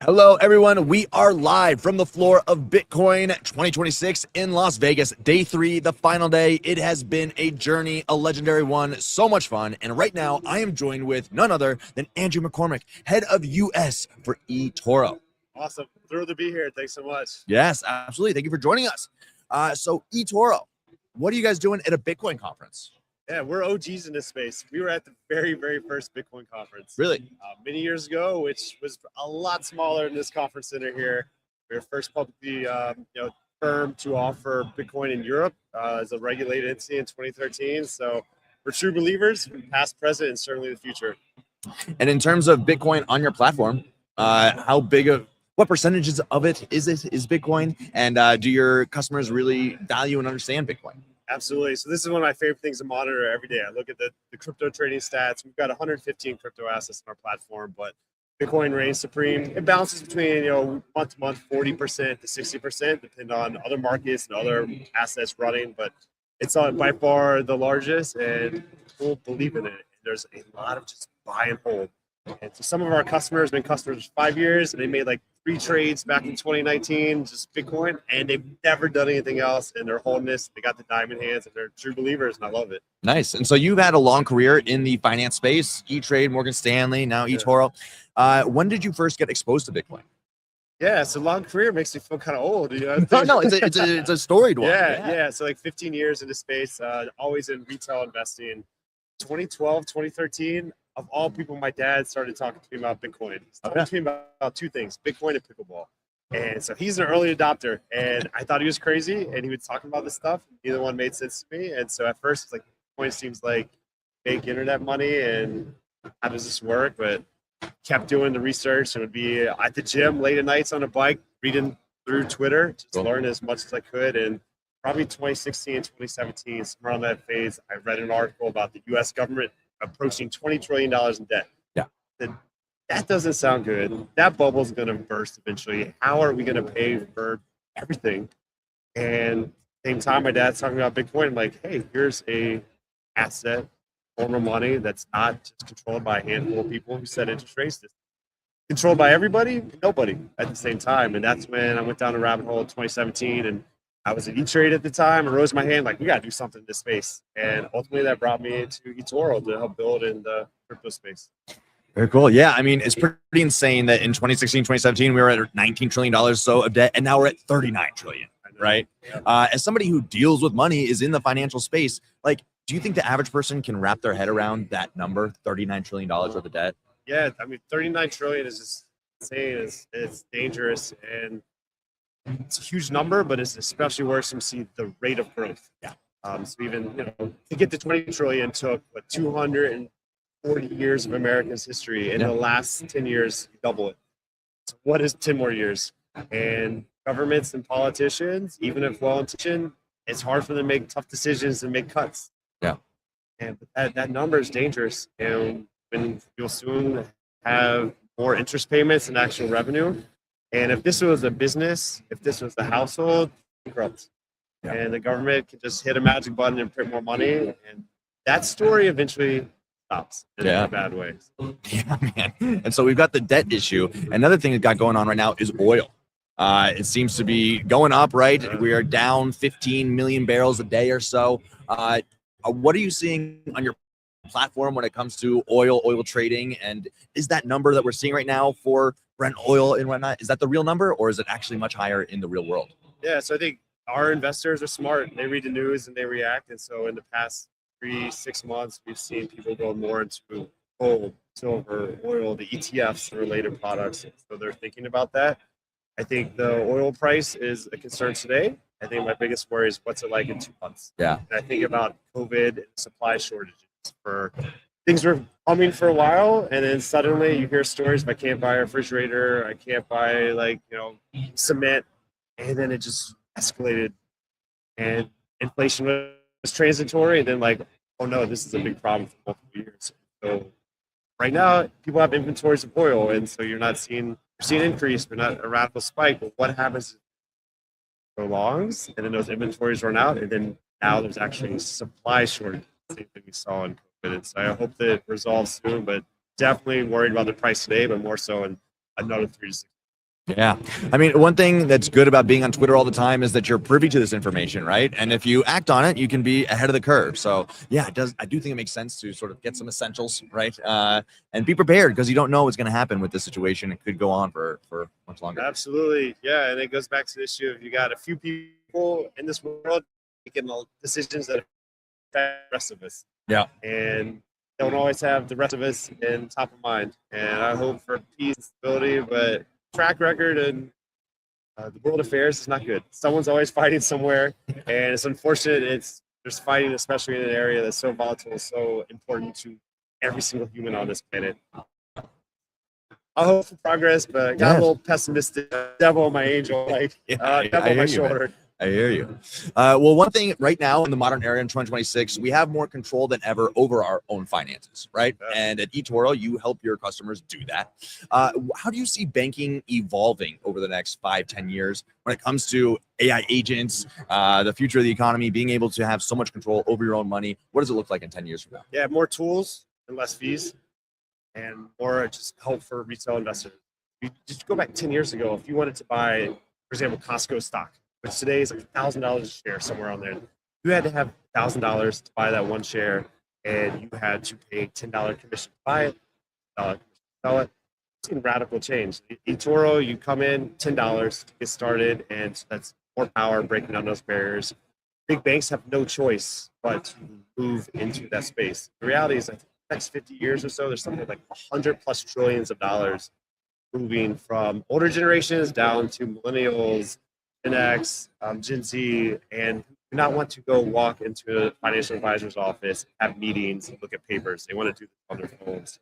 Hello, everyone. We are live from the floor of Bitcoin 2026 in Las Vegas. Day 3, the final day. It has been a journey, a legendary one, so much fun. And right now, I am joined with none other than Andrew McCormick, head of US for eToro. Awesome. Thrilled to be here. Thanks so much. Yes, absolutely. Thank you for joining us. So, eToro, what are you guys doing at a Bitcoin conference? Yeah, we're OGs in this space. We were at the very first Bitcoin conference. Really? Many years ago, which was a lot smaller than this conference center here. We were first publicly firm to offer Bitcoin in Europe as a regulated entity in 2013. So we're true believers, past, present, and certainly the future. And in terms of Bitcoin on your platform, what percentages of it is Bitcoin? And do your customers really value and understand Bitcoin? Absolutely. So this is one of my favorite things to monitor every day. I look at the crypto trading stats. We've got 115 crypto assets on our platform, but Bitcoin reigns supreme. It bounces between, month to month, 40% to 60%, depending on other markets and other assets running. But it's by far the largest, and people believe in it. There's a lot of just buy and hold. And so some of our customers have been customers for 5 years, and they made like 3 trades back in 2019, just Bitcoin, and they've never done anything else. And they're holding this. They got the diamond hands, and they're true believers, and I love it. Nice. And so you've had a long career in the finance space, E-Trade, Morgan Stanley, now eToro. When did you first get exposed to Bitcoin? Yeah, it's a long career. Makes me feel kind of old. No, it's a storied one. Yeah. So like 15 years into space, always in retail investing. 2012, 2013, of all people, my dad started talking to me about Bitcoin. He's talking to me about 2 things, Bitcoin and pickleball. And so he's an early adopter, and I thought he was crazy, and he was talking about this stuff. Neither one made sense to me. And so at first, it's like, Bitcoin seems like fake internet money, and how does this work? But kept doing the research, and would be at the gym late at nights on a bike, reading through Twitter, just learn as much as I could. And probably 2016, 2017, somewhere on that phase, I read an article about the U.S. government approaching $20 trillion in debt. Yeah. That doesn't sound good. That bubble's going to burst eventually. How are we going to pay for everything? And same time, my dad's talking about Bitcoin. I'm like, hey, here's a asset, form of money that's not just controlled by a handful of people who set interest rates. It's controlled by everybody, nobody at the same time. And that's when I went down a rabbit hole in 2017, and I was at E-Trade at the time. I rose my hand like, we got to do something in this space. And ultimately that brought me into eToro to help build in the crypto space. Very cool. Yeah, I mean, it's pretty insane that in 2016, 2017, we were at $19 trillion so of debt, and now we're at 39 trillion, right? Yeah. As somebody who deals with money, is in the financial space, like, do you think the average person can wrap their head around that number, $39 trillion worth of debt? Yeah, I mean, 39 trillion is just insane. It's dangerous, and it's a huge number, but it's especially worrisome to see the rate of growth. Yeah. So even, to get to 20 trillion took 240 years of America's history. In the last 10 years, you double it. So what is 10 more years? And governments and politicians, even if well-intentioned, it's hard for them to make tough decisions and make cuts. Yeah. And that number is dangerous. And when you'll soon have more interest payments and actual revenue. And if this was a business, if this was the household, bankrupt. Yeah. And the government can just hit a magic button and print more money. And that story eventually stops in a bad way. Yeah, man. And so we've got the debt issue. Another thing that got going on right now is oil. It seems to be going up, right? We are down 15 million barrels a day or so. What are you seeing on your platform when it comes to oil trading? And is that number that we're seeing right now for Brent oil and whatnot, is that the real number, or is it actually much higher in the real world? Yeah, so I think our investors are smart. They read the news and they react. And so in the past 3-6 months, we've seen people go more into gold, silver, oil, the ETFs, the related products. So they're thinking about that. I think the oil price is a concern today. I think my biggest worry is what's it like in 2 months. Yeah. And I think about COVID and supply shortages. For things were coming for a while, and then suddenly you hear stories of I can't buy a refrigerator, I can't buy cement, and then it just escalated. And inflation was transitory, and then oh no, this is a big problem for multiple years. So right now, people have inventories of oil, and so you're seeing increase, but not a radical spike. But what happens if it prolongs, and then those inventories run out, and then now there's actually supply shortage, same thing we saw in COVID. So I hope that it resolves soon, but definitely worried about the price today, but more so in another 3 to 6 Yeah. I mean, one thing that's good about being on Twitter all the time is that you're privy to this information, right? And if you act on it, you can be ahead of the curve. So yeah, it does. I do think it makes sense to sort of get some essentials, right? And be prepared because you don't know what's going to happen with this situation. It could go on for much longer. Absolutely. Yeah. And it goes back to the issue of you got a few people in this world making decisions that affect the rest of us. Yeah. And don't always have the rest of us in top of mind. And I hope for peace and stability, but track record and the world affairs is not good. Someone's always fighting somewhere, and it's unfortunate. There's fighting, especially in an area that's so volatile, so important to every single human on this planet. I hope for progress, but got a little pessimistic. Devil, my angel, like devil on my shoulder. I hear you. Well, one thing right now in the modern era in 2026, we have more control than ever over our own finances, right? Yeah. And at eToro, you help your customers do that. How do you see banking evolving over the next 5-10 years when it comes to AI agents, the future of the economy, being able to have so much control over your own money? What does it look like in 10 years from now? Yeah, more tools and less fees, and more just help for retail investors. You just go back 10 years ago, if you wanted to buy, for example, Costco stock, which today is like $1,000 a share, somewhere on there. You had to have $1,000 to buy that one share, and you had to pay $10 commission to buy it, $10 commission to sell it. It's a radical change. eToro, you come in $10 to get started, and that's more power breaking down those barriers. Big banks have no choice but to move into that space. The reality is, like, the next 50 years or so, there's something like 100 plus trillions of dollars moving from older generations down to millennials, Gen X, Gen Z, and do not want to go walk into a financial advisor's office, have meetings, and look at papers. They want to do this on their phones.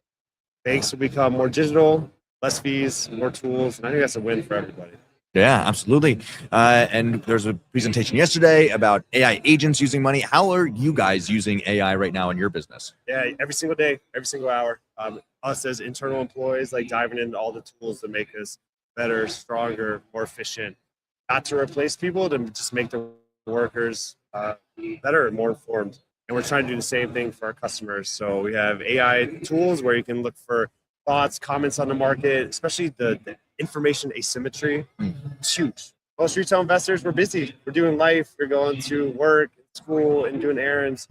Banks will become more digital, less fees, more tools, and I think that's a win for everybody. Yeah, absolutely. And there's a presentation yesterday about AI agents using money. How are you guys using AI right now in your business? Yeah, every single day, every single hour. Us as internal employees, like diving into all the tools that make us better, stronger, more efficient. Not to replace people, to just make the workers better and more informed. And we're trying to do the same thing for our customers. So we have AI tools where you can look for thoughts, comments on the market, especially the information asymmetry. It's huge. Most retail investors, we're busy. We're doing life. We're going to work, school, and doing errands.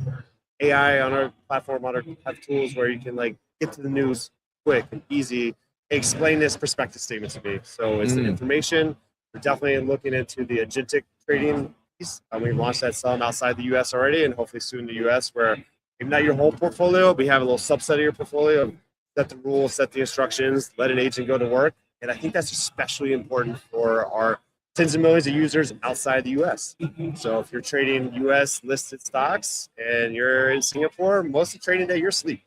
AI on our platform, have tools where you can like get to the news quick and easy. Explain this perspective statement to me. So it's the information. We're definitely looking into the agentic trading piece. We've launched that some outside the U.S. already, and hopefully soon the U.S. where maybe not your whole portfolio, but you have a little subset of your portfolio. Set the rules, set the instructions, let an agent go to work. And I think that's especially important for our tens of millions of users outside the U.S. So if you're trading U.S. listed stocks and you're in Singapore, most of the trading day you're asleep.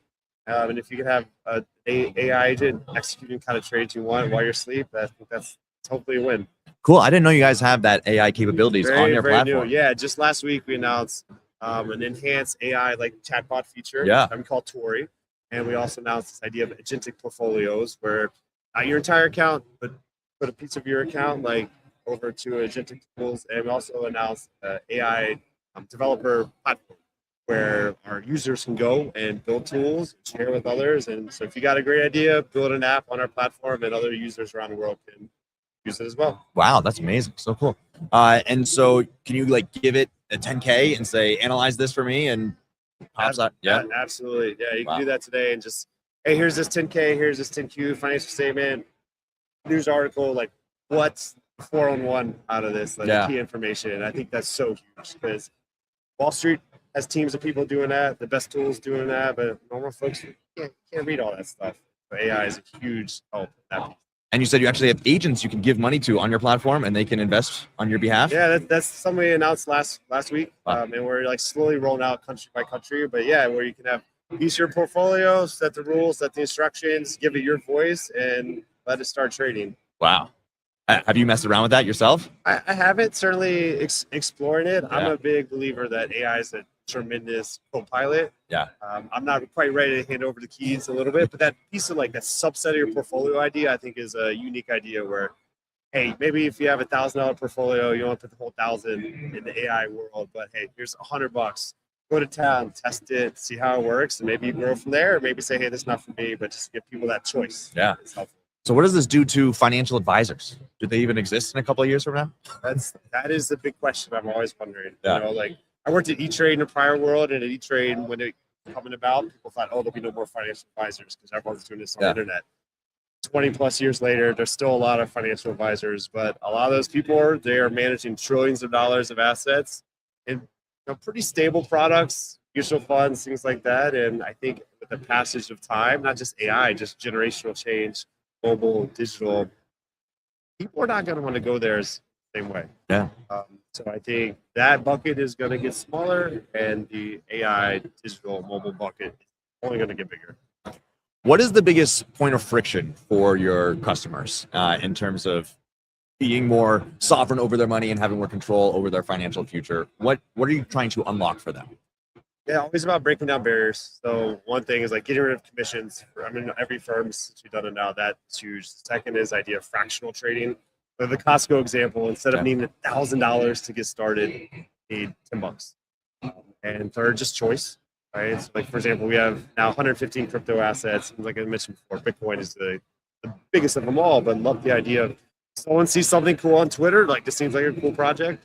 And if you can have an AI agent executing kind of trades you want while you're asleep, I think that's hopefully a win. Cool. I didn't know you guys have that AI capabilities on your platform. New. Yeah, just last week we announced an enhanced AI like chatbot feature. Yeah, I'm called Tori, and we also announced this idea of agentic portfolios, where not your entire account, but put a piece of your account like over to agentic tools, and we also announced AI developer platform where our users can go and build tools, share with others. And so if you got a great idea, build an app on our platform, and other users around the world can use it as well. Wow, that's amazing. So cool. And so can you like give it a 10K and say, analyze this for me, and pops out? Yeah, absolutely. Yeah, you can do that today and just, hey, here's this 10K, here's this 10Q financial statement, news article, like what's 4-on-1 out of this, like key information. And I think that's so huge because Wall Street has teams of people doing that, the best tools doing that, but normal folks can't read all that stuff. So AI is a huge help in that piece. And you said you actually have agents you can give money to on your platform, and they can invest on your behalf. Yeah, that's something we announced last week, and we're like slowly rolling out country by country. But yeah, where you can have use your portfolio, set the rules, set the instructions, give it your voice, and let it start trading. Wow. Have you messed around with that yourself? I haven't, certainly exploring it. Yeah. I'm a big believer that AI is a tremendous co-pilot. Yeah. I'm not quite ready to hand over the keys a little bit, but that piece of like that subset of your portfolio idea, I think is a unique idea where, hey, maybe if you have $1,000 portfolio, you don't want to put the whole 1,000 in the AI world, but hey, here's $100. Go to town, test it, see how it works, and maybe you grow from there, or maybe say, hey, this is not for me, but just give people that choice. Yeah. It's helpful. So what does this do to financial advisors? Do they even exist in a couple of years from now? That is the big question I'm always wondering. Yeah. You know, like I worked at E-Trade in a prior world, and at E-Trade when it coming about, people thought, oh, there'll be no more financial advisors because everyone's doing this on the internet. 20 plus years later, there's still a lot of financial advisors, but a lot of those people they are managing trillions of dollars of assets in pretty stable products, mutual funds, things like that. And I think with the passage of time, not just AI, just generational change, mobile, digital, people are not going to want to go there the same way. Yeah. So I think that bucket is going to get smaller, and the AI, digital, mobile bucket is only going to get bigger. What is the biggest point of friction for your customers in terms of being more sovereign over their money and having more control over their financial future? What are you trying to unlock for them? Yeah, always about breaking down barriers. So one thing is like getting rid of commissions. Every firm since we've done it now, that's huge. The second is idea of fractional trading. So the Costco example, instead of needing $1,000 to get started, need $10. And third, just choice. Right. So like for example, we have now 115 crypto assets. And like I mentioned before, Bitcoin is the biggest of them all. But love the idea of someone sees something cool on Twitter, like this seems like a cool project.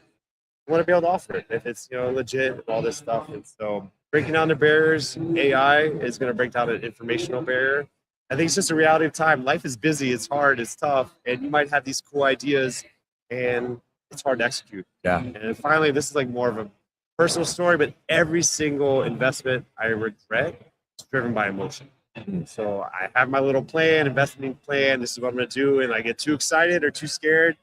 I want to be able to offer it if it's legit and all this stuff. And so breaking down the barriers, AI is going to break down an informational barrier. I think it's just a reality of time. Life is busy, it's hard, it's tough, and you might have these cool ideas, and it's hard to execute. Yeah. And finally, this is like more of a personal story, but every single investment I regret is driven by emotion. So I have my little investment plan. This is what I'm going to do, and I get too excited or too scared.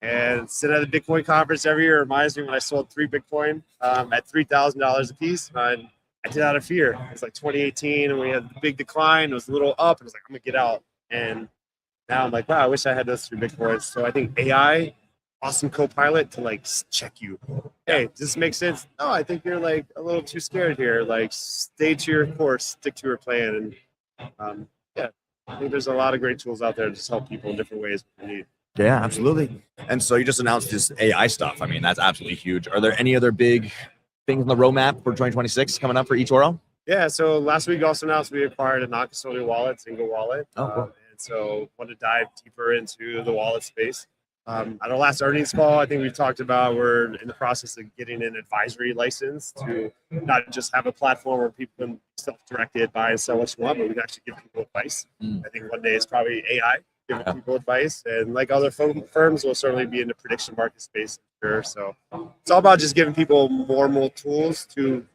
And sitting at the Bitcoin conference every year reminds me when I sold 3 Bitcoin at $3,000 a piece. And I did out of fear. It's like 2018, and we had the big decline. It was a little up. And I was like, I'm going to get out. And now I'm like, wow, I wish I had those 3 Bitcoins. So I think AI, awesome co-pilot to like check you. Hey, does this make sense? No, I think you're like a little too scared here. Like stay to your course, stick to your plan. And yeah, I think there's a lot of great tools out there to just help people in different ways when you need. Yeah, absolutely. And so you just announced this AI stuff. I mean, that's absolutely huge. Are there any other big things on the roadmap for 2026 coming up for eToro? Yeah, so last week also announced we acquired a non-custodial wallet, single wallet. Oh, cool. And so want to dive deeper into the wallet space. At our last earnings call, I think we've talked about we're in the process of getting an advisory license to not just have a platform where people can self-directed buy and sell what you want, but we can actually give people advice. I think one day it's probably AI giving people advice, and like other firms will certainly be in the prediction market space, I'm sure. So it's all about just giving people more tools to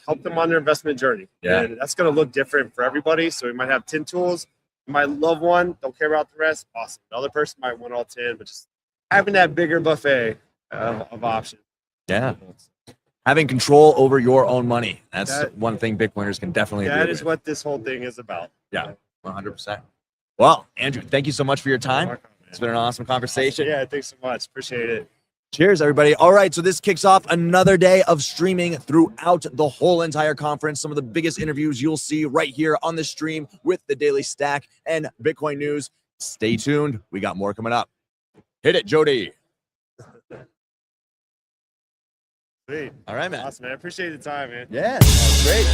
help them on their investment journey. Yeah. And that's going to look different for everybody. So we might have 10 tools. You might love one, don't care about the rest. Awesome. Another person might want all 10, but just having that bigger buffet of options. Yeah. Having control over your own money. That's one thing Bitcoiners can definitely agree That is with. what this whole thing is about. Yeah, 100%. Well, Andrew, thank you so much for your time. It's been an awesome conversation. Yeah, thanks so much. Appreciate it. Cheers, everybody. All right, so this kicks off another day of streaming throughout the whole entire conference. Some of the biggest interviews you'll see right here on the stream with the Daily Stack and Bitcoin News. Stay tuned. We got more coming up. Hit it, Jody. Sweet. All right, man. Awesome, man. I appreciate the time, man. Yeah, great.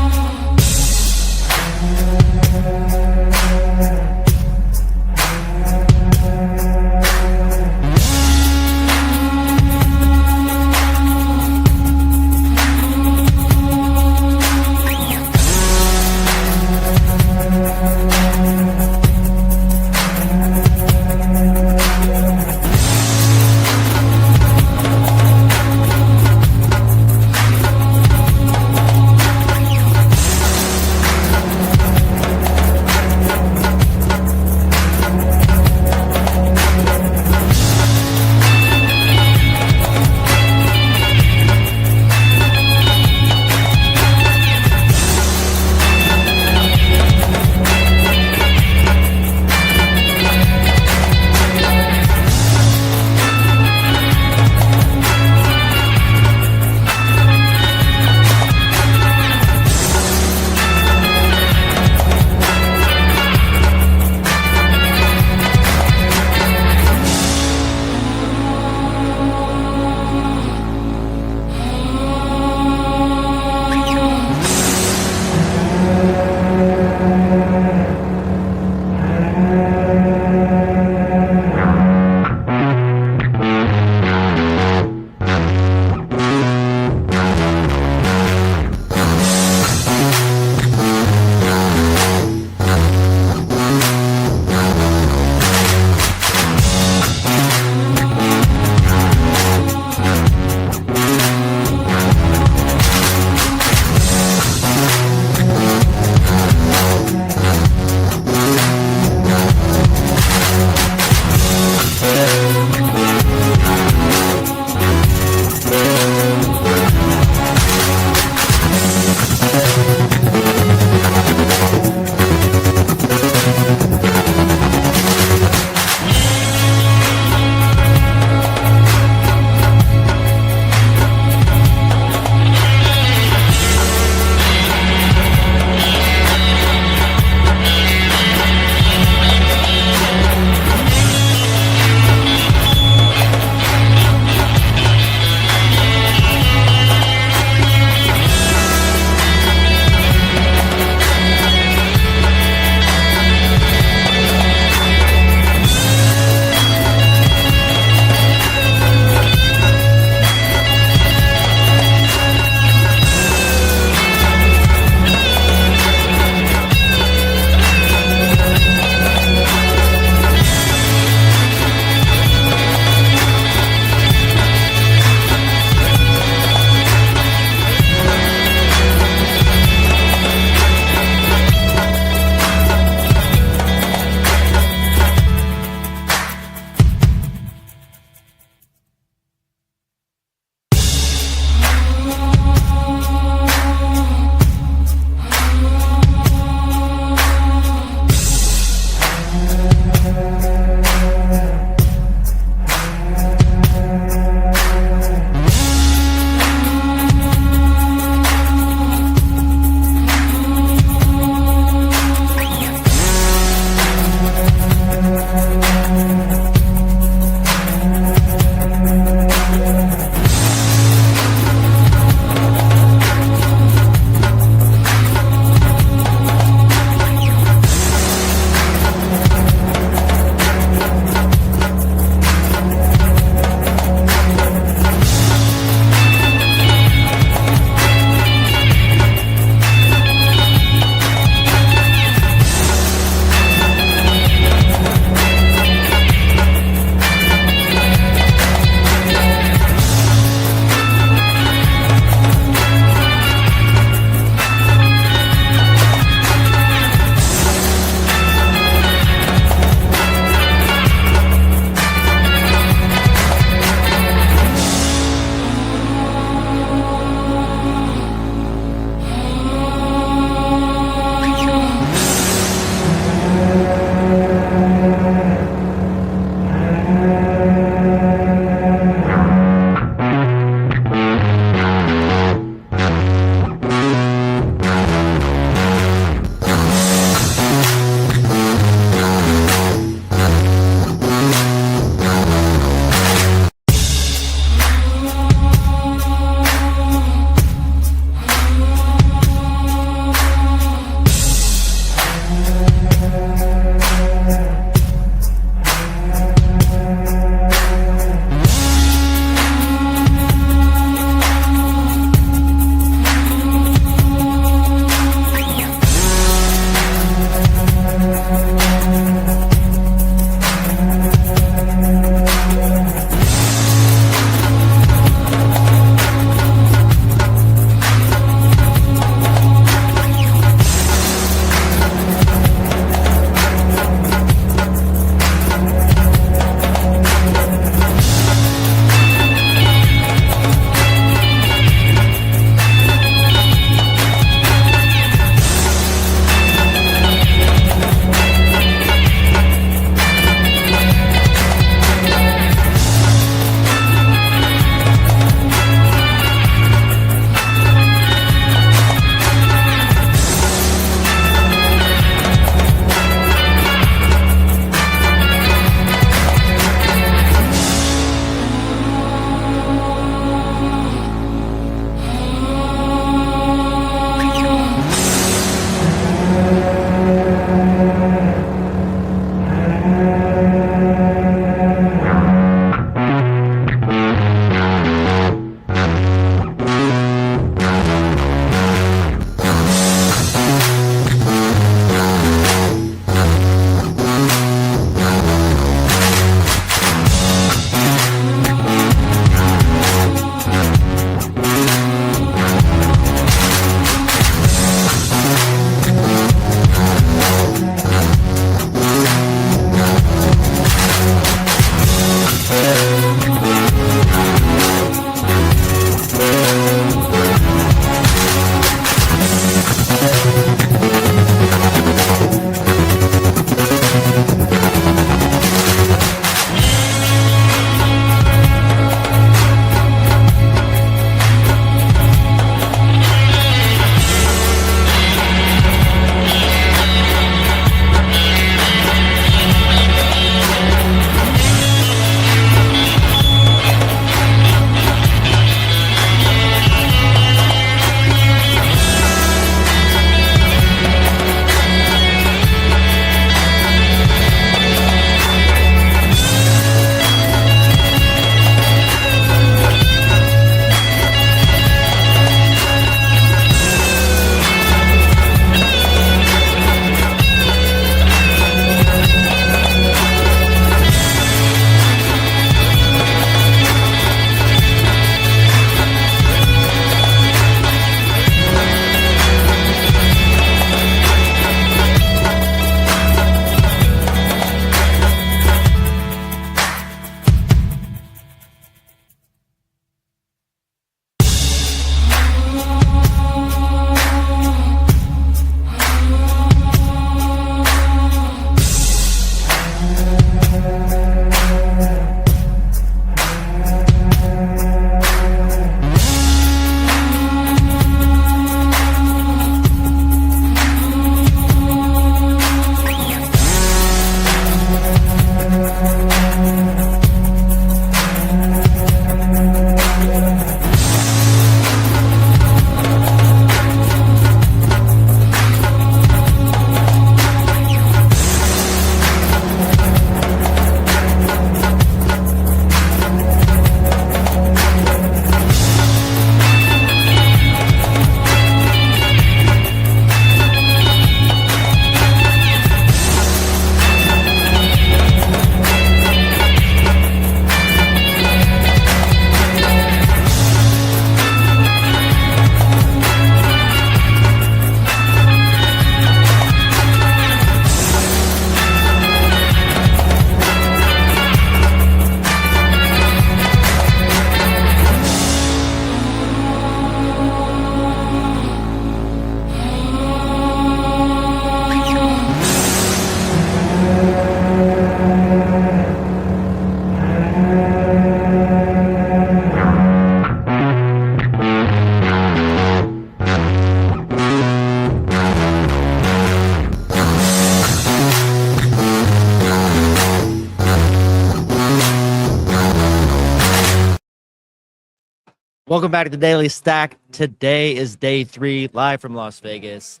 Welcome back to the Daily Stack. Today is day 3, live from Las Vegas.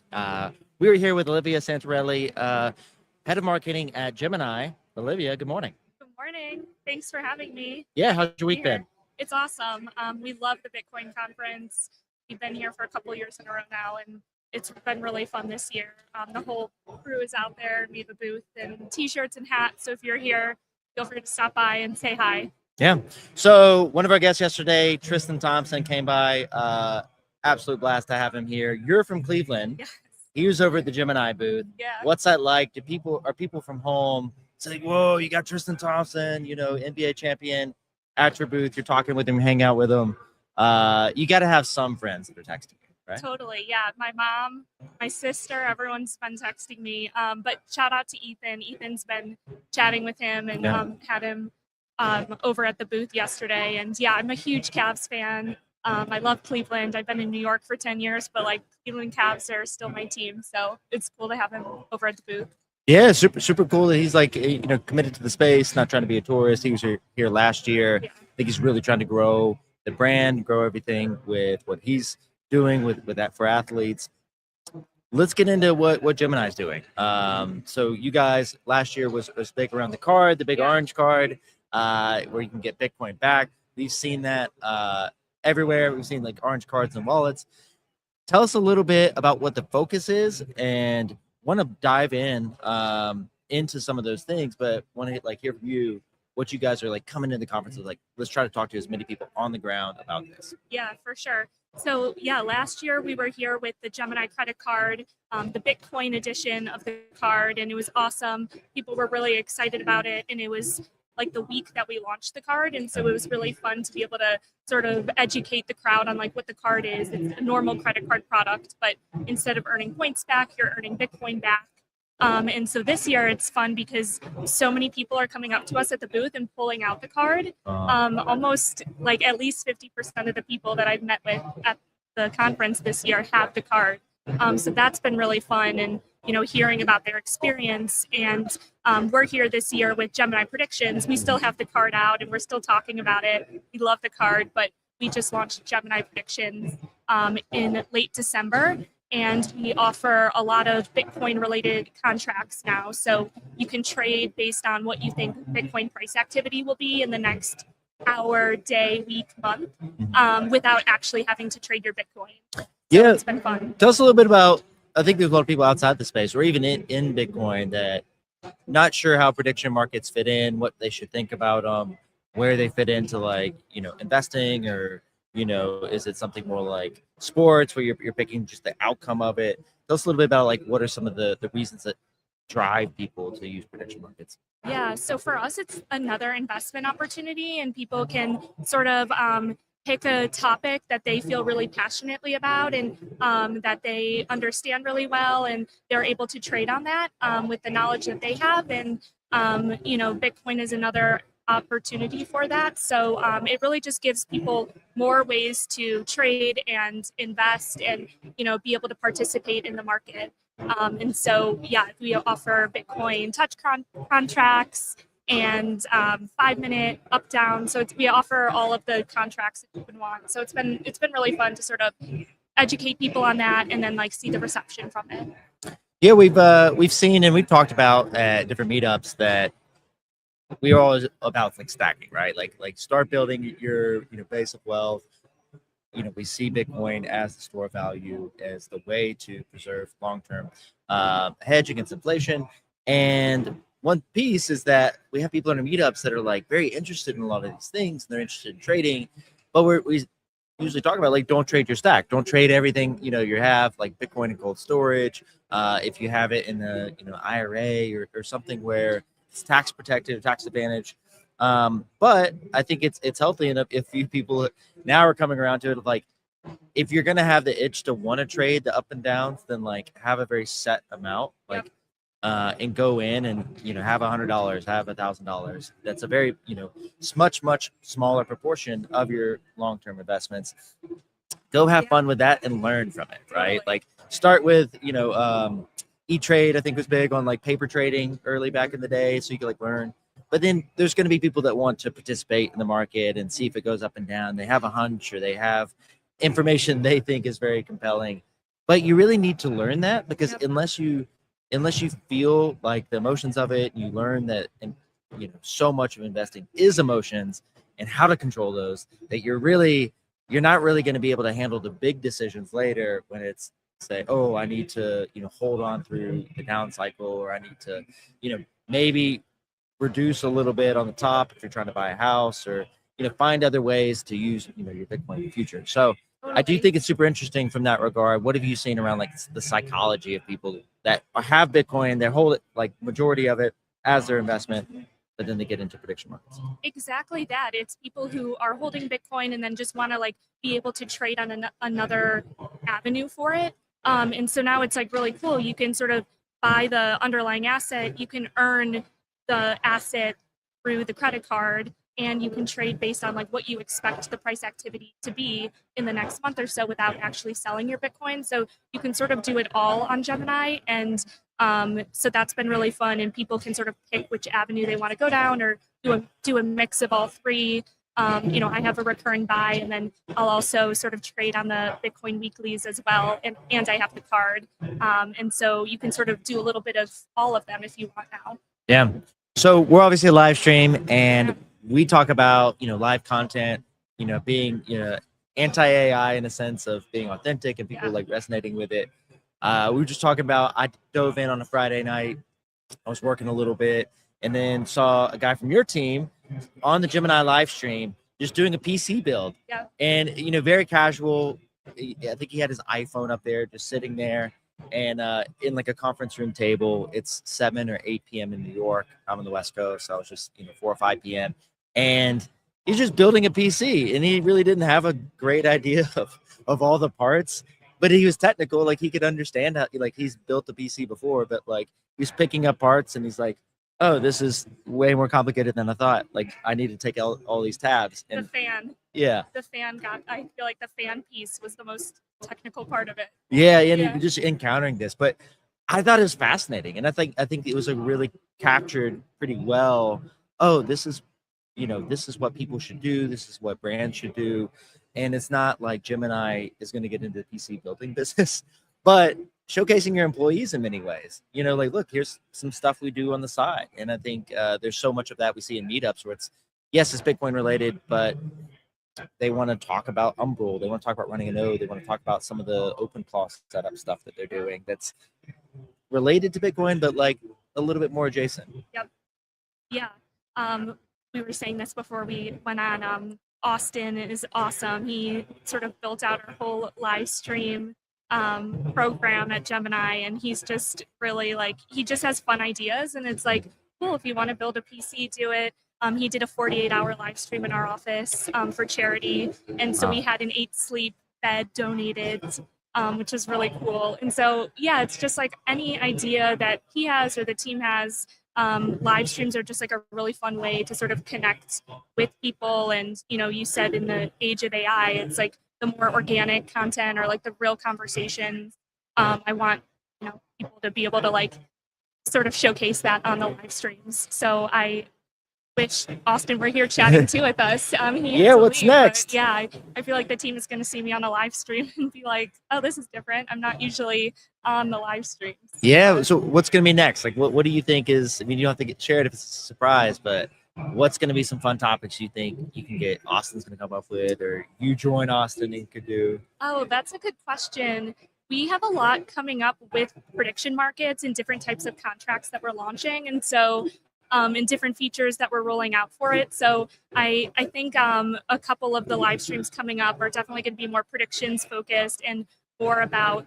We were here with Olivia Santorelli, head of marketing at Gemini. Olivia, good morning. Good morning. Thanks for having me. Yeah, how's your week been? It's awesome. We love the Bitcoin conference. We've been here for a couple years in a row now, and it's been really fun this year. The whole crew is out there. We have a booth and T-shirts and hats. So if you're here, feel free to stop by and say hi. Yeah. So one of our guests yesterday, Tristan Thompson, came by. Absolute blast to have him here. You're from Cleveland. Yes. He was over at the Gemini booth. Yeah. What's that like? Are people from home saying, "Whoa, you got Tristan Thompson, NBA champion at your booth. You're talking with him, hang out with him." You got to have some friends that are texting you, right? Totally. Yeah. My mom, my sister, everyone's been texting me. But shout out to Ethan. Ethan's been chatting with him and had him over at the booth yesterday. And yeah, I'm a huge Cavs fan. I love Cleveland. I've been in New York for 10 years, but like Cleveland Cavs are still my team. So it's cool to have him over at the booth. Yeah, super cool that he's like, committed to the space, not trying to be a tourist. He was here last year. Yeah. I think he's really trying to grow the brand, grow everything with what he's doing with that for athletes. Let's get into what Gemini's doing. So you guys last year was big around the card, the big orange card, where you can get Bitcoin back. We've seen that everywhere. We've seen like orange cards and wallets. Tell us a little bit about what the focus is, and want to dive into some of those things, but want to hear from you what you guys are like coming into the conferences. Like, let's try to talk to as many people on the ground about this. Yeah, for sure. So yeah, last year we were here with the Gemini credit card, the Bitcoin edition of the card, and it was awesome. People were really excited about it, and it was like the week that we launched the card, and so it was really fun to be able to sort of educate the crowd on like what the card is. It's a normal credit card product, but instead of earning points back, you're earning Bitcoin back. And so this year it's fun because so many people are coming up to us at the booth and pulling out the card. Almost like at least 50% of the people that I've met with at the conference this year have the card. So that's been really fun, and hearing about their experience. And we're here this year with Gemini Predictions. We still have the card out and we're still talking about it. We love the card, but we just launched Gemini Predictions in late December. And we offer a lot of Bitcoin related contracts now. So you can trade based on what you think Bitcoin price activity will be in the next hour, day, week, month, without actually having to trade your Bitcoin. So yeah, it's been fun. Tell us a little bit about, I think there's a lot of people outside the space or even in Bitcoin that not sure how prediction markets fit in, what they should think about them, where they fit into investing, or is it something more like sports where you're picking just the outcome of it? Tell us a little bit about like what are some of the reasons that drive people to use prediction markets? Yeah, so for us, it's another investment opportunity, and people can sort of pick a topic that they feel really passionately about and that they understand really well, and they're able to trade on that with the knowledge that they have. And Bitcoin is another opportunity for that. So it really just gives people more ways to trade and invest and be able to participate in the market. And so yeah, we offer Bitcoin touch contracts and 5-minute up down. So we offer all of the contracts that you would want. So it's been really fun to sort of educate people on that and then like see the reception from it. Yeah, we've seen and we've talked about at different meetups that we are always about like stacking, right? Like start building your base of wealth. We see Bitcoin as the store of value, as the way to preserve long-term hedge against inflation. And one piece is that we have people in our meetups that are like very interested in a lot of these things, and they're interested in trading, but we usually talk about like don't trade your stack, don't trade everything you have, like Bitcoin and cold storage. If you have it in a IRA or something where it's tax protected, tax advantage. But I think it's healthy enough if you people now are coming around to it of like, if you're gonna have the itch to want to trade the up and downs, then like have a very set amount, like and go in and have $100, have $1,000. That's a very much smaller proportion of your long-term investments. Go have fun with that and learn from it, right? Like start with E-Trade, I think was big on like paper trading early back in the day, so you could like learn but then there's going to be people that want to participate in the market and see if it goes up and down. They have a hunch or they have information they think is very compelling. But you really need to learn that, because unless you feel like the emotions of it, you learn that, and so much of investing is emotions and how to control those, that you're not really going to be able to handle the big decisions later when it's say, oh, I need to, hold on through the down cycle, or I need to, maybe reduce a little bit on the top if you're trying to buy a house, or, find other ways to use, your Bitcoin in the future. So I do think it's super interesting from that regard. What have you seen around like the psychology of people that have Bitcoin, they hold it, like majority of it as their investment, but then they get into prediction markets? Exactly that. It's people who are holding Bitcoin and then just want to like be able to trade on another avenue for it. And so now it's like really cool. You can sort of buy the underlying asset, you can earn the asset through the credit card, and you can trade based on like what you expect the price activity to be in the next month or so without actually selling your Bitcoin. So you can sort of do it all on Gemini. And so that's been really fun, and people can sort of pick which avenue they want to go down, or do a mix of all three. I have a recurring buy, and then I'll also sort of trade on the Bitcoin weeklies as well, and I have the card. And so you can sort of do a little bit of all of them if you want now. Yeah. So we're obviously a live stream, and we talk about, live content, being, anti-AI in a sense of being authentic and people like resonating with it. We were just talking about, I dove in on a Friday night. I was working a little bit, and then saw a guy from your team on the Gemini live stream just doing a PC build. Yeah. And, very casual. I think he had his iPhone up there, just sitting there, and in like a conference room table. It's 7 or 8 p.m. in New York. I'm on the West Coast, so it's just 4 or 5 p.m. And he's just building a PC, and he really didn't have a great idea of all the parts, but he was technical. Like, he could understand how, like, he's built a PC before, but like he's picking up parts, and he's like, oh, this is way more complicated than I thought. Like, I need to take out all these tabs. And the fan. Yeah. I feel like the fan piece was the most technical part of it. Yeah, and just encountering this. But I thought it was fascinating. And I think it was really captured pretty well. Oh, this is what people should do. This is what brands should do. And it's not like Gemini is going to get into the PC building business, but showcasing your employees in many ways. Like, look, here's some stuff we do on the side. And I think there's so much of that we see in meetups where it's Bitcoin related, but they want to talk about Umbrel. They want to talk about running a node. They want to talk about some of the OpenClaw setup stuff that they're doing that's related to Bitcoin, but like a little bit more adjacent. Yep. Yeah. We were saying this before we went on. Austin is awesome. He sort of built out our whole live stream program at Gemini, and he's just really like, he just has fun ideas, and it's like, cool, if you want to build a PC, do it. He did a 48-hour live stream in our office for charity, and so we had an 8-sleep bed donated, which is really cool. And so it's just like any idea that he has or the team has. Live streams are just like a really fun way to sort of connect with people. And you said in the age of AI, it's like the more organic content or like the real conversations. I want people to be able to like sort of showcase that on the live streams. So I wish Austin were here chatting too with us. What's next? I feel like the team is going to see me on a live stream and be like, oh, this is different. I'm not usually on the live streams. Yeah. So what's going to be next? Like, what do you think is, you don't have to get shared if it's a surprise, but what's going to be some fun topics you think you can get Austin's going to come up with, or you join Austin and could do? Oh, that's a good question. We have a lot coming up with prediction markets and different types of contracts that we're launching. And so and different features that we're rolling out for it. So I think a couple of the live streams coming up are definitely going to be more predictions focused and more about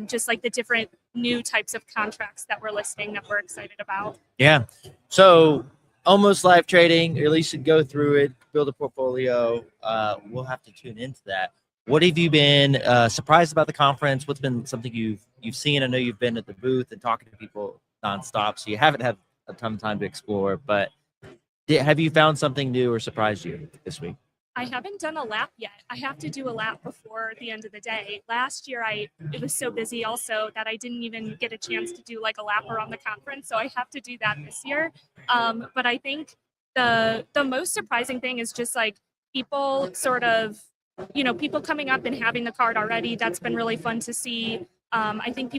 just like the different new types of contracts that we're listing that we're excited about. Yeah. So almost live trading, or at least go through it, build a portfolio. We'll have to tune into that. What have you been surprised about the conference? What's been something you've seen? I know you've been at the booth and talking to people nonstop, so you haven't had a ton of time to explore, but have you found something new or surprised you this week? I haven't done a lap yet. I have to do a lap before the end of the day. Last year, it was so busy also that I didn't even get a chance to do like a lap around the conference. So I have to do that this year. But I think the most surprising thing is just like people sort of, people coming up and having the card already. That's been really fun to see. I think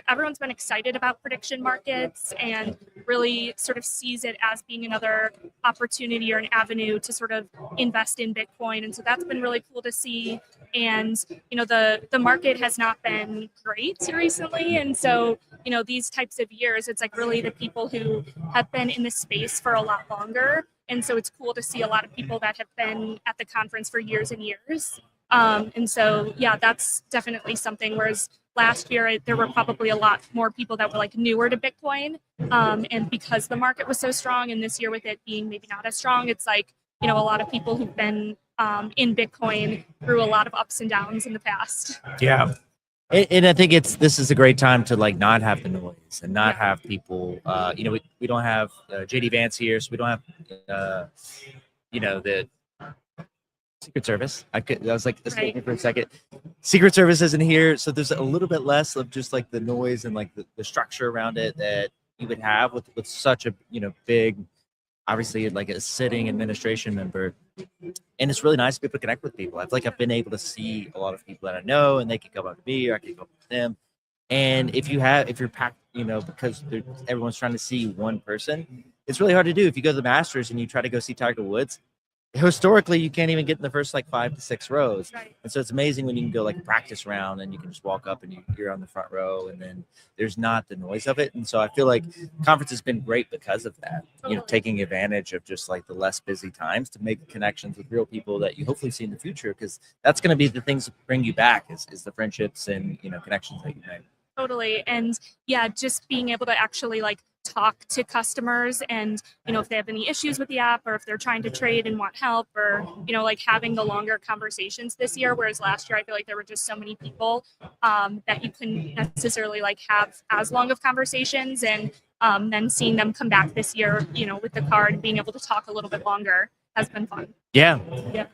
everyone's been excited about prediction markets and really sort of sees it as being another opportunity or an avenue to sort of invest in Bitcoin. And so that's been really cool to see. And, the market has not been great recently. And so, these types of years, it's like really the people who have been in the space for a lot longer. And so it's cool to see a lot of people that have been at the conference for years and years. And so, yeah, that's definitely something. Whereas last year, there were probably a lot more people that were like newer to Bitcoin. And because the market was so strong, and this year with it being maybe not as strong, it's like, a lot of people who've been in Bitcoin through a lot of ups and downs in the past. Yeah. And I think this is a great time to like not have the noise and not have people, we don't have JD Vance here, so we don't have, the Secret Service. I was like, right. For a second. Secret Service isn't here, so there's a little bit less of just like the noise and like the structure around it that you would have with such a big, obviously like a sitting administration member. And it's really nice to be able to connect with people. I feel like I've been able to see a lot of people that I know, and they can come up to me or I can go up to them. And if you're packed, because everyone's trying to see one person, it's really hard to do. If you go to the Masters and you try to go see Tiger Woods, historically you can't even get in the first like 5 to 6 rows. Right. And so it's amazing when you can go like practice round and you can just walk up and you're on the front row, and then there's not the noise of it. And so I feel like conference has been great because of that. Totally. Taking advantage of just like the less busy times to make connections with real people that you hopefully see in the future, because that's going to be the things that bring you back is the friendships and connections that you make. Totally. And yeah, just being able to actually like talk to customers and, if they have any issues with the app or if they're trying to trade and want help, or, like having the longer conversations this year, whereas last year I feel like there were just so many people that you couldn't necessarily like have as long of conversations. And then seeing them come back this year, with the card, being able to talk a little bit longer has been fun. Yeah. Yeah.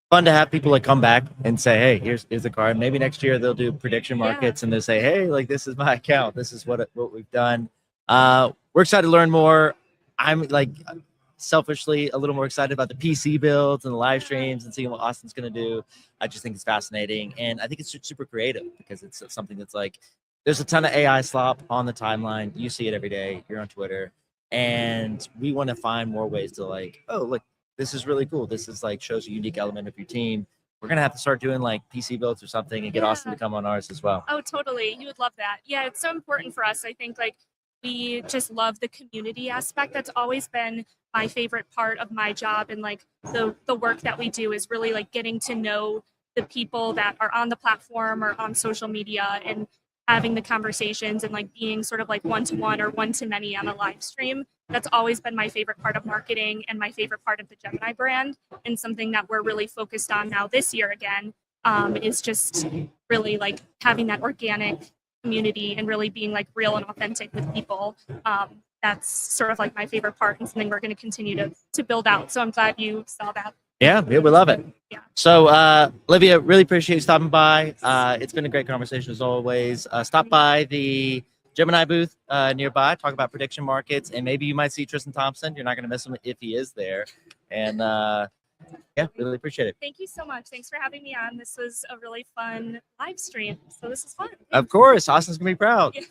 Fun to have people like come back and say, hey, here's the card. Maybe next year they'll do prediction markets and they'll say, hey, like this is my account. This is what we've done. We're excited to learn more. I'm like selfishly a little more excited about the PC builds and the live streams and seeing what Austin's going to do. I just think it's fascinating. And I think it's super creative because it's something that's like, there's a ton of AI slop on the timeline. You see it every day. You're on Twitter. And we want to find more ways to like, oh, look, this is really cool. This is like shows a unique element of your team. We're going to have to start doing like PC builds or something and get Austin to come on ours as well. Oh, totally. You would love that. Yeah, it's so important for us. I think like we just love the community aspect. That's always been my favorite part of my job. And like the work that we do is really like getting to know the people that are on the platform or on social media and having the conversations and like being sort of like one-to-one or one-to-many on a live stream. That's always been my favorite part of marketing and my favorite part of the Gemini brand, and something that we're really focused on now this year again is just really like having that organic community and really being like real and authentic with people. That's sort of like my favorite part and something we're going to continue to build out. So I'm glad you saw that. Yeah, we love it. Yeah. So, Olivia, really appreciate you stopping by. It's been a great conversation as always. Stop by the Gemini booth nearby, talk about prediction markets, and maybe you might see Tristan Thompson. You're not going to miss him if he is there. And yeah, really appreciate it. Thank you so much. Thanks for having me on. This was a really fun live stream. So this is fun. Of course. Austin's going to be proud. Yeah.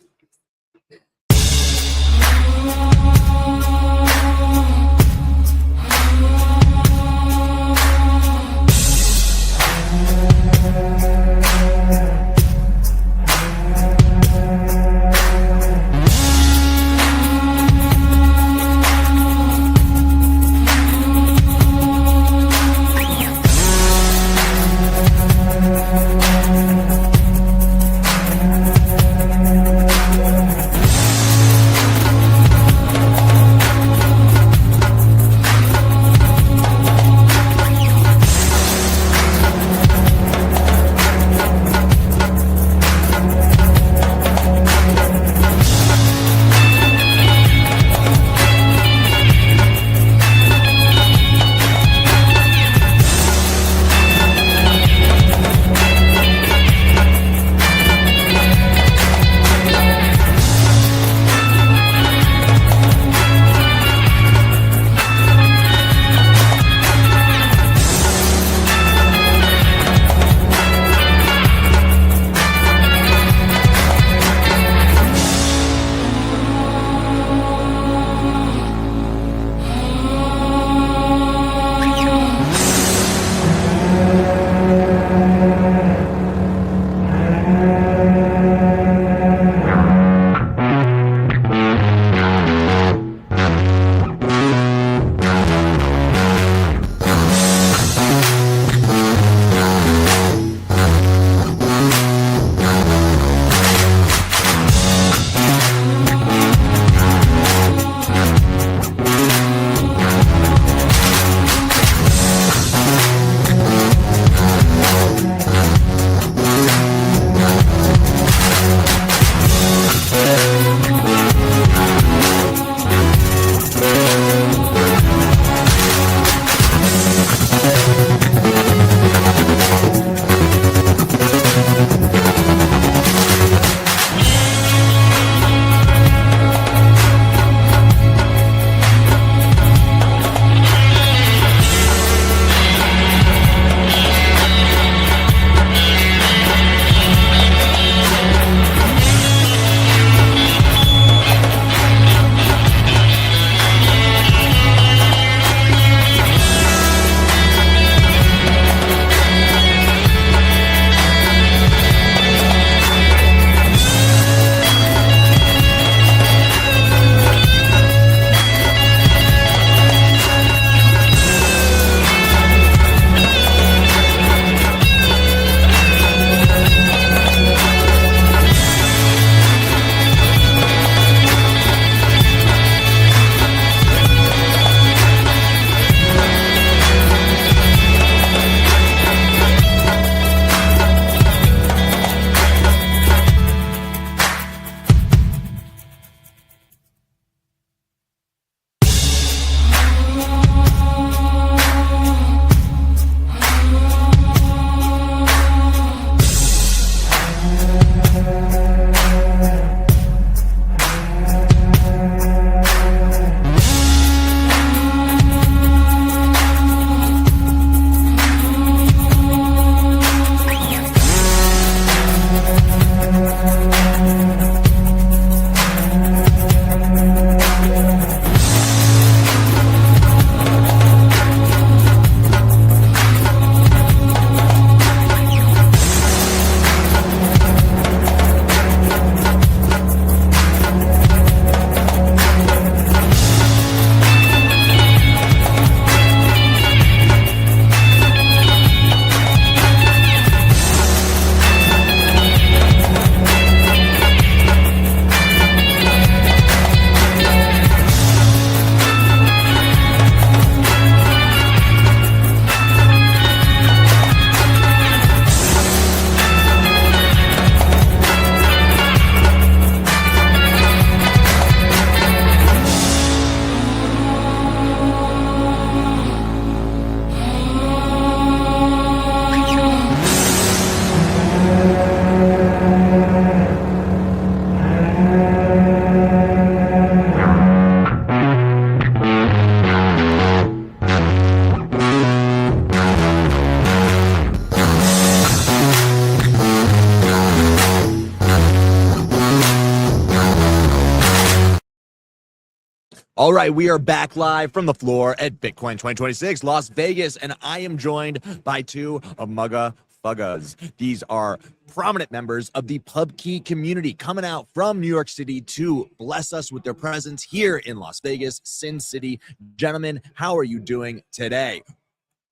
All right, we are back live from the floor at Bitcoin 2026 Las Vegas, and I am joined by two Mugga Fuggas. These are prominent members of the PubKey community coming out from New York City to bless us with their presence here in Las Vegas, Sin City. Gentlemen, how are you doing today?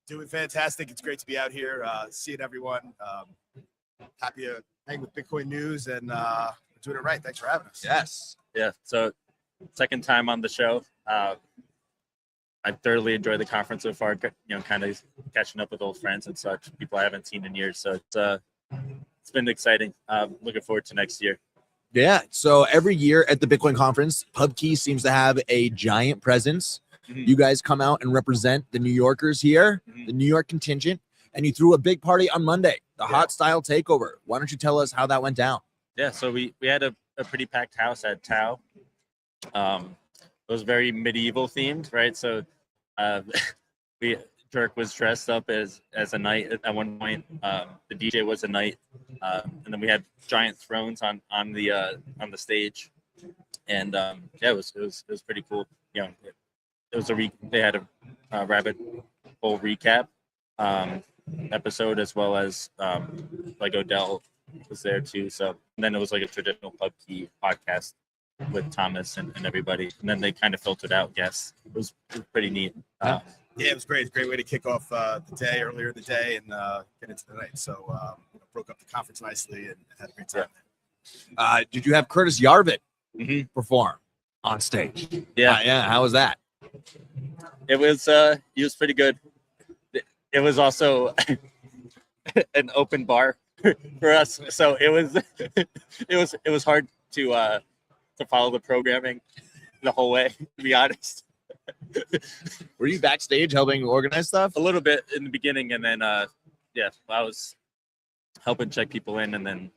Doing fantastic. It's great to be out here, seeing everyone. Happy to hang with Bitcoin news and doing it right. Thanks for having us. Yes. Yeah, so second time on the show. I thoroughly enjoyed the conference so far, kind of catching up with old friends and such, people I haven't seen in years. So it's been exciting. Looking forward to next year. Yeah, so every year at the Bitcoin conference, PubKey seems to have a giant presence. Mm-hmm. You guys come out and represent the New Yorkers here, the New York contingent, and you threw a big party on Monday, the Hot Style Takeover. Why don't you tell us how that went down? Yeah, so we had a pretty packed house at Tao. It was very medieval themed, right? So Dirk was dressed up as a knight at one point. The DJ was a knight, and then we had giant thrones on the stage, and yeah, it was pretty cool. It was they had a rabbit hole recap episode, as well as like Odell was there too. So and then it was like a traditional pub key podcast with Thomas and everybody, and then they kind of filtered out guests. It was pretty neat. Yeah, it was great. It's a great way to kick off the day earlier in the day and get into the night. So broke up the conference nicely and had a great time. Did you have Curtis Yarvin Mhm. perform on stage? Yeah, Yeah. How was that? it was. He was pretty good. It was also an open bar for us, so it was it was hard to follow the programming the whole way. To be honest, Were you backstage helping organize stuff? a little bit in the beginning, and then yeah, I was helping check people in, and then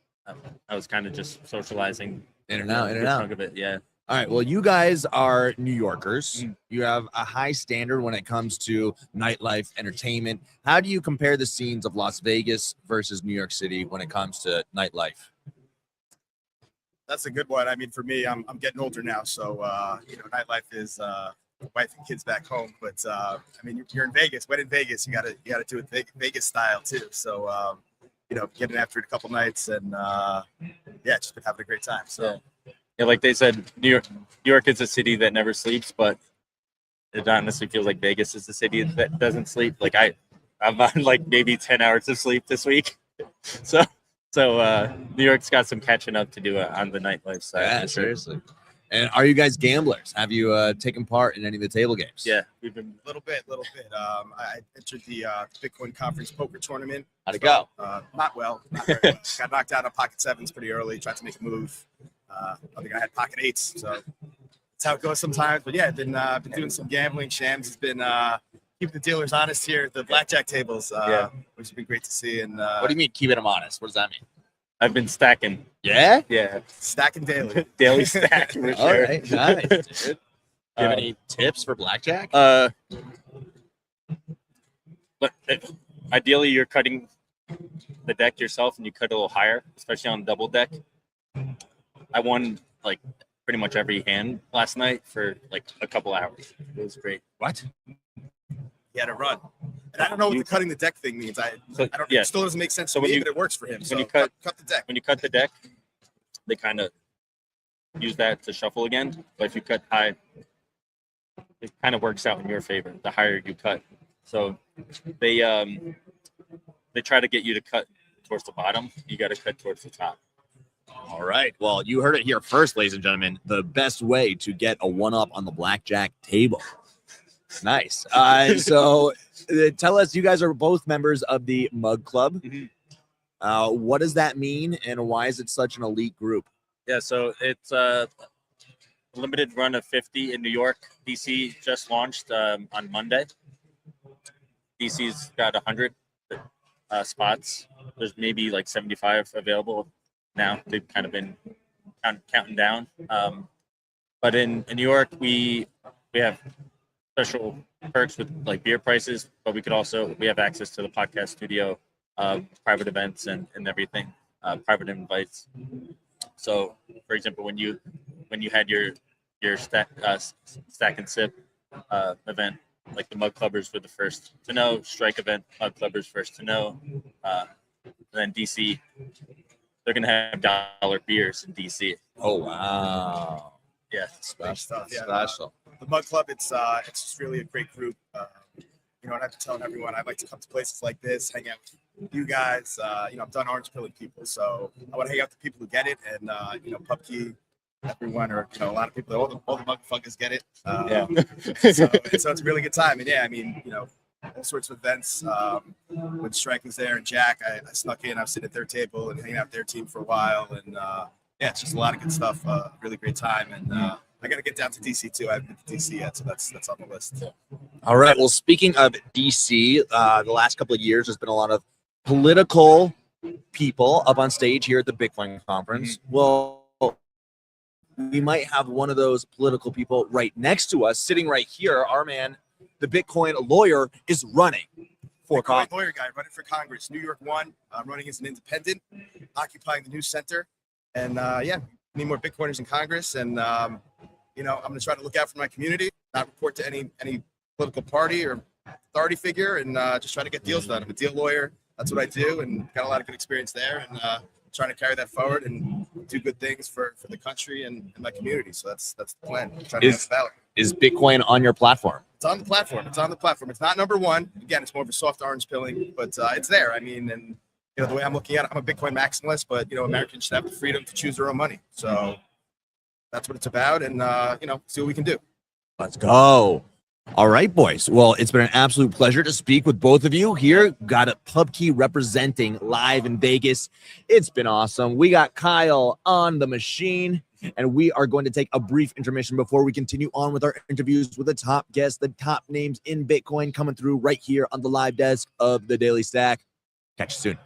I was kind of just socializing. In and out, in a and good out. chunk of it, yeah. All right. Well, you guys are New Yorkers. You have a high standard when it comes to nightlife, entertainment. How do you compare the scenes of Las Vegas versus New York City when it comes to nightlife? That's a good one. I mean, for me, I'm getting older now, so nightlife is wife and kids back home. But I mean, you're in Vegas. When in Vegas, you gotta do it Vegas style too. So getting after it a couple nights and just been having a great time. So. Yeah, like they said, New York is a city that never sleeps, but it honestly feels like Vegas is the city that doesn't sleep. Like I'm on like maybe 10 hours of sleep this week. So New York's got some catching up to do on the nightlife side. Yeah, for sure. seriously. And are you guys gamblers? Have you taken part in any of the table games? Yeah, we've been A little bit. I entered the Bitcoin conference poker tournament. How'd it go? Not well. Not very well. Got knocked out on pocket sevens pretty early. Tried to make a move. I think I had pocket eights. So that's how it goes sometimes. But yeah, been doing some gambling. Shams has been keeping the dealers honest here at the blackjack tables, which has been great to see. And What do you mean keeping them honest? What does that mean? I've been stacking. Yeah? Yeah, stacking daily. daily stack for All sure. right. Nice, dude. Do you have any tips for blackjack? But ideally, you're cutting the deck yourself, and you cut a little higher, especially on double deck. I won like pretty much every hand last night for like a couple hours. It was great. What? He had a run. And I don't know what the cutting the deck thing means. I don't. Yeah. It still doesn't make sense So to when me, you- but it works for him. So you cut- cut the deck. When you cut the deck, they kind of use that to shuffle again. But if you cut high, it kind of works out in your favor. The higher you cut, so they try to get you to cut towards the bottom. You got to cut towards the top. All right. Well, you heard it here first, ladies and gentlemen. The best way to get a one-up on the blackjack table. Nice. So tell us, you guys are both members of the Mug Club. What does that mean, and why is it such an elite group? Yeah, so it's a limited run of 50 in New York. DC just launched on Monday. DC's got 100 spots. There's maybe like 75 available now. They've kind of been counting down. But in New York, we have special perks with like beer prices, but we have access to the podcast studio, private events and everything, private invites. So, for example, when you had your stack and sip event, like the Mug Clubbers were the first to know, Strike event, Mug Clubbers first to know, then DC, they're gonna have dollar beers in DC. Oh, wow. Yeah, Great stuff. Yeah, Special. the Mug Club, it's just really a great group. And I've been telling everyone I'd like to come to places like this, hang out with you guys. I'm done orange pilling people, so I want to hang out with the people who get it, and PubKey, everyone, or a lot of people, all the motherfuckers get it. So it's a really good time, and yeah, I mean, all sorts of events. When Strike was there and Jack, I snuck in. I was sitting at their table and hanging out with their team for a while, and it's just a lot of good stuff. Really great time, and I got to get down to DC too. I haven't been to DC yet, so that's on the list. All right. Well, speaking of DC, the last couple of years, there's been a lot of political people up on stage here at the Bitcoin conference. Well, we might have one of those political people right next to us, sitting right here. Our man, the Bitcoin lawyer, is running for Congress. Lawyer guy running for Congress, New York 1, running as an independent, occupying the news center, and need more Bitcoiners in Congress. And I'm going to try to look out for my community, not report to any political party or authority figure, and just try to get deals done. I'm a deal lawyer. That's what I do, and got a lot of good experience there. And trying to carry that forward and do good things for the country and my community. So that's the plan. Trying to Is- make it valid. Is Bitcoin on your platform? It's on the platform. It's on the platform. It's not number one. Again, it's more of a soft orange pilling, but it's there. I mean, and you know, the way I'm looking at it, I'm a Bitcoin maximalist, but you know, Americans should have the freedom to choose their own money. So that's what it's about, and you know, see what we can do. Let's go. All right, boys. Well, it's been an absolute pleasure to speak with both of you here. Got a PubKey representing live in Vegas. It's been awesome. We got Kyle on the machine, and we are going to take a brief intermission before we continue on with our interviews with the top guests, the top names in Bitcoin coming through right here on the live desk of the Daily Stack. Catch you soon.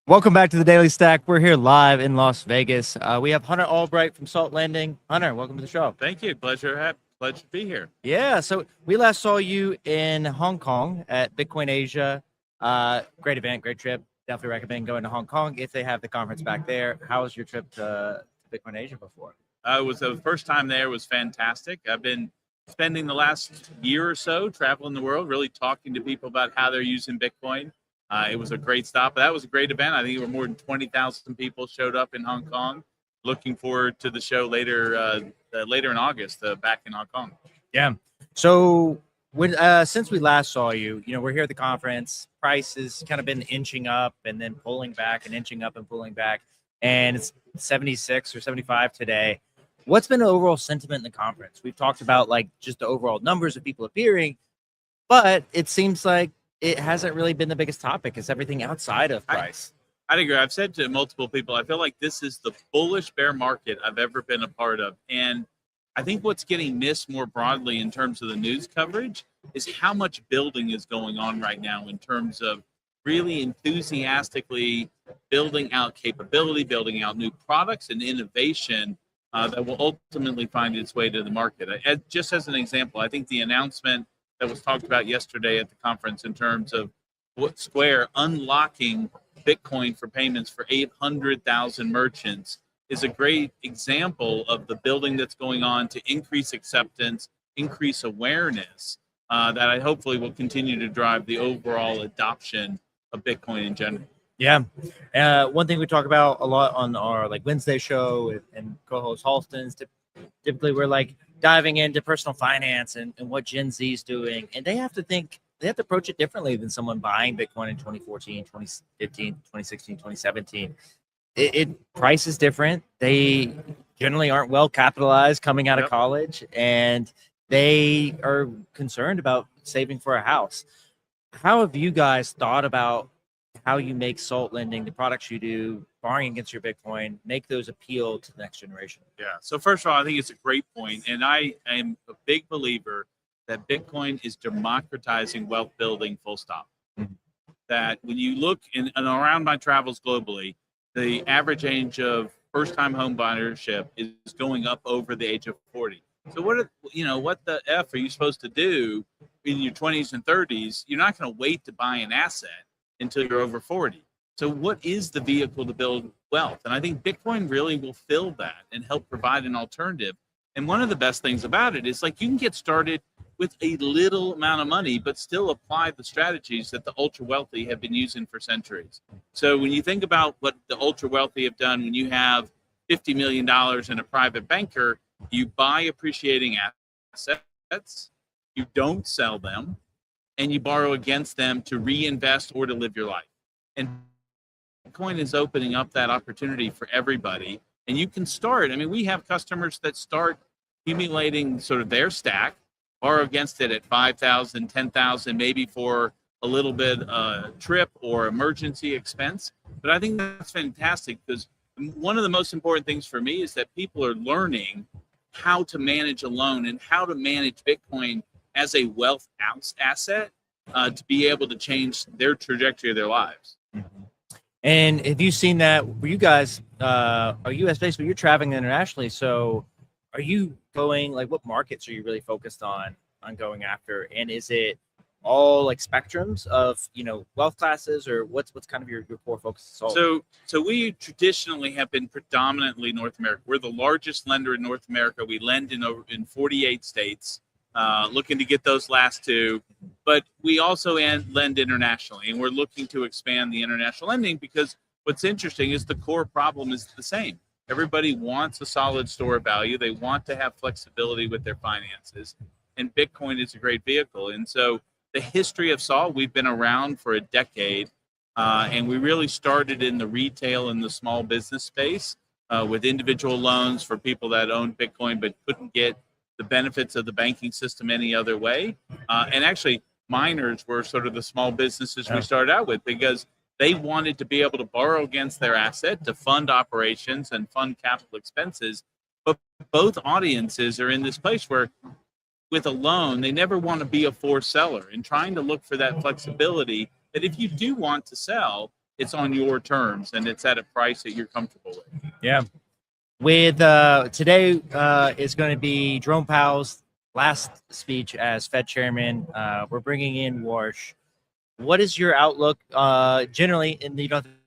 Welcome back to the Daily Stack. We're here live in Las Vegas. We have Hunter Albright from Salt Landing. Hunter, welcome to the show. Thank you. Pleasure to be here. Yeah, so we last saw you in Hong Kong at Bitcoin Asia. Great event, great trip. Definitely recommend going to Hong Kong if they have the conference back there. How was your trip to Bitcoin Asia before? It was the first time there. It was fantastic. I've been spending the last year or so traveling the world, really talking to people about how they're using Bitcoin. It was a great stop. That was a great event. I think there were more than 20,000 people showed up in Hong Kong. Looking forward to the show later in August, back in Hong Kong. Yeah. So when since we last saw you, we're here at the conference. Price has kind of been inching up and then pulling back and inching up and pulling back, and it's 76 or 75 today. What's been the overall sentiment in the conference? We've talked about like just the overall numbers of people appearing, but it seems like it hasn't really been the biggest topic. It's everything outside of price. I agree. I've said to multiple people, I feel like this is the bullish bear market I've ever been a part of. And I think what's getting missed more broadly in terms of the news coverage is how much building is going on right now in terms of really enthusiastically building out capability, building out new products and innovation that will ultimately find its way to the market. Just as an example, I think the announcement that was talked about yesterday at the conference in terms of what Square unlocking Bitcoin for payments for 800,000 merchants is a great example of the building that's going on to increase acceptance, increase awareness, that I hopefully will continue to drive the overall adoption of Bitcoin in general. Yeah. One thing we talk about a lot on our like Wednesday show and co-host Halston's, typically we're like diving into personal finance and what Gen Z is doing. And they have to approach it differently than someone buying Bitcoin in 2014, 2015, 2016, 2017. Price is different. They generally aren't well capitalized coming out of college, and they are concerned about saving for a house. How have you guys thought about how you make Salt Lending, the products you do, borrowing against your Bitcoin, make those appeal to the next generation? Yeah. So first of all, I think it's a great point, and I am a big believer that Bitcoin is democratizing wealth building, full stop. Mm-hmm. That when you look in and around my travels globally, the average age of first-time home buyership is going up over the age of 40. So what the F are you supposed to do in your 20s and 30s? You're not going to wait to buy an asset until you're over 40. So what is the vehicle to build wealth? And I think Bitcoin really will fill that and help provide an alternative. And one of the best things about it is like you can get started with a little amount of money, but still apply the strategies that the ultra wealthy have been using for centuries. So when you think about what the ultra wealthy have done, when you have $50 million in a private banker, you buy appreciating assets, you don't sell them, and you borrow against them to reinvest or to live your life. And Bitcoin is opening up that opportunity for everybody. And you can start, we have customers that start accumulating sort of their stack, borrow against it at 5,000, 10,000, maybe for a little bit trip or emergency expense. But I think that's fantastic because one of the most important things for me is that people are learning how to manage a loan and how to manage Bitcoin as a wealth asset to be able to change their trajectory of their lives. Mm-hmm. And have you seen that? You guys are U.S. based, but you're traveling internationally. So are you going, like, what markets are you really focused on going after? And is it all like spectrums of, wealth classes, or what's kind of your core focus? So we traditionally have been predominantly North America. We're the largest lender in North America. We lend in 48 states, looking to get those last two, but we also lend internationally, and we're looking to expand the international lending because what's interesting is the core problem is the same. Everybody wants a solid store of value. They want to have flexibility with their finances, and Bitcoin is a great vehicle. And so the history of Salt, we've been around for a decade, and we really started in the retail and the small business space with individual loans for people that owned Bitcoin but couldn't get the benefits of the banking system any other way. And actually, miners were sort of the small businesses we started out with because they wanted to be able to borrow against their asset to fund operations and fund capital expenses. But both audiences are in this place where with a loan, they never want to be a forced seller and trying to look for that flexibility that if you do want to sell, it's on your terms and it's at a price that you're comfortable with. Yeah. With today is going to be Jerome Powell's last speech as Fed chairman. We're bringing in Warsh. What is your outlook generally? And you don't have to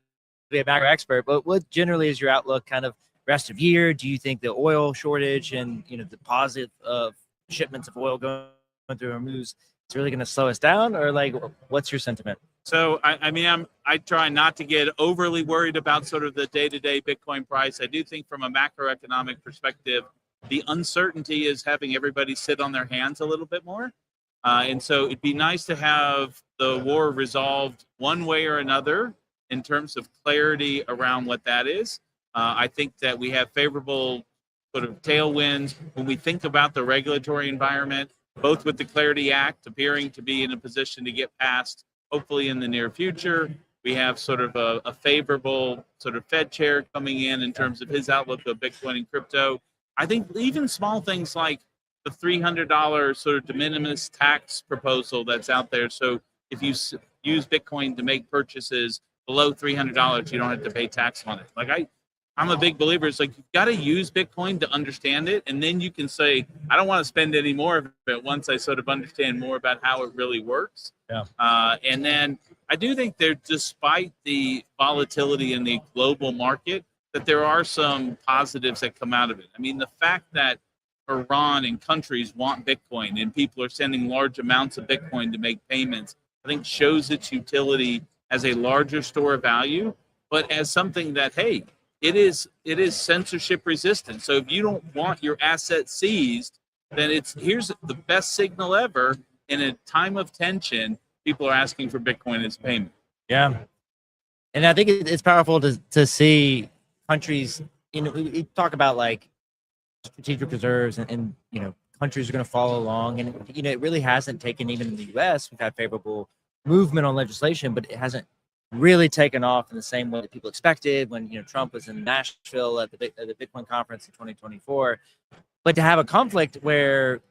be a macro expert, but what generally is your outlook kind of rest of year? Do you think the oil shortage and the deposit of shipments of oil going through Hormuz is really going to slow us down, or like what's your sentiment? So I try not to get overly worried about sort of the day-to-day Bitcoin price. I do think from a macroeconomic perspective, the uncertainty is having everybody sit on their hands a little bit more. And so it'd be nice to have the war resolved one way or another in terms of clarity around what that is. I think that we have favorable sort of tailwinds when we think about the regulatory environment, both with the Clarity Act appearing to be in a position to get passed hopefully in the near future. We have sort of a favorable sort of Fed chair coming in terms of his outlook of Bitcoin and crypto. I think even small things like the $300 sort of de minimis tax proposal that's out there. So if you use Bitcoin to make purchases below $300, you don't have to pay tax on it. Like I'm a big believer. It's like you've got to use Bitcoin to understand it, and then you can say, I don't want to spend any more of it once I sort of understand more about how it really works. Yeah. And then I do think despite the volatility in the global market, that there are some positives that come out of it. I mean, the fact that Iran and countries want Bitcoin and people are sending large amounts of Bitcoin to make payments, I think shows its utility as a larger store of value, but as something that, hey, it is censorship resistant. So if you don't want your asset seized, then here's the best signal ever. In a time of tension, people are asking for Bitcoin as payment. Yeah. And I think it's powerful to see countries, we talk about like strategic reserves and countries are going to follow along. And, it really hasn't taken, even in the US, we've had favorable movement on legislation, but it hasn't really taken off in the same way that people expected when, Trump was in Nashville at the Bitcoin conference in 2024. But to have a conflict where,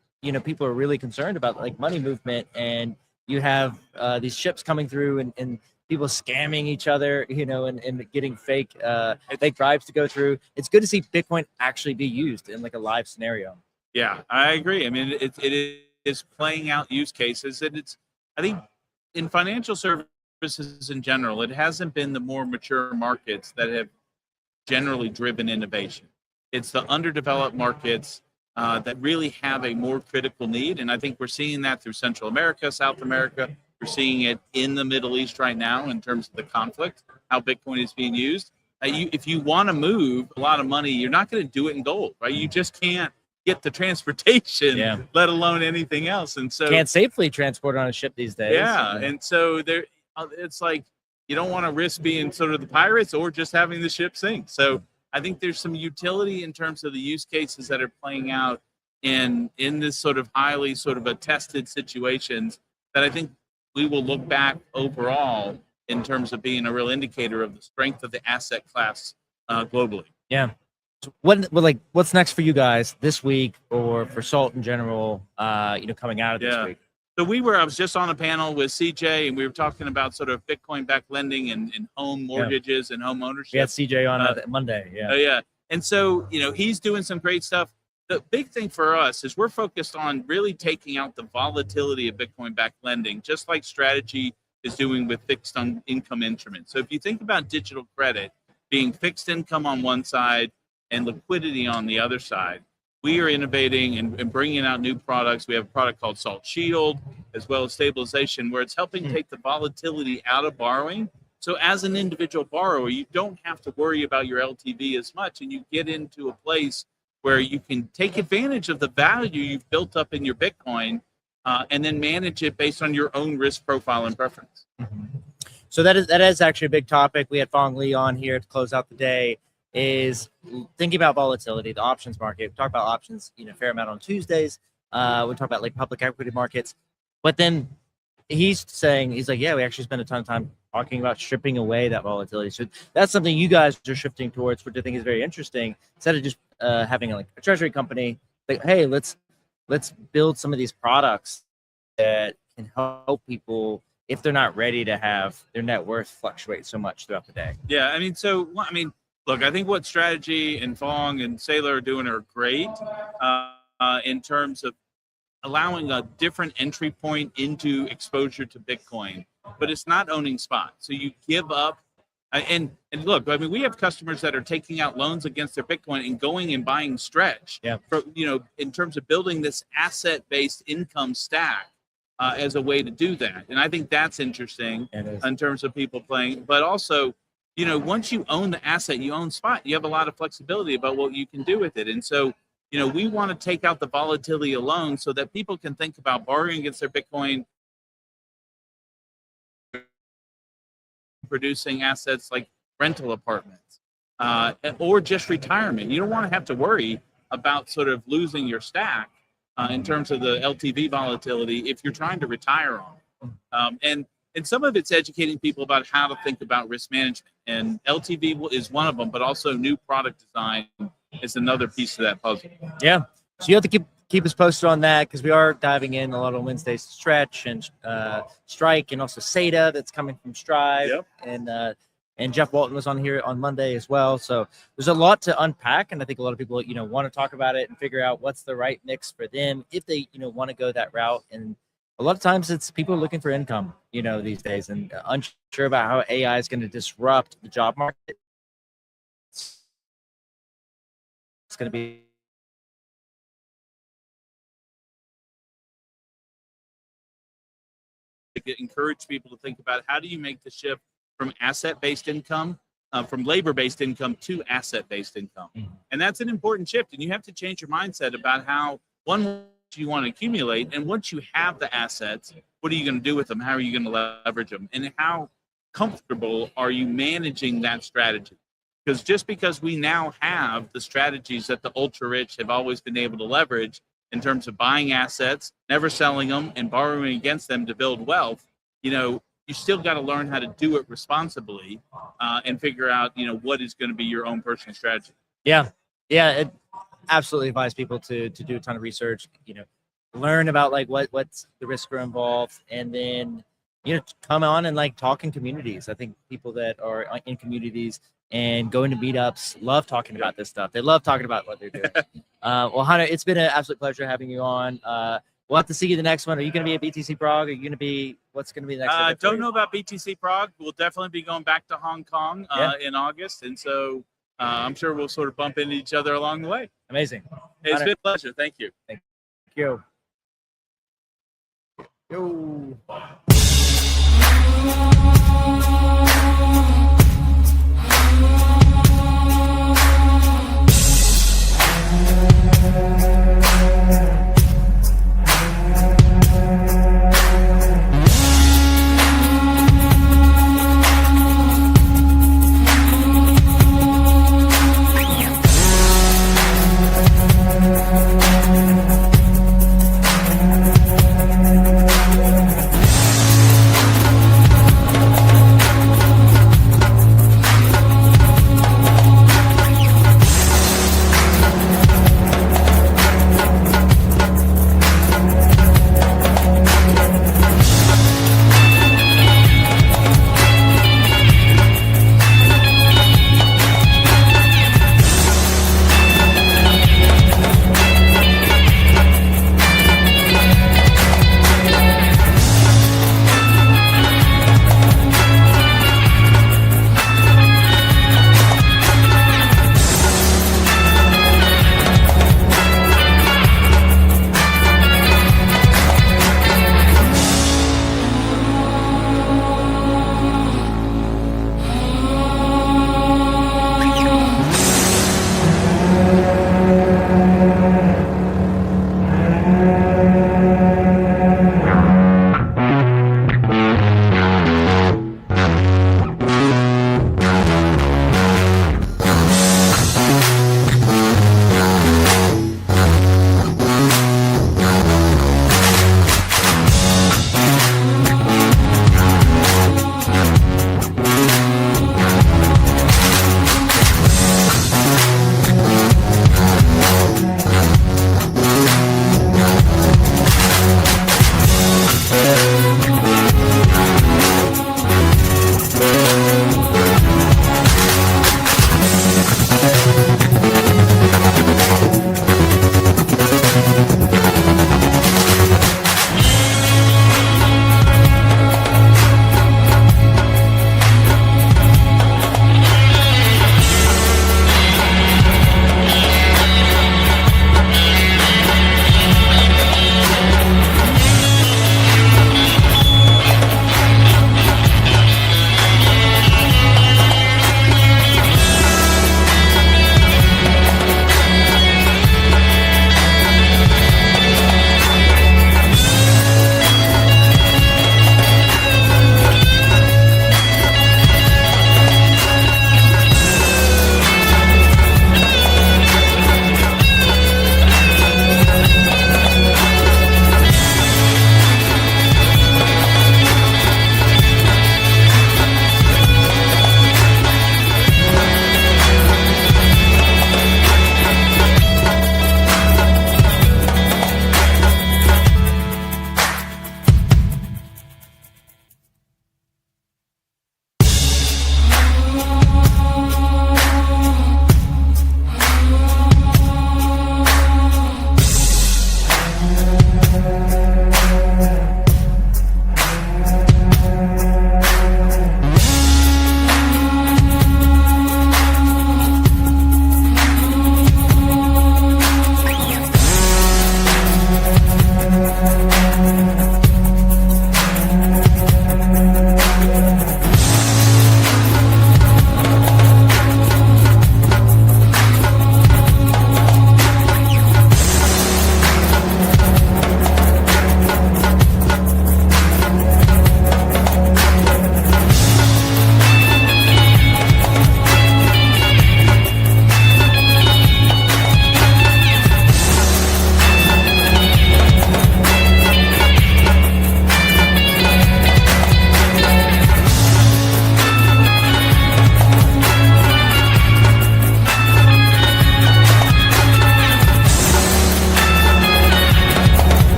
people are really concerned about like money movement, and you have these ships coming through and people scamming each other, and getting fake bribes to go through. It's good to see Bitcoin actually be used in like a live scenario. Yeah, I agree. I mean, it is playing out use cases, and I think in financial services in general, it hasn't been the more mature markets that have generally driven innovation. It's the underdeveloped markets that really have a more critical need. And I think we're seeing that through Central America, South America. We're seeing it in the Middle East right now in terms of the conflict, how Bitcoin is being used. If you want to move a lot of money, you're not going to do it in gold, right? You just can't get the transportation, let alone anything else. And so can't safely transport on a ship these days. Yeah. And so it's like you don't want to risk being sort of the pirates or just having the ship sink. So I think there's some utility in terms of the use cases that are playing out in this sort of highly sort of attested situations that I think we will look back overall in terms of being a real indicator of the strength of the asset class globally. Yeah. So what's next for you guys this week, or for SALT in general, coming out of this week? So I was just on a panel with CJ, and we were talking about sort of Bitcoin-backed lending and home mortgages and home ownership. We had CJ on Monday. Yeah. Yeah. And so, he's doing some great stuff. The big thing for us is we're focused on really taking out the volatility of Bitcoin-backed lending, just like Strategy is doing with fixed income instruments. So if you think about digital credit being fixed income on one side and liquidity on the other side, we are innovating and bringing out new products. We have a product called Salt Shield, as well as stabilization, where it's helping take the volatility out of borrowing. So as an individual borrower, you don't have to worry about your LTV as much, and you get into a place where you can take advantage of the value you've built up in your Bitcoin and then manage it based on your own risk profile and preference. Mm-hmm. So that is actually a big topic. We had Fong Lee on here to close out the day, is thinking about volatility, the options market. We talk about options, a fair amount on Tuesdays. We talk about like public equity markets, but then he's like, yeah, we actually spend a ton of time talking about stripping away that volatility. So that's something you guys are shifting towards, which I think is very interesting. Instead of just having like a treasury company, like, hey, let's build some of these products that can help people if they're not ready to have their net worth fluctuate so much throughout the day. Yeah, I mean, look, I think what Strategy and Fong and Sailor are doing are great in terms of allowing a different entry point into exposure to Bitcoin, but it's not owning spot. So you give up. And look, I mean, we have customers that are taking out loans against their Bitcoin and going and buying Stretch. Yeah. For, in terms of building this asset-based income stack as a way to do that. And I think that's interesting in terms of people playing. But also, once you own the asset, you own spot. You have a lot of flexibility about what you can do with it. And so, we want to take out the volatility alone so that people can think about borrowing against their Bitcoin, producing assets like rental apartments or just retirement. You don't want to have to worry about sort of losing your stack in terms of the LTV volatility if you're trying to retire on it. And some of it's educating people about how to think about risk management. And LTV is one of them, but also new product design is another piece of that puzzle. Yeah. So you have to keep us posted on that, because we are diving in a lot on Wednesdays to Stretch and Strike, and also SATA that's coming from Strive. Yep. And Jeff Walton was on here on Monday as well. So there's a lot to unpack, and I think a lot of people want to talk about it and figure out what's the right mix for them if they want to go that route. And a lot of times it's people are looking for income these days, and unsure about how AI is going to disrupt the job market. It's going to be encourage people to think about how do you make the shift from asset-based income, from labor-based income to asset-based income. Mm-hmm. And that's an important shift. And you have to change your mindset about how, one, you want to accumulate, and once you have the assets, what are you going to do with them? How are you going to leverage them? And how comfortable are you managing that strategy? Because just because we now have the strategies that the ultra-rich have always been able to leverage in terms of buying assets, never selling them, and borrowing against them to build wealth, you still got to learn how to do it responsibly and figure out, what is going to be your own personal strategy. Yeah. It absolutely advise people to do a ton of research, learn about like what's the risks are involved, and then, come on and talk in communities. I think people that are in communities and going to meetups love talking about this stuff. They love talking about what they're doing. Well, Hunter, it's been an absolute pleasure having you on. We'll have to see you the next one. Are you going to be at BTC Prague? Are you going to be, what's going to be the next? I don't know about BTC Prague. We'll definitely be going back to Hong Kong in August. And so I'm sure we'll sort of bump into each other along the way. Amazing. It's been a pleasure. Thank you. Thank you. Yo.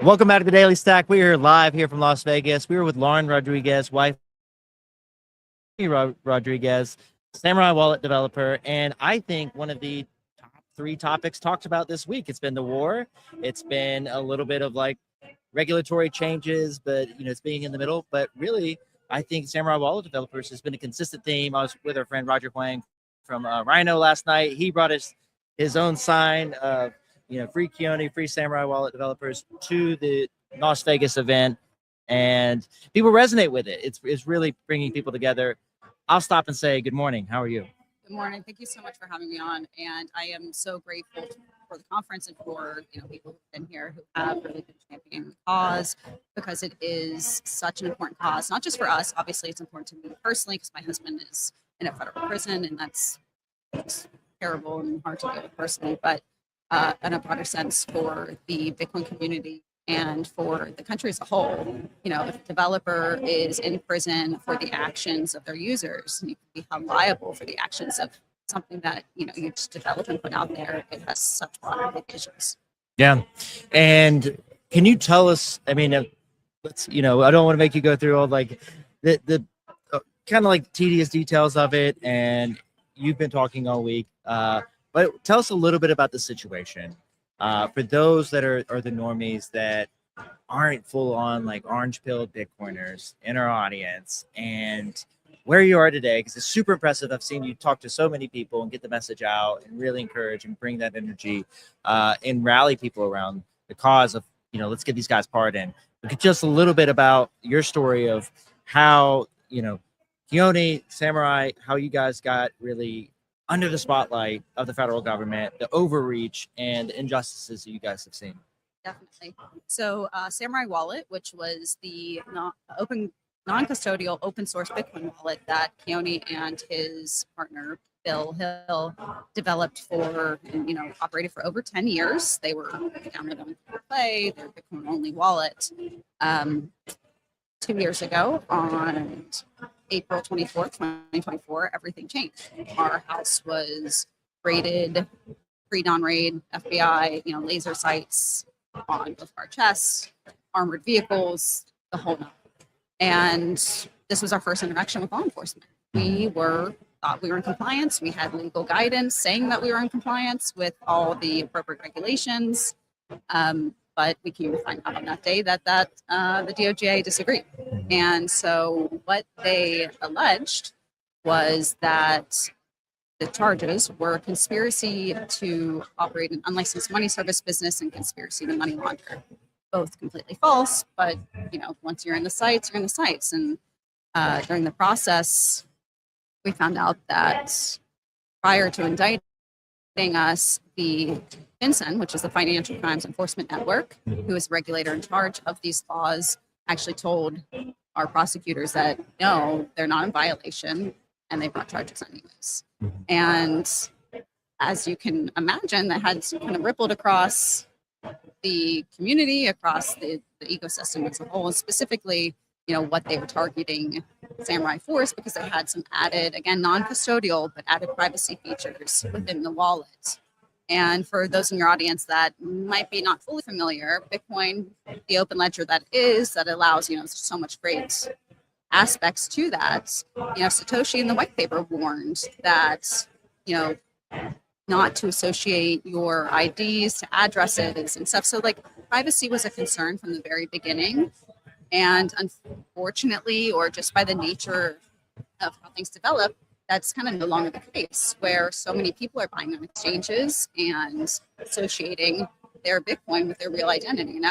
Welcome back to the Daily Stack. We are live here from Las Vegas. We were with Lauren Rodriguez, wife Rodriguez, Samurai Wallet developer, and I think one of the top 3 topics talked about this week. It's been the war. It's been a little bit of like regulatory changes, but it's being in the middle. But really, I think Samurai Wallet developers has been a consistent theme. I was with our friend Roger Huang from Rhino last night. He brought us his own sign of free Keone, free Samurai Wallet developers to the Las Vegas event, and people resonate with it. It's really bringing people together. I'll stop and say good morning. How are you? Good morning. Thank you so much for having me on. And I am so grateful for the conference and for people who've been here who have really been championing the cause, because it is such an important cause, not just for us. Obviously, it's important to me personally because my husband is in a federal prison, and that's terrible and hard to deal with personally, but in a broader sense for the Bitcoin community and for the country as a whole. If a developer is in prison for the actions of their users, and you can be held liable for the actions of something that you just develop and put out there, it has such broad implications. Yeah, and can you tell us? I mean, let's I don't want to make you go through all like the kind of like tedious details of it, and you've been talking all week. But tell us a little bit about the situation. For those that are the normies that aren't full on like orange pilled Bitcoiners in our audience, and where you are today, because it's super impressive. I've seen you talk to so many people and get the message out and really encourage and bring that energy and rally people around the cause of, let's get these guys pardoned. But just a little bit about your story of how, Keone, Samurai, how you guys got really under the spotlight of the federal government, the overreach and the injustices that you guys have seen. Definitely. So Samurai Wallet, which was the non-custodial open source Bitcoin wallet that Keone and his partner Bill Hill developed for and operated for over 10 years. They were founded on Play, their Bitcoin only wallet. 2 years ago, on April 24th, 2024, everything changed. Our house was raided, pre-dawn raid, FBI, laser sights on both our chests, armored vehicles, the whole nine. And this was our first interaction with law enforcement. We thought we were in compliance. We had legal guidance saying that we were in compliance with all the appropriate regulations. But we came to find out on that day that the DOJ disagreed. And so what they alleged was that the charges were conspiracy to operate an unlicensed money service business and conspiracy to money launder. Both completely false, but once you're in the sites, you're in the sites. And during the process, we found out that prior to indicting us, the FinCEN, which is the Financial Crimes Enforcement Network, who is the regulator in charge of these laws, actually told our prosecutors that no, they're not in violation, and they brought charges anyways. And as you can imagine, that had kind of rippled across the community, across the ecosystem as a whole, and specifically, what they were targeting Samurai Force, because they had some added, again, non-custodial, but added privacy features within the wallet. And for those in your audience that might be not fully familiar, Bitcoin, the open ledger that allows, so much great aspects to that. Satoshi in the white paper warned that, not to associate your IDs to addresses and stuff. So privacy was a concern from the very beginning. And unfortunately, or just by the nature of how things develop, that's kind of no longer the case, where so many people are buying on exchanges and associating their Bitcoin with their real identity. And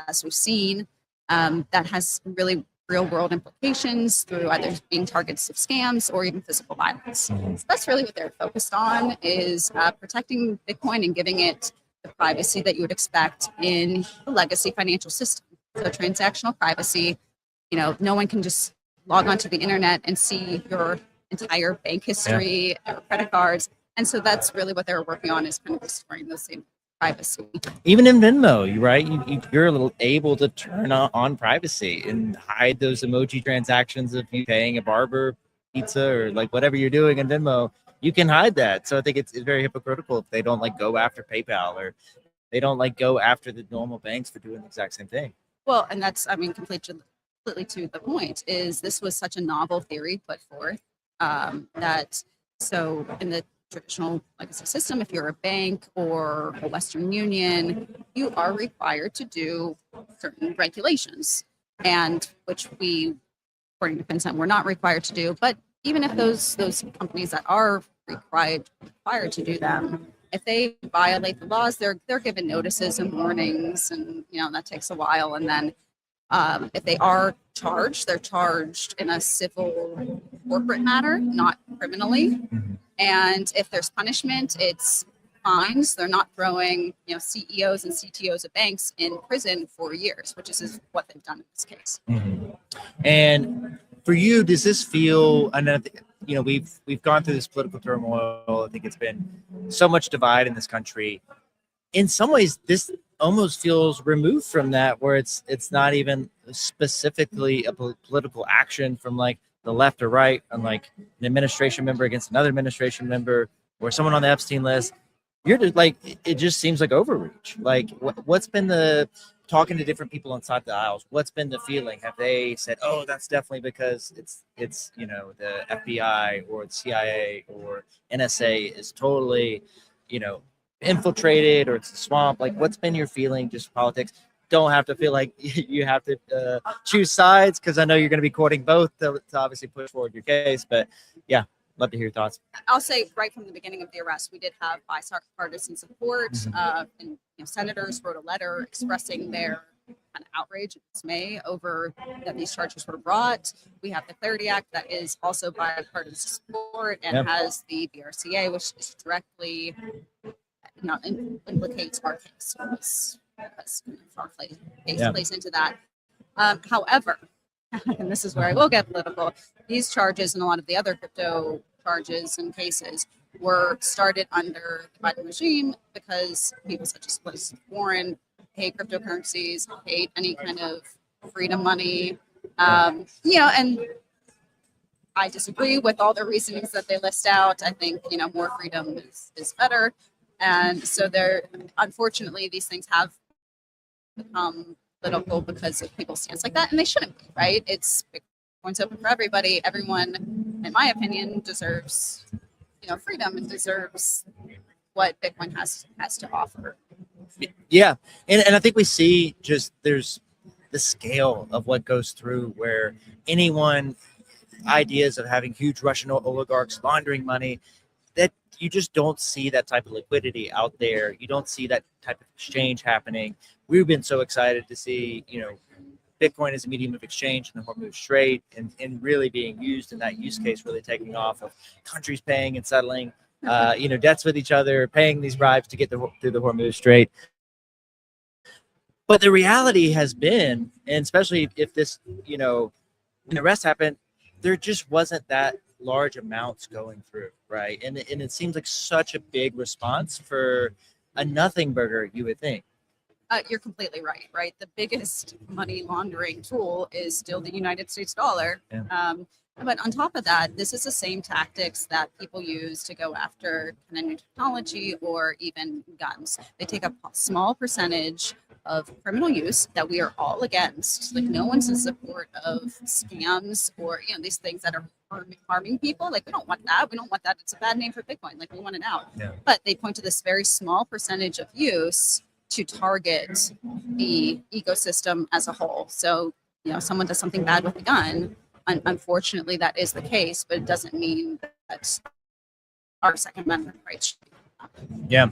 as we've seen, that has really real world implications through either being targets of scams or even physical violence. So that's really what they're focused on, is protecting Bitcoin and giving it the privacy that you would expect in the legacy financial system. So transactional privacy, no one can just log onto the internet and see your entire bank history, or credit cards. And so that's really what they're working on, is kind of restoring those same privacy. Even in Venmo, right? You're able to turn on privacy and hide those emoji transactions of you paying a barber, pizza, or whatever you're doing in Venmo. You can hide that. So I think it's very hypocritical if they don't go after PayPal or They don't like go after the normal banks for doing the exact same thing. Well, and that's, I mean, completely to the point is this was such a novel theory put forth that so in the traditional legacy system, if you're a bank or a Western Union, you are required to do certain regulations, and which we, according to FinCEN, we're not required to do. But even if those companies that are required to do them, if they violate the laws, they're given notices and warnings, and that takes a while. And then if they are charged, they're charged in a civil corporate matter, not criminally. And if there's punishment, it's fines. They're not throwing CEOs and CTOs of banks in prison for years, which is what they've done in this case. And for you, does this feel? I know we've gone through this political turmoil. I think it's been so much divide in this country. In some ways, this almost feels removed from that, where it's not even specifically a political action from like the left or right, on like an administration member against another administration member or someone on the Epstein list. You're just like, it just seems like overreach. Like what's been the talking to different people inside the aisles? What's been the feeling? Have they said, oh, that's definitely because it's the FBI or the CIA or NSA is totally, infiltrated, or it's a swamp? Like, what's been your feeling just politics? Don't have to feel like you have to choose sides, because I know you're going to be courting both to obviously push forward your case. But yeah, love to hear your thoughts. I'll say right from the beginning of the arrest, we did have bipartisan support, and senators wrote a letter expressing their kind of outrage and dismay over that these charges were brought. We have the Clarity Act that is also bipartisan support and has the BRCA, which is directly implicates our case. Because our case plays into that. However, and this is where I will get political, these charges and a lot of the other crypto charges and cases were started under the Biden regime because people such as Elizabeth Warren hate cryptocurrencies, hate any kind of freedom money, and I disagree with all the reasonings that they list out. I think more freedom is better, and so unfortunately these things have become political because of people's stance like that, and they shouldn't be, right? Bitcoin's open for everybody. Everyone, in my opinion, deserves freedom and deserves what Bitcoin has to offer. Yeah, and I think we see just there's the scale of what goes through where ideas of having huge Russian oligarchs laundering money, that you just don't see that type of liquidity out there. You don't see that type of exchange happening. We've been so excited to see, Bitcoin as a medium of exchange in the Hormuz Strait and really being used in that use case, really taking off of countries paying and settling, debts with each other, paying these bribes to get through the Hormuz Strait. But the reality has been, and especially if this, when the arrest happened, there just wasn't that large amounts going through, right? And it seems like such a big response for a nothing burger, you would think. You're completely right? The biggest money laundering tool is still the United States dollar. Yeah. But on top of that, this is the same tactics that people use to go after kind of new technology or even guns. They take a small percentage of criminal use that we are all against. Like, no one's in support of scams or these things that are harming people. Like, we don't want that. We don't want that. It's a bad name for Bitcoin. Like, we want it out. Yeah. But they point to this very small percentage of use to target the ecosystem as a whole. So, someone does something bad with a gun. Unfortunately, that is the case, but it doesn't mean that our Second Amendment rights. Yeah.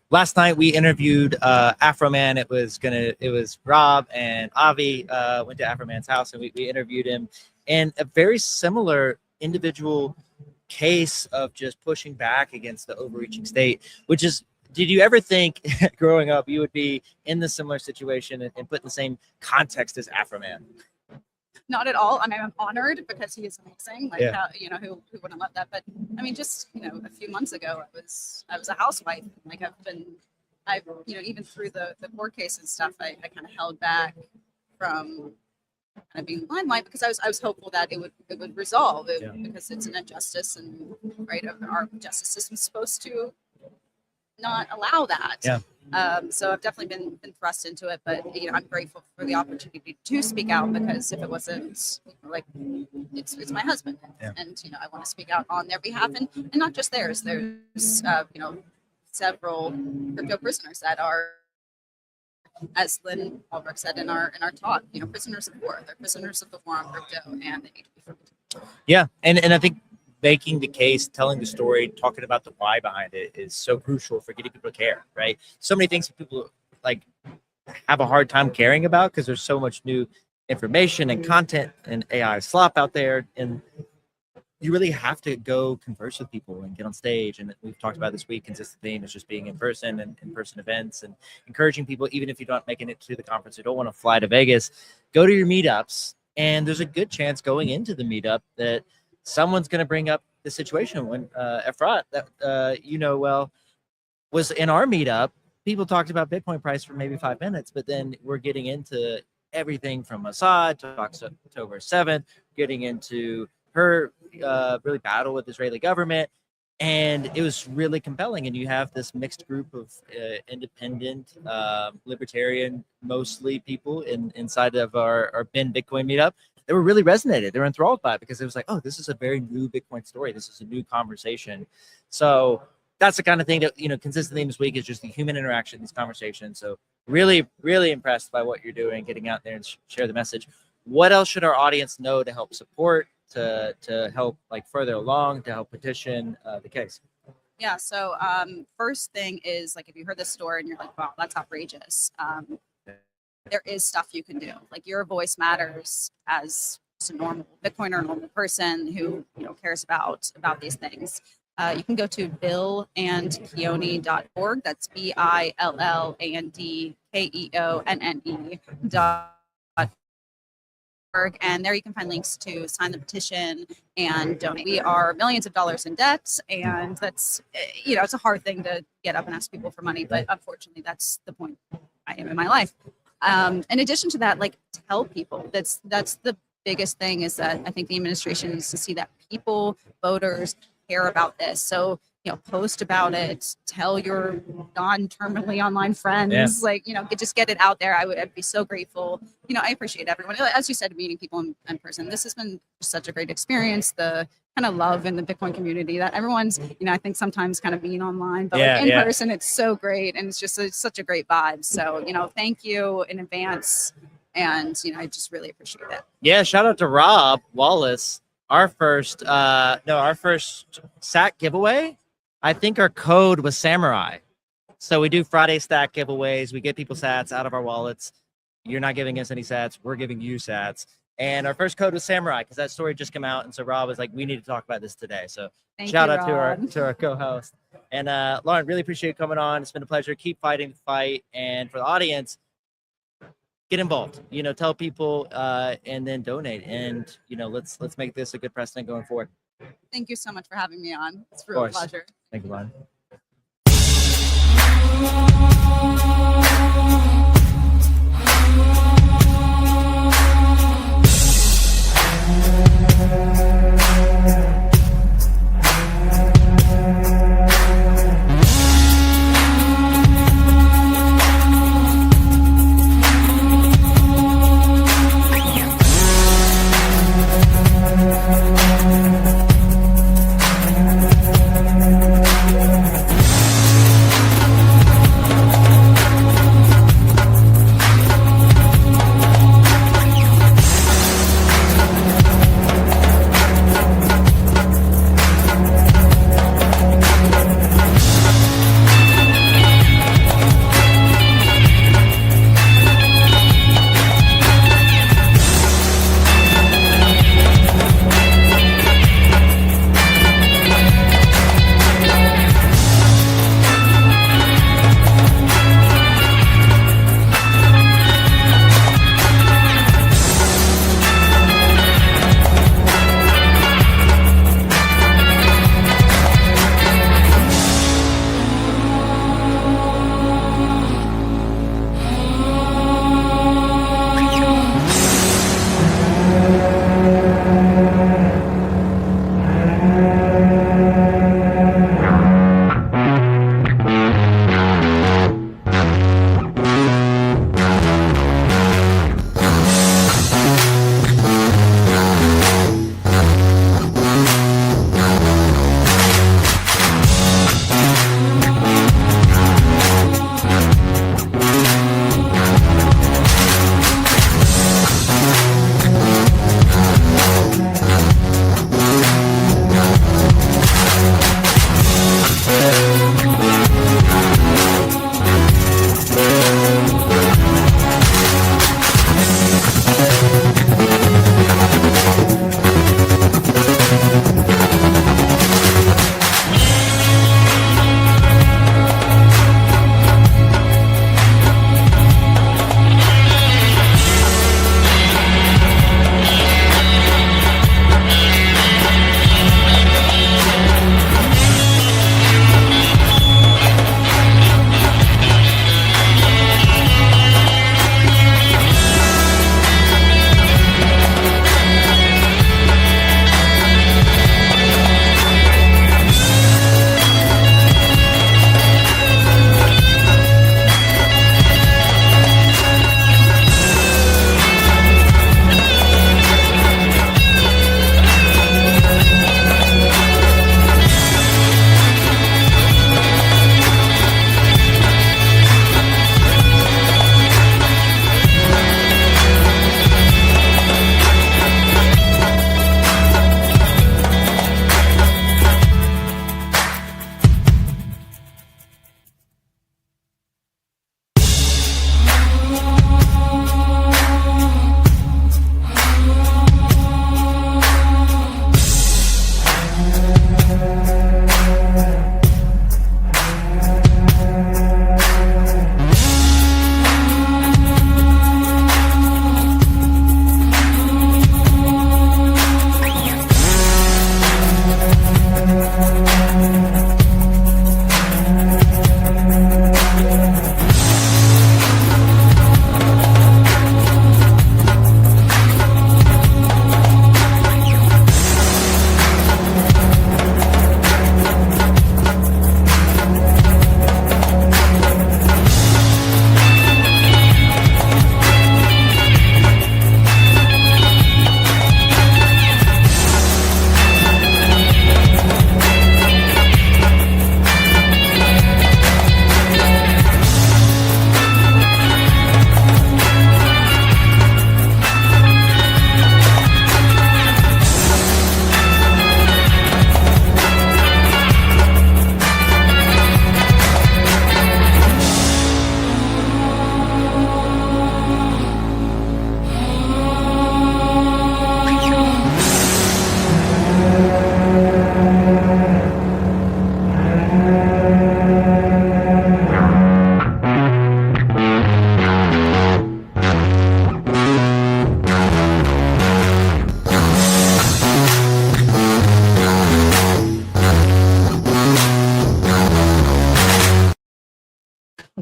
Last night we interviewed Afro Man. It was Rob and Avi went to Afro Man's house, and we interviewed him, and a very similar individual case of just pushing back against the overreaching state, which is, did you ever think growing up you would be in the similar situation and put in the same context as Afro Man? Not at all. I mean, I'm honored because he is amazing. Like, how, who wouldn't love that? But I mean, just, a few months ago, I was a housewife. Like, I've even through the court case and stuff, I kind of held back from kind of being limelight because I was hopeful that it would resolve it, because it's an injustice, and right, our justice system is supposed to not allow that. Yeah. So I've definitely been thrust into it, but I'm grateful for the opportunity to speak out, because if it wasn't like it's my husband, Yeah. and I want to speak out on their behalf, and not just theirs. There's several crypto prisoners that are, as Lynn Albrecht said in our talk, prisoners of war. They're prisoners of the war on crypto, and they need to be freed. Yeah, and I think making the case, telling the story, talking about the why behind it is so crucial for getting people to care, right? So many things people like have a hard time caring about because there's so much new information and content and AI slop out there, and you really have to go converse with people and get on stage. And we've talked about this week, consistent theme is just being in person and in-person events, and encouraging people, even if you're not making it to the conference, you don't want to fly to Vegas, go to your meetups. And there's a good chance going into the meetup that someone's going to bring up the situation. When Efrat, that well, was in our meetup, people talked about Bitcoin price for maybe 5 minutes, but then we're getting into everything from Assad to October 7th, getting into her really battle with the Israeli government. And it was really compelling. And you have this mixed group of independent, libertarian, mostly people inside of our Ben Bitcoin meetup. They were really resonated. They were enthralled by it because it was like, oh, this is a very new Bitcoin story. This is a new conversation. So that's the kind of thing that, consistent theme this week is just the human interaction, these conversations. So really, really impressed by what you're doing, getting out there and share the message. What else should our audience know to help support, to help further along, to help petition the case? Yeah. So first thing is, if you heard this story and you're like, wow, that's outrageous. There is stuff you can do. Your voice matters as a normal Bitcoiner, normal person who cares about these things. You can go to billandkeone.org. That's BILLANDKEONNE.org. And there you can find links to sign the petition and donate. We are millions of dollars in debt, and that's it's a hard thing to get up and ask people for money, but unfortunately that's the point I am in my life. In addition to that, tell people. That's the biggest thing, is that I think the administration needs to see that people, voters, care about this. So post about it, tell your non-terminally online friends, just get it out there. I'd be so grateful. I appreciate everyone, as you said, meeting people in person. This has been such a great experience. The kind of love in the Bitcoin community that everyone's, I think sometimes kind of being online, but in person, it's so great. And it's such a great vibe. So, thank you in advance. And, I just really appreciate it. Yeah. Shout out to Rob Wallace. Our first SAC giveaway. I think our code was Samurai. So we do Friday stack giveaways. We get people sats out of our wallets. You're not giving us any sats. We're giving you sats. And our first code was Samurai because that story just came out. And so Rob was like, we need to talk about this today. So shout out to our co-host. And Lauren, really appreciate you coming on. It's been a pleasure. Keep fighting the fight. And for the audience, get involved, tell people and then donate. And, let's make this a good precedent going forward. Thank you so much for having me on. It's a real pleasure. Thank you, Lauren.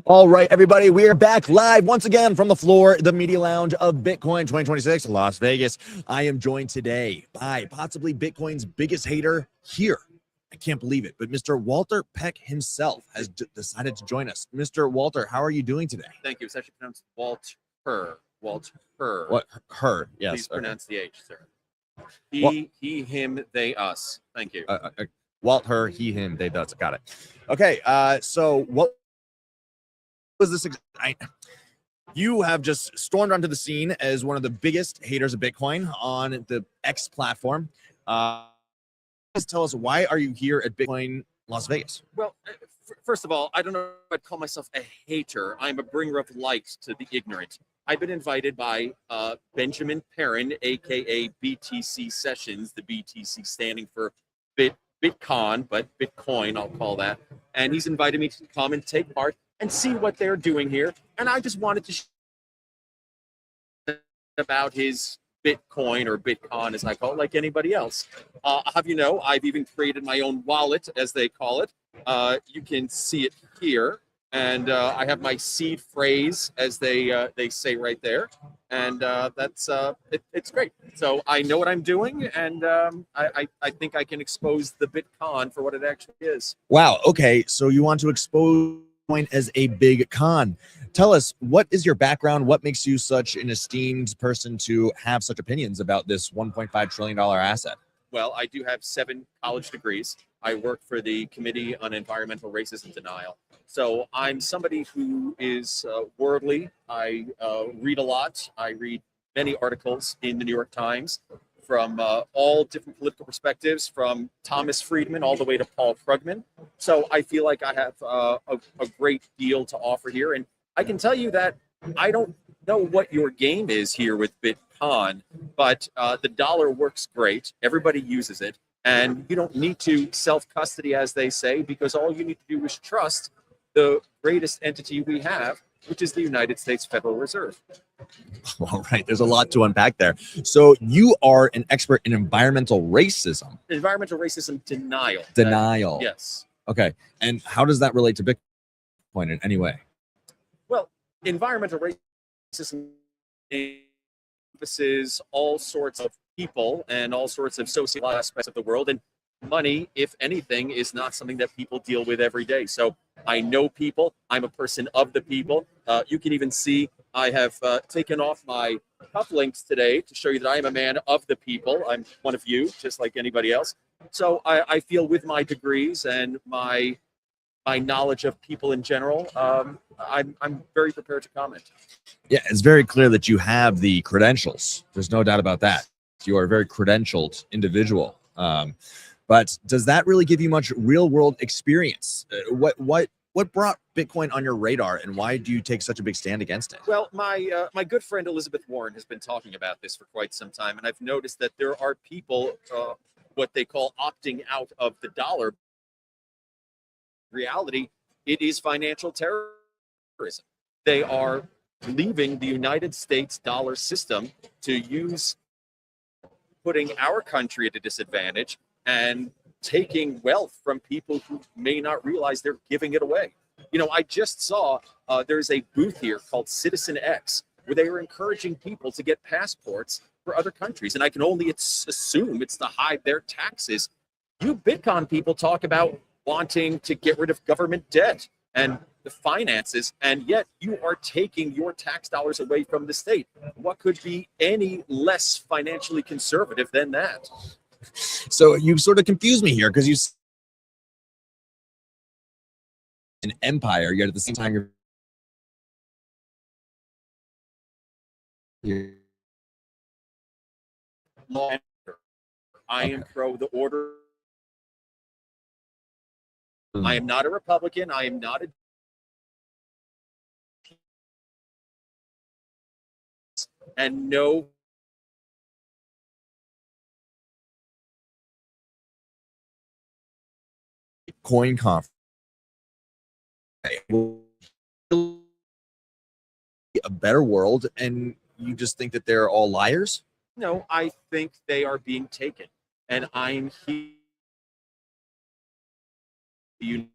All right, everybody, we are back live once again from the floor, the media lounge of Bitcoin 2026 Las Vegas. I am joined today by possibly Bitcoin's biggest hater here. I can't believe it, but Mr. Walter Peck himself has decided to join us. Mr. Walter, how are you doing today? Thank you. It's actually pronounced Walter. Walter. What? Her, yes. Please pronounce the H, sir. Well- He, him, they, us. Thank you. Walt, her, he, him, they, does. Got it. Okay, so what was this? You have just stormed onto the scene as one of the biggest haters of Bitcoin on the X platform. Just tell us, why are you here at Bitcoin Las Vegas? Well, first of all, I don't know if I'd call myself a hater. I'm a bringer of light to the ignorant. I've been invited by Benjamin Perrin, aka BTC Sessions, the BTC standing for Bitcon, but Bitcoin, I'll call that. And he's invited me to come and take part and see what they're doing here. And I just wanted to share about his Bitcoin, or Bitcon as I call it, like anybody else. I'll have you know, I've even created my own wallet, as they call it. You can see it here. And I have my seed phrase, as they say right there. And that's it's great. So I know what I'm doing, and I think I can expose the Bitcoin for what it actually is. Wow. Okay. So you want to expose Bitcoin as a big con. Tell us, what is your background? What makes you such an esteemed person to have such opinions about this $1.5 trillion asset? Well, I do have 7 college degrees. I work for the Committee on Environmental Racism Denial. So I'm somebody who is worldly. I read a lot. I read many articles in the New York Times from all different political perspectives, from Thomas Friedman all the way to Paul Krugman. So I feel like I have a great deal to offer here. And I can tell you that I don't know what your game is here with Bitcoin, but the dollar works great. Everybody uses it. And you don't need to self-custody, as they say, because all you need to do is trust the greatest entity we have, which is the United States Federal Reserve. All right, there's a lot to unpack there. So you are an expert in environmental racism. Environmental racism denial. Denial. Yes. Okay, and how does that relate to Bitcoin in any way? Well, environmental racism encompasses all sorts of people and all sorts of social aspects of the world, and money, if anything, is not something that people deal with every day. So I know people. I'm a person of the people. You can even see I have taken off my cufflinks today to show you that I am a man of the people. I'm one of you, just like anybody else. So I feel with my degrees and my knowledge of people in general, I'm very prepared to comment. Yeah, it's very clear that you have the credentials. There's no doubt about that. You are a very credentialed individual. But does that really give you much real world experience? What brought Bitcoin on your radar, and why do you take such a big stand against it? Well, my good friend Elizabeth Warren has been talking about this for quite some time, and I've noticed that there are people, what they call opting out of the dollar. Reality, it is financial terrorism. They are leaving the United States dollar system to use, putting our country at a disadvantage and taking wealth from people who may not realize they're giving it away. You know, I just saw there's a booth here called Citizen X, where they are encouraging people to get passports for other countries. And I can only assume it's to hide their taxes. You Bitcoin people talk about wanting to get rid of government debt and the finances, and yet you are taking your tax dollars away from the state. What could be any less financially conservative than that? So you sort of confuse me here, because you an empire, yet at the same time you're Law and order. I am pro the order. I am not a Republican. I am not a and no coin conference. A better world, and you just think that they're all liars? No, I think they are being taken, and I'm here. You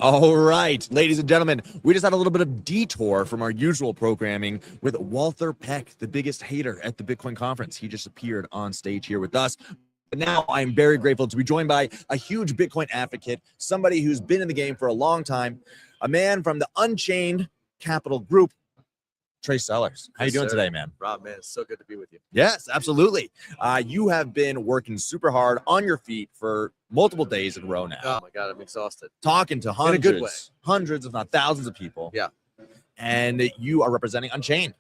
All right, ladies and gentlemen, we just had a little bit of detour from our usual programming with Walter Peck, the biggest hater at the Bitcoin conference. He just appeared on stage here with us. But now I'm very grateful to be joined by a huge Bitcoin advocate, somebody who's been in the game for a long time, a man from the Unchained Capital Group, Trey Sellers. How you doing today, man? Rob, man, it's so good to be with you. Yes, absolutely. You have been working super hard on your feet for multiple days in a row now. Oh my God, I'm exhausted. Talking to In a good way. hundreds, if not thousands of people. Yeah. And you are representing Unchained.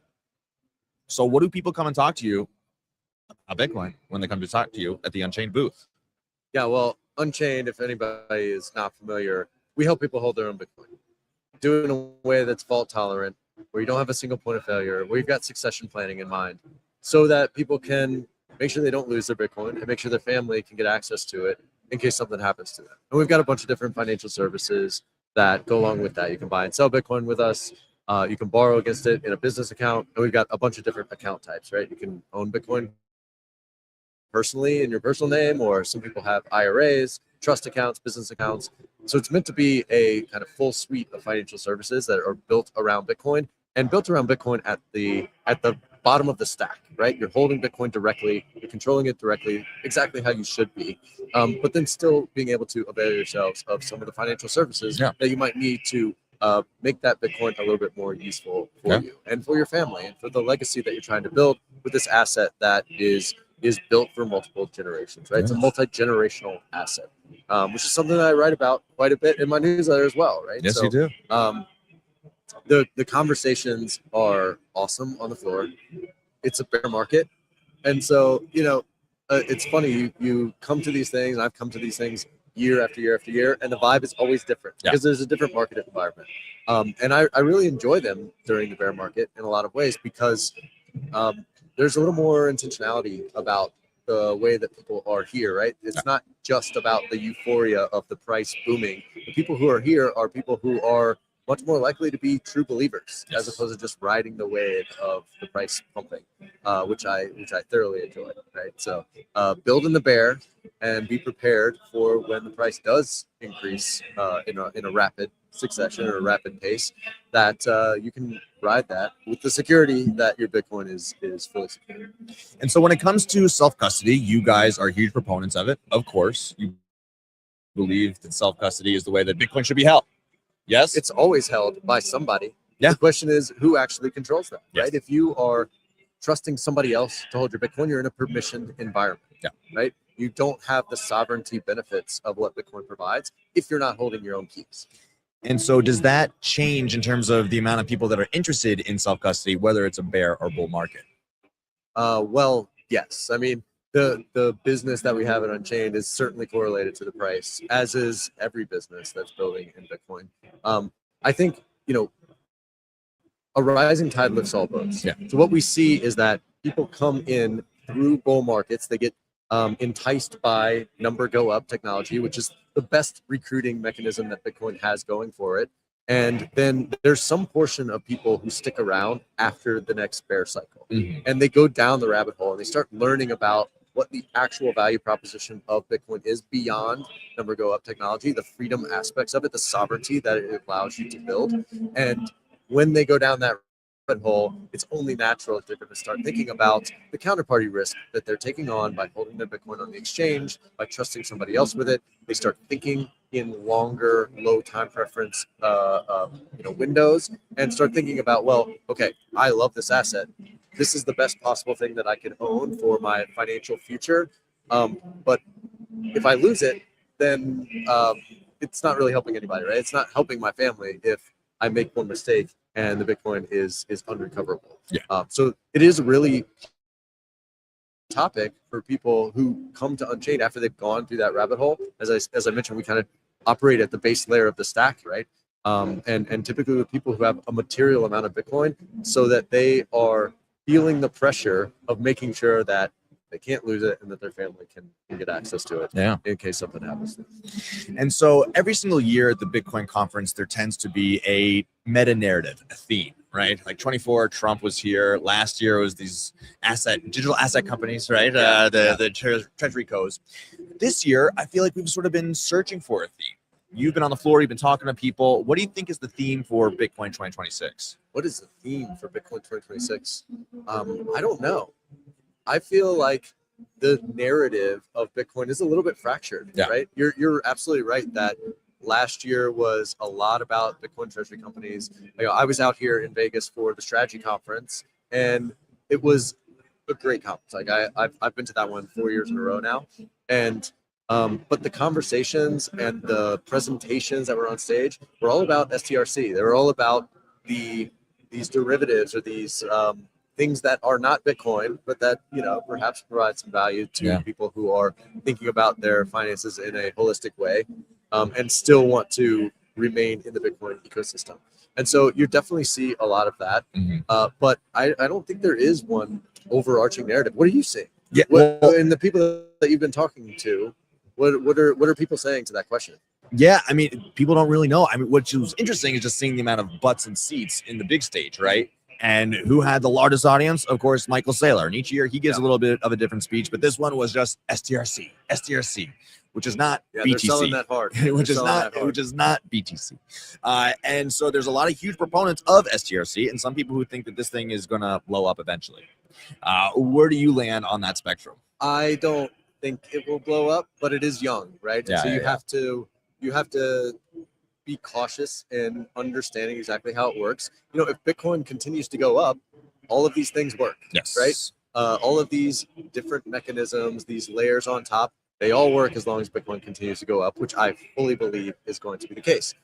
So what do people come and talk to you about Bitcoin when they come to talk to you at the Unchained booth? Yeah, well, Unchained, if anybody is not familiar, we help people hold their own Bitcoin. Do it in a way that's fault tolerant, where you don't have a single point of failure, where you've got succession planning in mind, so that people can make sure they don't lose their Bitcoin and make sure their family can get access to it in case something happens to them. And we've got a bunch of different financial services that go along with that. You can buy and sell Bitcoin with us. You can borrow against it in a business account. And we've got a bunch of different account types, right? You can own Bitcoin personally in your personal name, or some people have IRAs, trust accounts, business accounts. So it's meant to be a kind of full suite of financial services that are built around Bitcoin and built around Bitcoin at the bottom of the stack, right? You're holding Bitcoin directly, you're controlling it directly, exactly how you should be, but then still being able to avail yourselves of some of the financial services that you might need to make that Bitcoin a little bit more useful for you and for your family and for the legacy that you're trying to build with this asset that is built for multiple generations, right? It's a multi-generational asset, which is something that I write about quite a bit in my newsletter as well, right? Yes, you do. The conversations are awesome on the floor. It's a bear market. And so, it's funny, you come to these things, and I've come to these things year after year after year, and the vibe is always different because there's a different market environment. And I really enjoy them during the bear market in a lot of ways because there's a little more intentionality about the way that people are here, right? It's not just about the euphoria of the price booming. The people who are here are people who are much more likely to be true believers as opposed to just riding the wave of the price pumping, which I thoroughly enjoy, right? So build in the bear and be prepared for when the price does increase in a rapid succession or a rapid pace, that you can ride that with the security that your Bitcoin is fully secure. And so when it comes to self-custody, you guys are huge proponents of it. Of course, you believe that self-custody is the way that Bitcoin should be held. Yes, it's always held by somebody. Yeah. The question is who actually controls that, right? If you are trusting somebody else to hold your Bitcoin, you're in a permissioned environment, right? You don't have the sovereignty benefits of what Bitcoin provides if you're not holding your own keys. And so does that change in terms of the amount of people that are interested in self-custody, whether it's a bear or bull market? Well, yes. I mean, the business that we have at Unchained is certainly correlated to the price, as is every business that's building in Bitcoin. I think, a rising tide lifts all boats. Yeah. So what we see is that people come in through bull markets. They get enticed by number go up technology, which is the best recruiting mechanism that Bitcoin has going for it. And then there's some portion of people who stick around after the next bear cycle, and they go down the rabbit hole and they start learning about what the actual value proposition of Bitcoin is beyond number go up technology, the freedom aspects of it, the sovereignty that it allows you to build. And when they go down that rabbit hole, it's only natural that they're going to start thinking about the counterparty risk that they're taking on by holding their Bitcoin on the exchange, by trusting somebody else with it. They start thinking in longer, low time preference windows, and start thinking about, well, okay, I love this asset. This is the best possible thing that I can own for my financial future. But if I lose it, then it's not really helping anybody, right? It's not helping my family if I make one mistake and the Bitcoin is unrecoverable. Yeah. So it is a really topic for people who come to Unchained after they've gone through that rabbit hole. As I mentioned, we kind of operate at the base layer of the stack, right? And typically with people who have a material amount of Bitcoin, so that they are feeling the pressure of making sure that they can't lose it and that their family can get access to it in case something happens. And so every single year at the Bitcoin conference, there tends to be a meta narrative, a theme, right? Like 24, Trump was here. Last year was these digital asset companies, right? The treasury codes. This year, I feel like we've sort of been searching for a theme. you've been on the floor, you've been talking to people. What do you think is the theme for Bitcoin 2026? What is the theme for Bitcoin 2026? I don't know. I feel like the narrative of Bitcoin is a little bit fractured, Yeah. right? You're absolutely right that last year was a lot about Bitcoin treasury companies. I was out here in Vegas for the strategy conference, and it was a great conference. Like I've been to that one 4 years in a row now, and but the conversations and the presentations that were on stage were all about STRC. They were all about these derivatives or these things that are not Bitcoin, but that perhaps provide some value to people who are thinking about their finances in a holistic way, and still want to remain in the Bitcoin ecosystem. And so you definitely see a lot of that, but I don't think there is one overarching narrative. What are you seeing? Yeah, And the people that you've been talking to, what are people saying to that question? Yeah, I mean, people don't really know. I mean, what was interesting is just seeing the amount of butts and seats in the big stage, right? And who had the largest audience? Of course, Michael Saylor. And each year he gives a little bit of a different speech, but this one was just STRC, which is not They're BTC, selling that hard. which is not BTC. And so there's a lot of huge proponents of STRC, and some people who think that this thing is going to blow up eventually. Where do you land on that spectrum? I don't think it will blow up, but it is young, right? Yeah, so yeah, you have to be cautious in understanding exactly how it works. If Bitcoin continues to go up, all of these things work. Yes. Right. All of these different mechanisms, these layers on top, they all work as long as Bitcoin continues to go up, which I fully believe is going to be the case.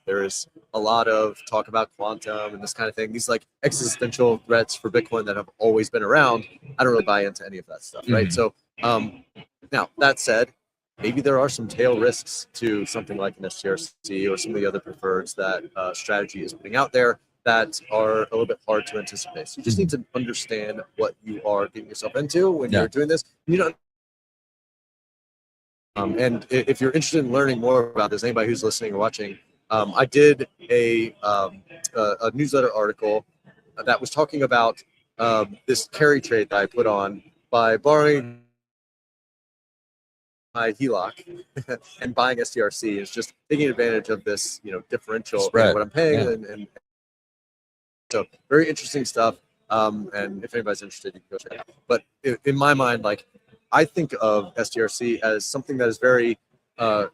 There is a lot of talk about quantum and this kind of thing. These like existential threats for Bitcoin that have always been around. I don't really buy into any of that stuff, right? So now that said, maybe there are some tail risks to something like an STRC or some of the other preferreds that strategy is putting out there that are a little bit hard to anticipate. So you just need to understand what you are getting yourself into when you're doing this. And if you're interested in learning more about this, anybody who's listening or watching, I did a newsletter article that was talking about this carry trade that I put on by borrowing my HELOC and buying STRC. Is just taking advantage of this, differential Spread. what I'm paying, and so very interesting stuff. And if anybody's interested, you can go check it out. But in my mind, like I think of STRC as something that is very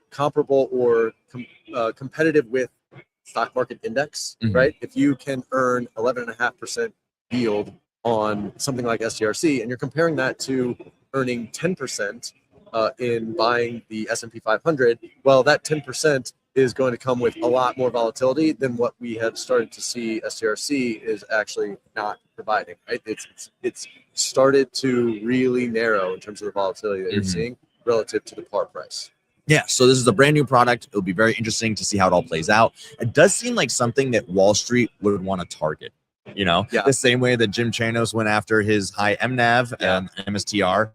comparable or competitive with stock market index, right? If you can earn 11.5% yield on something like STRC, and you're comparing that to earning 10% in buying the S&P 500, well, that 10% is going to come with a lot more volatility than what we have started to see STRC is actually not providing, right? It's started to really narrow in terms of the volatility that you're seeing relative to the par price. Yeah, so this is a brand new product. It'll be very interesting to see how it all plays out. It does seem like something that Wall Street would want to target, the same way that Jim Chanos went after his high MNAV and MSTR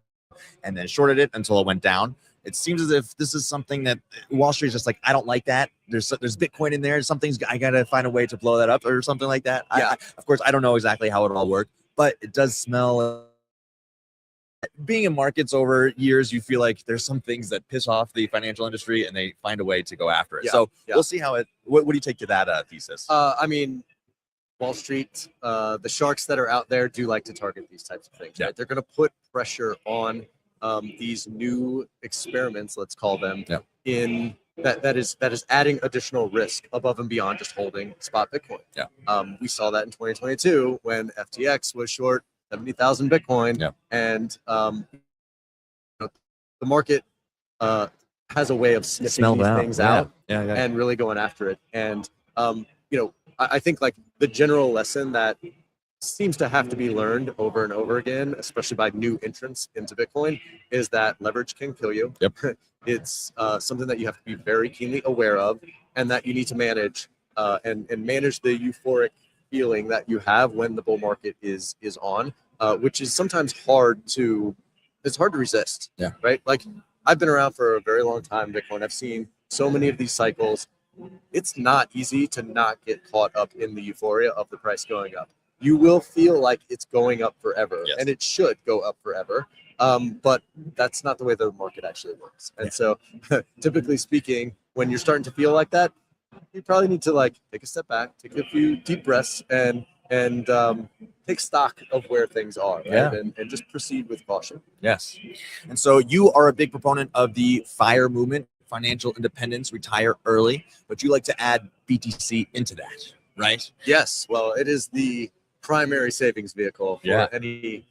and then shorted it until it went down. It seems as if this is something that Wall Street is just like, I don't like that. There's Bitcoin in there. Something's I got to find a way to blow that up or something like that. Yeah. Of course, I don't know exactly how it all worked, but it does smell. Being in markets over years, you feel like there's some things that piss off the financial industry and they find a way to go after it. We'll see how it. What do you take to that thesis? I mean, Wall Street, the sharks that are out there do like to target these types of things. Right? They're going to put pressure on these new experiments, let's call them, in that is adding additional risk above and beyond just holding spot Bitcoin. We saw that in 2022 when FTX was short 70,000 Bitcoin, and the market has a way of sniffing these things out and really going after it. And I think like the general lesson that seems to have to be learned over and over again, especially by new entrants into Bitcoin, is that leverage can kill you. It's something that you have to be very keenly aware of, and that you need to manage and manage the euphoric feeling that you have when the bull market is on, which is sometimes hard to resist. Right. Like I've been around for a very long time, Bitcoin. I've seen so many of these cycles. It's not easy to not get caught up in the euphoria of the price going up. You will feel like it's going up forever, and it should go up forever. But that's not the way the market actually works. And so, typically speaking, when you're starting to feel like that, you probably need to like take a step back, take a few deep breaths, and take stock of where things are, right? Yeah. And just proceed with caution. Yes. And so you are a big proponent of the FIRE movement, financial independence, retire early, but you like to add BTC into that, right? Yes. Well, it is the primary savings vehicle for Yeah. any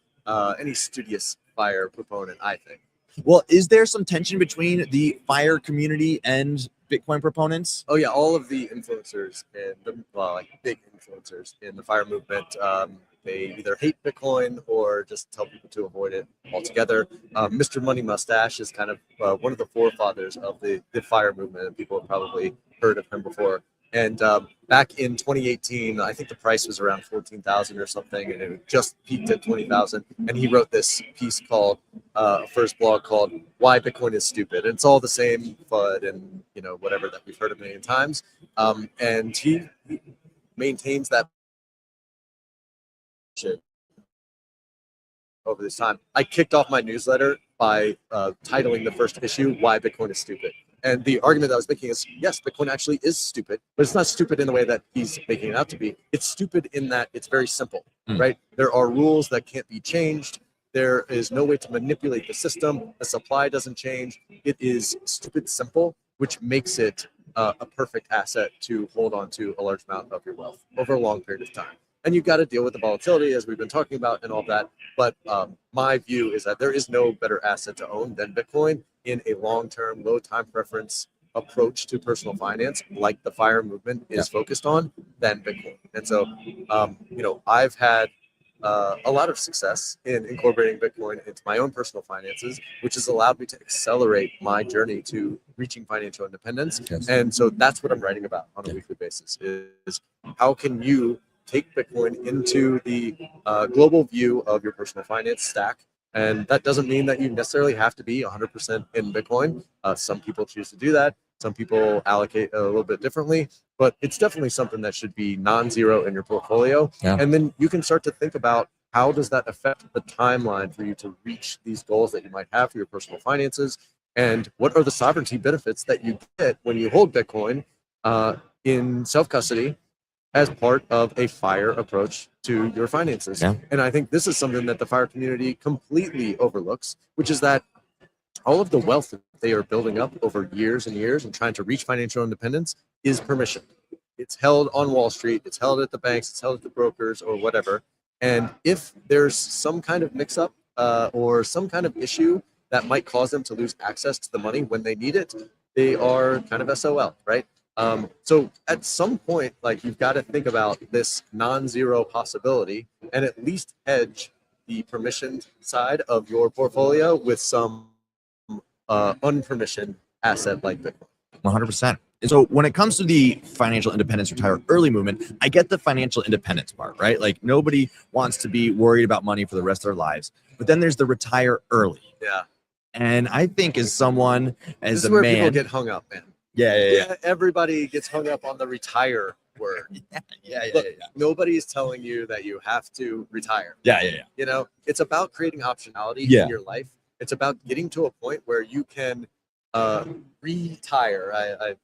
studious FIRE proponent, I think. Well, is there some tension between the FIRE community and Bitcoin proponents? Oh yeah, all of the influencers and like big influencers in the FIRE movement, they either hate Bitcoin or just tell people to avoid it altogether. Mr. Money Mustache is kind of one of the forefathers of the FIRE movement, and people have probably heard of him before. And back in 2018, I think the price was around 14,000 or something, and it just peaked at 20,000. And he wrote this piece called first blog called "Why Bitcoin is Stupid." And it's all the same FUD and whatever that we've heard a million times. And he maintains that shit over this time. I kicked off my newsletter by titling the first issue "Why Bitcoin is Stupid." And the argument that I was making is, yes, Bitcoin actually is stupid, but it's not stupid in the way that he's making it out to be. It's stupid in that it's very simple, right? There are rules that can't be changed. There is no way to manipulate the system. The supply doesn't change. It is stupid simple, which makes it a perfect asset to hold on to a large amount of your wealth over a long period of time. And you've got to deal with the volatility, as we've been talking about, and all that. But my view is that there is no better asset to own than Bitcoin in a long-term, low-time preference approach to personal finance, like the FIRE movement is focused on, than Bitcoin. And so, I've had a lot of success in incorporating Bitcoin into my own personal finances, which has allowed me to accelerate my journey to reaching financial independence. Yes. And so that's what I'm writing about on a weekly basis: is how can you take Bitcoin into the global view of your personal finance stack. And that doesn't mean that you necessarily have to be 100% in Bitcoin. Some people choose to do that. Some people allocate a little bit differently, but it's definitely something that should be non-zero in your portfolio. Yeah. And then you can start to think about how does that affect the timeline for you to reach these goals that you might have for your personal finances, and what are the sovereignty benefits that you get when you hold Bitcoin in self-custody as part of a FIRE approach to your finances. Yeah. And I think this is something that the FIRE community completely overlooks, which is that all of the wealth that they are building up over years and years and trying to reach financial independence is permission. It's held on Wall Street, it's held at the banks, it's held at the brokers or whatever. And if there's some kind of mix-up or some kind of issue that might cause them to lose access to the money when they need it, they are kind of SOL, right? So at some point, like, you've got to think about this non-zero possibility and at least hedge the permissioned side of your portfolio with some unpermissioned asset like Bitcoin. 100%. And so when it comes to the financial independence, retire early movement, I get the financial independence part, right? Like, nobody wants to be worried about money for the rest of their lives. But then there's the retire early. Yeah. And I think as someone, as This a is where man, people get hung up, man. yeah. Everybody gets hung up on the retire word. Look, nobody's telling you that you have to retire. Yeah. You know, it's about creating optionality Yeah. in your life. It's about getting to a point where you can retire.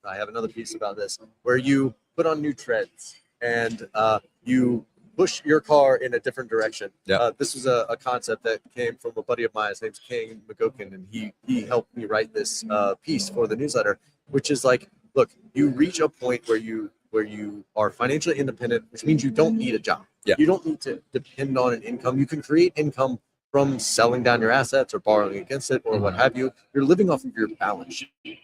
I have another piece about this, where you put on new treads and you push your car in a different direction. Yeah. This was a concept that came from a buddy of mine. His name's King McGokin, and he helped me write this piece for the newsletter, which is like, look, you reach a point where you are financially independent, which means you don't need a job. Yeah. You don't need to depend on an income. You can create income from selling down your assets or borrowing against it or what have you. You're living off of your balance sheet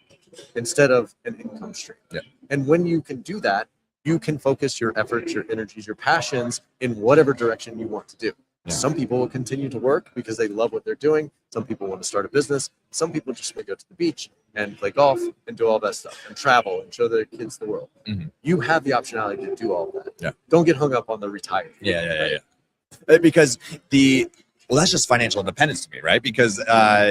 instead of an income stream. Yeah. And when you can do that, you can focus your efforts, your energies, your passions in whatever direction you want to do. Yeah. Some people will continue to work because they love what they're doing. Some people want to start a business. Some people just want to go to the beach and play golf and do all that stuff and travel and show their kids the world. Mhm. You have the optionality to do all of that. Yeah. Don't get hung up on the retired. Yeah. Because Well, that's just financial independence to me, right? Because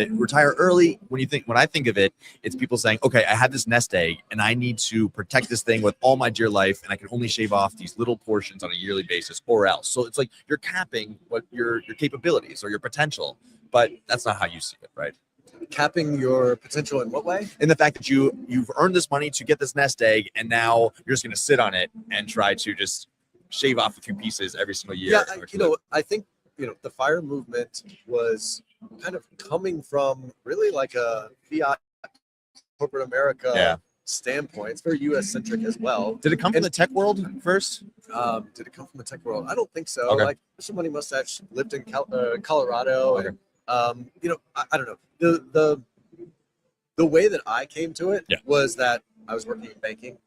retire early, when I think of it, it's people saying, okay, I have this nest egg and I need to protect this thing with all my dear life, and I can only shave off these little portions on a yearly basis or else. So it's like you're capping what your capabilities or your potential, but that's not how you see it, right? Capping your potential in what way? In the fact that you've earned this money to get this nest egg, and now you're just going to sit on it and try to just shave off a few pieces every single year. Yeah, I think the fire movement was kind of coming from really like a fiat corporate America standpoint. It's very U.S. centric as well. Did it come from the tech world first? Did it come from the tech world? I don't think so. Okay. Like Mr. Money Mustache lived in Colorado, Okay. and I don't know. The way that I came to it was that I was working in banking.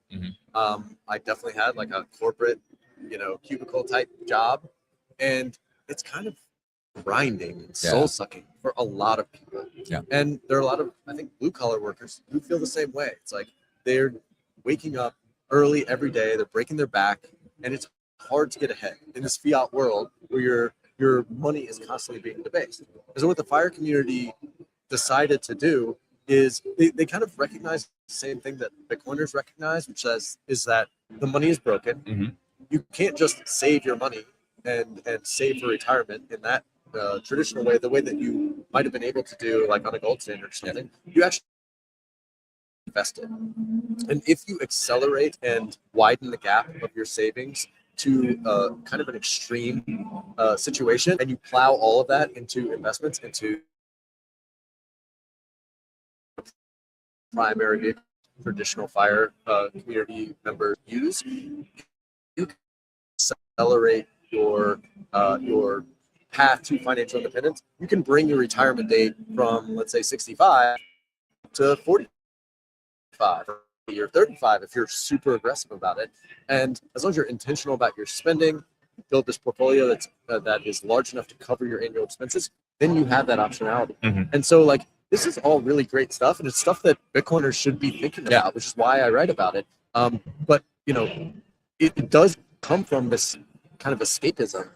I definitely had like a corporate, cubicle type job, and it's kind of grinding and soul sucking for a lot of people. Yeah. And there are a lot of, I think, blue collar workers who feel the same way. It's like they're waking up early every day, they're breaking their back, and it's hard to get ahead in this fiat world where your money is constantly being debased. And so what the fire community decided to do is they kind of recognize the same thing that Bitcoiners recognize, which is that the money is broken. You can't just save your money and save for retirement in that traditional way, the way that you might have been able to do like on a gold standard or something. You actually invest it. And if you accelerate and widen the gap of your savings to kind of an extreme situation, and you plow all of that into investments, into primary vehicle traditional fire community members use, you can accelerate your path to financial independence. You can bring your retirement date from, let's say, 65 to 45 or 35 if you're super aggressive about it. And as long as you're intentional about your spending, build this portfolio that is large enough to cover your annual expenses, then you have that optionality. And so, like, this is all really great stuff, and it's stuff that Bitcoiners should be thinking about, which is why I write about it. But it does come from this kind of escapism.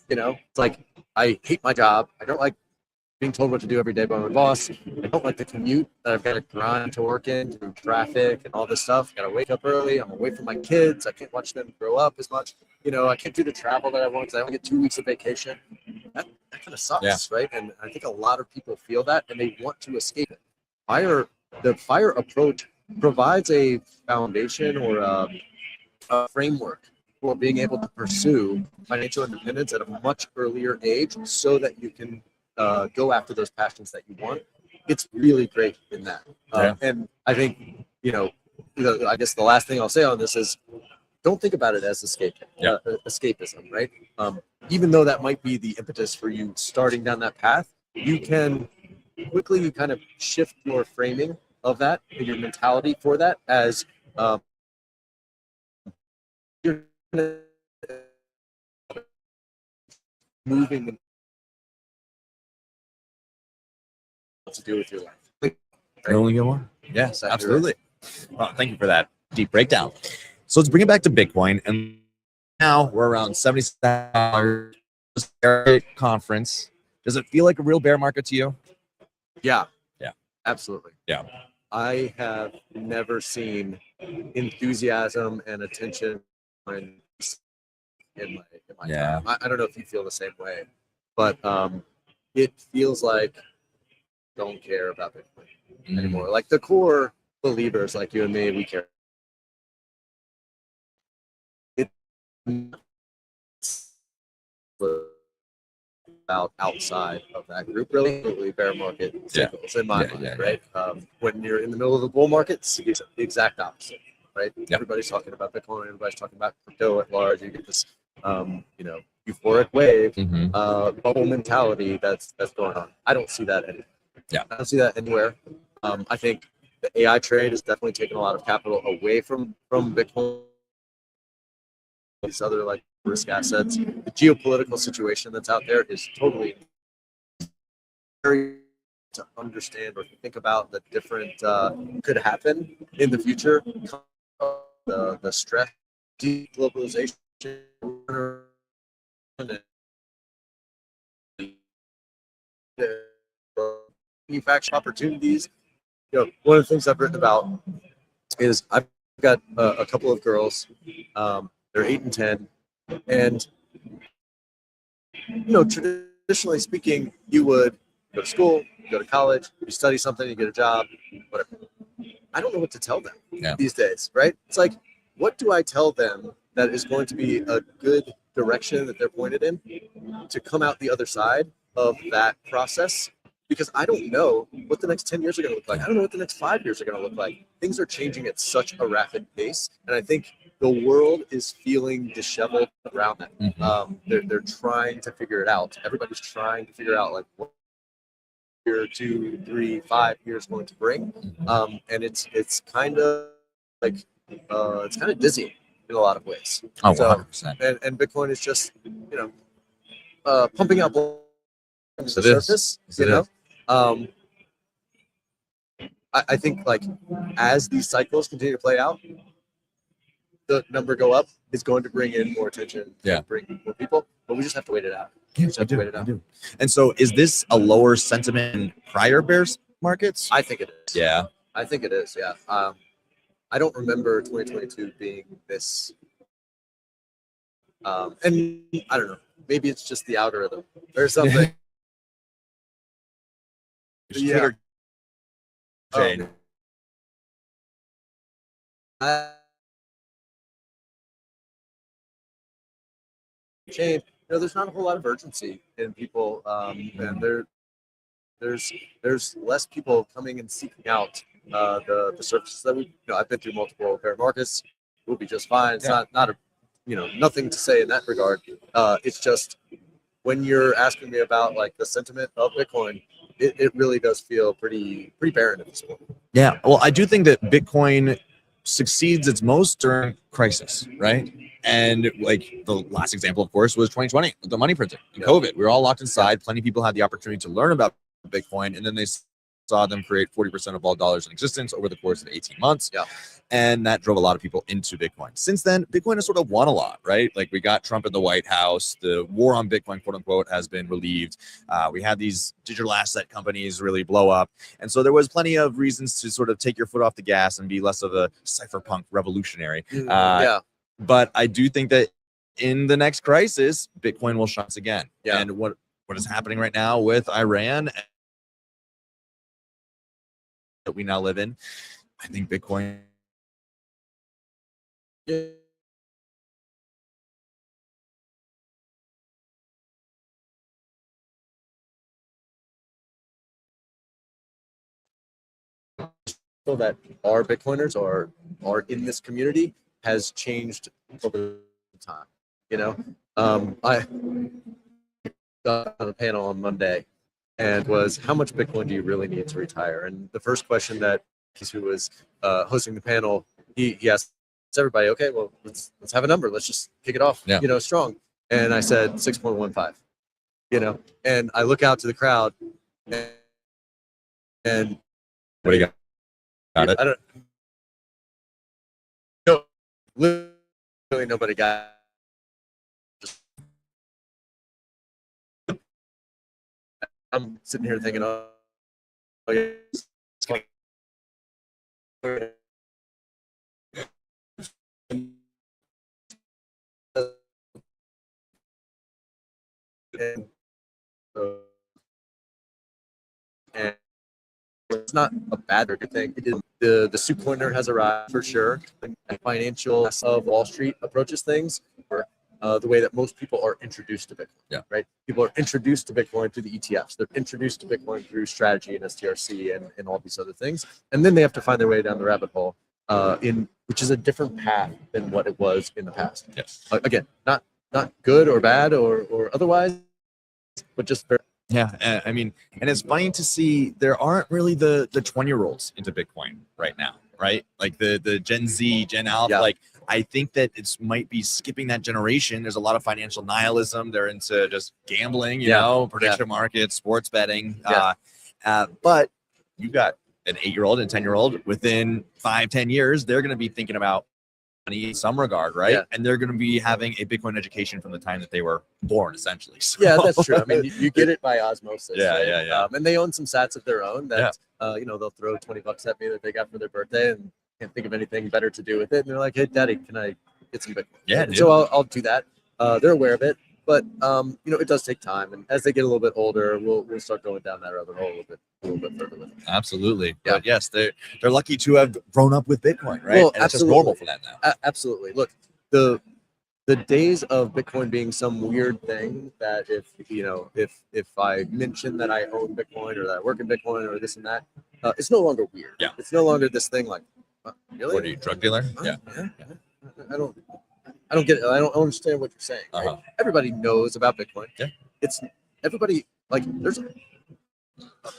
It's like, I hate my job. I don't like being told what to do every day by my boss. I don't like the commute that I've got to grind to work in through traffic and all this stuff. I got to wake up early. I'm away from my kids. I can't watch them grow up as much. I can't do the travel that I want because I only get 2 weeks of vacation. That kind of sucks, right? And I think a lot of people feel that, and they want to escape it. The fire approach provides a foundation or a framework for being able to pursue financial independence at a much earlier age, so that you can go after those passions that you want. It's really great in that. And I think, I guess the last thing I'll say on this is, don't think about it as escapism, right? Even though that might be the impetus for you starting down that path, you can quickly kind of shift your framing of that and your mentality for that as you're moving to do with your life. Right? Only get one. Yes, absolutely. Well, thank you for that deep breakdown. So let's bring it back to Bitcoin, and now we're around $77 conference. Does it feel like a real bear market to you? Yeah, absolutely. I have never seen enthusiasm and attention in my time. I don't know if you feel the same way, but it feels like don't care about Bitcoin anymore. Like the core believers like you and me, we care. About outside of that group, really bear market signals in my mind, right? When you're in the middle of the bull market, it's the exact opposite, right? Everybody's talking about Bitcoin, everybody's talking about crypto at large. You get this, euphoric wave, bubble mentality that's going on. I don't see that anywhere. I don't see that anywhere. I think the AI trade has definitely taken a lot of capital away from Bitcoin. These other like risk assets. The geopolitical situation that's out there is totally very to understand or think about the different could happen in the future. The stress, deglobalization, manufacturing opportunities. One of the things I've written about is I've got a couple of girls. They're 8 and 10, and traditionally speaking, you would go to school, go to college, you study something, you get a job, whatever. I don't know what to tell them these days, right? It's like, what do I tell them that is going to be a good direction that they're pointed in to come out the other side of that process? Because I don't know what the next 10 years are going to look like. I don't know what the next 5 years are going to look like. Things are changing at such a rapid pace. And I think the world is feeling disheveled around that. They're trying to figure it out. Everybody's trying to figure out like what year, 2, 3, 5 years going to bring. And it's kind of like, it's kind of dizzying in a lot of ways. Oh, So, 100%. and Bitcoin is just, pumping out on the So this- surface, so this- I think like as these cycles continue to play out, the number go up is going to bring in more attention, bring more people, but we just have to wait it out. Yeah, just have to wait it out. And so is this a lower sentiment in prior bears markets? I think it is. Yeah. I think it is. Yeah. I don't remember 2022 being this. And I don't know. Maybe it's just the algorithm or something. Yeah. Twitter chain. Chain. There's not a whole lot of urgency in people, and there's less people coming and seeking out the services that we. I've been through multiple bear markets. We'll be just fine. It's not a nothing to say in that regard. It's just when you're asking me about like the sentiment of Bitcoin, it really does feel pretty barren at this point. Yeah. Well, I do think that Bitcoin succeeds its most during crisis, right? And like the last example, of course, was 2020 with the money printing and COVID. We were all locked inside. Plenty of people had the opportunity to learn about Bitcoin, and then they saw them create 40% of all dollars in existence over the course of 18 months. Yeah. And that drove a lot of people into Bitcoin. Since then, Bitcoin has sort of won a lot, right? Like we got Trump in the White House. The war on Bitcoin, quote unquote, has been relieved. We had these digital asset companies really blow up. And so there was plenty of reasons to sort of take your foot off the gas and be less of a cypherpunk revolutionary. But I do think that in the next crisis, Bitcoin will shine again. Yeah. And what is happening right now with Iran that we now live in, I think Bitcoin. Yeah. People that are Bitcoiners or are in this community has changed over time. I got on a panel on Monday and was how much Bitcoin do you really need to retire? And the first question that who was hosting the panel, he asked everybody, okay, well, let's have a number. Let's just kick it off, strong. And I said 6.15, and I look out to the crowd and What do you got? Got it? I don't know. Literally nobody got it. I'm sitting here thinking, oh yeah. And it's not a bad or good thing. It is, the soup coiner has arrived for sure. The financial of Wall Street approaches things, or the way that most people are introduced to Bitcoin. Yeah. Right. People are introduced to Bitcoin through the ETFs. They're introduced to Bitcoin through strategy and STRC and all these other things, and then they have to find their way down the rabbit hole, which is a different path than what it was in the past. Yes. Again, not good or bad or otherwise, but just very. Yeah, I mean, and it's funny to see there aren't really the 20-year-olds into Bitcoin right now, right? Like the Gen Z, Gen Alpha. Yeah. Like I think that it's might be skipping that generation. There's a lot of financial nihilism. They're into just gambling, you know, prediction markets, sports betting. But you got an 8-year-old and 10-year-old. Within 5-10 years, they're going to be thinking about in some regard, right? Yeah. And they're going to be having a Bitcoin education from the time that they were born, essentially. So, Yeah, that's true. I mean, you get it by osmosis. Yeah, right? yeah. And they own some sats of their own that, they'll throw $20 at me that they got for their birthday and can't think of anything better to do with it. And they're like, hey, Daddy, can I get some Bitcoin? Yeah, And so I'll do that. They're aware of it. But it does take time, and as they get a little bit older, we'll start going down that rabbit hole a little bit further with it. Absolutely. Yeah. But yes, they're lucky to have grown up with Bitcoin, right? Well, and it's just absolutely. normal for them now. Absolutely. Look, the days of Bitcoin being some weird thing that if I mention that I own Bitcoin or that I work in Bitcoin or this and that, it's no longer weird. Yeah. It's no longer this thing like, really? What are you, drug dealer? Yeah. I don't get it. I don't understand what you're saying. Right? Uh-huh. Everybody knows about Bitcoin. Yeah. It's everybody there's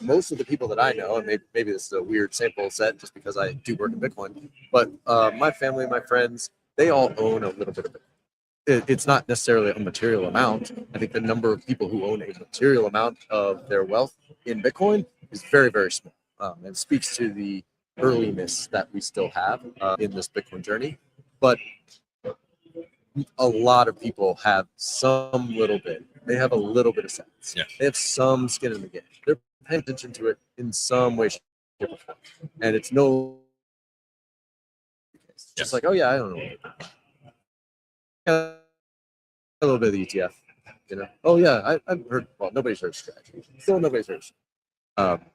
most of the people that I know, and maybe this is a weird sample set just because I do work in Bitcoin, but my family, my friends, they all own a little bit of it. It's not necessarily a material amount. I think the number of people who own a material amount of their wealth in Bitcoin is very, very small, and speaks to the earliness that we still have in this Bitcoin journey. But a lot of people have some little bit. They have a little bit of sense. Yeah. They have some skin in the game. They're paying attention to it in some way, shape, or form. And it's no it's just like, oh yeah, I don't know. A little bit of the ETF, Oh yeah, I've heard. Well, nobody's heard strategy. Still, nobody's heard. But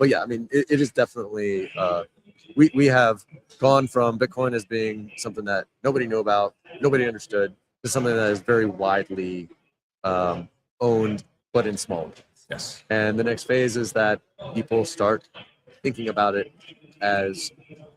yeah, I mean, it is definitely. We have gone from Bitcoin as being something that nobody knew about, nobody understood, to something that is very widely owned, but in small amounts. Yes. And the next phase is that people start thinking about it as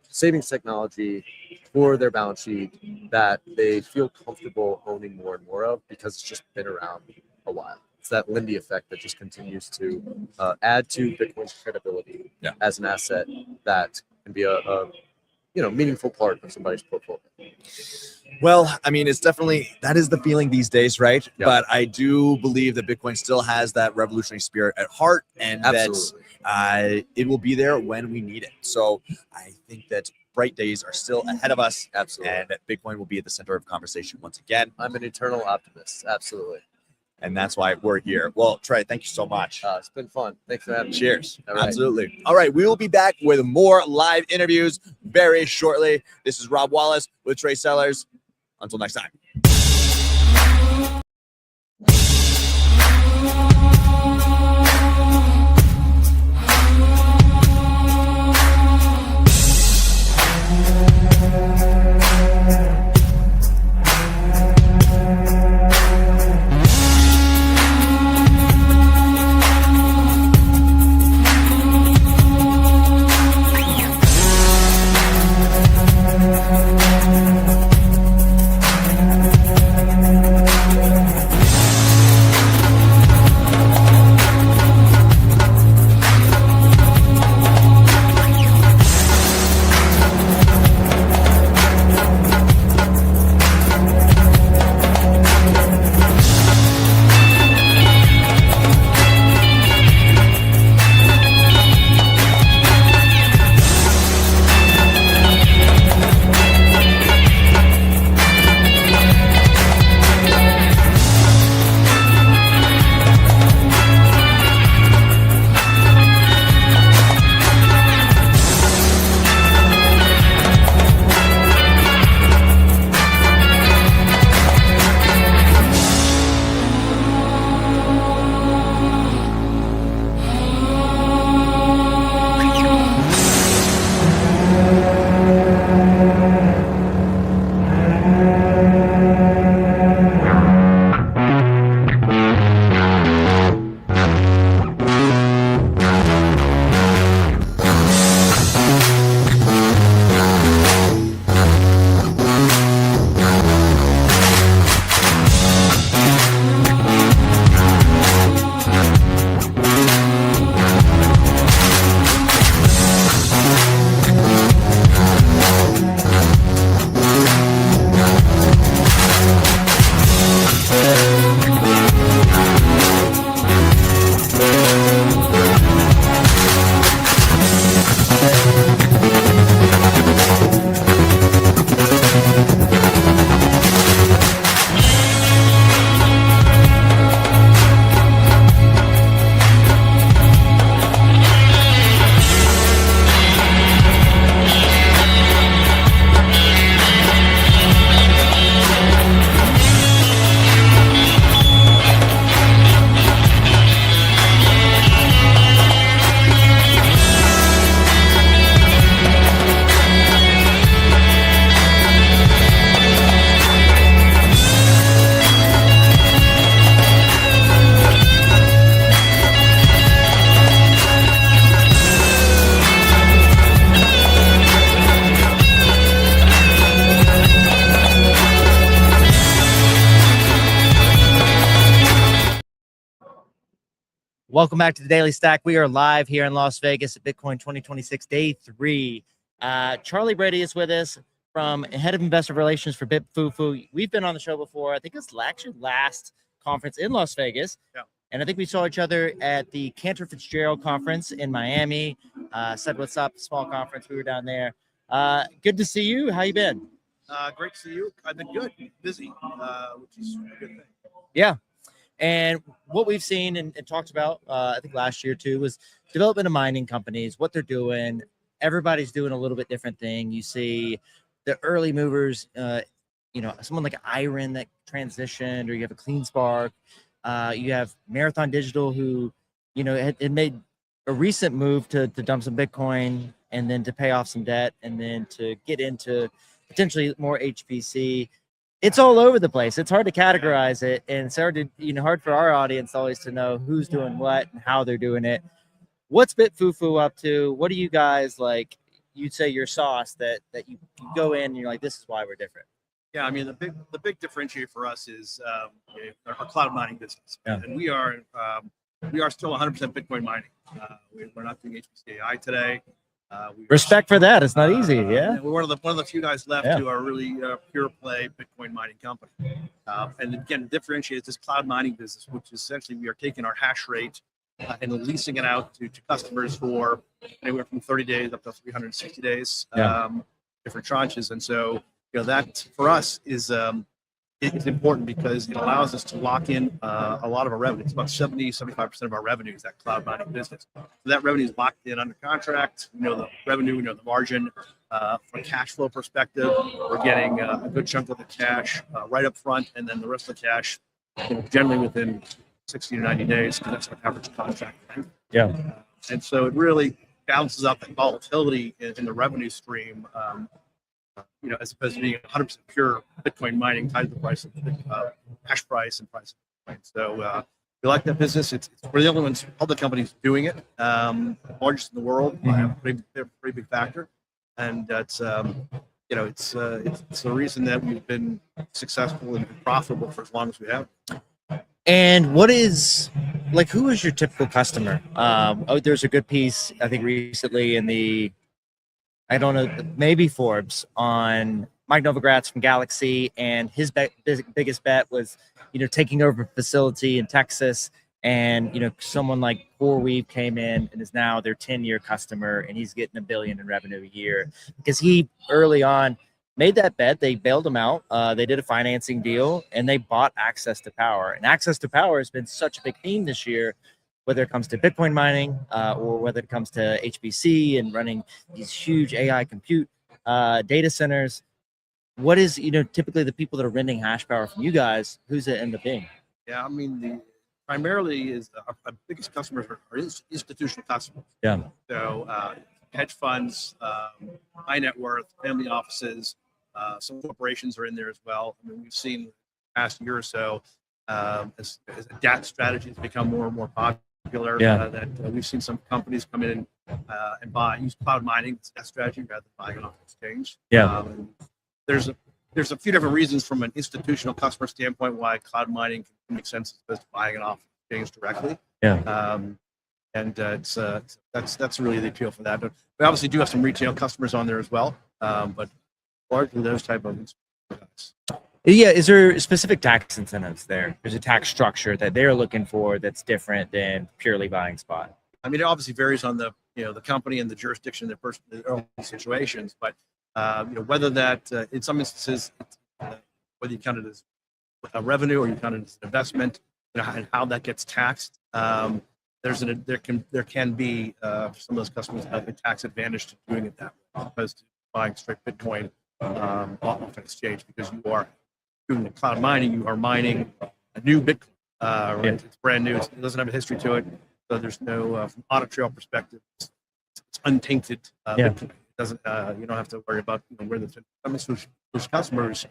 savings technology for their balance sheet that they feel comfortable owning more and more of because it's just been around a while. It's that Lindy effect that just continues to add to Bitcoin's credibility as an asset that can be a meaningful part of somebody's portfolio. Well, I mean, it's definitely, that is the feeling these days, right? Yeah. But I do believe that Bitcoin still has that revolutionary spirit at heart, and Absolutely. that it will be there when we need it. So I think that bright days are still ahead of us. Absolutely. And that Bitcoin will be at the center of conversation once again. I'm an eternal optimist. Absolutely. And that's why we're here. Well, Trey, thank you so much. It's been fun. Thanks for having me. Cheers. All right. Absolutely. All right. We will be back with more live interviews very shortly. This is Rob Wallace with Trey Sellers. Until next time. Welcome back to the Daily Stack. We are live here in Las Vegas at Bitcoin 2026 Day 3. Charlie Brady is with us from Head of Investor Relations for BitFuFu. We've been on the show before. I think it's actually last conference in Las Vegas. Yeah. And I think we saw each other at the Cantor Fitzgerald conference in Miami. Said what's up, small conference. We were down there. Good to see you. How you been? Great to see you. I've been good, busy, which is a good thing. Yeah. And what we've seen and talked about, I think last year too, was development of mining companies, what they're doing. Everybody's doing a little bit different thing. You see the early movers, someone like Iron that transitioned, or you have a Clean Spark. You have Marathon Digital who, had made a recent move to dump some Bitcoin and then to pay off some debt and then to get into potentially more HPC. It's all over the place. It's hard to categorize it, and it's hard for our audience always to know who's doing what and how they're doing it. What's BitFuFu up to? What do you guys like? You'd say your sauce that you go in and you're like, this is why we're different. Yeah, I mean the big differentiator for us is our cloud mining business, and we are still 100% Bitcoin mining. We're not doing HPC AI today. Respect for that. It's not easy. Yeah, we're one of the few guys left who are really pure play Bitcoin mining company. And again, differentiates this cloud mining business, which is essentially we are taking our hash rate and leasing it out to customers for anywhere from 30 days up to 360 days, different tranches. And so that for us is it's important because it allows us to lock in a lot of our revenue. It's about 75% of our revenue is that cloud mining business. So that revenue is locked in under contract. We know the revenue, we know the margin. From a cash flow perspective, we're getting a good chunk of the cash right up front, and then the rest of the cash generally within 60 to 90 days, because that's our average contract length. Yeah. And so it really balances out that volatility in the revenue stream. As opposed to being 100% pure Bitcoin mining tied to the price of hash price and price of Bitcoin. So we like that business. We're the only ones, public companies doing it. Largest in the world, by a pretty big factor, and it's the reason that we've been successful and profitable for as long as we have. And what is who is your typical customer? There's a good piece I think recently in the, I don't know, maybe Forbes, on Mike Novogratz from Galaxy, and his biggest bet was, taking over a facility in Texas, and someone like CoreWeave came in and is now their 10-year customer, and he's getting $1 billion in revenue a year because he early on made that bet. They bailed him out. They did a financing deal and they bought access to power, and access to power has been such a big theme this year, whether it comes to Bitcoin mining or whether it comes to HPC and running these huge AI compute data centers. What is, typically the people that are renting hash power from you guys, who's it end up being? Yeah, I mean, primarily is our biggest customers are institutional customers. Yeah. So hedge funds, high net worth, family offices, some corporations are in there as well. I mean, we've seen the past year or so as DAT strategies become more and more popular. That we've seen some companies come in and use cloud mining as a strategy rather than buying it off exchange. And there's a few different reasons from an institutional customer standpoint why cloud mining can make sense as opposed to buying it off exchange directly. And that's really the appeal for that. But we obviously do have some retail customers on there as well, but largely those type of guys. Yeah, is there specific tax incentives there? There's a tax structure that they're looking for that's different than purely buying spot. I mean, it obviously varies on the company and the jurisdiction, their own situations, but whether that in some instances, whether you count it as a revenue or you count it as an investment, and how that gets taxed. There can be for some of those customers have a tax advantage to doing it that way, as opposed to buying straight Bitcoin off an exchange, because you are doing the cloud mining, you are mining a new Bitcoin. Right? It's brand new. It doesn't have a history to it, so there's no from audit trail perspective. It's untainted. Bitcoin. It doesn't. You don't have to worry about where those customers,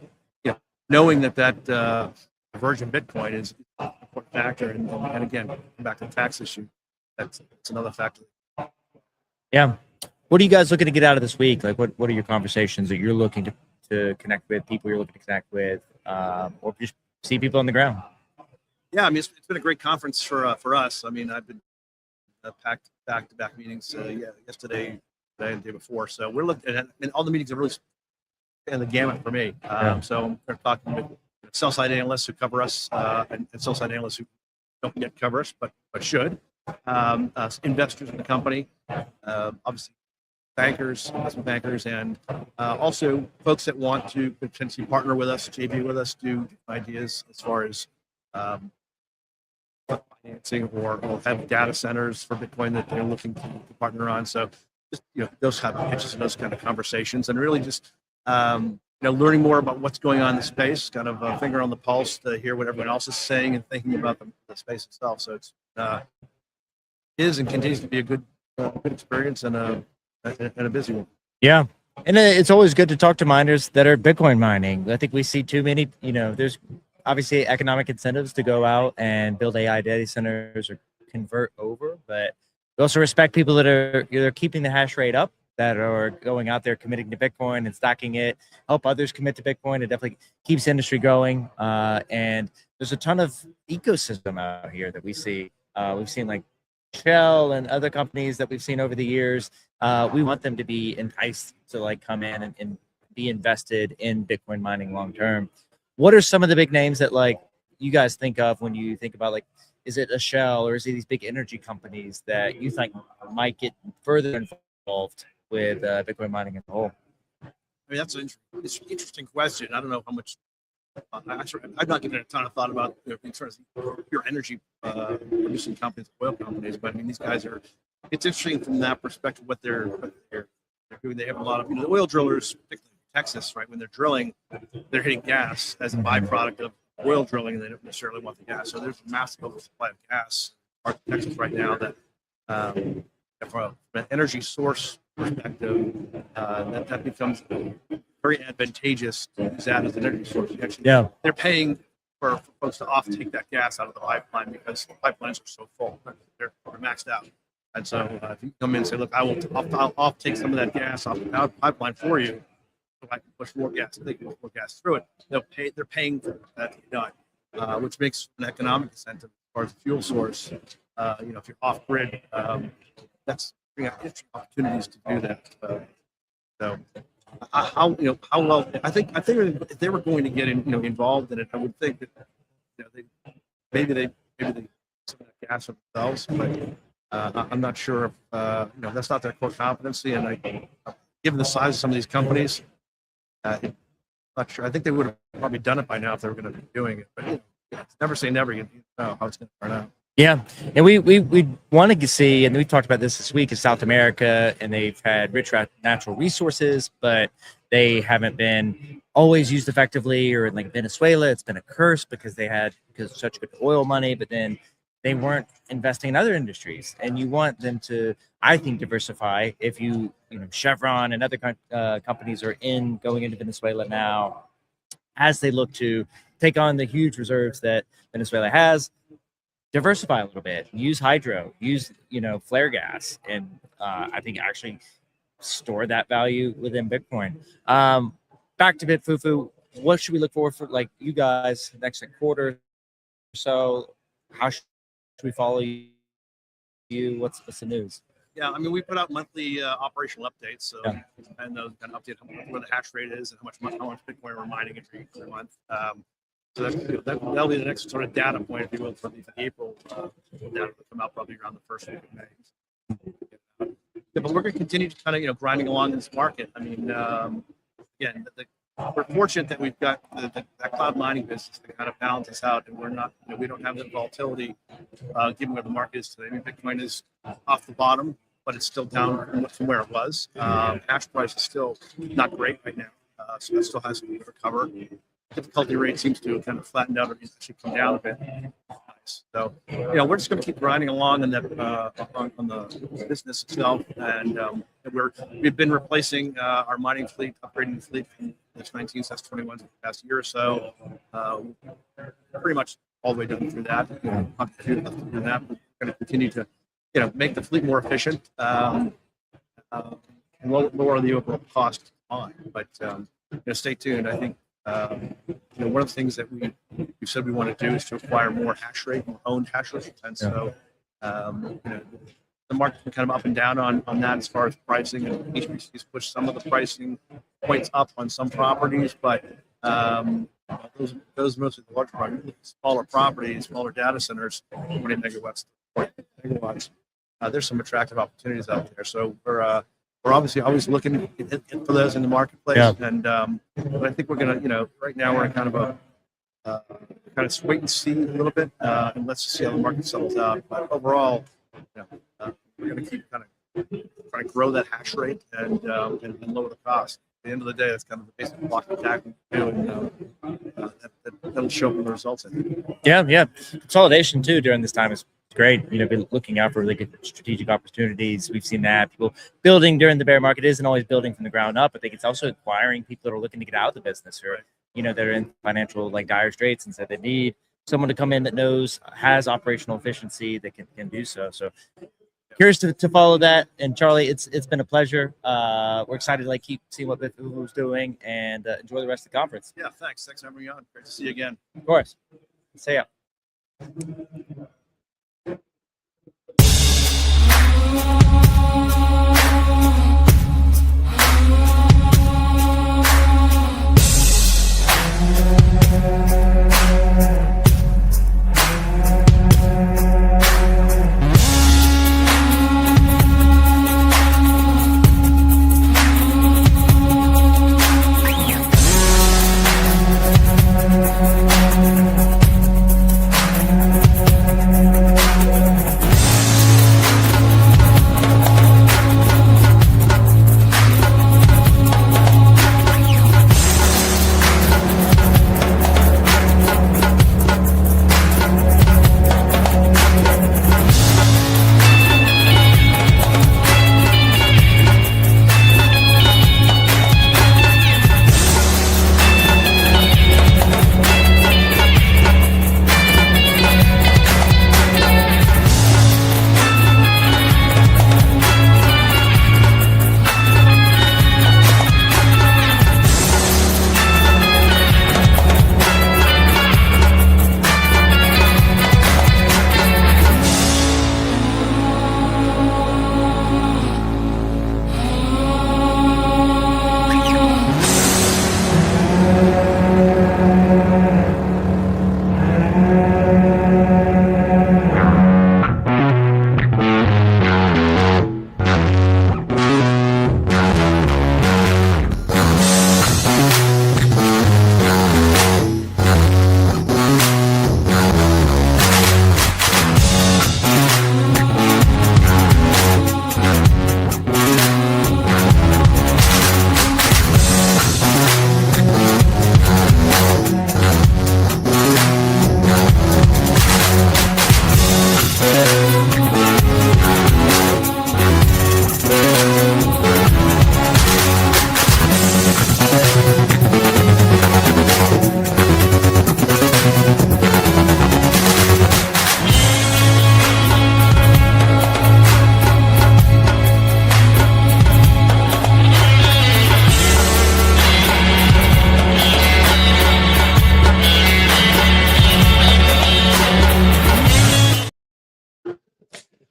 knowing that virgin Bitcoin is an important factor, and again, back to the tax issue, that's another factor. Yeah. What are you guys looking to get out of this week? Like, what are your conversations that you're looking to connect with, people you're looking to connect with, or just see people on the ground? Yeah, I mean, it's been a great conference for us. I mean, I've been packed back-to-back meetings. Yesterday, today, and the day before. So we're looking at, and all the meetings are really in the gamut for me. So we're talking with sell-side analysts who cover us, and sell-side analysts who don't yet cover us, but should. Investors in the company, obviously bankers, investment bankers, and also folks that want to potentially partner with us, JV with us, do ideas as far as financing or have data centers for Bitcoin that they're looking to partner on. So just, those kind of pitches and those kind of conversations, and really just learning more about what's going on in the space, kind of a finger on the pulse to hear what everyone else is saying and thinking about the space itself. So it's is and continues to be a good experience and a busy one. Yeah. And it's always good to talk to miners that are Bitcoin mining. I think we see too many, there's obviously economic incentives to go out and build AI data centers or convert over, but we also respect people that are either keeping the hash rate up, that are going out there committing to Bitcoin and stacking it, help others commit to Bitcoin. It definitely keeps the industry going. And there's a ton of ecosystem out here that we see. We've seen like Shell and other companies that we've seen over the years. We want them to be enticed to like come in and be invested in Bitcoin mining long term. What are some of the big names that like you guys think of when you think about like, is it a Shell or is it these big energy companies that you think might get further involved with Bitcoin mining as a whole? I mean, that's an interesting question. I don't know how much. I've not given it a ton of thought about in terms of pure energy producing companies, oil companies, but I mean, these guys are. It's interesting from that perspective what they're doing. They have a lot of the oil drillers, particularly in Texas, right? When they're drilling, they're hitting gas as a byproduct of oil drilling, and they don't necessarily want the gas. So there's a massive oversupply of gas in Texas right now that, from an energy source perspective, that becomes very advantageous to use that as an energy source. Actually, they're paying for folks to take that gas out of the pipeline because the pipelines are so full. They're maxed out. And so if you come in and say, look, I'll take some of that gas off the pipeline for you, so I can push more gas, they can push more gas through it. They're paying for that to be done, which makes an economic incentive as far as the fuel source. If you're off grid, that's interesting opportunities to do that. So how well I think if they were going to get involved in it, I would think that maybe they some of that gas themselves, but I'm not sure if that's not their core competency. And given the size of some of these companies, I'm not sure. I think they would have probably done it by now if they were going to be doing it. But it's never say never. You know how it's going to turn out. Yeah, and we wanted to see, and we talked about this week, in South America, and they've had rich natural resources, but they haven't been always used effectively. Or in like Venezuela, it's been a curse because of such good oil money, but then they weren't investing in other industries. And you want them to, I think, diversify. If Chevron and other companies are going into Venezuela now, as they look to take on the huge reserves that Venezuela has. Diversify a little bit, use hydro, use flare gas, and I think actually store that value within Bitcoin. Back to BitFuFu, what should we look for like you guys next quarter or so? How should we follow you? What's the news? Yeah, I mean, we put out monthly operational updates, so and those kind of update where the hash rate is and how much Bitcoin we're mining every month. So that'll be the next sort of data point, if you will, for the April data will come out probably around the first week of May. But we're going to continue to kind of grinding along in this market. I mean, again, we're fortunate that we've got that cloud mining business that kind of balances out, and we're not we don't have that volatility given where the market is today. I mean, Bitcoin is off the bottom, but it's still down from where it was. Hash price is still not great right now, so that still has to recover. Difficulty rate seems to have kind of flattened out or actually come down a bit. So, we're just going to keep grinding along on that on the business itself, and we've been replacing our mining fleet, upgrading the fleet from this 19 to 21 for the past year or so. Pretty much all the way done through that. We're going to continue to, make the fleet more efficient and lower the overall cost on. But stay tuned. I think. One of the things that we said we want to do is to acquire more hash rate, more owned hash rate, and so the market's been kind of up and down on that as far as pricing, and HPC's pushed some of the pricing points up on some properties, but those mostly the large properties, smaller properties, smaller data centers, 20 megawatts, 40 megawatts. There's some attractive opportunities out there. So we're obviously always looking for those in the marketplace. Yeah. And but I think we're gonna, right now we're in kind of a kind of wait and see a little bit, and let's see how the market settles out. But overall, we're gonna keep kind of trying to grow that hash rate and lower the cost. At the end of the day, that's kind of the basic block and tackling we do, and that'll show up in the results. I think. Yeah. Consolidation too during this time is great. Been looking out for really good strategic opportunities. We've seen that people building during the bear market isn't always building from the ground up. I think it's also acquiring people that are looking to get out of the business, or they're in financial dire straits, and so they need someone to come in that has operational efficiency that can do so. So curious to follow that. And Charlie, it's been a pleasure. We're excited to keep seeing what Bitfufu's doing, and enjoy the rest of the conference. Yeah, thanks for having me on. Great to see you again. Of course. See ya.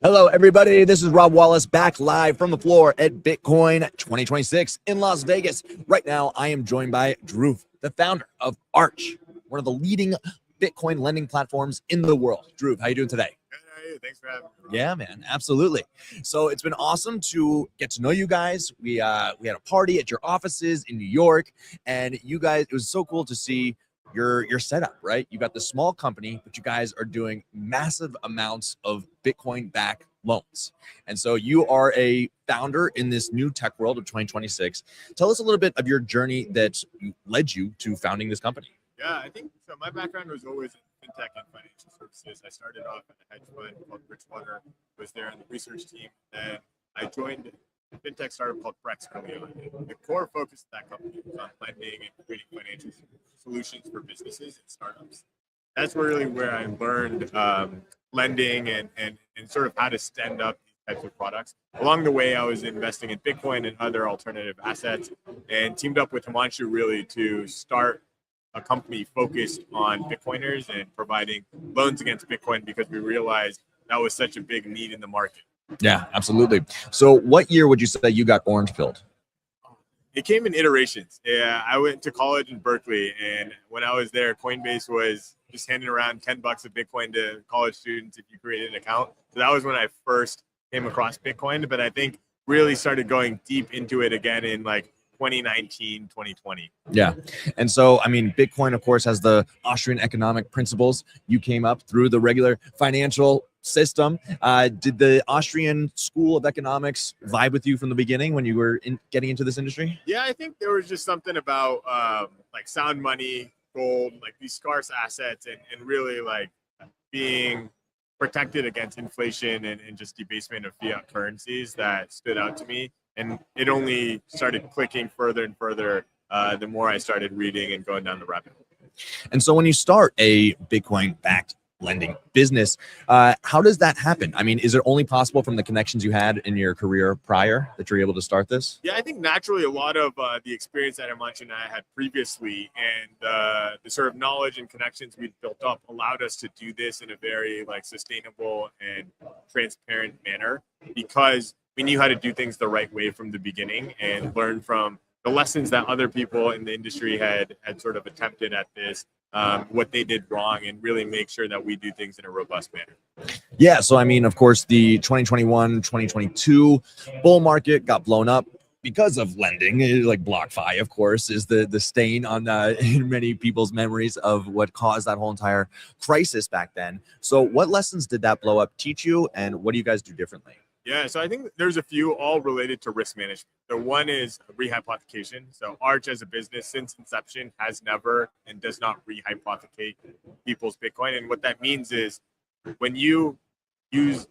Hello, everybody. This is Rob Wallace back live from the floor at Bitcoin 2026 in Las Vegas. Right now, I am joined by Drew, the founder of Arch, one of the leading Bitcoin lending platforms in the world. Drew, how you doing today? Good, how are you? Thanks for having me. Yeah, man, absolutely. So it's been awesome to get to know you guys. We had a party at your offices in New York, and you guys, it was so cool to see your setup, right? You got the small company, but you guys are doing massive amounts of Bitcoin backed loans. And so you are a founder in this new tech world of 2026. Tell us a little bit of your journey that led you to founding this company. Yeah, I think so. My background was always in fintech and financial services. I started off at a hedge fund called Bridgewater, was there in the research team, and I joined a fintech startup called Brex early on. And the core focus of that company was on lending and creating financial solutions for businesses and startups. That's really where I learned lending and sort of how to stand up these types of products. Along the way, I was investing in Bitcoin and other alternative assets, and teamed up with Himanshu really to start a company focused on Bitcoiners and providing loans against Bitcoin, because we realized that was such a big need in the market. Yeah, absolutely. So what year would you say you got orange pilled? It came in iterations. Yeah, I went to college in Berkeley, and when I was there, Coinbase was just handing around $10 of Bitcoin to college students if you created an account. So that was when I first came across Bitcoin, but I think really started going deep into it again in like 2019, 2020. Yeah. And so, I mean, Bitcoin, of course, has the Austrian economic principles. You came up through the regular financial system. Did the Austrian school of economics vibe with you from the beginning when you were getting into this industry? Yeah, I think there was just something about like sound money, gold, like these scarce assets, and really like being protected against inflation and just debasement of fiat currencies that stood out to me. And it only started clicking further and further the more I started reading and going down the rabbit hole. And so when you start a Bitcoin backed lending business, how does that happen? I mean, is it only possible from the connections you had in your career prior that you're able to start this? Yeah, I think naturally a lot of the experience that I mentioned I had previously and the sort of knowledge and connections we'd built up allowed us to do this in a very like sustainable and transparent manner because we knew how to do things the right way from the beginning and learn from the lessons that other people in the industry had sort of attempted at this, what they did wrong, and really make sure that we do things in a robust manner. Yeah. So, I mean, of course, the 2021, 2022 bull market got blown up because of lending. Like BlockFi, of course, is the stain on in many people's memories of what caused that whole entire crisis back then. So what lessons did that blow up teach you, and what do you guys do differently? Yeah, so I think there's a few all related to risk management. The one is rehypothecation. So Arch as a business since inception has never and does not rehypothecate people's Bitcoin. And what that means is when you use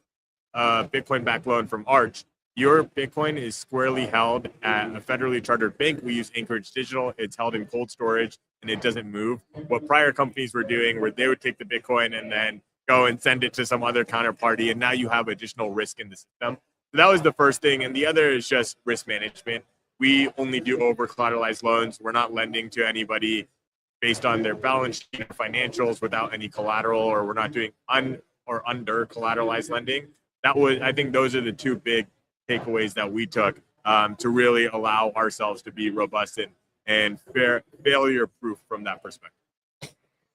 a Bitcoin backed loan from Arch, your Bitcoin is squarely held at a federally chartered bank. We use Anchorage Digital. It's held in cold storage and it doesn't move. What prior companies were doing where they would take the Bitcoin and then go and send it to some other counterparty, and now you have additional risk in the system. So that was the first thing, and the other is just risk management. We only do over collateralized loans. We're not lending to anybody based on their balance sheet or financials without any collateral, or we're not doing or under collateralized lending. I think those are the two big takeaways that we took to really allow ourselves to be robust and failure proof from that perspective.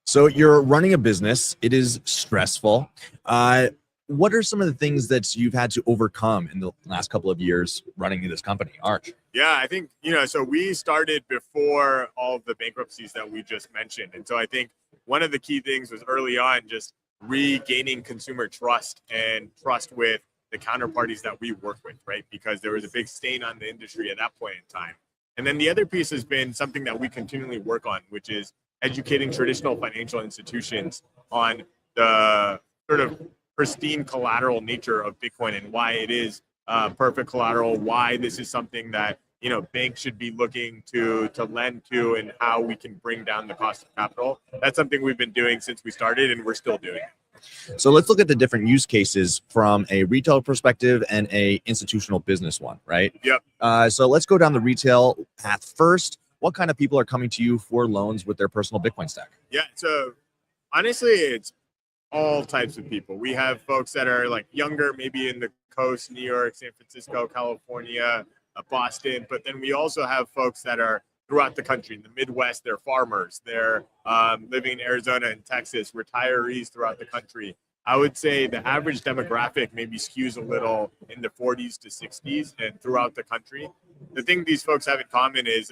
So you're running a business. It is stressful. What are some of the things that you've had to overcome in the last couple of years running this company, Arch? Yeah, I think, so we started before all of the bankruptcies that we just mentioned. And so I think one of the key things was early on just regaining consumer trust and trust with the counterparties that we work with, right? Because there was a big stain on the industry at that point in time. And then the other piece has been something that we continually work on, which is educating traditional financial institutions on the sort of pristine collateral nature of Bitcoin and why it is perfect collateral, why this is something that banks should be looking to lend to, and how we can bring down the cost of capital. That's something we've been doing since we started, and we're still doing it. So let's look at the different use cases from a retail perspective and a institutional business one, right? Yep. So let's go down the retail path first. What kind of people are coming to you for loans with their personal Bitcoin stack? Yeah, so honestly, it's all types of people. We have folks that are like younger, maybe in the coast, New York, San Francisco, California, Boston, but then we also have folks that are throughout the country. In the Midwest, they're farmers. They're living in Arizona and Texas, retirees throughout the country. I would say the average demographic maybe skews a little in the 40s to 60s and throughout the country. The thing these folks have in common is,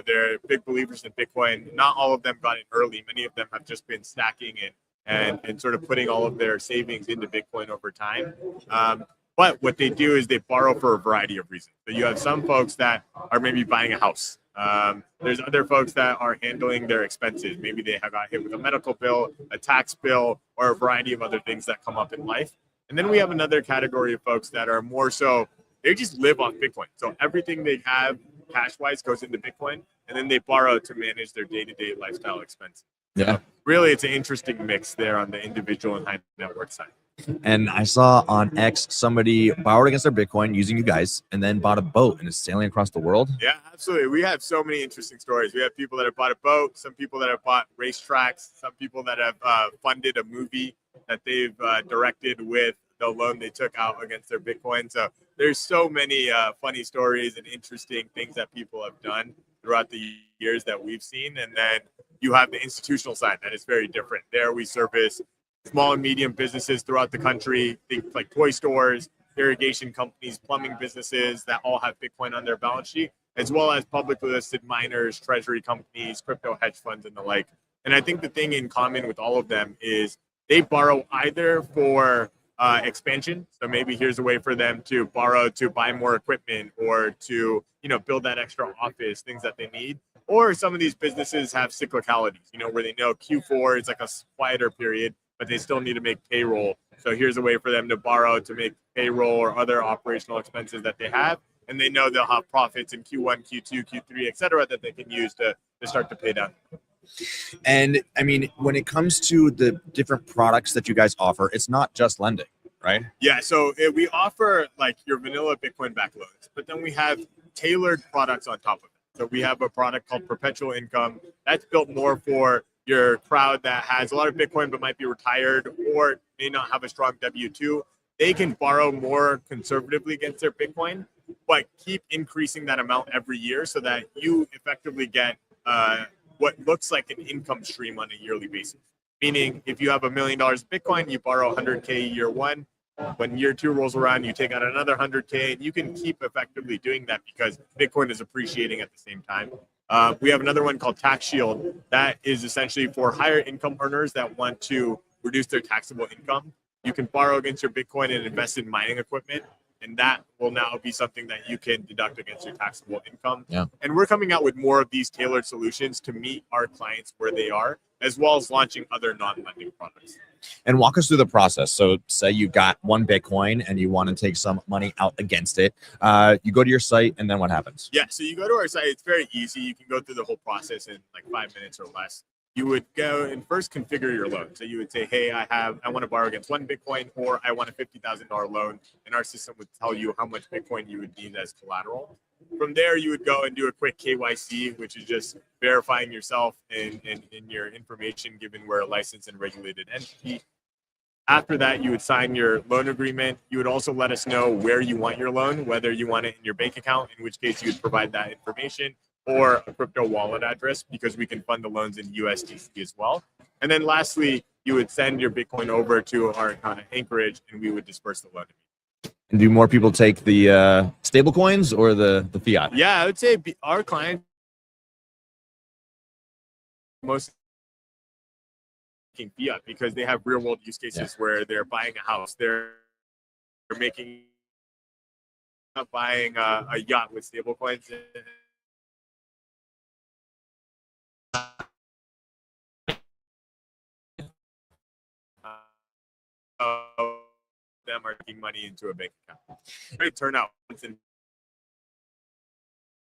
they're big believers in Bitcoin. Not all of them got in early. Many of them have just been stacking and sort of putting all of their savings into Bitcoin over time. But what they do is they borrow for a variety of reasons. So you have some folks that are maybe buying a house. There's other folks that are handling their expenses. Maybe they have got hit with a medical bill, a tax bill, or a variety of other things that come up in life. And then we have another category of folks that are more so, they just live on Bitcoin. So everything they have cash-wise goes into Bitcoin, and then they borrow to manage their day-to-day lifestyle expenses. Yeah. So really, it's an interesting mix there on the individual and high net worth side. And I saw on X somebody borrowed against their Bitcoin using you guys and then bought a boat and is sailing across the world. Yeah, absolutely. We have so many interesting stories. We have people that have bought a boat, some people that have bought racetracks, some people that have funded a movie that they've directed with the loan they took out against their Bitcoin. So there's so many funny stories and interesting things that people have done throughout the years that we've seen. And then you have the institutional side that is very different. There we service small and medium businesses throughout the country, things like toy stores, irrigation companies, plumbing businesses that all have Bitcoin on their balance sheet, as well as publicly listed miners, treasury companies, crypto hedge funds, and the like. And I think the thing in common with all of them is they borrow either for expansion. So maybe here's a way for them to borrow to buy more equipment or to, build that extra office, things that they need. Or some of these businesses have cyclicalities, where they know Q4 is like a quieter period, but they still need to make payroll. So here's a way for them to borrow to make payroll or other operational expenses that they have. And they know they'll have profits in Q1, Q2, Q3, et cetera, that they can use to start to pay down. And I mean, when it comes to the different products that you guys offer, it's not just lending, right? Yeah. So we offer like your vanilla Bitcoin backed loans, but then we have tailored products on top of it. So we have a product called Perpetual Income that's built more for your crowd that has a lot of Bitcoin but might be retired or may not have a strong W-2. They can borrow more conservatively against their Bitcoin, but keep increasing that amount every year so that you effectively get what looks like an income stream on a yearly basis. Meaning, if you have $1 million of Bitcoin, you borrow 100K year one. When year two rolls around, you take out another 100K, and you can keep effectively doing that because Bitcoin is appreciating at the same time. We have another one called Tax Shield that is essentially for higher income earners that want to reduce their taxable income. You can borrow against your Bitcoin and invest in mining equipment, and that will now be something that you can deduct against your taxable income. Yeah. And we're coming out with more of these tailored solutions to meet our clients where they are, as well as launching other non-lending products. And walk us through the process. So say you got one Bitcoin and you want to take some money out against it. You go to your site and then what happens? Yeah, so you go to our site. It's very easy. You can go through the whole process in like 5 minutes or less. You would go and first configure your loan. So you would say, hey, I want to borrow against one Bitcoin, or I want a $50,000 loan. And our system would tell you how much Bitcoin you would need as collateral. From there, you would go and do a quick KYC, which is just verifying yourself and your information given we're a licensed and regulated entity. After that, you would sign your loan agreement. You would also let us know where you want your loan, whether you want it in your bank account, in which case you would provide that information, or a crypto wallet address, because we can fund the loans in USDC as well. And then lastly, you would send your Bitcoin over to our Anchorage, and we would disperse the loan. And do more people take the stable coins or the fiat? Yeah, I would say our clients most taking fiat because they have real world use cases where they're buying a house, they're buying a yacht with stable coins. Them are taking money into a bank account. Great turnout.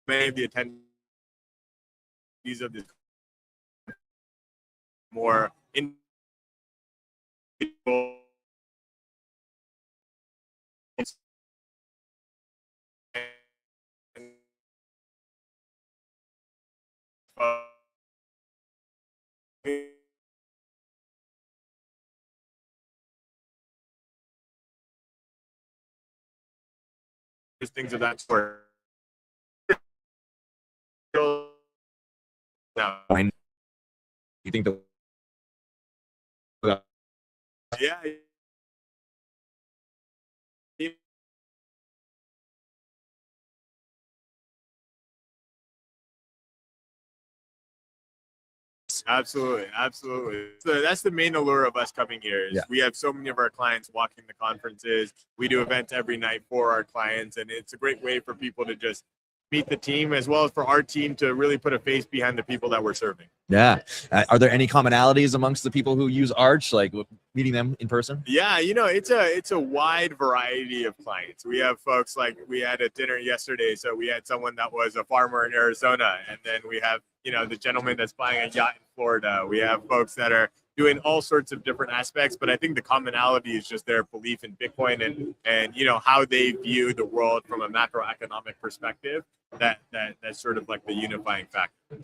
Many of the attendees of this more individual things of that sort. Now, You think the yeah. Absolutely. So that's the main allure of us coming here. Is we have so many of our clients walking the conferences. We do events every night for our clients, and it's a great way for people to just meet the team, as well as for our team to really put a face behind the people that we're serving. Yeah. Are there any commonalities amongst the people who use Arch, like meeting them in person? Yeah, it's a wide variety of clients. We have folks like we had a dinner yesterday, so we had someone that was a farmer in Arizona, and then we have the gentleman that's buying a yacht in Florida. We have folks that are doing all sorts of different aspects, but I think the commonality is just their belief in Bitcoin and how they view the world from a macroeconomic perspective. That's sort of like the unifying factor.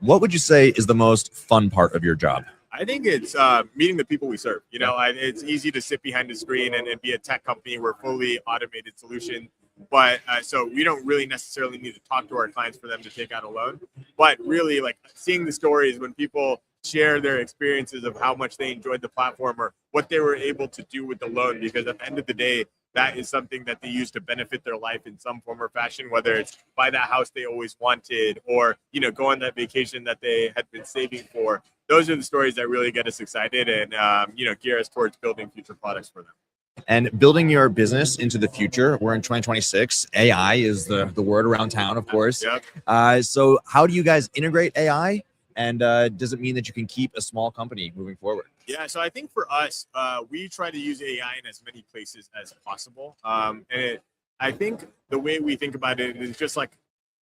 What would you say is the most fun part of your job? I think it's meeting the people we serve. It's easy to sit behind a screen and be a tech company. We're fully automated solution, but so we don't really necessarily need to talk to our clients for them to take out a loan. But really, like seeing the stories when people share their experiences of how much they enjoyed the platform or what they were able to do with the loan, because at the end of the day, that is something that they use to benefit their life in some form or fashion, whether it's buy that house they always wanted or, go on that vacation that they had been saving for. Those are the stories that really get us excited and, gear us towards building future products for them. And building your business into the future. We're in 2026. AI is the word around town, of course. Yep. So how do you guys integrate AI? And does it mean that you can keep a small company moving forward? Yeah, so I think for us, we try to use AI in as many places as possible. I think the way we think about it is just like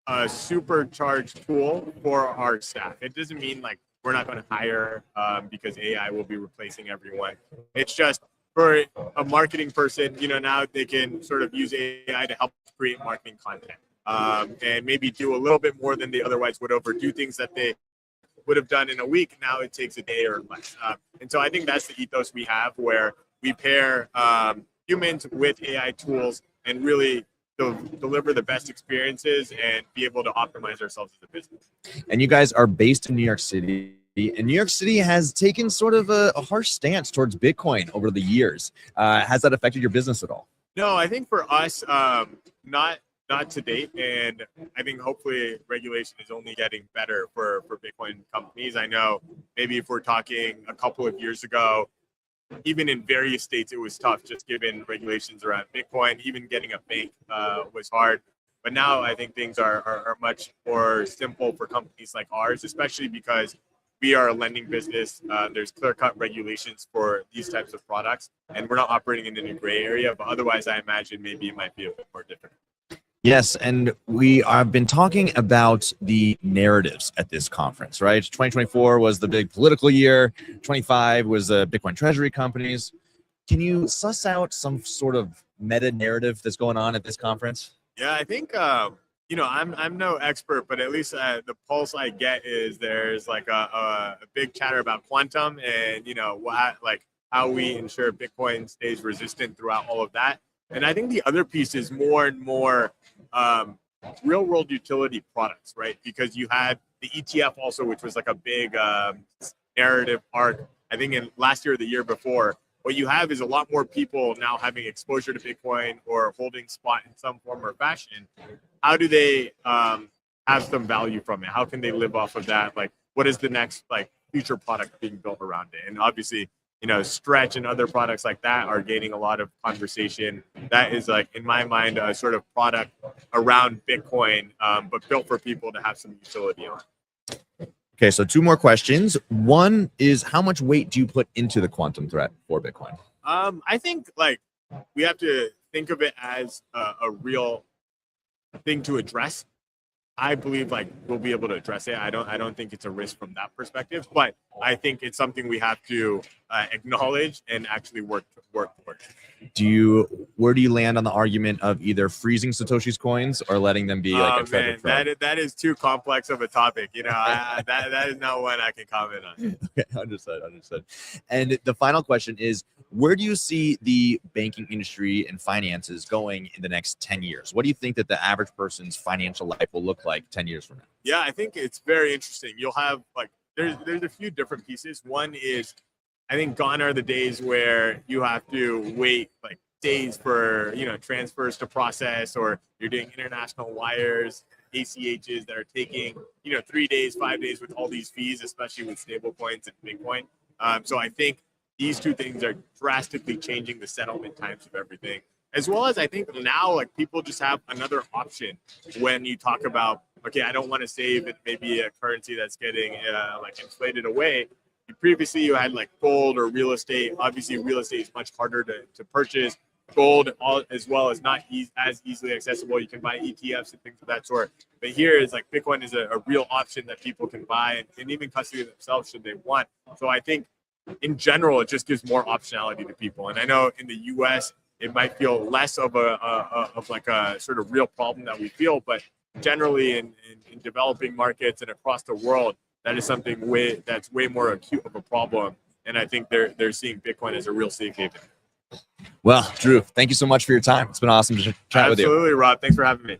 a supercharged tool for our staff. It doesn't mean like we're not going to hire because AI will be replacing everyone. It's just for a marketing person, now they can sort of use AI to help create marketing content and maybe do a little bit more than they otherwise would have, or do things that they would have done in a week. Now it takes a day or less. And so I think that's the ethos we have, where we pair humans with AI tools and really deliver the best experiences and be able to optimize ourselves as a business. And you guys are based in New York City. And New York City has taken sort of a harsh stance towards Bitcoin over the years. Has that affected your business at all? No, I think for us, not to date, and I think hopefully regulation is only getting better for Bitcoin companies. I know maybe if we're talking a couple of years ago, even in various states, it was tough just given regulations around Bitcoin. Even getting a bank was hard. But now I think things are much more simple for companies like ours, especially because we are a lending business. There's clear-cut regulations for these types of products, and we're not operating in any gray area. But otherwise, I imagine maybe it might be a bit more different. Yes, and we have been talking about the narratives at this conference, right? 2024 was the big political year. 25 was the Bitcoin treasury companies. Can you suss out some sort of meta narrative that's going on at this conference? Yeah, I think I'm no expert, but at least the pulse I get is there's like a big chatter about quantum and how we ensure Bitcoin stays resistant throughout all of that. And I think the other piece is more and more real world utility products, right? Because you had the ETF also, which was like a big narrative arc, I think in last year or the year before. What you have is a lot more people now having exposure to Bitcoin or holding spot in some form or fashion. How do they have some value from it? How can they live off of that? Like, what is the next future product being built around it? And obviously, Stretch and other products like that are gaining a lot of conversation. That is in my mind, a sort of product around Bitcoin, but built for people to have some utility on. Okay, so two more questions. One is, how much weight do you put into the quantum threat for Bitcoin? I think we have to think of it as a real thing to address. I believe we'll be able to address it. I don't think it's a risk from that perspective, but I think it's something we have to acknowledge and actually work towards. Where do you land on the argument of either freezing Satoshi's coins or letting them be a treasure trove? That is too complex of a topic. That is not one I can comment on. Okay, understood. And the final question is, where do you see the banking industry and finances going in the next 10 years? What do you think that the average person's financial life will look like 10 years from now? Yeah, I think it's very interesting. You'll have there's a few different pieces. One is, I think gone are the days where you have to wait days for transfers to process, or you're doing international wires, ACHs that are taking 3 days, 5 days with all these fees, especially with stable coins and Bitcoin. So I think these two things are drastically changing the settlement times of everything. As well as I think now people just have another option when you talk about, okay, I don't want to save in maybe a currency that's getting inflated away. Previously you had gold or real estate. Obviously real estate is much harder to purchase. Gold as well is not as easily accessible. You can buy ETFs and things of that sort. But here is Bitcoin is a real option that people can buy and even custody themselves should they want. So I think in general, it just gives more optionality to people. And I know in the US, it might feel less of a sort of real problem that we feel, but generally in developing markets and across the world, that is something that's way more acute of a problem. And I think they're seeing Bitcoin as a real safe haven. Well, Drew, thank you so much for your time. It's been awesome to chat with you. Absolutely, Rob. Thanks for having me.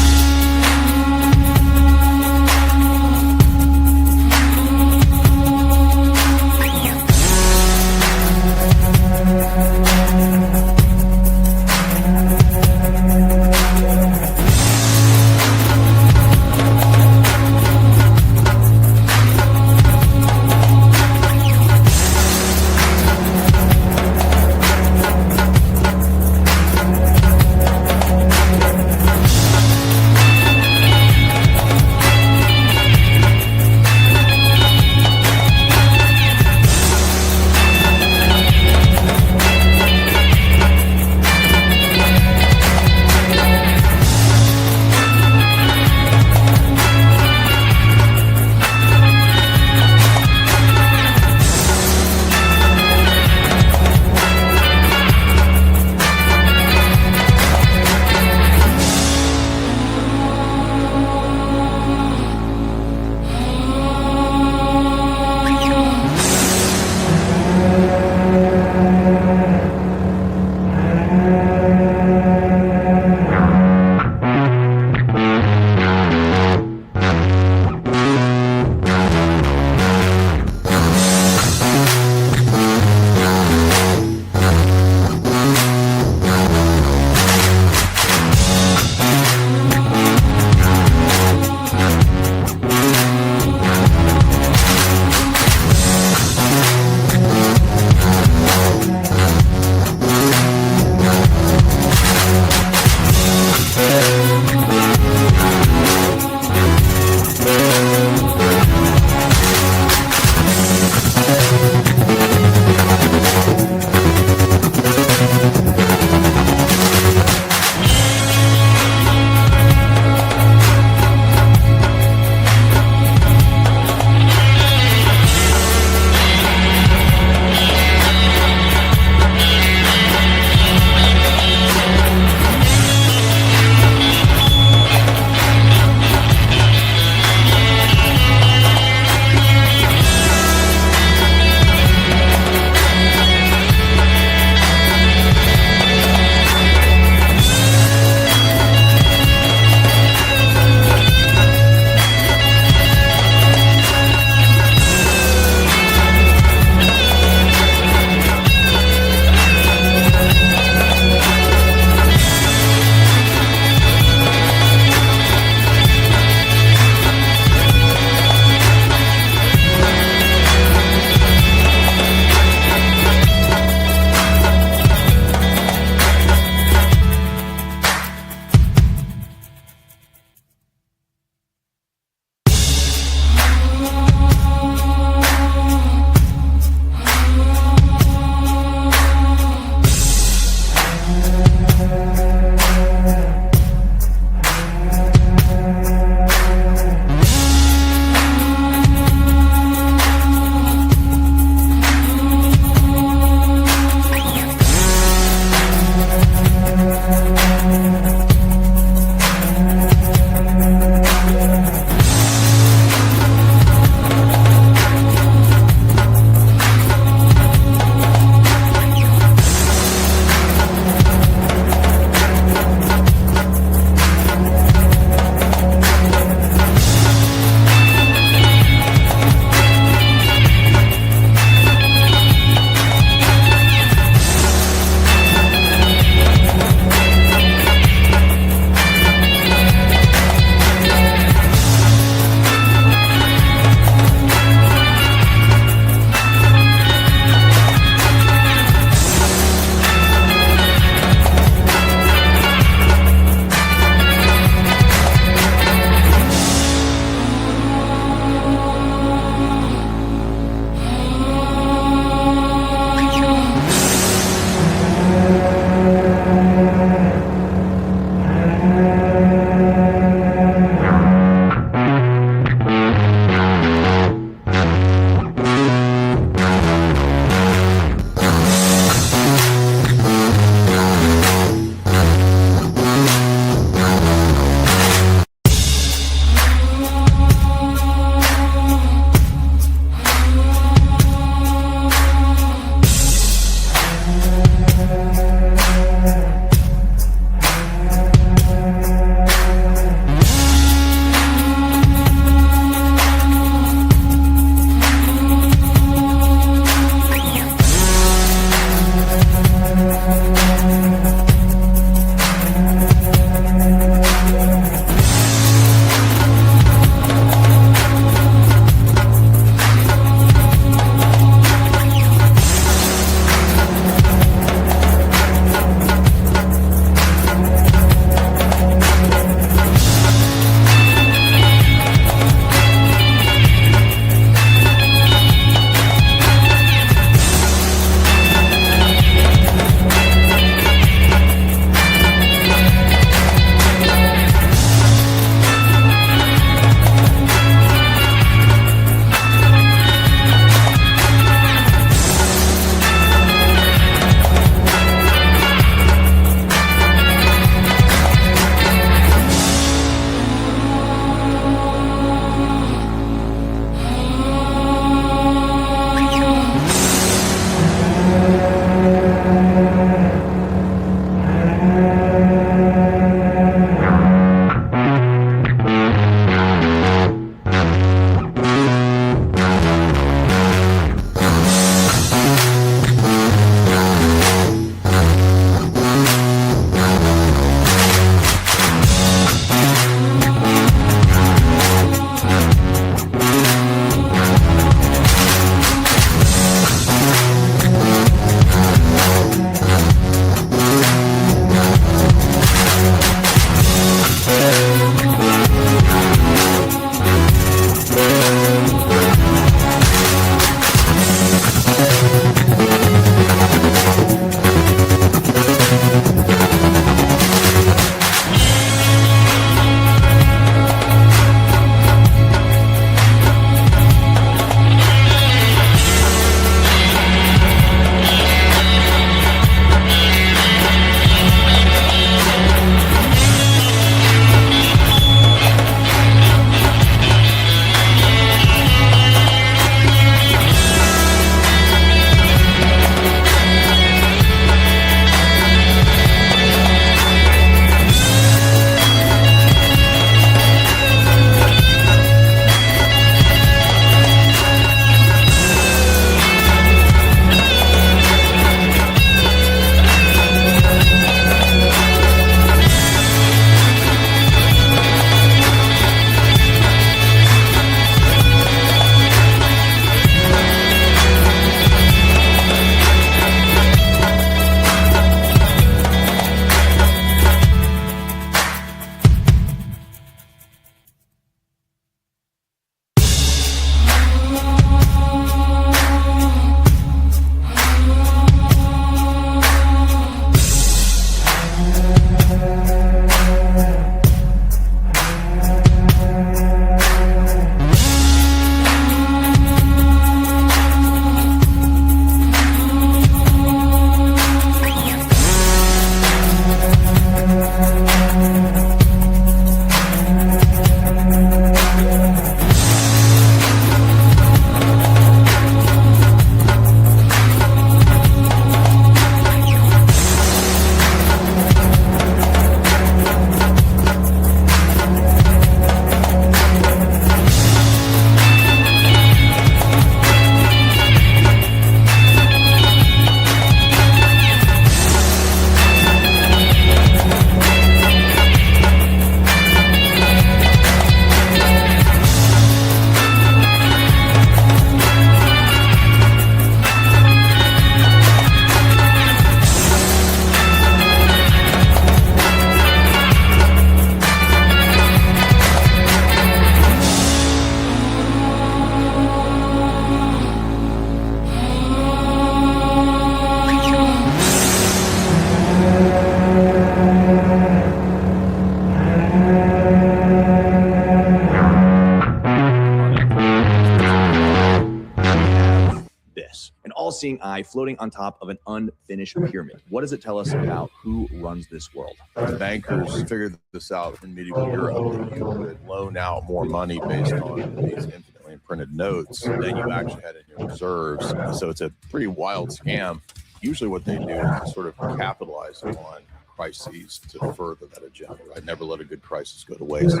all-seeing eye floating on top of an unfinished pyramid. What does it tell us about who runs this world? The bankers figured this out in medieval Europe, that you could loan out more money based on these infinitely imprinted notes than you actually had in your reserves. So it's a pretty wild scam. Usually what they do is they sort of capitalize on crises to further that agenda, right? Never let a good crisis go to waste.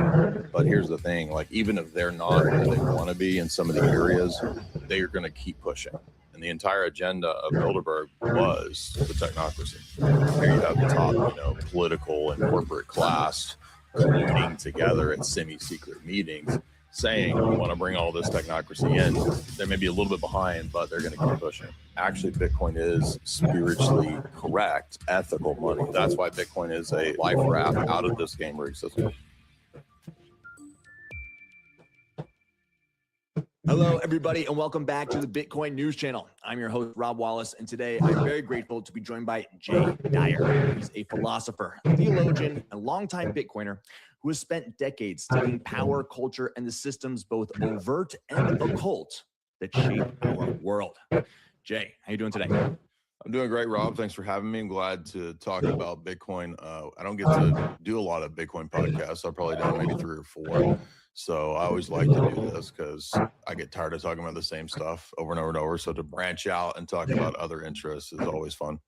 But here's the thing, like, even if they're not where they want to be in some of the areas, they are going to keep pushing. And the entire agenda of Bilderberg was the technocracy. Here you have the top, political and corporate class colluding together at semi-secret meetings, saying, we want to bring all this technocracy in. They may be a little bit behind, but they're going to keep pushing. Actually, Bitcoin is spiritually correct, ethical money. That's why Bitcoin is a life raft out of this game rig system. Hello, everybody, and welcome back to the Bitcoin News Channel. I'm your host, Rob Wallace, and today I'm very grateful to be joined by Jay Dyer. He's a philosopher, theologian, and longtime Bitcoiner who has spent decades studying power, culture, and the systems, both overt and occult, that shape our world. Jay, how you doing today? I'm doing great, Rob. Thanks for having me. I'm glad to talk about Bitcoin. I don't get to do a lot of Bitcoin podcasts. I've probably done maybe 3 or 4. So I always like to do this because I get tired of talking about the same stuff over and over and over. So to branch out and talk about other interests is always fun.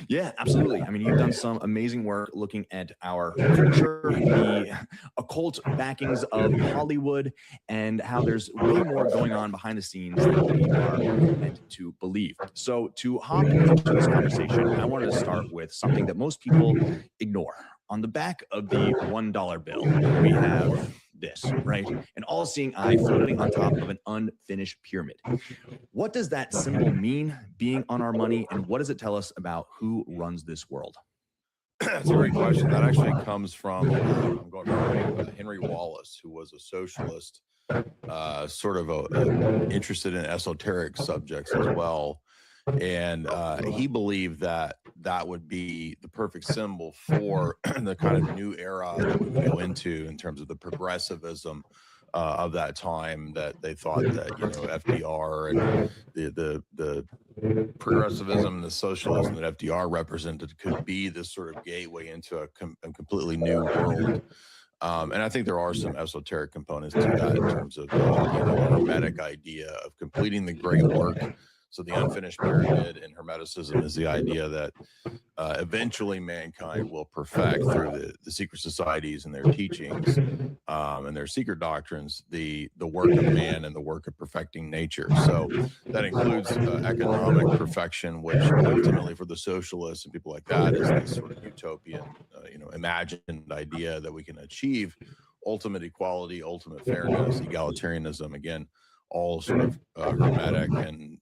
Yeah, absolutely. I mean, you've done some amazing work looking at our culture, the occult backings of Hollywood, and how there's way more going on behind the scenes than we are meant to believe. So to hop into this conversation, I wanted to start with something that most people ignore. On the back of the $1 bill, we have this, right? An all-seeing eye floating on top of an unfinished pyramid. What does that symbol mean, being on our money, and what does it tell us about who runs this world? That's a great question. That actually comes from, I'm going to Henry Wallace, who was a socialist, sort of interested in esoteric subjects as well. And he believed that that would be the perfect symbol for the kind of new era that we would go into in terms of the progressivism of that time, that they thought that, FDR and the progressivism, the socialism that FDR represented could be this sort of gateway into a completely new world. And I think there are some esoteric components to that in terms of the hermetic idea of completing the great work. So the unfinished pyramid in Hermeticism is the idea that eventually mankind will perfect through the secret societies and their teachings and their secret doctrines, the work of man and the work of perfecting nature. So that includes economic perfection, which ultimately for the socialists and people like that is this sort of utopian, imagined idea that we can achieve ultimate equality, ultimate fairness, egalitarianism, again, all sort of hermetic and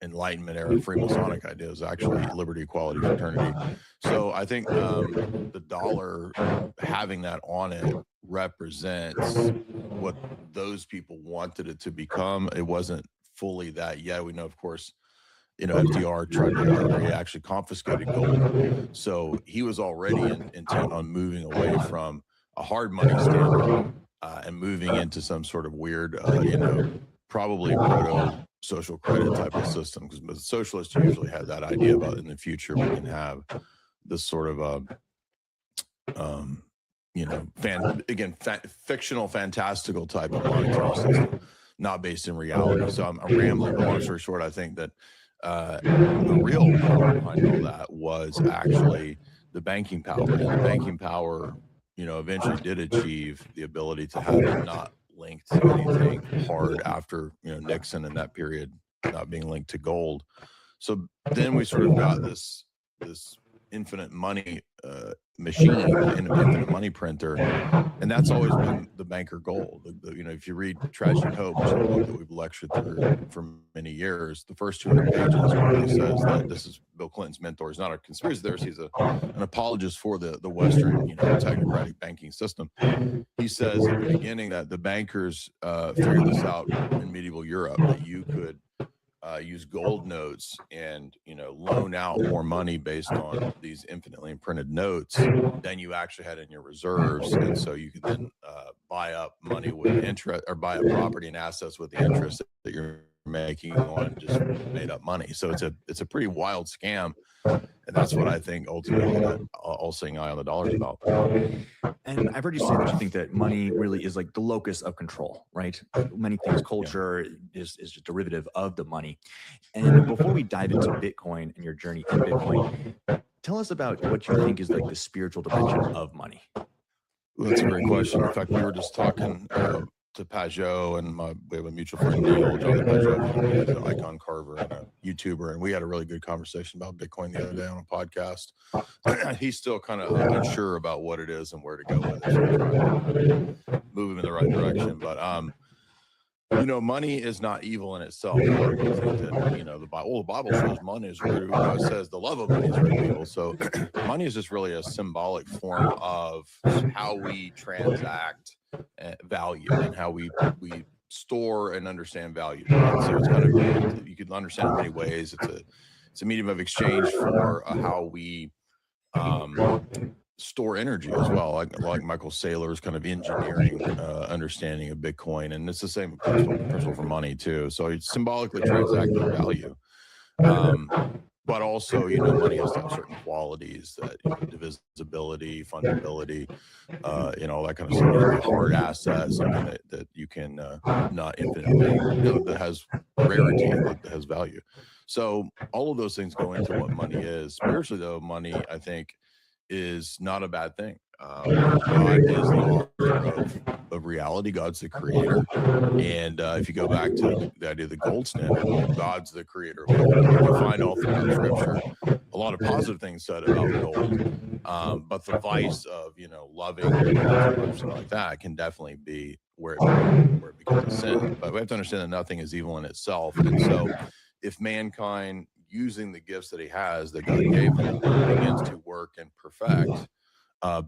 Enlightenment era Freemasonic ideas, actually liberty, equality, fraternity. So I think the dollar having that on it represents what those people wanted it to become. It wasn't fully that yet. We know, of course, FDR tried to, he actually confiscated gold. So he was already intent on moving away from a hard money standard and moving into some sort of weird, probably proto social credit type of system, because the socialists usually had that idea about in the future we can have this sort of fictional, fantastical type of monetary system, not based in reality. So I'm rambling, but long story short, I think that the real power behind all that was actually the banking power. And the banking power, eventually did achieve the ability to have it not linked to anything hard after Nixon and that period not being linked to gold. So then we sort of got this infinite money machine, infinite money printer, and that's always been the banker goal. If you read Tragedy and Hope, which is a book that we've lectured through for many years, the first 200 pages really says that this is Bill Clinton's mentor. He's not a conspiracy theorist. He's an apologist for the Western technocratic banking system. He says at the beginning that the bankers figured this out in medieval Europe, that you could use gold notes and loan out more money based on these infinitely imprinted notes than you actually had in your reserves, and so you could then buy up money with interest, or buy up property and assets with the interest that you're making on just made up money. So it's a pretty wild scam. And that's what I think ultimately that all seeing eye on the dollar is about. And I've heard you say that you think that money really is like the locus of control, right? Many things, culture is just derivative of the money. And before we dive into Bitcoin and your journey in Bitcoin, tell us about what you think is like the spiritual dimension of money. Well, that's a great question. In fact, we were just talking to Pajot, and we have a mutual friend, Neil, John Pajot. He's an icon carver and a YouTuber, and we had a really good conversation about Bitcoin the other day on a podcast. He's still kind of unsure about what it is and where to go with it. So we're trying to move him in the right direction. But money is not evil in itself. A lot of people think that, the Bible says money is root. It says the love of money is root of evil. So money is just really a symbolic form of how we transact value and how we store and understand value. And so it's you can understand it in many ways. It's a medium of exchange for how we store energy as well, like Michael Saylor's kind of engineering understanding of Bitcoin, and it's the same principle for money too. So it's symbolically transacting value, but also money has to have certain qualities that divisibility, fungibility, all that kind of stuff. It's a hard asset, something that you can not infinitely, that has rarity, that has value. So all of those things go into what money is. Spiritually, though, money, I think, is not a bad thing. God is the author of reality. God's the creator. And if you go back to the idea of the gold standard, God's the creator of gold. You find all throughout Scripture a lot of positive things said about gold. But the vice of, loving or something like that can definitely be where it becomes a sin. But we have to understand that nothing is evil in itself. And so if mankind, using the gifts that he has, that God gave him, begins to work and perfect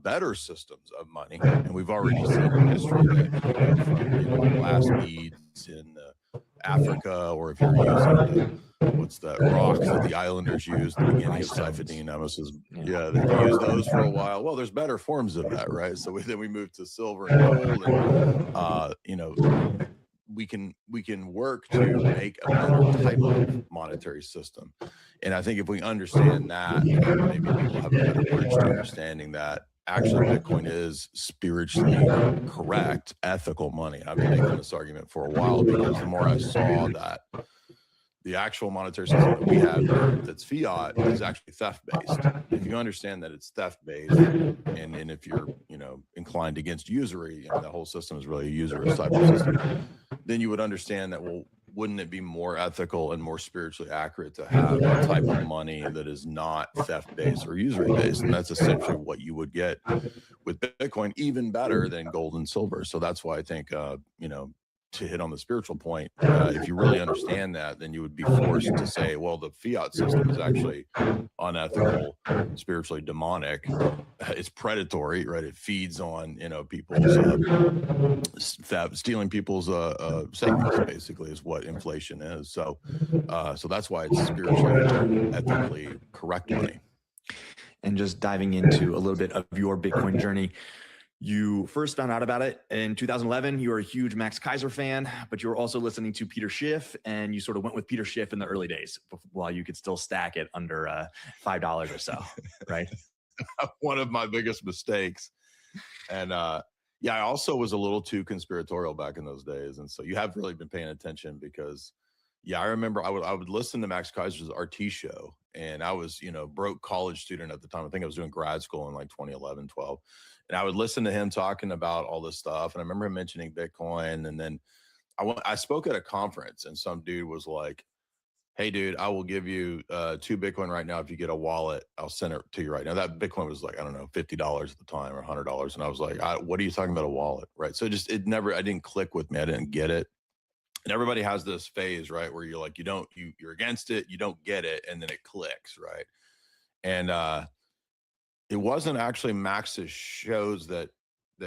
better systems of money. And we've already seen in history that from glass beads in Africa, or if you're using what's that rock that the islanders used at the beginning of Siphoning Nemesis. Yeah, they used those for a while. Well, there's better forms of that, right? So then we moved to silver and gold, and we can work to make a better type of monetary system. And I think if we understand that, maybe people have a better bridge to understanding that actually Bitcoin is spiritually correct, ethical money. I've been making this argument for a while because the more I saw that the actual monetary system that we have that's fiat is actually theft-based. If you understand that it's theft-based, and if you're, inclined against usury, the whole system is really a usury cyber system, then you would understand that, well, wouldn't it be more ethical and more spiritually accurate to have a type of money that is not theft-based or usury-based? And that's essentially what you would get with Bitcoin, even better than gold and silver. So that's why I think, to hit on the spiritual point, if you really understand that, then you would be forced to say, well, the fiat system is actually unethical, spiritually demonic. It's predatory, right? It feeds on, people's stealing people's savings, basically, is what inflation is. So that's why it's spiritually, ethically correct money. And just diving into a little bit of your Bitcoin journey. You first found out about it in 2011. You were a huge Max Kaiser fan, but you were also listening to Peter Schiff, and you sort of went with Peter Schiff in the early days while you could still stack it under $5 or so, right? One of my biggest mistakes. And I also was a little too conspiratorial back in those days. And so you have really been paying attention because, I remember I would listen to Max Kaiser's RT show, and I was, broke college student at the time. I think I was doing grad school in like 2011, 12. And I would listen to him talking about all this stuff. And I remember him mentioning Bitcoin. And then I spoke at a conference, and some dude was like, hey, dude, I will give you 2 Bitcoin right now. If you get a wallet, I'll send it to you right now. That Bitcoin was like, I don't know, $50 at the time or $100. And I was like, what are you talking about, a wallet? Right. So I didn't click with me. I didn't get it. And everybody has this phase, right, where you're like, you're against it, you don't get it, and then it clicks, right? And it wasn't actually Max's shows that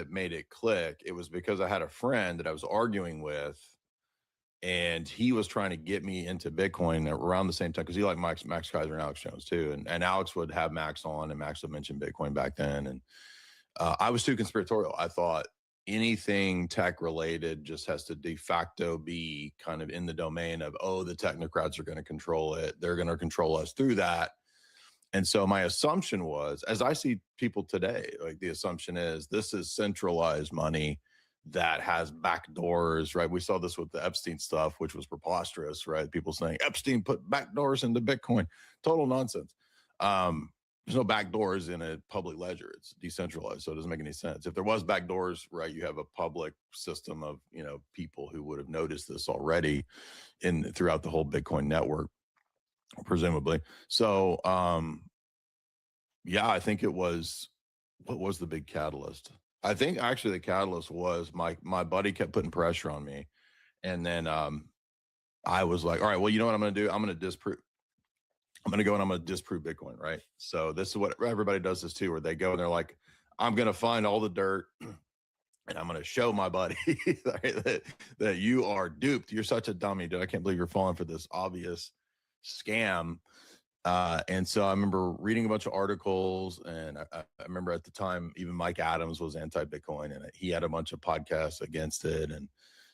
made it click. It was because I had a friend that I was arguing with, and he was trying to get me into Bitcoin around the same time, because he liked Max Kaiser and Alex Jones too. And Alex would have Max on, and Max would mention Bitcoin back then. And I was too conspiratorial. I thought anything tech related just has to de facto be kind of in the domain of, oh, the technocrats are going to control it. They're going to control us through that. And so my assumption was, as I see people today, like the assumption is this is centralized money that has back doors, right? We saw this with the Epstein stuff, which was preposterous, right? People saying Epstein put back doors into Bitcoin. Total nonsense. There's no back doors in a public ledger. It's decentralized, so it doesn't make any sense. If there was back doors, right, you have a public system of, you know, people who would have noticed this already throughout the whole Bitcoin network, presumably. So, yeah, I think it was, what was the big catalyst? I think actually the catalyst was my buddy kept putting pressure on me. And then I was like, all right, well, you know what I'm going to do? I'm going to go and I'm going to disprove Bitcoin, right? So this is what everybody does this too, where they go and they're like, I'm going to find all the dirt and I'm going to show my buddy that you are duped. You're such a dummy, dude. I can't believe you're falling for this obvious scam. And so I remember reading a bunch of articles, and I remember at the time, even Mike Adams was anti-Bitcoin, and he had a bunch of podcasts against it. And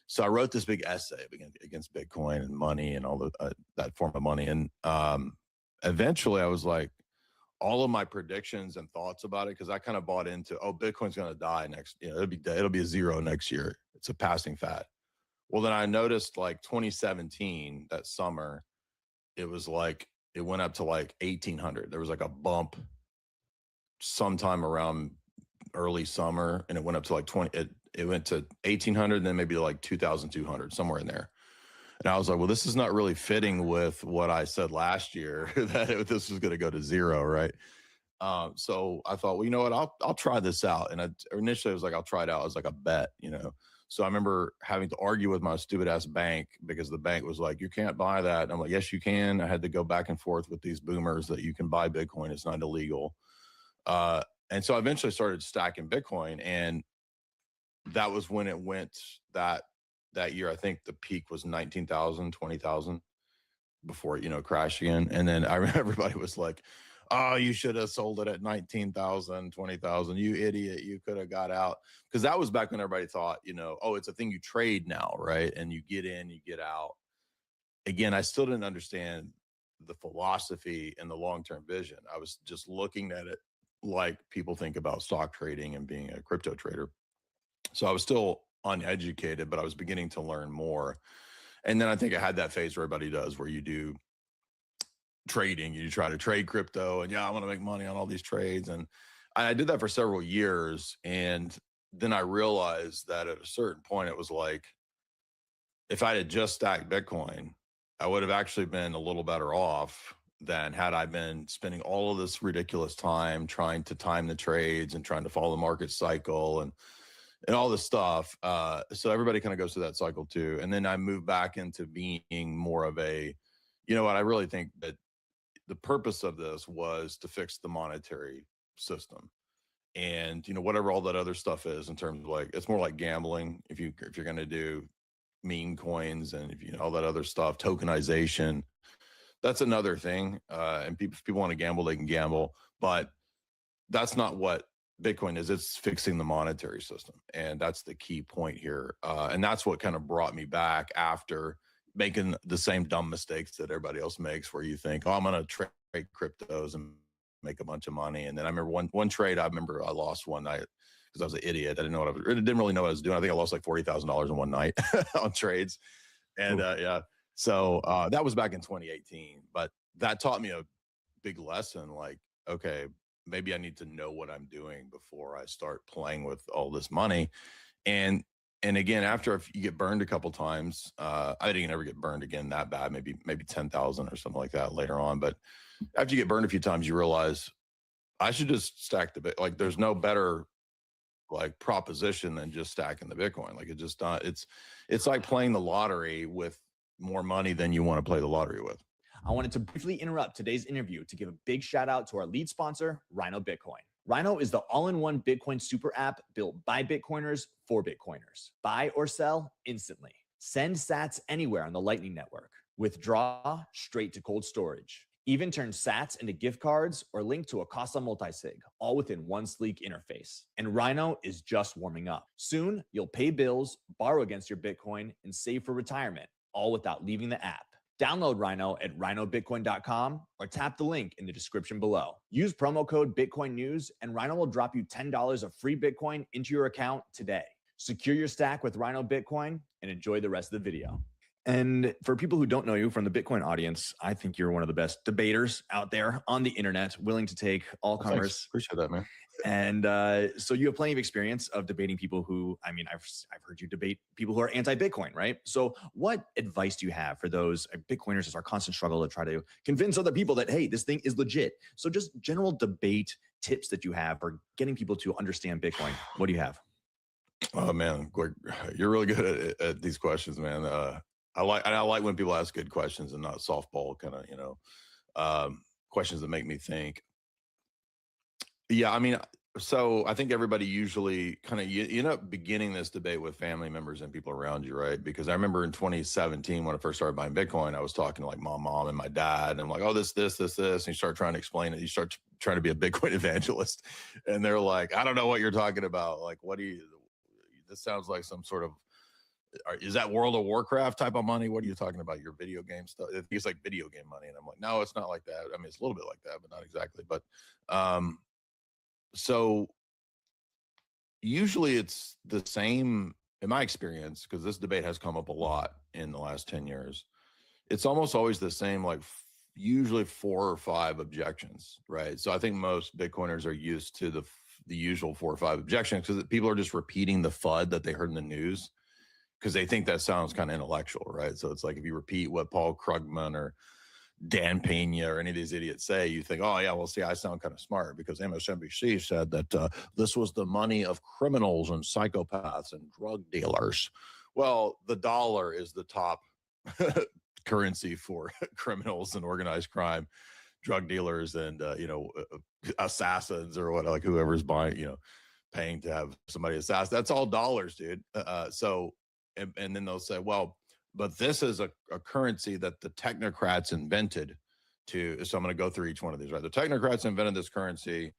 so I wrote this big essay against Bitcoin and money and all that form of money. And eventually I was like, all of my predictions and thoughts about it, because I kind of bought into, oh, Bitcoin's going to die next, you know, it'll be a zero next year. It's a passing fad. Well, then I noticed like 2017, that summer, it was like, it went up to like 1800. There was like a bump sometime around early summer, and it went up to like 20. It went to 1800, and then maybe like 2200, somewhere in there. And I was like, well, this is not really fitting with what I said last year that this was going to go to zero, right? So I thought, well, you know what? I'll try this out. And initially I was like, I'll try it out as like a bet, you know. So I remember having to argue with my stupid ass bank, because the bank was like, you can't buy that. And I'm like, yes, you can. I had to go back and forth with these boomers that you can buy Bitcoin. It's not illegal. And so I eventually started stacking Bitcoin, and that was when it went that year. I think the peak was 19,000, 20,000 before it, you know, crashed again. And then I remember everybody was like, oh, you should have sold it at 19,000, 20,000. You idiot. You could have got out. Because that was back when everybody thought, you know, oh, it's a thing you trade now, right? And you get in, you get out. Again, I still didn't understand the philosophy and the long-term vision. I was just looking at it like people think about stock trading and being a crypto trader. So I was still uneducated, but I was beginning to learn more. And then I think I had that phase where everybody does, where you do trading, you try to trade crypto, and yeah, I want to make money on all these trades. And I did that for several years. And then I realized that at a certain point, it was like, if I had just stacked Bitcoin, I would have actually been a little better off than had I been spending all of this ridiculous time trying to time the trades and trying to follow the market cycle and all this stuff. So everybody kind of goes through that cycle too. And then I moved back into being more of a, you know what, I really think that the purpose of this was to fix the monetary system. And, you know, whatever all that other stuff is in terms of like, it's more like gambling. If you're going to do meme coins and if you know all that other stuff, tokenization, that's another thing. And if people want to gamble, they can gamble, but that's not what Bitcoin is. It's fixing the monetary system. And that's the key point here. And that's what kind of brought me back after making the same dumb mistakes that everybody else makes, where you think, oh, I'm going to trade cryptos and make a bunch of money. And then I remember one trade, I lost one night because I was an idiot. I didn't really know what I was doing. I think I lost like $40,000 in one night on trades. And yeah, so that was back in 2018. But that taught me a big lesson. Like, okay, maybe I need to know what I'm doing before I start playing with all this money. And again, after you get burned a couple times, I didn't ever get burned again that bad, maybe 10,000 or something like that later on. But after you get burned a few times, you realize I should just stack the bit. Like there's no better like proposition than just stacking the Bitcoin. Like it's like playing the lottery with more money than you want to play the lottery with. I wanted to briefly interrupt today's interview to give a big shout out to our lead sponsor, Rhino Bitcoin. Rhino is the all-in-one Bitcoin super app built by Bitcoiners for Bitcoiners. Buy or sell instantly. Send sats anywhere on the Lightning Network. Withdraw straight to cold storage. Even turn sats into gift cards or link to a Casa multisig, all within one sleek interface. And Rhino is just warming up. Soon, you'll pay bills, borrow against your Bitcoin, and save for retirement, all without leaving the app. Download Rhino at rhinobitcoin.com or tap the link in the description below. Use promo code Bitcoin News and Rhino will drop you $10 of free Bitcoin into your account today. Secure your stack with Rhino Bitcoin and enjoy the rest of the video. And for people who don't know you from the Bitcoin audience, I think you're one of the best debaters out there on the internet, willing to take all comers. Appreciate that, man. And so you have plenty of experience of debating people who, I mean, I've heard you debate people who are anti-Bitcoin, right? So what advice do you have for those Bitcoiners? Is our constant struggle to try to convince other people that, hey, this thing is legit. So just general debate tips that you have for getting people to understand Bitcoin. What do you have? Oh man, Greg, you're really good at these questions, man. I like when people ask good questions and not softball kind of, questions that make me think. Yeah, I mean, so I think everybody usually kind of you end up beginning this debate with family members and people around you, right? Because I remember in 2017 when I first started buying Bitcoin, I was talking to like my mom and my dad, and I'm like, oh, this, and you start trying to explain it. You start trying to be a Bitcoin evangelist, and they're like, I don't know what you're talking about. Like, what do you? This sounds like some sort of. Is that World of Warcraft type of money? What are you talking about? Your video game stuff? It's like video game money. And I'm like, no, it's not like that. I mean, it's a little bit like that, but not exactly. But so usually it's the same in my experience, because this debate has come up a lot in the last 10 years. It's almost always the same, like usually 4 or 5 objections, right? So I think most Bitcoiners are used to the usual 4 or 5 objections because people are just repeating the FUD that they heard in the news, because they think that sounds kind of intellectual, right? So it's like if you repeat what Paul Krugman or Dan Pena or any of these idiots say, you think, oh, yeah, well, see, I sound kind of smart because MSNBC said that this was the money of criminals and psychopaths and drug dealers. Well, the dollar is the top currency for criminals and organized crime, drug dealers and, assassins or what, like whoever's buying, paying to have somebody assassinate. That's all dollars, dude. And then they'll say, well, but this is a currency that the technocrats invented so I'm going to go through each one of these, right? The technocrats invented this currency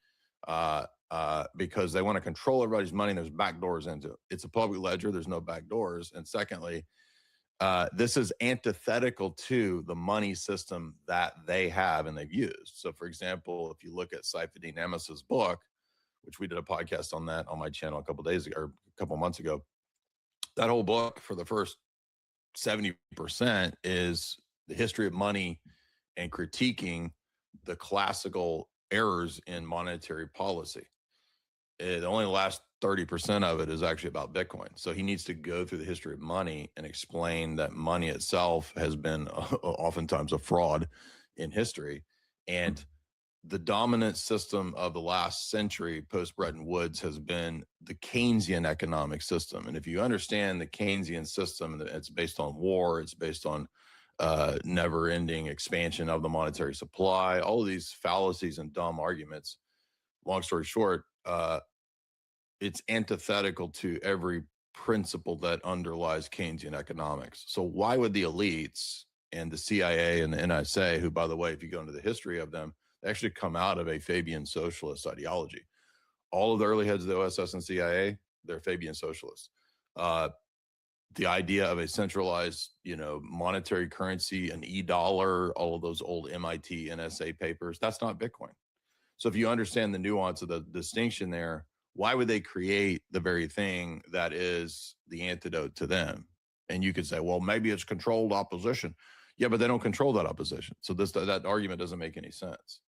because they want to control everybody's money. And there's back doors into it. It's a public ledger. There's no back doors. And secondly, this is antithetical to the money system that they have and they've used. So for example, if you look at Saifedean Emmos's book, which we did a podcast on that on my channel a couple days ago or a couple months ago, that whole book for the first 70% is the history of money and critiquing the classical errors in monetary policy. The only last 30% of it is actually about Bitcoin. So he needs to go through the history of money and explain that money itself has been oftentimes a fraud in history. And the dominant system of the last century post Bretton Woods has been the Keynesian economic system. And if you understand the Keynesian system, it's based on war, it's based on never ending expansion of the monetary supply, all of these fallacies and dumb arguments. Long story short, it's antithetical to every principle that underlies Keynesian economics. So why would the elites and the CIA and the NSA, who, by the way, if you go into the history of them, they actually come out of a Fabian socialist ideology. All of the early heads of the OSS and CIA, they're Fabian socialists. The idea of a centralized, monetary currency, an e-dollar, all of those old MIT NSA papers, that's not Bitcoin. So if you understand the nuance of the distinction there, why would they create the very thing that is the antidote to them? And you could say, well, maybe it's controlled opposition. Yeah, but they don't control that opposition. So that argument doesn't make any sense.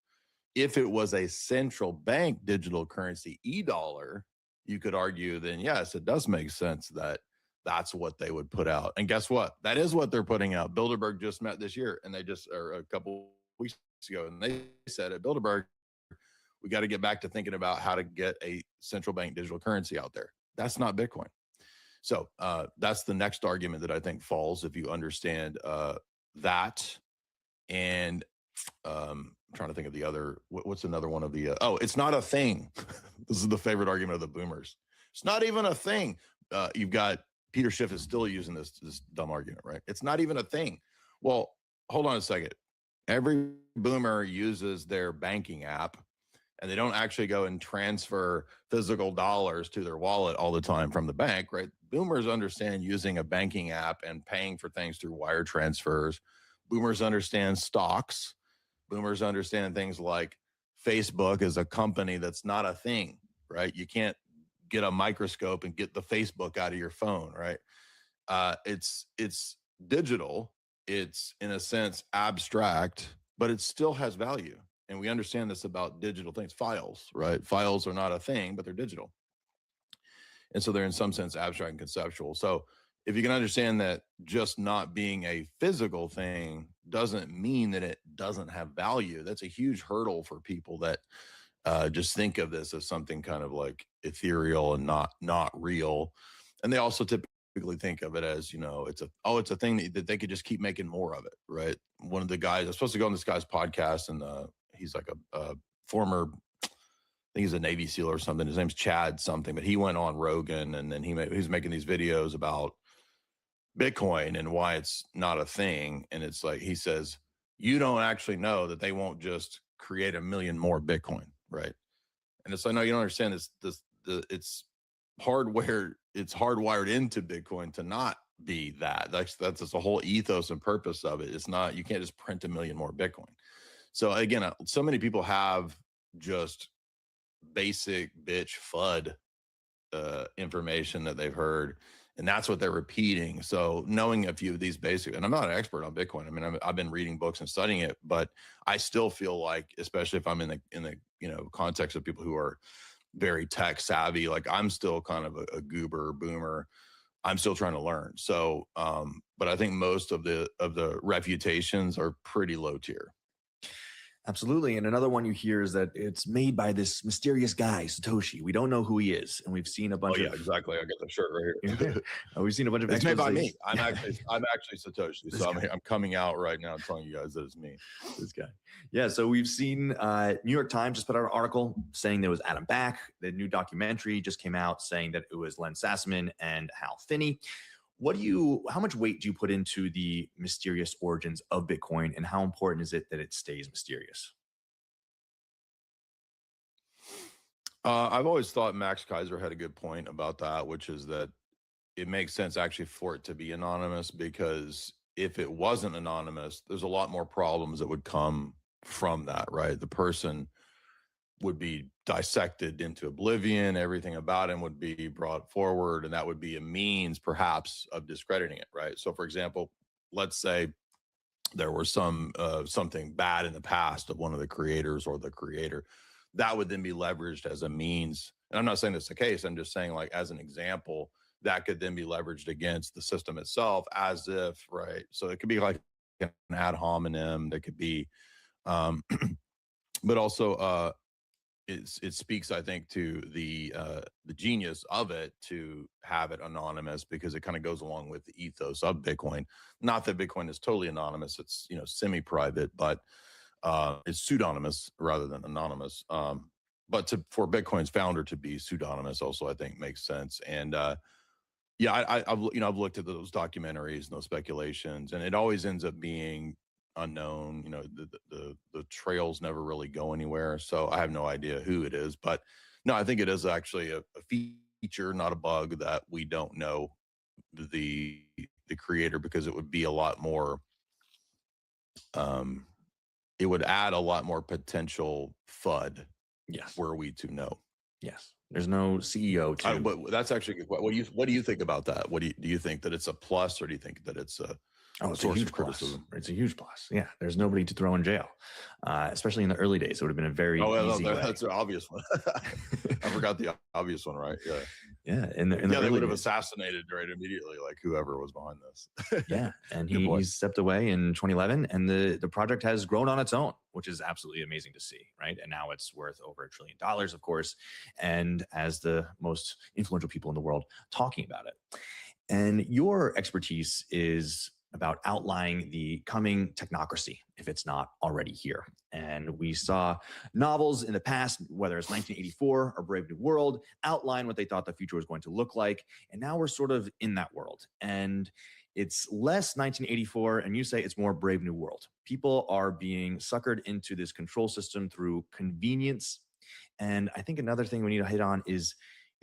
If it was a central bank digital currency, e-dollar, you could argue then, yes, it does make sense that that's what they would put out. And guess what? That is what they're putting out. Bilderberg just met this year, and or a couple weeks ago, and they said at Bilderberg, we got to get back to thinking about how to get a central bank digital currency out there. That's not Bitcoin. So that's the next argument that I think falls if you understand that. And I'm trying to think of the other, what's another one of the, it's not a thing. This is the favorite argument of the boomers. It's not even a thing. You've got Peter Schiff is still using this dumb argument, right? It's not even a thing. Well, hold on a second. Every boomer uses their banking app, and they don't actually go and transfer physical dollars to their wallet all the time from the bank, right? Boomers understand using a banking app and paying for things through wire transfers. Boomers understand stocks. Boomers understand things like Facebook is a company that's not a thing, right? You can't get a microscope and get the Facebook out of your phone, right? It's digital. It's in a sense abstract, but it still has value. And we understand this about digital things. Files, right? Files are not a thing, but they're digital. And so they're in some sense abstract and conceptual. So if you can understand that just not being a physical thing doesn't mean that it doesn't have value, that's a huge hurdle for people that just think of this as something kind of like ethereal and not real. And they also typically think of it as, it's a thing that they could just keep making more of it, right? One of the guys, I was supposed to go on this guy's podcast, and he's like a former, I think he's a Navy SEAL or something. His name's Chad something, but he went on Rogan, and then he's making these videos about Bitcoin and why it's not a thing. And it's like, he says, you don't actually know that they won't just create 1 million more Bitcoin, right? And it's like, no, you don't understand it's hardwired into Bitcoin to not be that. That's the whole ethos and purpose of it. It's not, you can't just print 1 million more Bitcoin. So again, so many people have just basic bitch FUD information that they've heard, and that's what they're repeating. So knowing a few of these basic, and I'm not an expert on Bitcoin. I mean, I've been reading books and studying it, but I still feel like, especially if I'm in the context of people who are very tech savvy, like I'm still kind of a goober boomer. I'm still trying to learn. So, but I think most of the refutations are pretty low tier. Absolutely. And another one you hear is that it's made by this mysterious guy, Satoshi. We don't know who he is. And we've seen a bunch of... exactly. I got the shirt right here. We've seen a bunch of... It's made by me. I'm actually Satoshi. So I'm coming out right now telling you guys that it's me. This guy. Yeah. So we've seen New York Times just put out an article saying there was Adam Back. The new documentary just came out saying that it was Len Sassaman and Hal Finney. How much weight do you put into the mysterious origins of Bitcoin, and how important is it that it stays mysterious? I've always thought Max Kaiser had a good point about that, which is that it makes sense actually for it to be anonymous, because if it wasn't anonymous, there's a lot more problems that would come from that, right? The person would be dissected into oblivion. Everything about him would be brought forward, and that would be a means perhaps of discrediting it, right? So for example, let's say there was something bad in the past of one of the creators or the creator, that would then be leveraged as a means. And I'm not saying that's the case. I'm just saying, like, as an example, that could then be leveraged against the system itself as if, right? So it could be like an ad hominem that could be, but also, it speaks, I think, to the genius of it to have it anonymous, because it kind of goes along with the ethos of Bitcoin. Not that Bitcoin is totally anonymous; it's semi-private, but it's pseudonymous rather than anonymous. But for Bitcoin's founder to be pseudonymous also, I think, makes sense. And I've looked at those documentaries and those speculations, and it always ends up being unknown. The trails never really go anywhere, so I have no idea who it is. But no, I think it is actually a feature, not a bug, that we don't know the creator, because it would be a lot more it would add a lot more potential FUD. Yes, were we to know. Yes, there's no CEO to... but that's actually good. What do you think about that? Do you think that it's a plus, or do you think that it's a it's a huge criticism? It's a huge plus. Yeah, there's nobody to throw in jail, especially in the early days. It would have been a very easy way. That's an obvious one. I forgot the obvious one, right? Yeah. Yeah, they would have assassinated right immediately, like whoever was behind this. Yeah, and he stepped away in 2011, and the project has grown on its own, which is absolutely amazing to see, right? And now it's worth over $1 trillion, of course, and as the most influential people in the world talking about it. And your expertise is about outlining the coming technocracy, if it's not already here. And we saw novels in the past, whether it's 1984 or Brave New World, outline what they thought the future was going to look like. And now we're sort of in that world. And it's less 1984, and you say it's more Brave New World. People are being suckered into this control system through convenience. And I think another thing we need to hit on is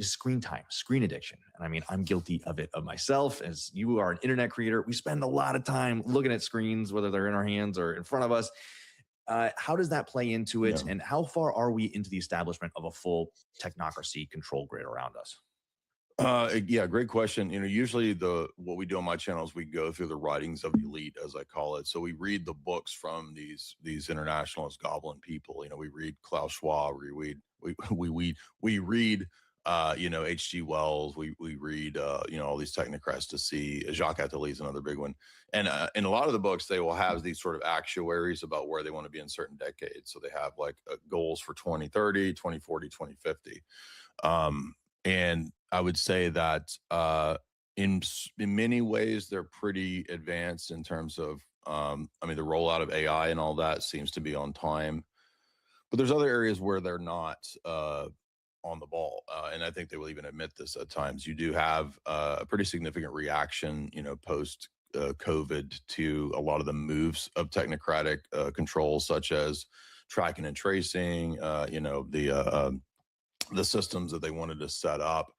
screen time, screen addiction. And I mean, I'm guilty of it of myself. As you are an internet creator, we spend a lot of time looking at screens, whether they're in our hands or in front of us. How does that play into it? Yeah. And how far are we into the establishment of a full technocracy control grid around us? Yeah, great question. Usually what we do on my channel is we go through the writings of the elite, as I call it. So we read the books from these internationalist goblin people. We read Klaus Schwab, we read H.G. Wells, we read all these technocrats to see. Jacques Attali is another big one. And in a lot of the books, they will have these sort of actuaries about where they want to be in certain decades. So they have like goals for 2030, 2040, 2050. And I would say that in many ways, they're pretty advanced in terms of, the rollout of AI and all that seems to be on time. But there's other areas where they're not on the ball. And I think they will even admit this at times. You do have a pretty significant reaction, post COVID to a lot of the moves of technocratic control, such as tracking and tracing, the systems that they wanted to set up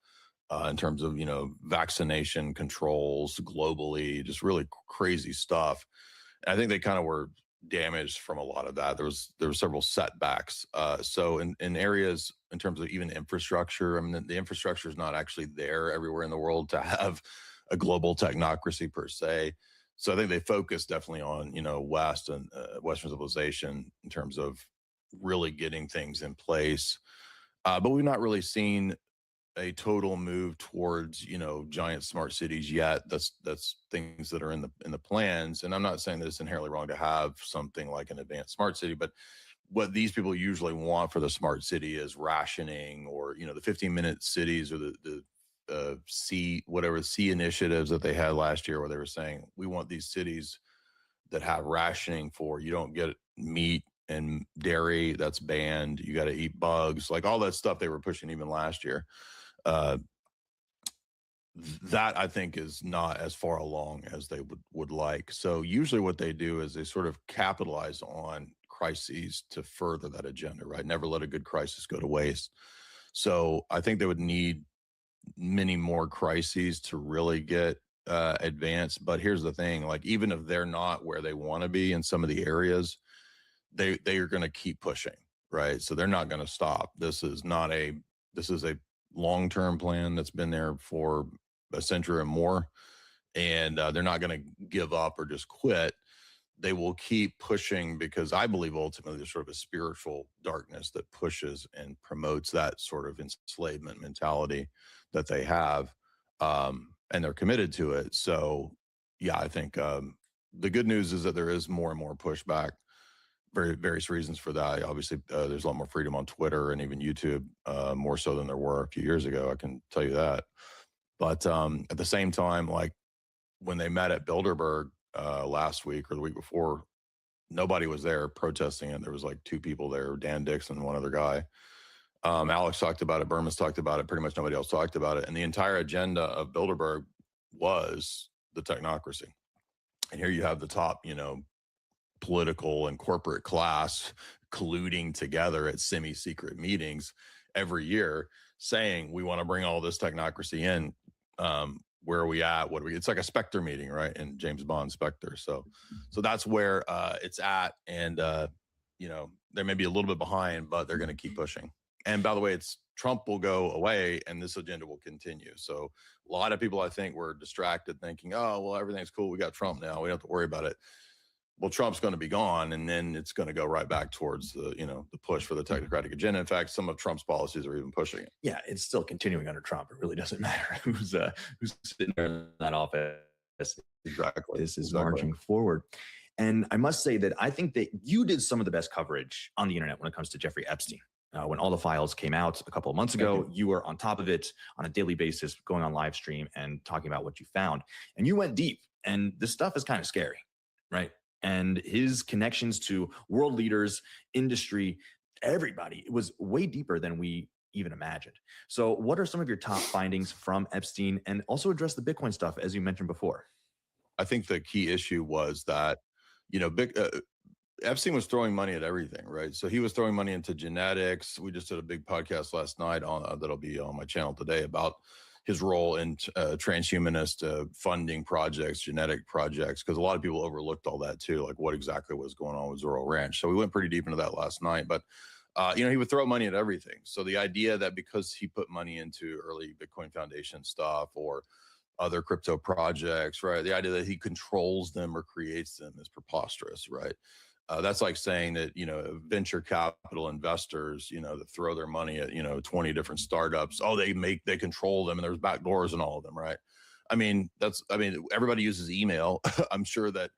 in terms of, vaccination controls globally, just really crazy stuff. And I think they kind of were damaged from a lot of that. There were several setbacks. So in areas in terms of even infrastructure, the infrastructure is not actually there everywhere in the world to have a global technocracy per se. So I think they focus definitely on, West and Western civilization in terms of really getting things in place. But we've not really seen a total move towards, giant smart cities yet. That's things that are in the plans. And I'm not saying that it's inherently wrong to have something like an advanced smart city, but what these people usually want for the smart city is rationing, or, the 15-minute cities, or the C initiatives that they had last year, where they were saying, we want these cities that have rationing for, you don't get meat and dairy, that's banned. You got to eat bugs, like all that stuff they were pushing even last year. That I think is not as far along as they would like. So usually what they do is they sort of capitalize on crises to further that agenda, right? Never let a good crisis go to waste. So I think they would need many more crises to really get advanced. But here's the thing, like, even if they're not where they want to be in some of the areas, they are going to keep pushing, right? So they're not going to stop. This is a long-term plan that's been there for a century or more, and they're not going to give up or just quit. They will keep pushing, because I believe ultimately there's sort of a spiritual darkness that pushes and promotes that sort of enslavement mentality that they have, and they're committed to it. So yeah, I think the good news is that there is more and more pushback. Various reasons for that. Obviously, there's a lot more freedom on Twitter and even YouTube, more so than there were a few years ago. I can tell you that. But at the same time, like when they met at Bilderberg last week or the week before, nobody was there protesting it. There was like two people there, Dan Dixon, one other guy. Alex talked about it. Berman's talked about it. Pretty much nobody else talked about it. And the entire agenda of Bilderberg was the technocracy. And here you have the top, political and corporate class colluding together at semi-secret meetings every year, saying we want to bring all this technocracy in. Where are we at? It's like a Spectre meeting, right? And James Bond Spectre. So that's where it's at. And they may be a little bit behind, but they're going to keep pushing. And by the way, Trump will go away and this agenda will continue. So a lot of people, I think, were distracted thinking, oh, well, everything's cool. We got Trump now. We don't have to worry about it. Well, Trump's going to be gone, and then it's going to go right back towards the push for the technocratic agenda. In fact, some of Trump's policies are even pushing it. Yeah, it's still continuing under Trump. It really doesn't matter who's sitting there in that office. Exactly. This is marching forward. And I must say that I think that you did some of the best coverage on the internet when it comes to Jeffrey Epstein. When all the files came out a couple of months ago, you were on top of it on a daily basis, going on live stream and talking about what you found. And you went deep. And this stuff is kind of scary, right? And his connections to world leaders, industry, everybody, it was way deeper than we even imagined. So what are some of your top findings from Epstein, and also address the Bitcoin stuff, as you mentioned before? I think the key issue was that, Epstein was throwing money at everything, right? So he was throwing money into genetics. We just did a big podcast last night on that'll be on my channel today about his role in transhumanist funding projects, genetic projects, because a lot of people overlooked all that too, like what exactly was going on with Zorro Ranch. So we went pretty deep into that last night, but he would throw money at everything. So the idea that because he put money into early Bitcoin Foundation stuff or other crypto projects, right, the idea that he controls them or creates them is preposterous, right? That's like saying that, venture capital investors, that throw their money at, 20 different startups. Oh, they control them and there's back doors and all of them, right? Everybody uses email. I'm sure that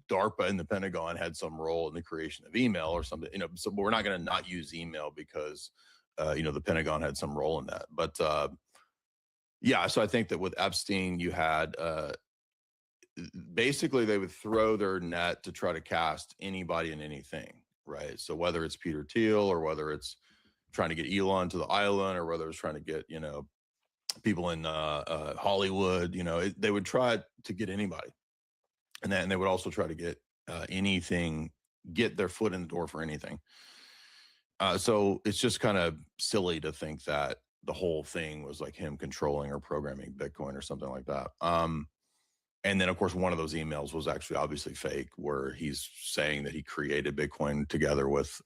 DARPA and the Pentagon had some role in the creation of email or something, so we're not going to not use email because, the Pentagon had some role in that. But so I think that with Epstein, you had, basically they would throw their net to try to cast anybody and anything, right? So whether it's Peter Thiel or whether it's trying to get Elon to the island or whether it's trying to get, people in Hollywood, they would try to get anybody. And then they would also try to get get their foot in the door for anything. So it's just kind of silly to think that the whole thing was like him controlling or programming Bitcoin or something like that. And then, of course, one of those emails was actually obviously fake, where he's saying that he created Bitcoin together with,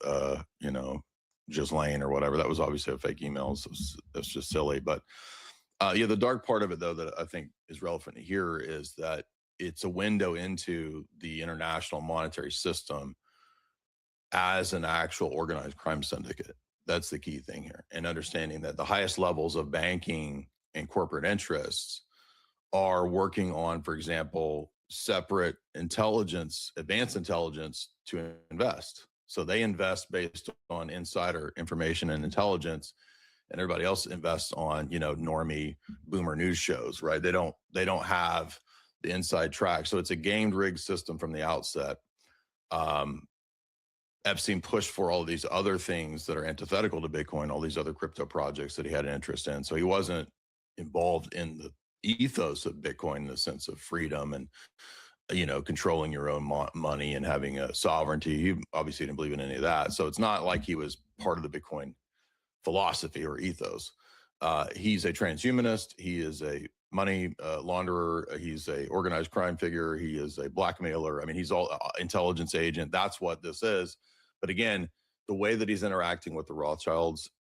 Ghislaine or whatever. That was obviously a fake email. So that's just silly. But the dark part of it, though, that I think is relevant here is that it's a window into the international monetary system as an actual organized crime syndicate. That's the key thing here. And understanding that the highest levels of banking and corporate interests are working on, for example, separate intelligence, advanced intelligence to invest. So they invest based on insider information and intelligence, and everybody else invests on, normie boomer news shows, right? They don't have the inside track. So it's a gamed rigged system from the outset. Epstein pushed for all of these other things that are antithetical to Bitcoin, all these other crypto projects that he had an interest in. So he wasn't involved in the ethos of Bitcoin in the sense of freedom and, controlling your own money and having a sovereignty. He obviously didn't believe in any of that. So it's not like he was part of the Bitcoin philosophy or ethos. He's a transhumanist. He is a money launderer. He's a organized crime figure. He is a blackmailer. He's all intelligence agent. That's what this is. But again, the way that he's interacting with the Rothschilds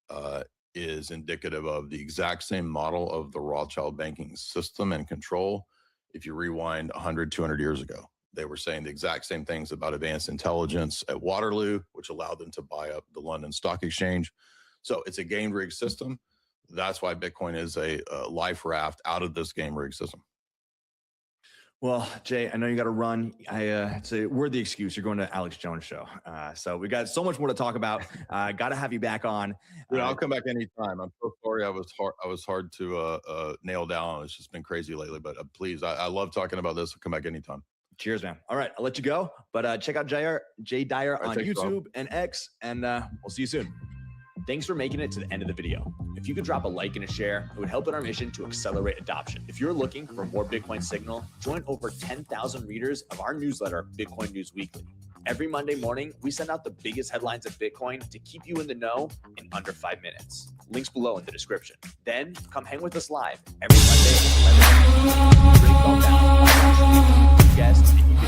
is indicative of the exact same model of the Rothschild banking system and control. If you rewind 100, 200 years ago, they were saying the exact same things about advanced intelligence at Waterloo, which allowed them to buy up the London Stock Exchange. So it's a game rigged system. That's why Bitcoin is a life raft out of this game rigged system. Well, Jay, I know you got to run. It's a worthy excuse. You're going to Alex Jones' show. So we got so much more to talk about. Got to have you back on. Yeah, I'll come back anytime. I'm so sorry I was hard to nail down. It's just been crazy lately, but please, I love talking about this. I'll come back anytime. Cheers, man. All right, I'll let you go. But check out Jay Dyer on YouTube and X, and we'll see you soon. Thanks for making it to the end of the video. If you could drop a like and a share, it would help in our mission to accelerate adoption. If you're looking for more Bitcoin signal, join over 10,000 readers of our newsletter, Bitcoin News Weekly. Every Monday morning, we send out the biggest headlines of Bitcoin to keep you in the know in under 5 minutes. Links below in the description. Then come hang with us live every Monday at 11 a.m. Guests, and you can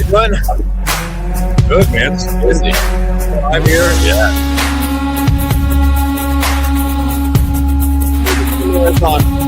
Good, good man. It's busy. I'm here. Yeah. It's on.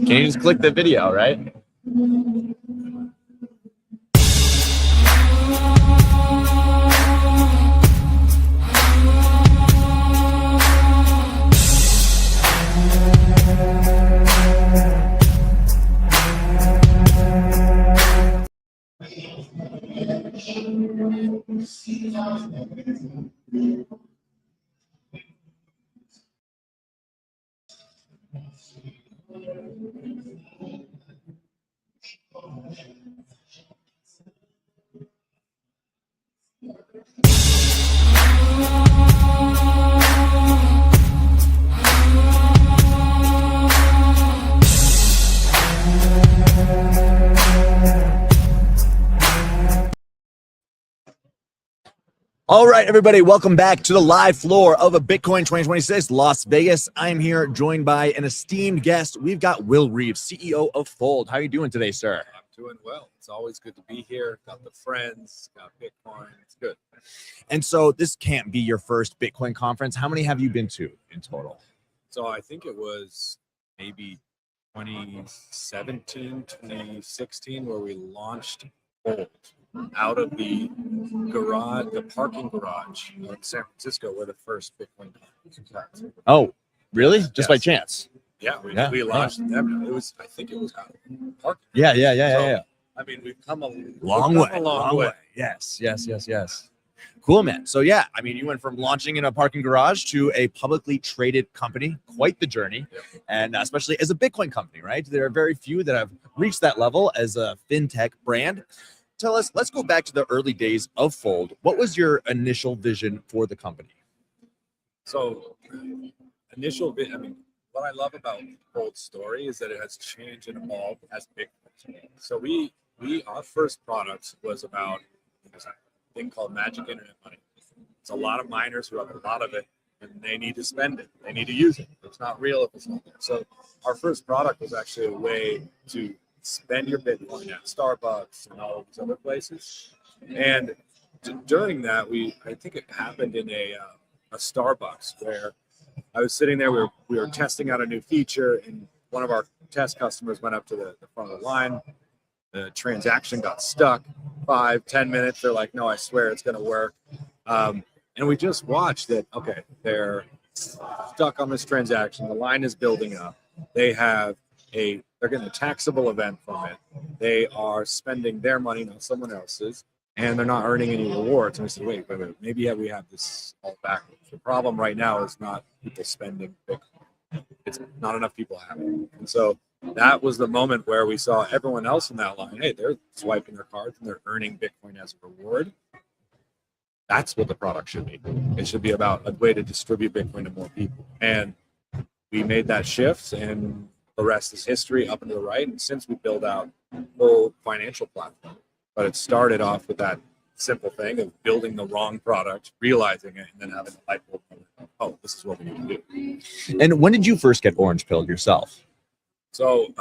Can you just click the video, right? All right, everybody, welcome back to the live floor of a Bitcoin 2026 Las Vegas. I'm here joined by an esteemed guest. We've got Will Reeves, CEO of Fold. How are you doing today, sir? I'm doing well. It's always good to be here. Got the friends, got Bitcoin. It's good. And so this can't be your first Bitcoin conference. How many have you been to in total? So I think it was maybe 2017, 2016, where we launched Fold out of the garage, the parking garage in San Francisco, where the first Bitcoin conference was. Oh, really? Just by Yes. chance? Yeah, we launched them. It was, I think it was out of the parking. Yeah. So, I mean, we've come a Long way. Yes. Cool, man. So yeah, I mean, you went from launching in a parking garage to a publicly traded company. Quite the journey. Yep. And especially as a Bitcoin company, right? There are very few that have reached that level as a fintech brand. Tell us, let's go back to the early days of Fold. What was your initial vision for the company? So, I mean, what I love about Fold's story is that it has changed and evolved as Bitcoin. So our first product was about a thing called Magic Internet Money. It's a lot of miners who have a lot of it, and they need to spend it. They need to use it. It's not real if it's not there. So our first product was actually a way to spend your Bitcoin at Starbucks and all of these other places. And during that, I think it happened in a Starbucks where I was sitting there. We were testing out a new feature, and one of our test customers went up to the front of the line. The transaction got stuck. 5-10 minutes. They're like, "No, I swear it's going to work." And we just watched that. Okay, they're stuck on this transaction. The line is building up. They're getting a taxable event from it. They are spending their money, not someone else's, and they're not earning any rewards. And we said, wait, maybe we have this all backwards. The problem right now is not people spending Bitcoin. It's not enough people have it. And so that was the moment where we saw everyone else in that line. Hey, they're swiping their cards and they're earning Bitcoin as a reward. That's what the product should be. It should be about a way to distribute Bitcoin to more people. And we made that shift, and the rest is history up and to the right. And since we built out a full financial platform, but it started off with that simple thing of building the wrong product, realizing it, and then having a light bulb moment. Oh, this is what we need to do. And when did you first get orange pilled yourself? So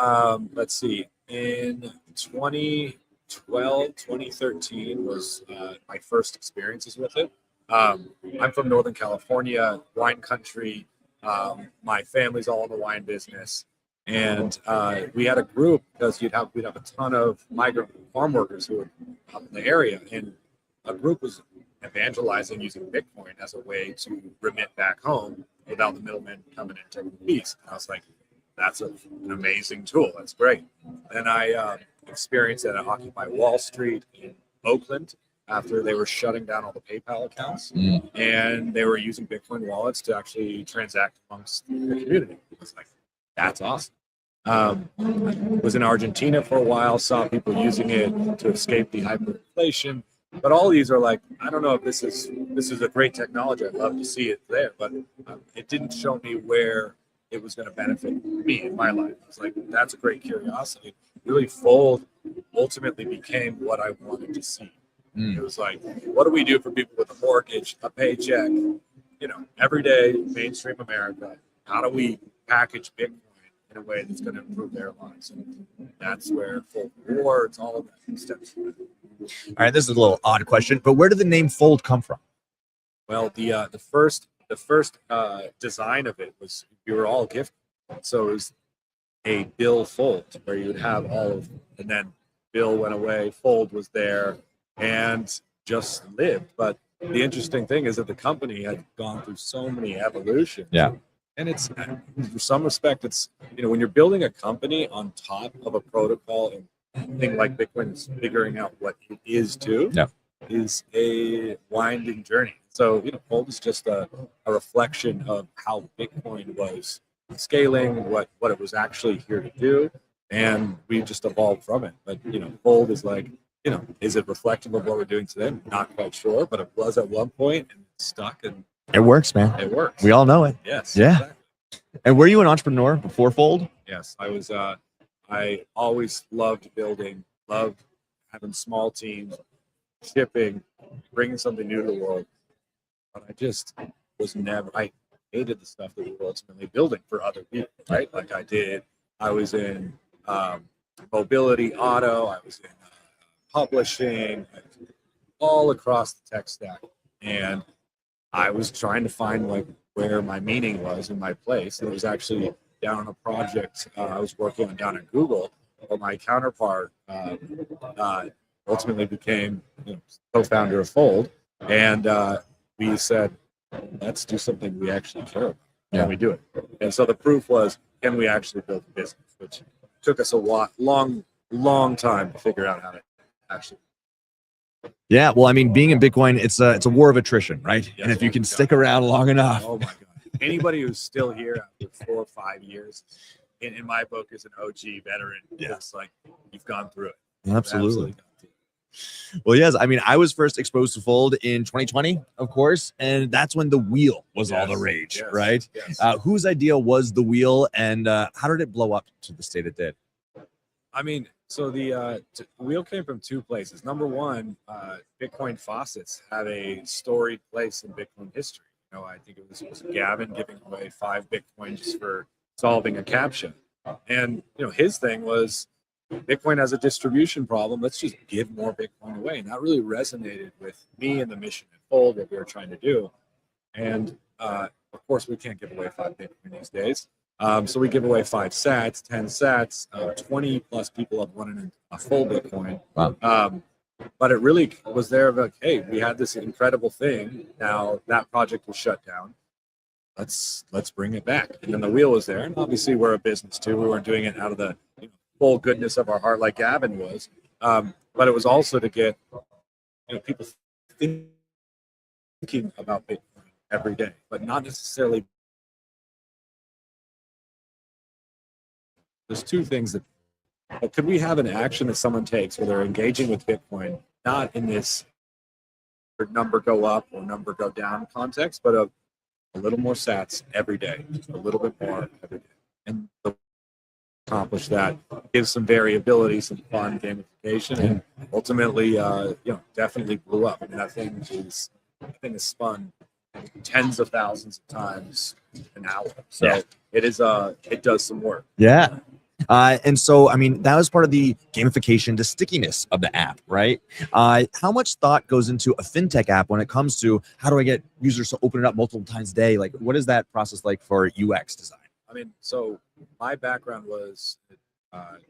let's see. In 2012, 2013 was my first experiences with it. I'm from Northern California, wine country. My family's all in the wine business. And we had a group because we'd have a ton of migrant farm workers who were up in the area, and a group was evangelizing using Bitcoin as a way to remit back home without the middleman coming in and taking the fees. And I was like, that's an amazing tool. That's great. And I experienced it at Occupy Wall Street in Oakland after they were shutting down all the PayPal accounts, and they were using Bitcoin wallets to actually transact amongst the community. It was like, that's awesome. Was in Argentina for a while, saw people using it to escape the hyperinflation. But all these are like, I don't know if this is a great technology. I'd love to see it there, but it didn't show me where it was going to benefit me in my life. It's like, that's a great curiosity. Really, Fold ultimately became what I wanted to see. It was like, what do we do for people with a mortgage, a paycheck, everyday mainstream America? How do we package Bitcoin in a way that's going to improve their lives? And that's where Fold Rewards, all of that steps. All right, this is a little odd question, but where did the name Fold come from? Well, the first design of it was, we were all gifted. So it was a bill fold where you would have all of, and then bill went away, fold was there, and just lived. But the interesting thing is that the company had gone through so many evolutions. Yeah. And it's, in some respect, it's, when you're building a company on top of a protocol and thing like Bitcoin is figuring out what it is too, is a winding journey. So, Fold is just a reflection of how Bitcoin was scaling, what it was actually here to do, and we just evolved from it. But, Fold is like, is it reflective of what we're doing today? Not quite sure, but it was at one point and it's stuck, and it works, man. It works. We all know it. Yes. Yeah. Exactly. And were you an entrepreneur before Fold? Yes, I was. I always loved building, loved having small teams, shipping, bringing something new to the world. But I just was never. I hated the stuff that we were ultimately building for other people, right? Like I was in mobility, auto. I was in publishing, all across the tech stack, and I was trying to find like where my meaning was in my place. It was actually down on a project I was working on down at Google, but my counterpart ultimately became co-founder of Fold, and we said, let's do something we actually care about. Can we do it? And so the proof was, can we actually build a business? Which took us a long time to figure out how to actually. Yeah, well, I mean, being in Bitcoin, it's a war of attrition, right? Yes, and if you can stick around long enough. Oh my God. Anybody who's still here after 4 or 5 years, in my book, is an OG veteran. It's like, you've gone through it. Absolutely. Well, yes. I mean, I was first exposed to Fold in 2020, of course, and that's when the wheel was all the rage, right? Yes. Whose idea was the wheel, and how did it blow up to the state it did? I mean, so the wheel came from two places. Number one, Bitcoin faucets had a storied place in Bitcoin history. I think it was Gavin giving away 5 Bitcoin just for solving a CAPTCHA. And, his thing was, Bitcoin has a distribution problem. Let's just give more Bitcoin away. And that really resonated with me and the mission at Fold, what we were trying to do. And, of course, we can't give away 5 Bitcoin these days. So we give away 5 sats, 10 sats, 20 plus people have won a full Bitcoin. Wow. But it really was there of like, hey, we had this incredible thing. Now that project was shut down. Let's bring it back. And then the wheel was there. And obviously we're a business too. We weren't doing it out of the full goodness of our heart like Gavin was. But it was also to get people thinking about Bitcoin every day, but not necessarily. There's two things that could we have an action that someone takes where they're engaging with Bitcoin, not in this number go up or number go down context, but a little more sats every day, just a little bit more every day. And accomplish that, give some variability, some fun gamification, and ultimately, definitely blew up. I mean, that thing is spun tens of thousands of times an hour. So it does some work. Yeah. And so, I mean, that was part of the gamification, the stickiness of the app, right? How much thought goes into a fintech app when it comes to how do I get users to open it up multiple times a day? Like, what is that process like for UX design? I mean, so my background was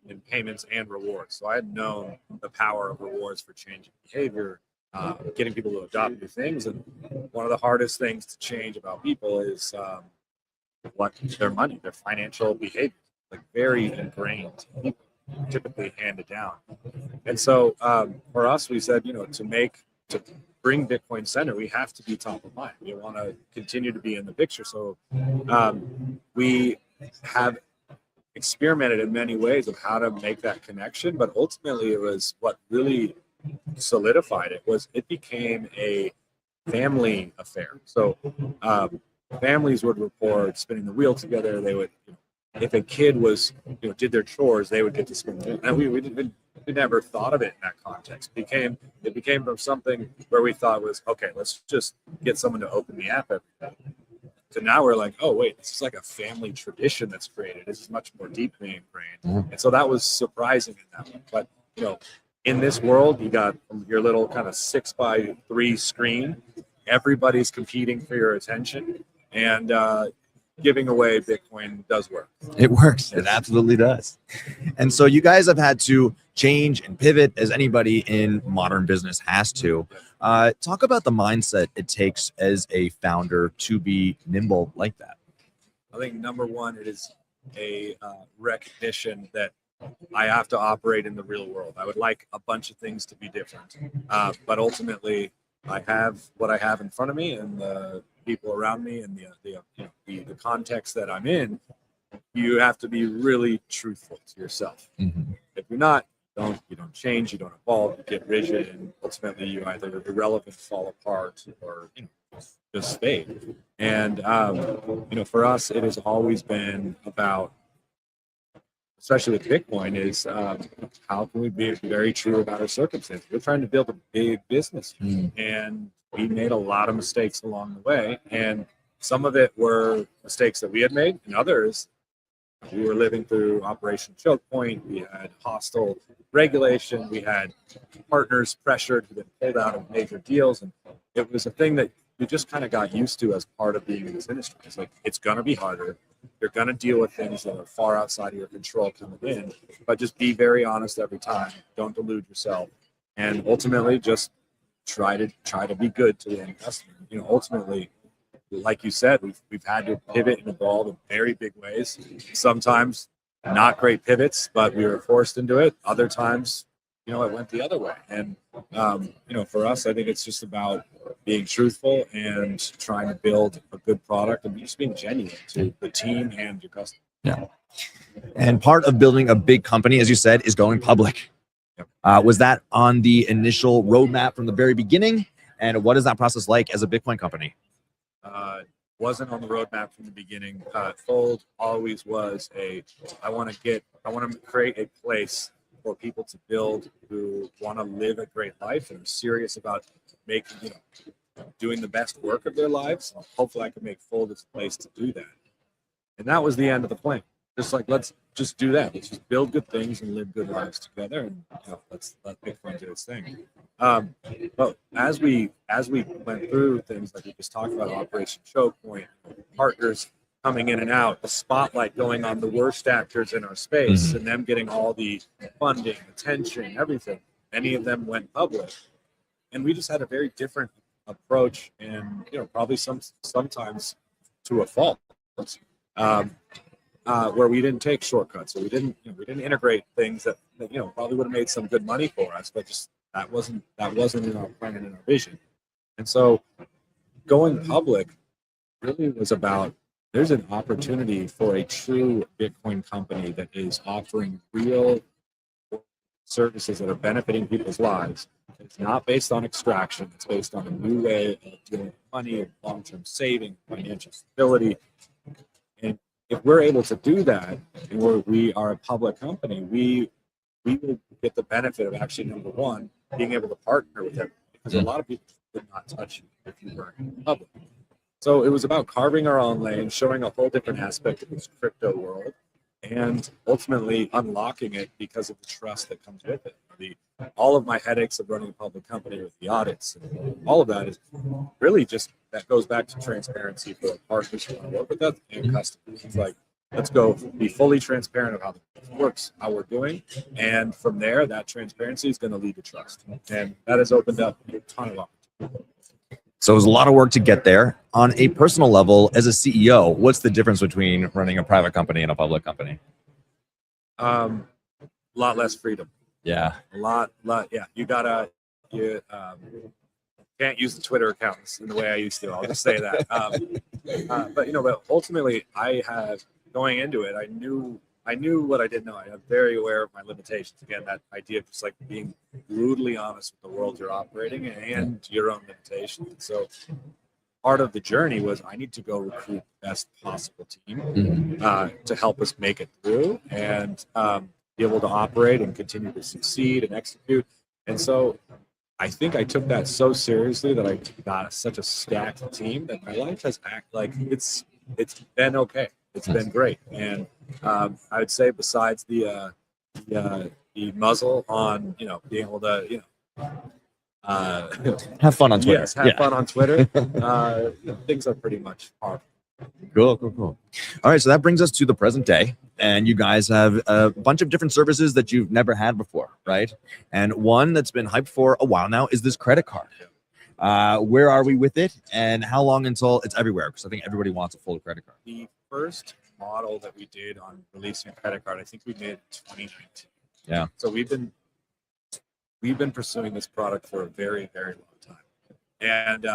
in payments and rewards. So I had known the power of rewards for changing behavior, getting people to adopt new things. And one of the hardest things to change about people is what their money, their financial behavior, like very ingrained, typically handed down. And so for us, we said, to bring Bitcoin Center, we have to be top of mind. We want to continue to be in the picture. So we have experimented in many ways of how to make that connection, but ultimately it was what really solidified it became a family affair. So families would report spinning the wheel together. They would, if a kid was, did their chores, they would get to spin the wheel. And we never thought of it in that context. It became from something where we thought was, okay, let's just get someone to open the app every day. So now we're like, oh wait, this is like a family tradition that's created. This is much more deeply ingrained. And so that was surprising in that one. But in this world, you got your little kind of 6x3 screen. Everybody's competing for your attention, and giving away Bitcoin does work. It works. It absolutely does. And so you guys have had to change and pivot, as anybody in modern business has to. Talk about the mindset it takes as a founder to be nimble like that. I think number one, it is a recognition that I have to operate in the real world. I would like a bunch of things to be different, but ultimately, I have what I have in front of me, and the people around me, and the context that I'm in. You have to be really truthful to yourself. Mm-hmm. If you're not, you don't change, you don't evolve, you get rigid, and ultimately you either irrelevant, fall apart, or just fade. And for us, it has always been about, especially with Bitcoin, is how can we be very true about our circumstances? We're trying to build a big business, and we made a lot of mistakes along the way. And some of it were mistakes that we had made, and others, we were living through Operation Choke Point. We had hostile regulation. We had partners pressured who then pulled out of major deals. And it was a thing that we just kind of got used to as part of being in this industry. It's like, it's going to be harder. You're going to deal with things that are far outside of your control coming in, but just be very honest every time. Don't delude yourself. And ultimately just try to be good to the end customer. Ultimately, like you said, we've had to pivot and evolve in very big ways. Sometimes not great pivots, but we were forced into it. Other times, it went the other way. And for us, I think it's just about being truthful and trying to build a good product and just being genuine to the team and your customer. Yeah. And part of building a big company, as you said, is going public. Was that on the initial roadmap from the very beginning? And what is that process like as a Bitcoin company? Wasn't on the roadmap from the beginning. Fold always was I want to create a place for people to build who want to live a great life and are serious about making, doing the best work of their lives. Hopefully I can make Fold as a place to do that. And that was the end of the plan. Just like, let's just do that. Let's just build good things and live good lives together. And let's let Bitcoin do its thing. But as we went through things like we just talked about, Operation Choke Point, partners coming in and out, the spotlight going on the worst actors in our space, and them getting all the funding, attention, everything. Many of them went public, and we just had a very different approach, and probably sometimes to a fault. Where we didn't take shortcuts, so we didn't integrate things that probably would have made some good money for us, but just that wasn't in our plan and in our vision. And so going public really was about, there's an opportunity for a true Bitcoin company that is offering real services that are benefiting people's lives. It's not based on extraction. It's based on a new way of dealing with money, long-term saving, financial stability. And if we're able to do that, and we are a public company, we will get the benefit of actually, number one, being able to partner with them, because a lot of people would not touch you if you weren't public. So it was about carving our own lane, showing a whole different aspect of this crypto world, and ultimately unlocking it because of the trust that comes with it. All of my headaches of running a public company with the audits and all of that is really just, that goes back to transparency for partners who want to work with us and customers. It's like, let's go be fully transparent of how it works, how we're doing, and from there, that transparency is going to lead to trust, and that has opened up a ton of opportunities. So it was a lot of work to get there. On a personal level, as a CEO, what's the difference between running a private company and a public company? A lot less freedom. Yeah. A lot. Yeah, you can't use the Twitter accounts in the way I used to. I'll just say that. But ultimately, going into it, I knew what I didn't know. I'm very aware of my limitations. Again, that idea of just like being brutally honest with the world you're operating in and your own limitations. So part of the journey was I need to go recruit the best possible team to help us make it through and be able to operate and continue to succeed and execute. And so I think I took that so seriously that I got such a stacked team that my life has acted like it's been okay. It's been great. And I would say besides the muzzle on, being able to, have fun on Twitter. Yes, have fun on Twitter. Things are pretty much hard. Cool. All right, so that brings us to the present day, and you guys have a bunch of different services that you've never had before, right? And one that's been hyped for a while now is this credit card. Where are we with it, and how long until it's everywhere? Because I think everybody wants a full credit card. The first model that we did on releasing a credit card, I think we did in 2019. Yeah. So we've been pursuing this product for a very, very long time, and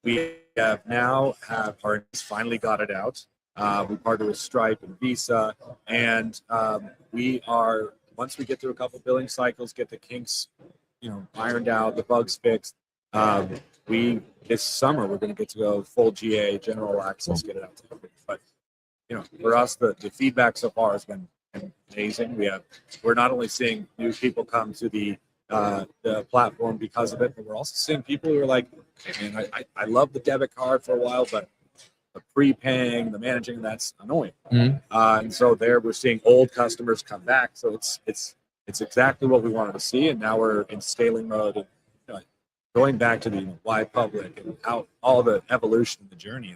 we finally got it out. We partnered with Stripe and Visa, and once we get through a couple billing cycles, get the kinks, ironed out, the bugs fixed. This summer we're going to get to go full GA, general access, get it out to everybody. But for us, the feedback so far has been amazing. We're not only seeing new people come to the platform because of it, but we're also seeing people who are like, hey man, I love the debit card for a while, but the prepaying, the managing, that's annoying. And so we're seeing old customers come back. So it's exactly what we wanted to see. And now we're in scaling mode and going back to the why public and how all the evolution of the journey.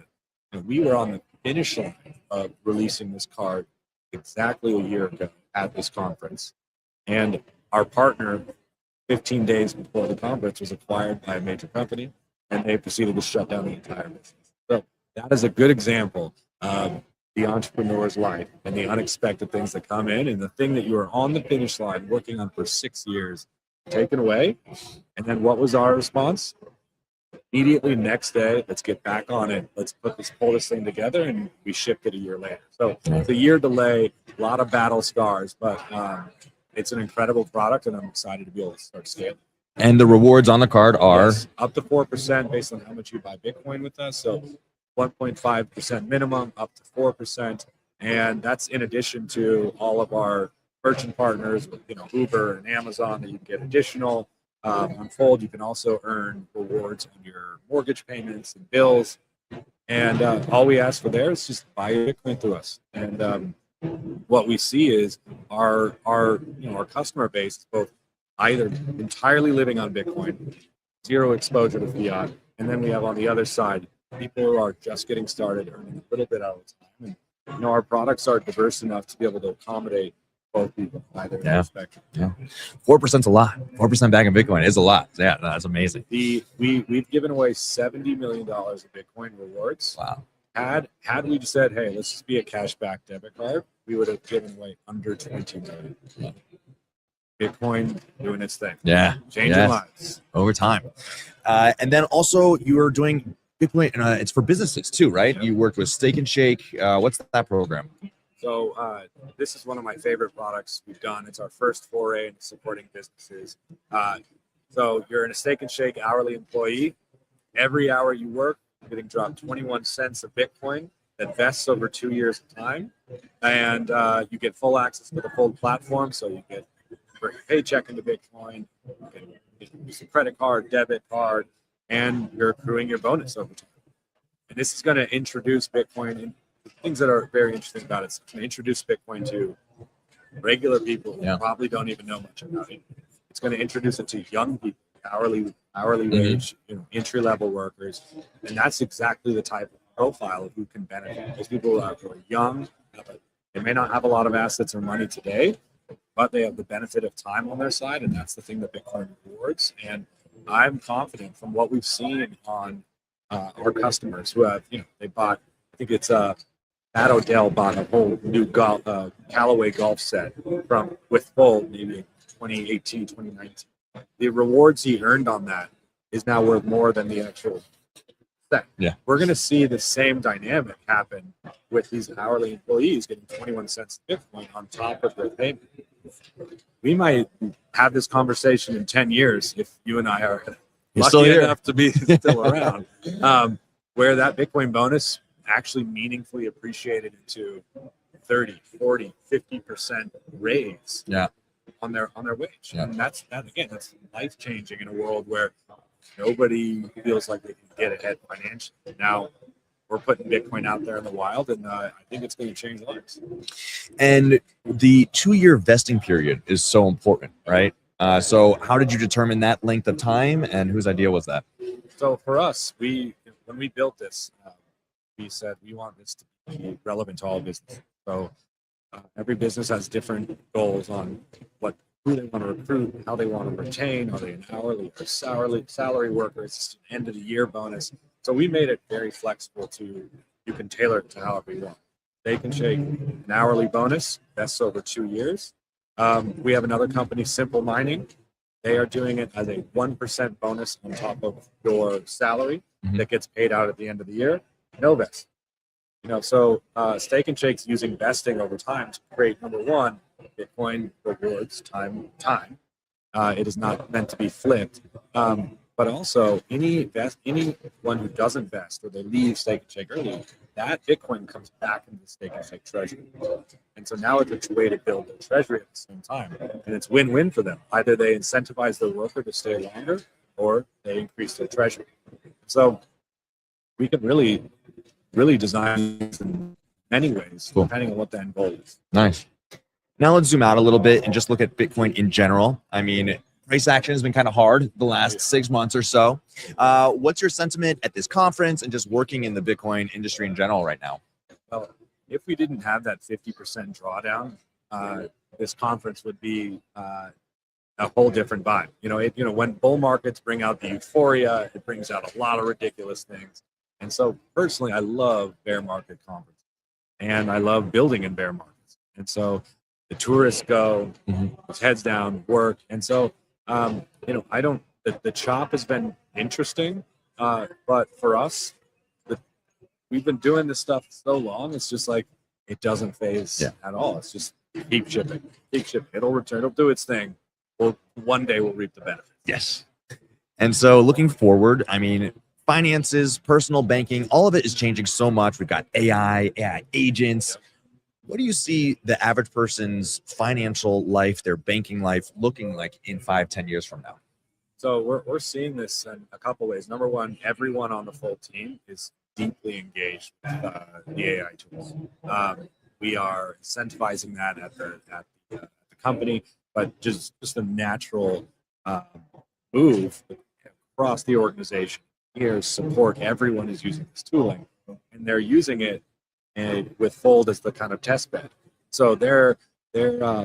We were on the finish line of releasing this card exactly a year ago at this conference. And our partner, 15 days before the conference, was acquired by a major company, and they proceeded to shut down the entire business. So that is a good example of the entrepreneur's life and the unexpected things that come in, and the thing that you were on the finish line working on for 6 years taken away. And then what was our response? Immediately next day, let's get back on it. Let's pull this thing together, and we shipped it a year later. So it's a year delay, a lot of battle scars, but it's an incredible product, and I'm excited to be able to start scaling. And the rewards on the card are up to 4% based on how much you buy Bitcoin with us. So 1.5% minimum, up to 4%, and that's in addition to all of our merchant partners, Uber and Amazon, that you can get additional. On Fold, you can also earn rewards on your mortgage payments and bills. And all we ask for there is just buy your Bitcoin through us. And what we see is our customer base is both either entirely living on Bitcoin, zero exposure to fiat, and then we have on the other side people who are just getting started, earning a little bit out of time. And our products are diverse enough to be able to accommodate both people, either perspective. Yeah, 4%'s a lot. 4% back in Bitcoin is a lot. Yeah, that's amazing. We've given away $70 million of Bitcoin rewards. Wow. Had we just said, hey, let's just be a cashback debit card, we would have given away under 20 million. Bitcoin doing its thing. Yeah. Changing lives. Over time. And then also you are doing Bitcoin, it's for businesses too, right? Yep. You worked with Steak and Shake. What's that program? So this is one of my favorite products we've done. It's our first foray into supporting businesses. So you're in a Steak and Shake hourly employee. Every hour you work, you're getting dropped 21 cents of Bitcoin that vests over 2 years of time. And you get full access to the full platform. So you get your paycheck into Bitcoin, you can use a credit card, debit card, and you're accruing your bonus over time. And this is going to introduce Bitcoin in things that are very interesting about it. It's going to introduce Bitcoin to regular people who probably don't even know much about it. It's going to introduce it to young people, hourly wage, entry-level workers, and that's exactly the type of profile of who can benefit. Those people who are young, they may not have a lot of assets or money today, but they have the benefit of time on their side, and that's the thing that Bitcoin rewards. And I'm confident from what we've seen on our customers who have, they bought, I think it's Matt Odell bought a whole new Callaway golf set with Fold maybe 2018, 2019. The rewards he earned on that is now worth more than the actual set. Yeah. We're going to see the same dynamic happen with these hourly employees getting 21 cents Bitcoin on top of their payment. We might have this conversation in 10 years if you and I are lucky enough to be still around, where that Bitcoin bonus actually meaningfully appreciated into 30, 40, 50% raise on their wage. And that's life changing in a world where nobody feels like they can get ahead financially. Now we're putting Bitcoin out there in the wild, and I think it's going to change lives. And the 2-year vesting period is so important, right? So how did you determine that length of time, and whose idea was that? So for us, when we built this, we said we want this to be relevant to all business. So every business has different goals on who they want to recruit, how they want to retain. Are they an hourly or salary worker? It's just an end of the year bonus. So we made it very flexible you can tailor it to however you want. They can shake an hourly bonus. That's over 2 years. We have another company, Simple Mining. They are doing it as a 1% bonus on top of your salary that gets paid out at the end of the year. No vest. So Steak and Shake's using vesting over time to create, number one, Bitcoin rewards time. It is not meant to be flipped. But also, anyone who doesn't vest or they leave Steak and Shake early, that Bitcoin comes back into the Steak and Shake treasury. And so now it's a way to build the treasury at the same time. And it's win-win for them. Either they incentivize their worker to stay longer or they increase their treasury. So we can really design this in many ways, depending on what the end goal is. Nice. Now let's zoom out a little bit and just look at Bitcoin in general. I mean, price action has been kind of hard the last 6 months or so. What's your sentiment at this conference and just working in the Bitcoin industry in general right now? Well, if we didn't have that 50% drawdown, this conference would be a whole different vibe. When bull markets bring out the euphoria, it brings out a lot of ridiculous things. And so personally, I love bear market conferences, and I love building in bear markets. And so the tourists go, heads down, work. And so, the chop has been interesting, but for us, we've been doing this stuff so long, it's just like, it doesn't phase at all. It's just keep shipping. It'll return, it'll do its thing. One day we'll reap the benefits. Yes. And so looking forward, I mean, finances, personal banking, all of it is changing so much. We've got AI agents. What do you see the average person's financial life, their banking life looking like in 5-10 years from now? So we're seeing this in a couple ways. Number one, everyone on the full team is deeply engaged with the AI tools. We are incentivizing that at the company, but just the natural move across the organization. Here, support, everyone is using this tooling, and they're using it with Fold as the kind of test bed. So they're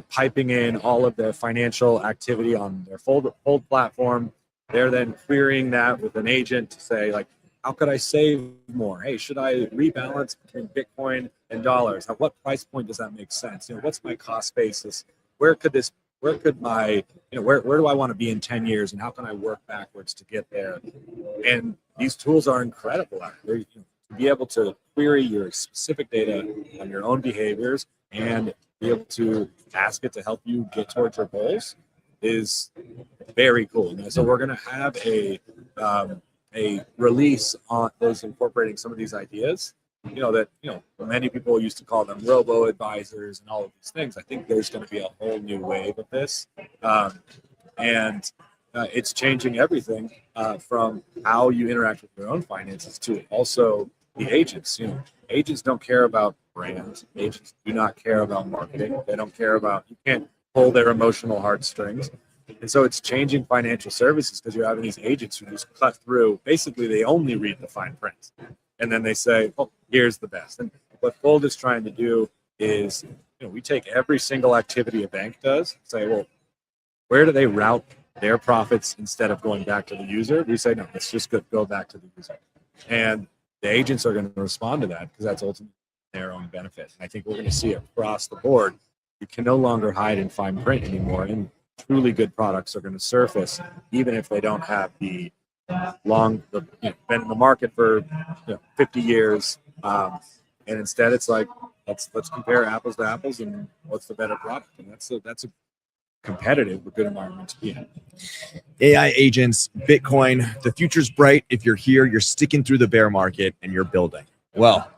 piping in all of their financial activity on their Fold platform. They're then querying that with an agent to say, like, how could I save more? Hey, should I rebalance between Bitcoin and dollars? At what price point does that make sense? What's my cost basis? Where do I want to be in 10 years, and how can I work backwards to get there? And these tools are incredible. To be able to query your specific data on your own behaviors and be able to ask it to help you get towards your goals is very cool. And so we're going to have a release on those incorporating some of these ideas. Many people used to call them robo advisors and all of these things. I think there's going to be a whole new wave of this, and it's changing everything from how you interact with your own finances to also the agents. Agents don't care about brands. Agents do not care about marketing. They don't care about, you can't pull their emotional heartstrings. And so it's changing financial services because you're having these agents who just cut through. Basically, they only read the fine print. and then they say, "Oh, here's the best." And what Fold is trying to do is, we take every single activity a bank does, say, well, where do they route their profits instead of going back to the user? We say, no, let's just go back to the user. And the agents are going to respond to that because that's ultimately their own benefit. And I think we're going to see it across the board. You can no longer hide in fine print anymore, and truly good products are going to surface, even if they don't have the been in the market for 50 years. And instead, it's like let's compare apples to apples and what's the better product, and that's a competitive but good environment to be in. AI agents, Bitcoin, the future's bright. If you're here, you're sticking through the bear market and you're building. Well,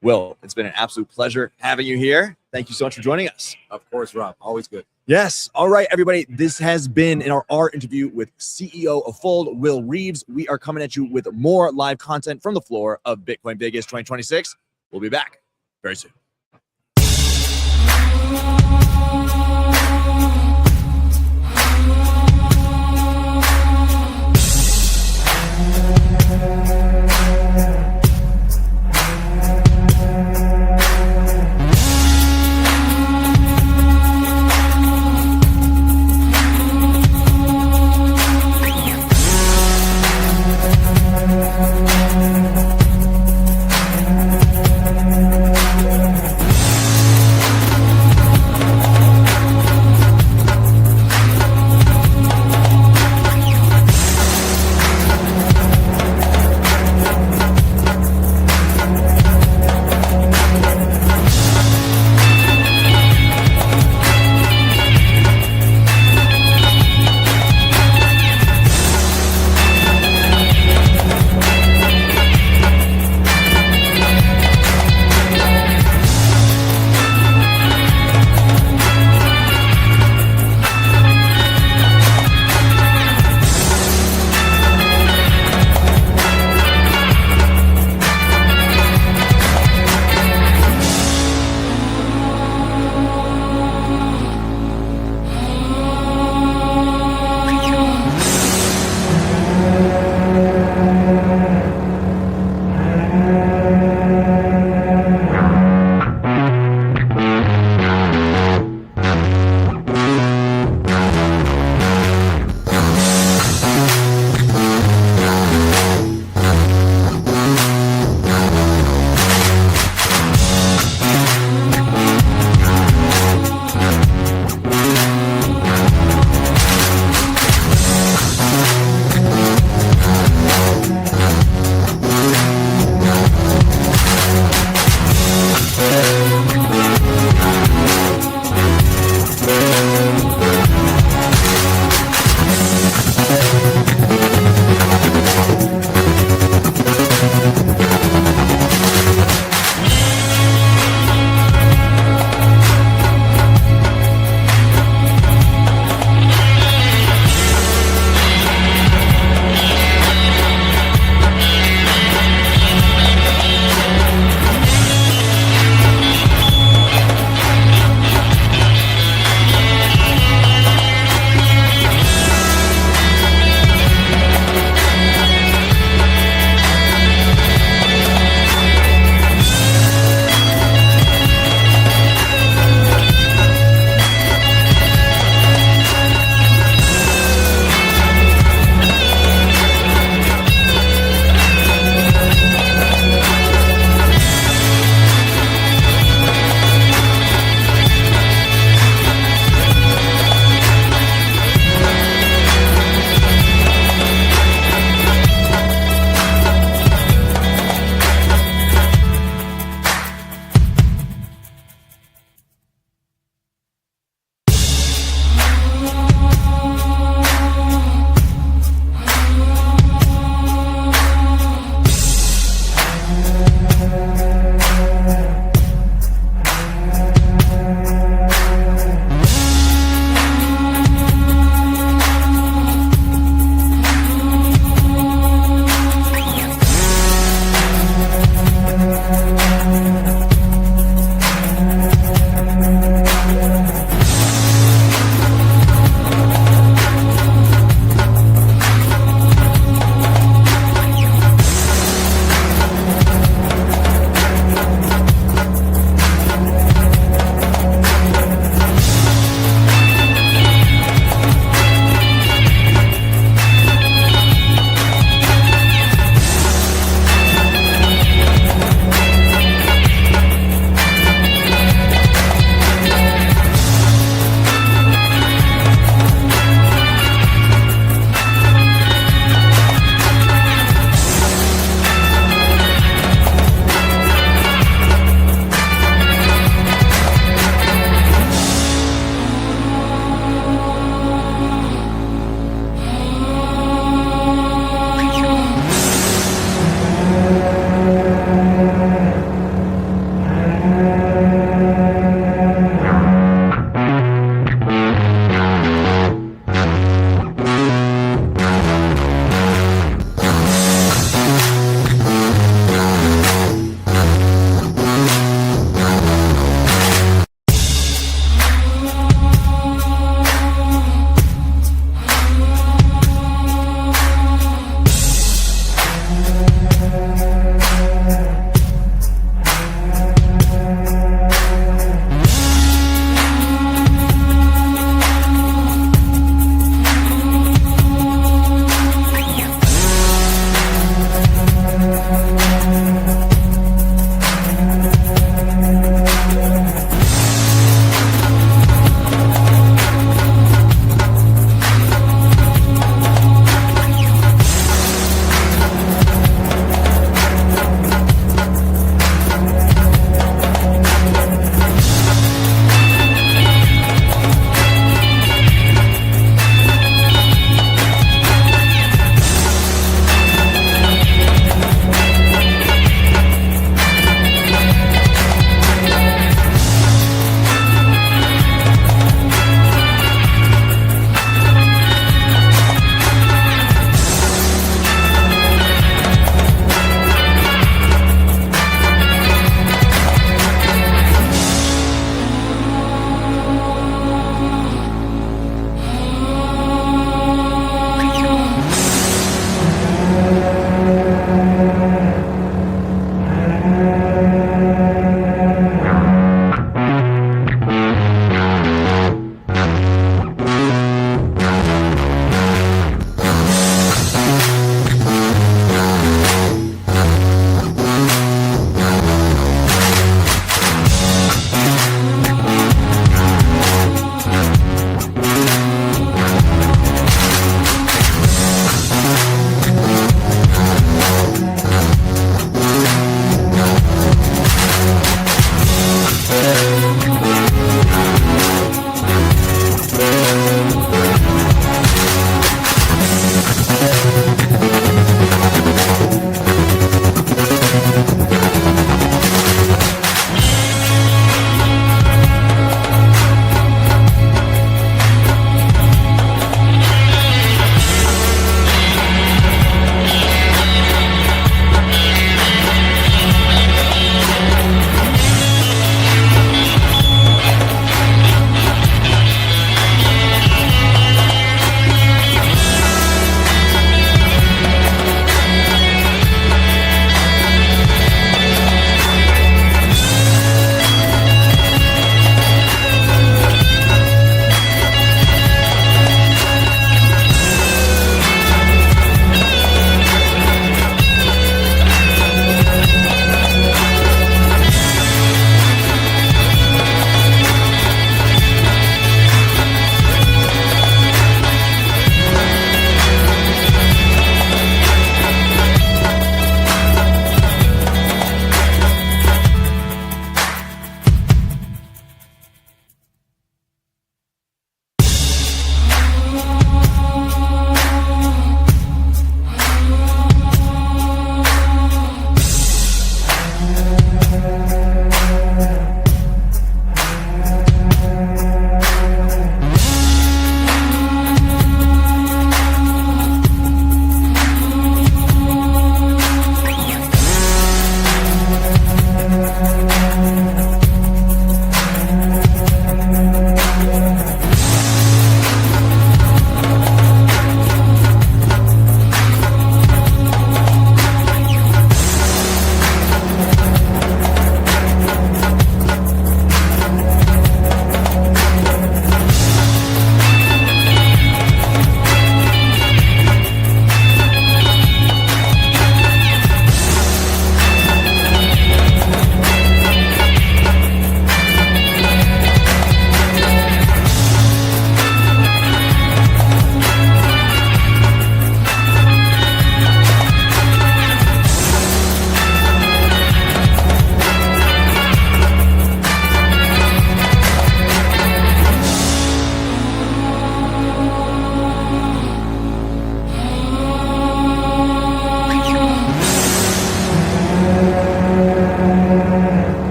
Will, it's been an absolute pleasure having you here. Thank you so much for joining us. Of course, Rob, always good. Yes. All right, everybody. This has been our interview with CEO of Fold, Will Reeves. We are coming at you with more live content from the floor of Bitcoin Vegas 2026. We'll be back very soon. Yeah.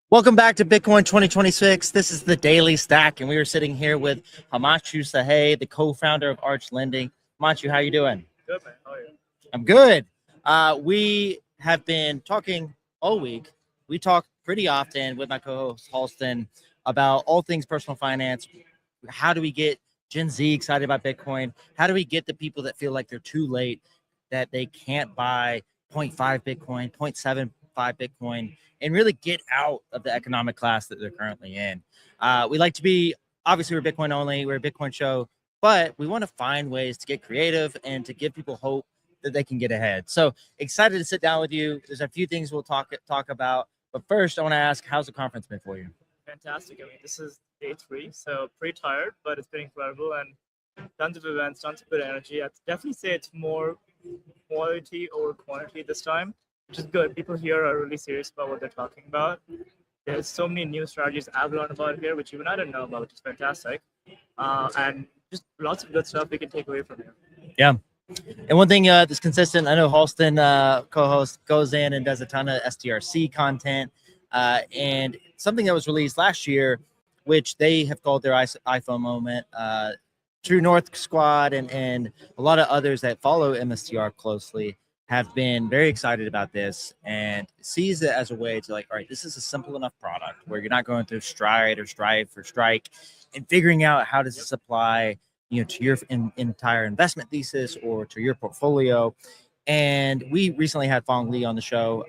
Welcome back to Bitcoin 2026. This is the Daily Stack, and we are sitting here with Himanshu Sahai, the co-founder of Arch Lending. Himanshu, how you doing? Good, man. How are you? I'm good. We have been talking all week. We talk pretty often with my co-host Halston about all things personal finance. How do we get Gen Z excited about Bitcoin? How do we get the people that feel like they're too late, that they can't buy 0.5 Bitcoin, 0.75 Bitcoin, and really get out of the economic class that they're currently in? We like to be, obviously, we're Bitcoin only, we're a Bitcoin show, but we want to find ways to get creative and to give people hope that they can get ahead. So excited to sit down with you. There's a few things we'll talk about, but first I want to ask, how's the conference been for you? Fantastic. I mean, this is day 3, so pretty tired, but it's been incredible and tons of events, tons of good energy. I'd definitely say it's more quality over quantity this time, which is good. People here are really serious about what they're talking about. There's so many new strategies I've learned about here, which even I didn't know about, which is fantastic. And just lots of good stuff we can take away from here. Yeah. And one thing that's consistent, I know Halston, co-host, goes in and does a ton of STRC content. And something that was released last year, which they have called their iPhone moment, True North Squad and a lot of others that follow MSTR closely have been very excited about this and sees it as a way to like, all right, this is a simple enough product where you're not going through Stride or Strive for Strike and figuring out how does this apply, you know, to your entire investment thesis or to your portfolio. And we recently had Fong Lee on the show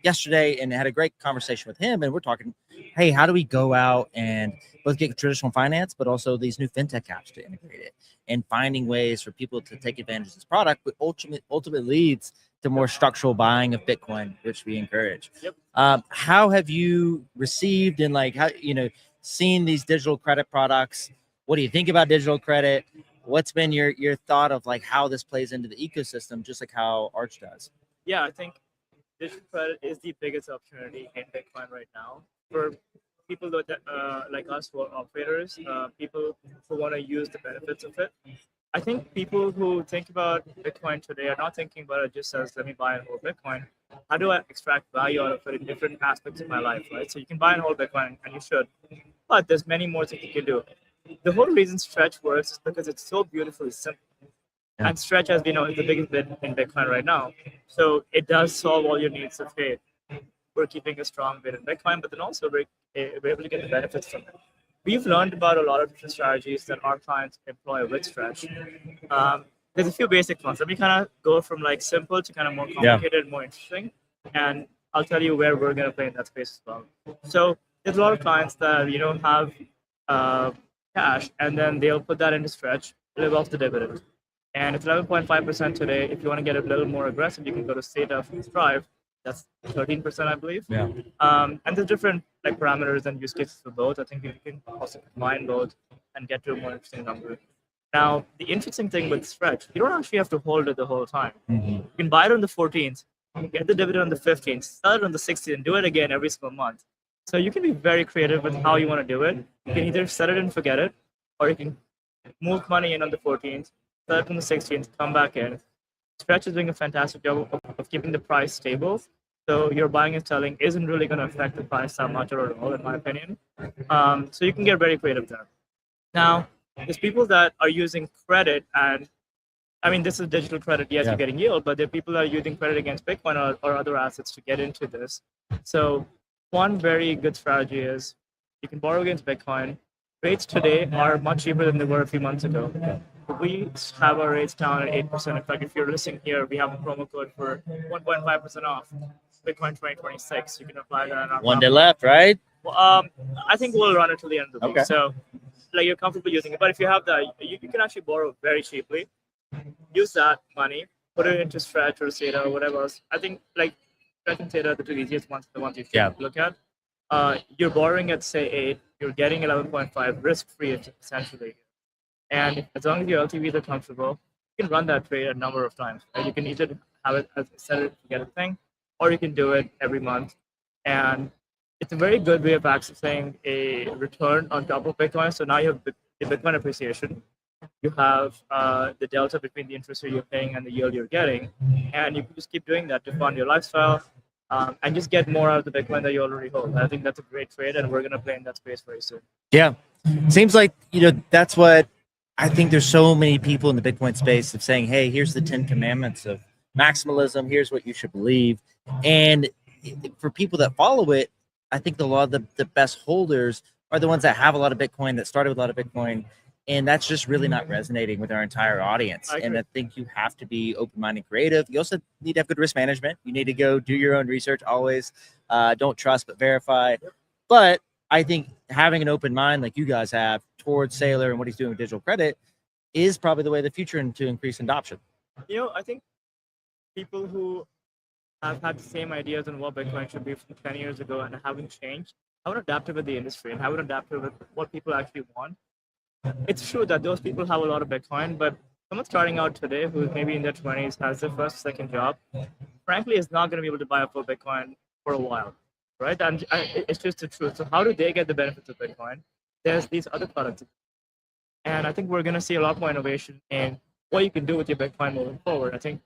yesterday and had a great conversation with him. And we're talking, hey, how do we go out and both get traditional finance, but also these new fintech apps to integrate it and finding ways for people to take advantage of this product, but ultimately leads to more structural buying of Bitcoin, which we encourage. Yep. How have you received and like, how, you know, seen these digital credit products? What do you think about digital credit? What's been your thought of like how this plays into the ecosystem, just like how Arch does? Yeah, I think digital credit is the biggest opportunity in Bitcoin right now for people that like us who are operators, people who want to use the benefits of it. I think people who think about Bitcoin today are not thinking about it just as let me buy and hold Bitcoin. How do I extract value out of it in different aspects of my life, right? So you can buy and hold Bitcoin, and you should, but there's many more things you can do. The whole reason Stretch works is because it's so beautifully simple. Yeah. And Stretch, as we know, is the biggest bit in Bitcoin right now. So it does solve all your needs of, hey, we're keeping a strong bit in Bitcoin, but then also we're able to get the benefits from it. We've learned about a lot of different strategies that our clients employ with Stretch. There's a few basic ones. Let me kind of go from like simple to kind of more complicated, more interesting. And I'll tell you where we're going to play in that space as well. So there's a lot of clients that, you know, have cash, and then they'll put that into Stretch, live off the dividend. And it's 11.5% today. If you want to get a little more aggressive, you can go to State of Strive. That's 13%, I believe. Yeah. And there's different like parameters and use cases for both. I think you can also combine both and get to a more interesting number. Now, the interesting thing with Stretch, you don't actually have to hold it the whole time. Mm-hmm. You can buy it on the 14th, get the dividend on the 15th, sell it on the 16th, and do it again every single month. So you can be very creative with how you want to do it. You can either set it and forget it, or you can move money in on the 14th, sell it on the 16th, come back in. Stretch is doing a fantastic job of keeping the price stable. So your buying and selling isn't really going to affect the price that much or at all, in my opinion. So you can get very creative there. Now, there's people that are using credit, and I mean, this is digital credit. Yes, you're getting yield, but there are people that are using credit against Bitcoin or other assets to get into this. So one very good strategy is you can borrow against Bitcoin. Rates today are much cheaper than they were a few months ago. We have our rates down at 8%. In fact, if you're listening here, we have a promo code for 1.5% off Bitcoin 2026. You can apply that on our One day left, right? Well, I think we'll run it till the end of the week. So, like, you're comfortable using it. But if you have that, you can actually borrow very cheaply. Use that money, put it into Stretch or Zeta or whatever else. I think, like, Stretch and Zeta are the two easiest ones, the ones you should look at. You're borrowing at, say, 8. You're getting 11.5, risk-free, essentially. And as long as your LTVs are comfortable, you can run that trade a number of times. Right? You can either have it as a set it forget it thing, or you can do it every month. And it's a very good way of accessing a return on top of Bitcoin. So now you have the Bitcoin appreciation. You have the delta between the interest rate you're paying and the yield you're getting. And you can just keep doing that to fund your lifestyle, and just get more out of the Bitcoin that you already hold. I think that's a great trade, and we're gonna play in that space very soon. Yeah, seems like that's what I think. There's so many people in the Bitcoin space of saying, "Hey, here's the 10 commandments of maximalism. Here's what you should believe." And for people that follow it, I think a lot of the best holders are the ones that have a lot of Bitcoin, that started with a lot of Bitcoin, and that's just really not resonating with our entire audience. And I think you have to be open-minded, creative. You also need to have good risk management. You need to go do your own research always. Don't trust but verify. But I think having an open mind like you guys have towards Saylor and what he's doing with digital credit is probably the way of the future and to increase adoption. I think people who have had the same ideas on what Bitcoin should be from 10 years ago and haven't changed, haven't adapted with the industry and haven't adapted with what people actually want. It's true that those people have a lot of Bitcoin, but someone starting out today who's maybe in their 20s, has their first, second job, frankly, is not going to be able to buy a full Bitcoin for a while, right? And it's just the truth. So how do they get the benefits of Bitcoin? There's these other products. And I think we're going to see a lot more innovation in what you can do with your Bitcoin moving forward. I think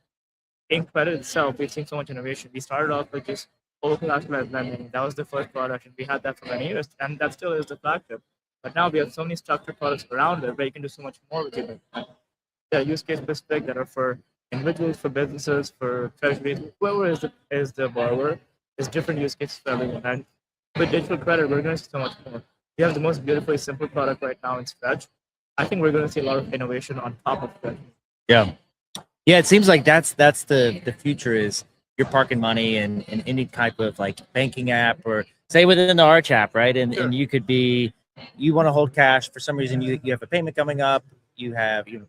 in credit itself, we've seen so much innovation. We started off with just open collateralized lending. That was the first product, and we had that for many years, and that still is the flagship. But now we have so many structured products around it where you can do so much more with your Bitcoin. There are use case specific that are for individuals, for businesses, for treasuries, whoever is the borrower. There's different use cases for everyone. And with digital credit, we're going to see so much more. We have the most beautifully simple product right now in Stretch. I think we're going to see a lot of innovation on top of Stretch. Yeah. Yeah, it seems like that's the future is you're parking money in any type of like banking app or say within the Arch app, right? And you could be, you want to hold cash for some reason, you have a payment coming up, you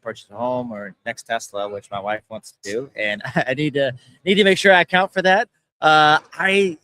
purchase a home or next Tesla, which my wife wants to do, and I need to make sure I account for that. I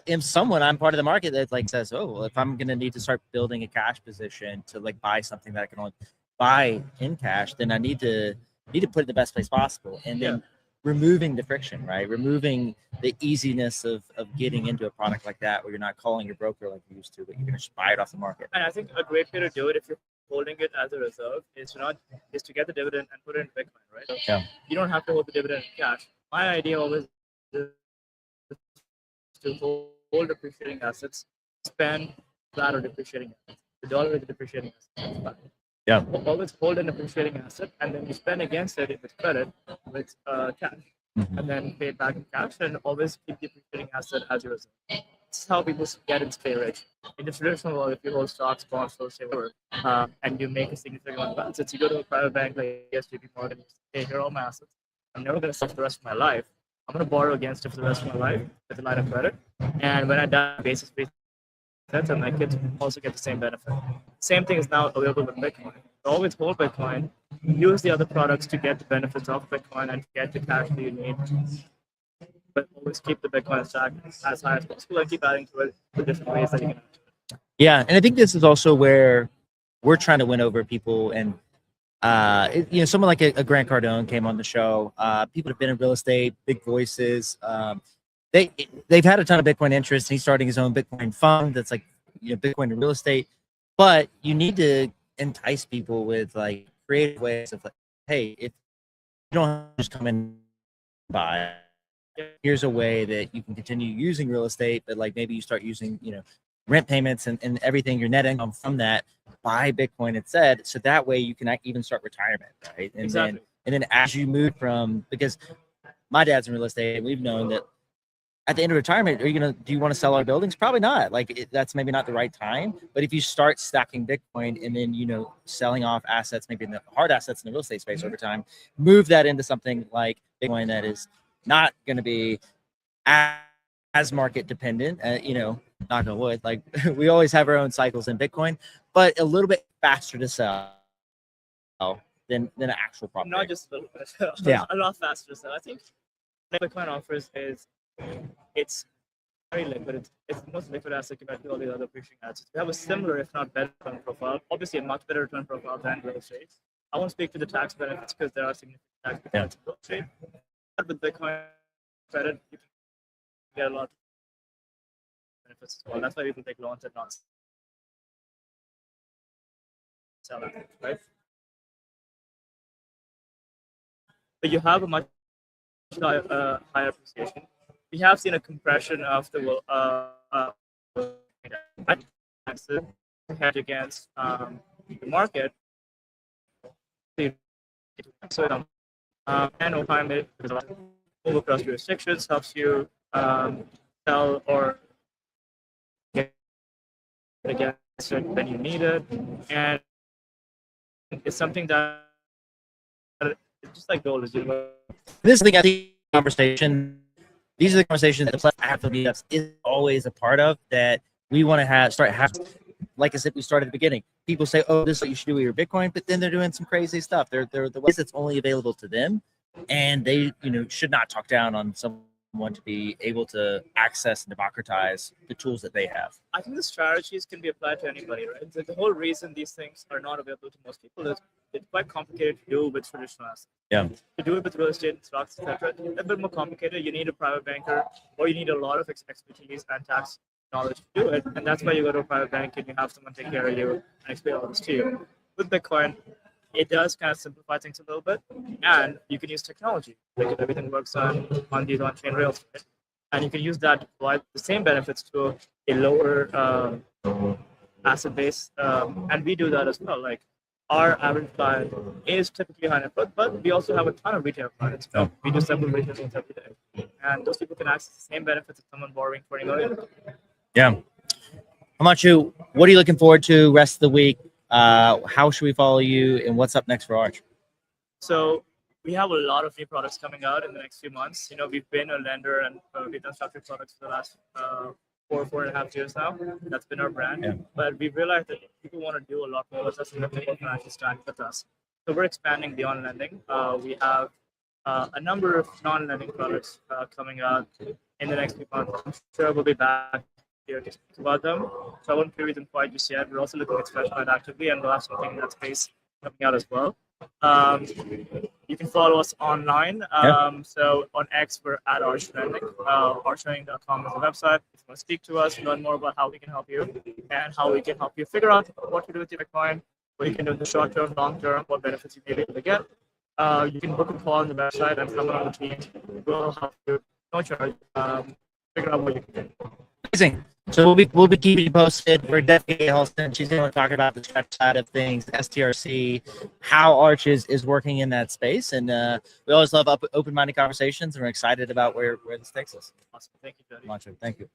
am I'm part of the market that like says, oh, well, if I'm gonna need to start building a cash position to like buy something that I can only buy in cash, then I need to put it in the best place possible, and then removing the friction, right? Removing the easiness of getting into a product like that where you're not calling your broker like you used to, but you're gonna just buy it off the market. And I think a great way to do it if you're holding it as a reserve is to get the dividend and put it in Bitcoin, right? So yeah. You don't have to hold the dividend in cash. My idea always is to hold depreciating assets, spend flat or depreciating assets. The dollar is a depreciating asset. Yeah. Always hold an appreciating asset, and then you spend against it with credit, with cash, and then pay it back in cash, and always keep the appreciating asset as your reserve. This is how people get and stay rich. In the traditional world, if you hold stocks, bonds, real estate, whatever, and you make a significant amount of assets, you go to a private bank like JP Morgan, and you say, hey, here are all my assets. I'm never going to sell for the rest of my life. I'm going to borrow against it for the rest of my life with a line of credit. And when I die, basis assets, and my kids also get the same benefit. Same thing is now available with Bitcoin. Always hold Bitcoin, use the other products to get the benefits of Bitcoin and get the cash that you need. But always keep the Bitcoin stack as high as possible and keep adding to it the different ways that you can. Yeah, and I think this is also where we're trying to win over people. And someone like a Grant Cardone came on the show. People have been in real estate, big voices. They've had a ton of Bitcoin interest. He's starting his own Bitcoin fund that's like Bitcoin and real estate. But you need to entice people with like creative ways of like, hey, if you don't just come in and buy, here's a way that you can continue using real estate, but like maybe you start using rent payments and everything, your net income from that, buy Bitcoin instead, so that way you can even start retirement, right? And exactly. then as you move from, because my dad's in real estate, and we've known that at the end of retirement, do you want to sell our buildings? Probably not. Like that's maybe not the right time. But if you start stacking Bitcoin and then, selling off assets, maybe in the hard assets in the real estate space over time, move that into something like Bitcoin that is not going to be as market dependent, knock on wood, like we always have our own cycles in Bitcoin, but a little bit faster to sell than an actual property. Not just a little bit, yeah, a lot faster to sell. I think what Bitcoin offers is it's very liquid. It's the most liquid asset compared to all the other appreciating assets. We have a similar, if not better, return profile. Obviously, a much better return profile than real estate. I won't speak to the tax benefits because there are significant tax benefits in real estate. But with Bitcoin credit, you can get a lot of benefits as well. That's why people take loans and not sell it, right? But you have a much higher appreciation. we have seen a compression of the hedge against the market. So, and over time, it move across jurisdictions helps you sell or get against it when you need it, and it's something that it's just like gold is. This is the conversation. These are the conversations that the Platform Meetups is always a part of that we want to start having. Like I said, we started at the beginning. People say, "Oh, this is what you should do with your Bitcoin," but then they're doing some crazy stuff. They're the ways that's only available to them, and they should not talk down on someone to be able to access and democratize the tools that they have. I think the strategies can be applied to anybody, right? The whole reason these things are not available to most people is it's quite complicated to do with traditional assets. Yeah. To do it with real estate, stocks, etc., it's a bit more complicated. You need a private banker, or you need a lot of expertise and tax knowledge to do it, and that's why you go to a private bank and you have someone take care of you and explain all this to you. With Bitcoin, it does kind of simplify things a little bit, and you can use technology. Like everything works on these on-chain rails, right? And you can use that to provide the same benefits to a lower asset base, and we do that as well. Like our average client is typically high net worth, but we also have a ton of retail clients. So we do several retail things every day, and those people can access the same benefits as someone borrowing 20 million. Yeah. Himanshu, what are you looking forward to rest of the week? How should we follow you, and what's up next for Arch? So we have a lot of new products coming out in the next few months. We've been a lender and we've done structured products for the last 4.5 years now. That's been our brand. Yeah. But we've realized that people want to do a lot more with us and have more financial stack with us. So we're expanding beyond lending. We have a number of non-lending products coming out in the next few months. I'm sure we'll be back here to speak about them. So I won't preview them quite just yet. We're also looking at Specialized actively, and we'll have something in that space coming out as well. You can follow us online. So on X, we're at ArchLending. ArchLending.com is the website. If you want to speak to us, learn more about how we can help you and how we can help you figure out what to do with your Bitcoin, what you can do in the short term, long term, what benefits you may be able to get. You can book a call on the website, and someone on the team will help you, no charge, figure out what you can do. Amazing. So we'll be keeping you posted. We're definitely Halston. She's going to talk about the stretch side of things, STRC, how Arch is working in that space, and we always love open-minded conversations, and we're excited about where this takes us. Awesome. Thank you, Jody. Himanshu, thank you.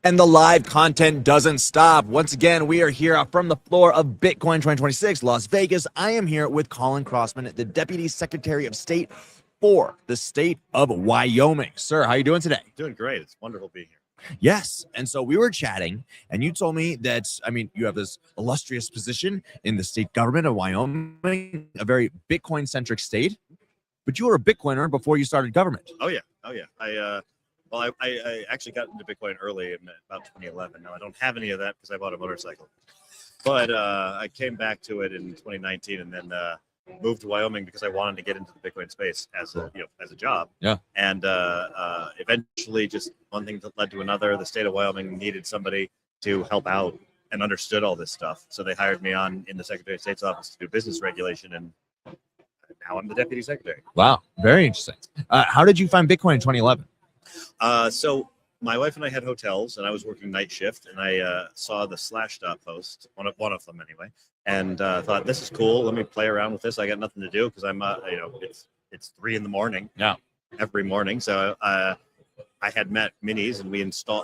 And the live content doesn't stop. Once again, we are here from the floor of Bitcoin 2026, Las Vegas. I am here with Colin Crossman, the Deputy Secretary of State for the state of Wyoming. Sir, how you doing today? Doing great. It's wonderful being here. Yes. And so we were chatting, and you told me that, I mean, you have this illustrious position in the state government of Wyoming, a very Bitcoin-centric state, but you were a Bitcoiner before you started government. Oh yeah. I actually got into Bitcoin early in about 2011. Now I don't have any of that because I bought a motorcycle, but I came back to it in 2019 and then moved to Wyoming because I wanted to get into the Bitcoin space as a job. Yeah. And eventually, just one thing led to another. The state of Wyoming needed somebody to help out and understood all this stuff, so they hired me on in the Secretary of State's office to do business regulation, and now I'm the deputy secretary. Wow, very interesting. How did you find Bitcoin in 2011? So my wife and I had hotels, and I was working night shift, and I saw the Slashdot post, one of them anyway, and thought, this is cool. Let me play around with this. I got nothing to do because I'm it's 3 a.m. Yeah, every morning. So I had Mac Minis, and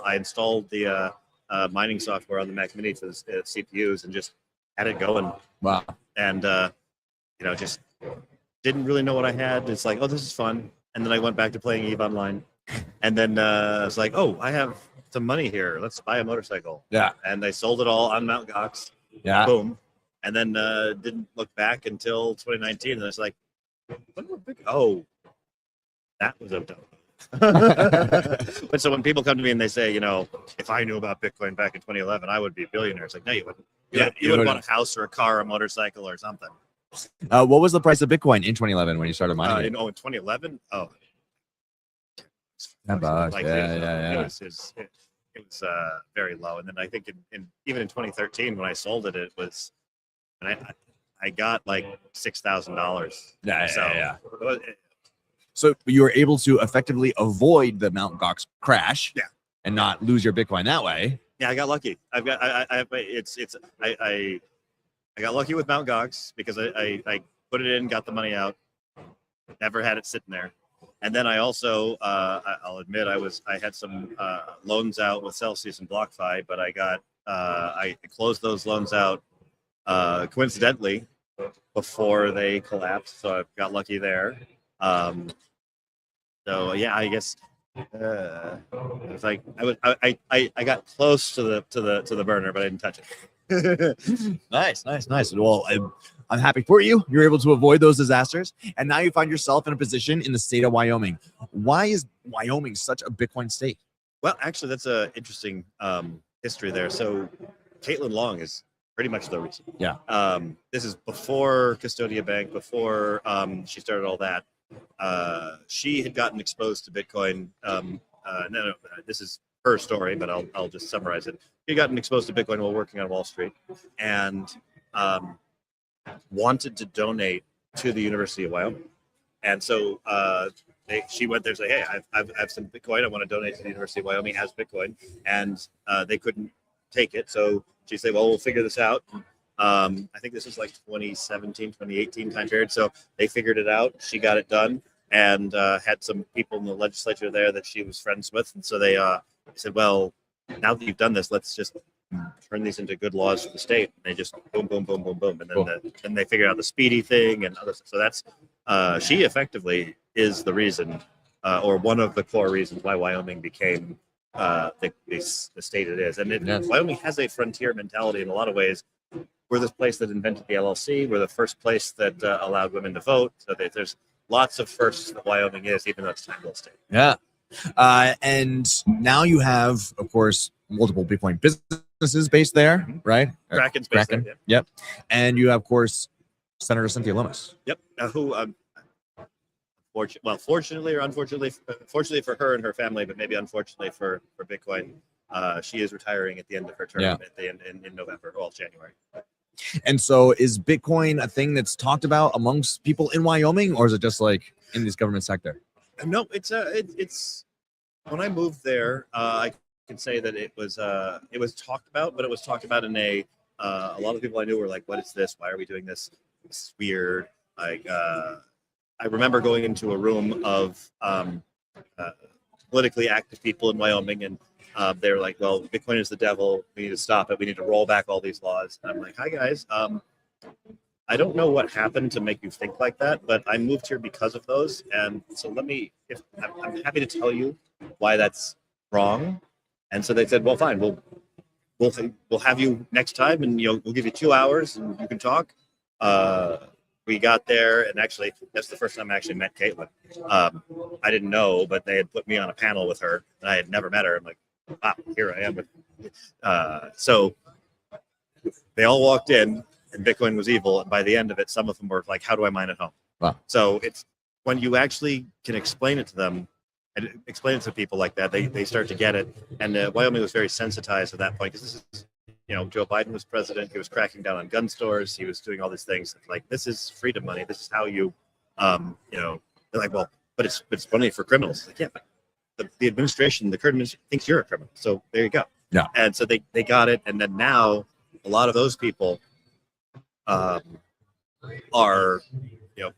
I installed the mining software on the Mac Mini for the CPUs and just had it going. Wow. And just didn't really know what I had. It's like, oh, this is fun. And then I went back to playing EVE Online. And then I was like, oh, I have some money here. Let's buy a motorcycle. Yeah. And I sold it all on Mt. Gox. Yeah. Boom. And then didn't look back until 2019. And I was like, oh, that was a dope. But so when people come to me and they say, if I knew about Bitcoin back in 2011, I would be a billionaire. It's like, no, you wouldn't. You would want a house or a car or a motorcycle or something. What was the price of Bitcoin in 2011 when you started mining? In 2011? Oh, $10. Like, Yeah. It was very low. And then I think even in 2013 when I sold it, it was, and I got like $6,000. Yeah. So you were able to effectively avoid the Mt. Gox crash, and not lose your Bitcoin that way. Yeah, I got lucky. I got lucky with Mt. Gox because I put it in, got the money out, never had it sitting there. And then I also, I'll admit, I had some loans out with Celsius and BlockFi, but I closed those loans out coincidentally before they collapsed, so I got lucky there. So yeah, I guess it's like I got close to the burner, but I didn't touch it. Nice. Well, I'm happy for you. You're able to avoid those disasters, and now you find yourself in a position in the state of Wyoming. Why is Wyoming such a Bitcoin state? Well, actually, that's an interesting history there. So, Caitlin Long is pretty much the reason. Yeah. This is before Custodia Bank, before she started all that. She had gotten exposed to Bitcoin. No, this is her story, but I'll just summarize it. She gotten exposed to Bitcoin while working on Wall Street, and wanted to donate to the University of Wyoming. And so she went there and said, hey, I have some Bitcoin. I want to donate to the University of Wyoming as Bitcoin. And they couldn't take it. So she said, well, we'll figure this out. I think this was like 2017, 2018 time period. So they figured it out. She got it done and had some people in the legislature there that she was friends with. And so they said, well, now that you've done this, let's just turn these into good laws for the state. And they just boom. And then then they figured out the speedy thing and other stuff. So that's she effectively is the reason or one of the core reasons why Wyoming became the state it is. And Wyoming has a frontier mentality in a lot of ways. We're the place that invented the LLC. We're the first place that allowed women to vote. So there's lots of firsts that Wyoming is, even though it's a tiny state. Yeah. And now you have, of course, multiple Bitcoin businesses based there, right? Kraken's based there, yeah. Yep. And you have, of course, Senator Cynthia Lummis. Yep. Who, fortunately or unfortunately, fortunately for her and her family, but maybe unfortunately for Bitcoin, she is retiring at the end of her term at the end in November, well, January. And so is Bitcoin a thing that's talked about amongst people in Wyoming, or is it just like in this government sector? No, it's when I moved there, I can say that it was talked about, but it was talked about in a lot of people I knew were like, what is this? Why are we doing this? This is weird. Like, I remember going into a room of politically active people in Wyoming, and They were like, well, Bitcoin is the devil. We need to stop it. We need to roll back all these laws. And I'm like, hi guys. I don't know what happened to make you think like that, but I moved here because of those. And so I'm happy to tell you why that's wrong. And so they said, well, fine, we'll have you next time, and we'll give you 2 hours, and you can talk. We got there, and actually, that's the first time I actually met Caitlin. I didn't know, but they had put me on a panel with her, and I had never met her. I'm like, wow, here I am. So they all walked in, and Bitcoin was evil. And by the end of it, some of them were like, how do I mine at home? Wow. So it's when you actually can explain it to them and explain it to people like that, they start to get it. And Wyoming was very sensitized at that point, because this is, Joe Biden was president. He was cracking down on gun stores. He was doing all these things. Like, this is freedom money. This is how you, they're like, well, but it's money for criminals. Like, yeah, but the administration, the current administration thinks you're a criminal. So there you go. Yeah. And so they got it. And then now a lot of those people are,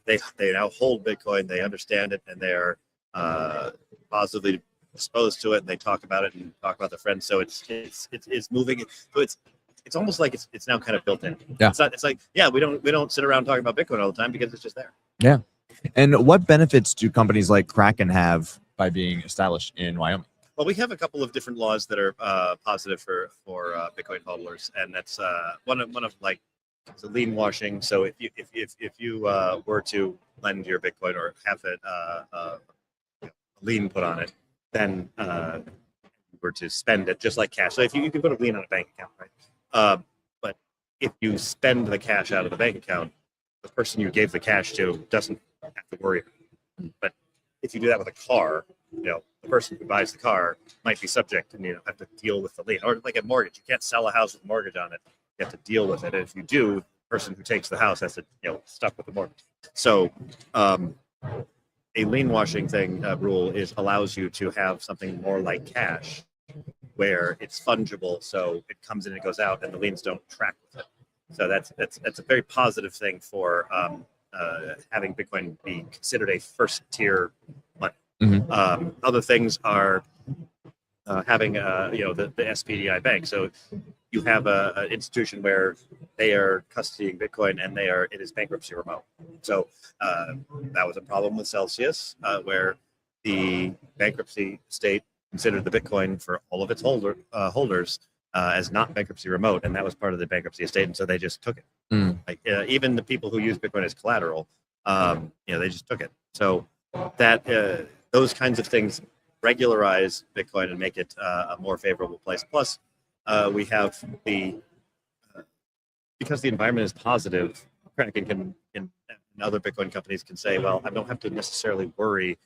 they now hold Bitcoin. They understand it, and they are positively exposed to it, and they talk about it and talk about their friends. So it's moving. So it's almost like it's now kind of built in. Yeah. It's like, yeah, we don't sit around talking about Bitcoin all the time because it's just there. Yeah. And what benefits do companies like Kraken have by being established in Wyoming? Well, we have a couple of different laws that are positive for Bitcoin hodlers, and that's one of like, it's a lien washing. So if you were to lend your Bitcoin or have it a lien put on it, then were to spend it just like cash. So if you can put a lien on a bank account, right? But if you spend the cash out of the bank account, the person you gave the cash to doesn't have to worry. But if you do that with a car, the person who buys the car might be subject and have to deal with the lien. Or like a mortgage, you can't sell a house with a mortgage on it. You have to deal with it. And if you do, the person who takes the house has to stuck with the mortgage. So a lien washing rule allows you to have something more like cash, where it's fungible, so it comes in and it goes out, and the liens don't track with it. So that's a very positive thing for having Bitcoin be considered a first tier money. Mm-hmm. Other things are having the SPDI bank. So you have an institution where they are custodying Bitcoin, and it is bankruptcy remote. So that was a problem with Celsius, where the bankruptcy state considered the Bitcoin for all of its holders as not bankruptcy remote, and that was part of the bankruptcy estate, and so they just took it. Mm. Like even the people who use Bitcoin as collateral, they just took it. So that those kinds of things regularize Bitcoin and make it a more favorable place. Plus, we have because the environment is positive, Kraken and other Bitcoin companies can say, well, I don't have to necessarily worry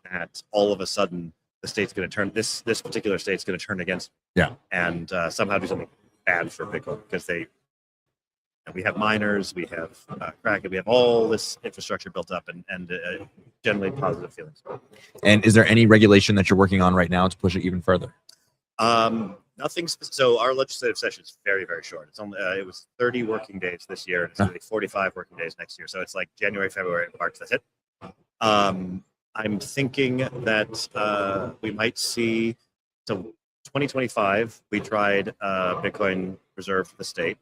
that all of a sudden the state's going to turn this particular state's going to turn against me, yeah, and somehow do something bad for Bitcoin, because we have miners, we have Kraken, we have all this infrastructure built up, and generally positive feelings. And is there any regulation that you're working on right now to push it even further? Nothing. So our legislative session is very, very short. It's only it was 30 working days this year, and it's going to be 45 working days next year. So it's like January, February, March. That's it. I'm thinking that we might see. So 2025, we tried Bitcoin reserve for the state.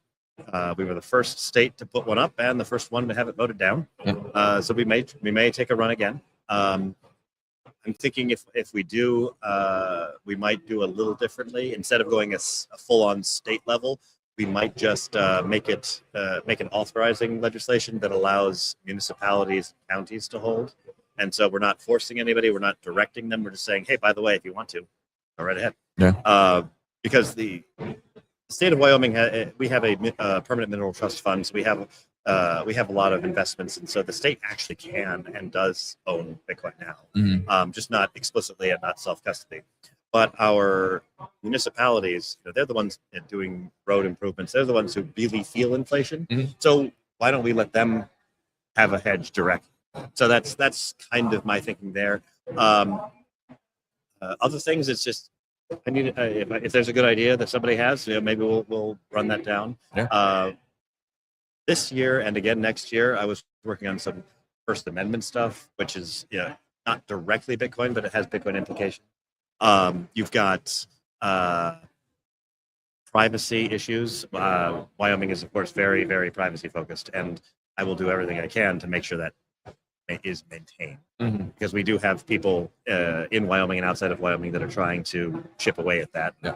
We were the first state to put one up and the first one to have it voted down. Yeah. So we may take a run again. I'm thinking if we do, we might do a little differently. Instead of going a full-on state level, we might just make an authorizing legislation that allows municipalities and counties to hold. And so we're not forcing anybody. We're not directing them. We're just saying, hey, by the way, if you want to, go right ahead. Yeah. Because the state of Wyoming, we have a permanent mineral trust fund. So we have a lot of investments, and so the state actually can and does own Bitcoin now, Mm-hmm. just not explicitly and not self-custody. But our municipalities, they're the ones doing road improvements. They're the ones who really feel inflation. Mm-hmm. So why don't we let them have a hedge directly? So that's kind of my thinking there. Other things, it's just I need if there's a good idea that somebody has, maybe we'll run that down. Yeah. This year and again next year, I was working on some First Amendment stuff, which is not directly Bitcoin, but it has Bitcoin implication. You've got privacy issues, Wyoming is of course very, very privacy focused, and I will do everything I can to make sure that is maintained. Mhm. Because we do have people in Wyoming and outside of Wyoming that are trying to chip away at that. Yeah.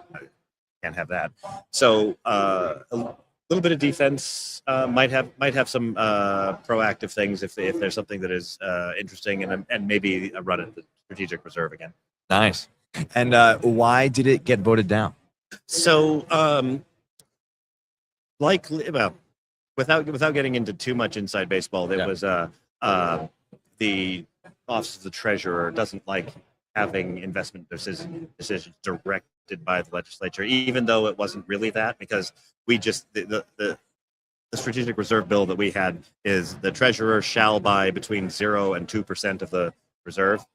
Can't have that. So a little bit of defense might have some proactive things if there's something that is interesting, and maybe a run at the strategic reserve again. Nice. And why did it get voted down? So well, without getting into too much inside baseball, there was the office of the treasurer doesn't like having investment decisions directed by the legislature, even though it wasn't really that, because we just the strategic reserve bill that we had is the treasurer shall buy between 0 and 2% of the reserve.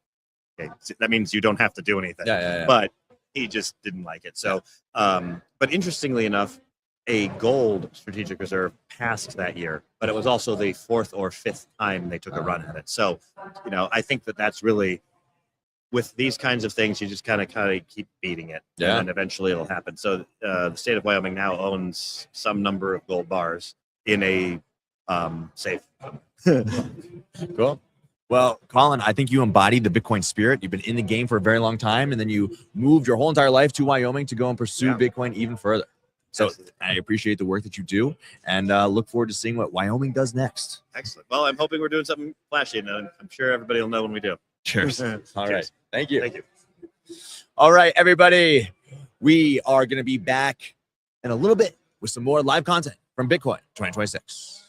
Okay, so that means you don't have to do anything. Yeah. But he just didn't like it. So, but interestingly enough, a gold strategic reserve passed that year, but it was also the 4th or 5th time they took a run at it. So, I think that's really, with these kinds of things, you just kind of keep beating it, Yeah. and eventually it'll happen. So, the state of Wyoming now owns some number of gold bars in a safe. Cool. Well, Colin, I think you embodied the Bitcoin spirit. You've been in the game for a very long time, and then you moved your whole entire life to Wyoming to go and pursue Bitcoin even further. So I appreciate the work that you do, and look forward to seeing what Wyoming does next. Excellent. Well, I'm hoping we're doing something flashy, and I'm sure everybody will know when we do. Cheers. All right. Thank you. Thank you. All right, everybody. We are going to be back in a little bit with some more live content from Bitcoin 2026.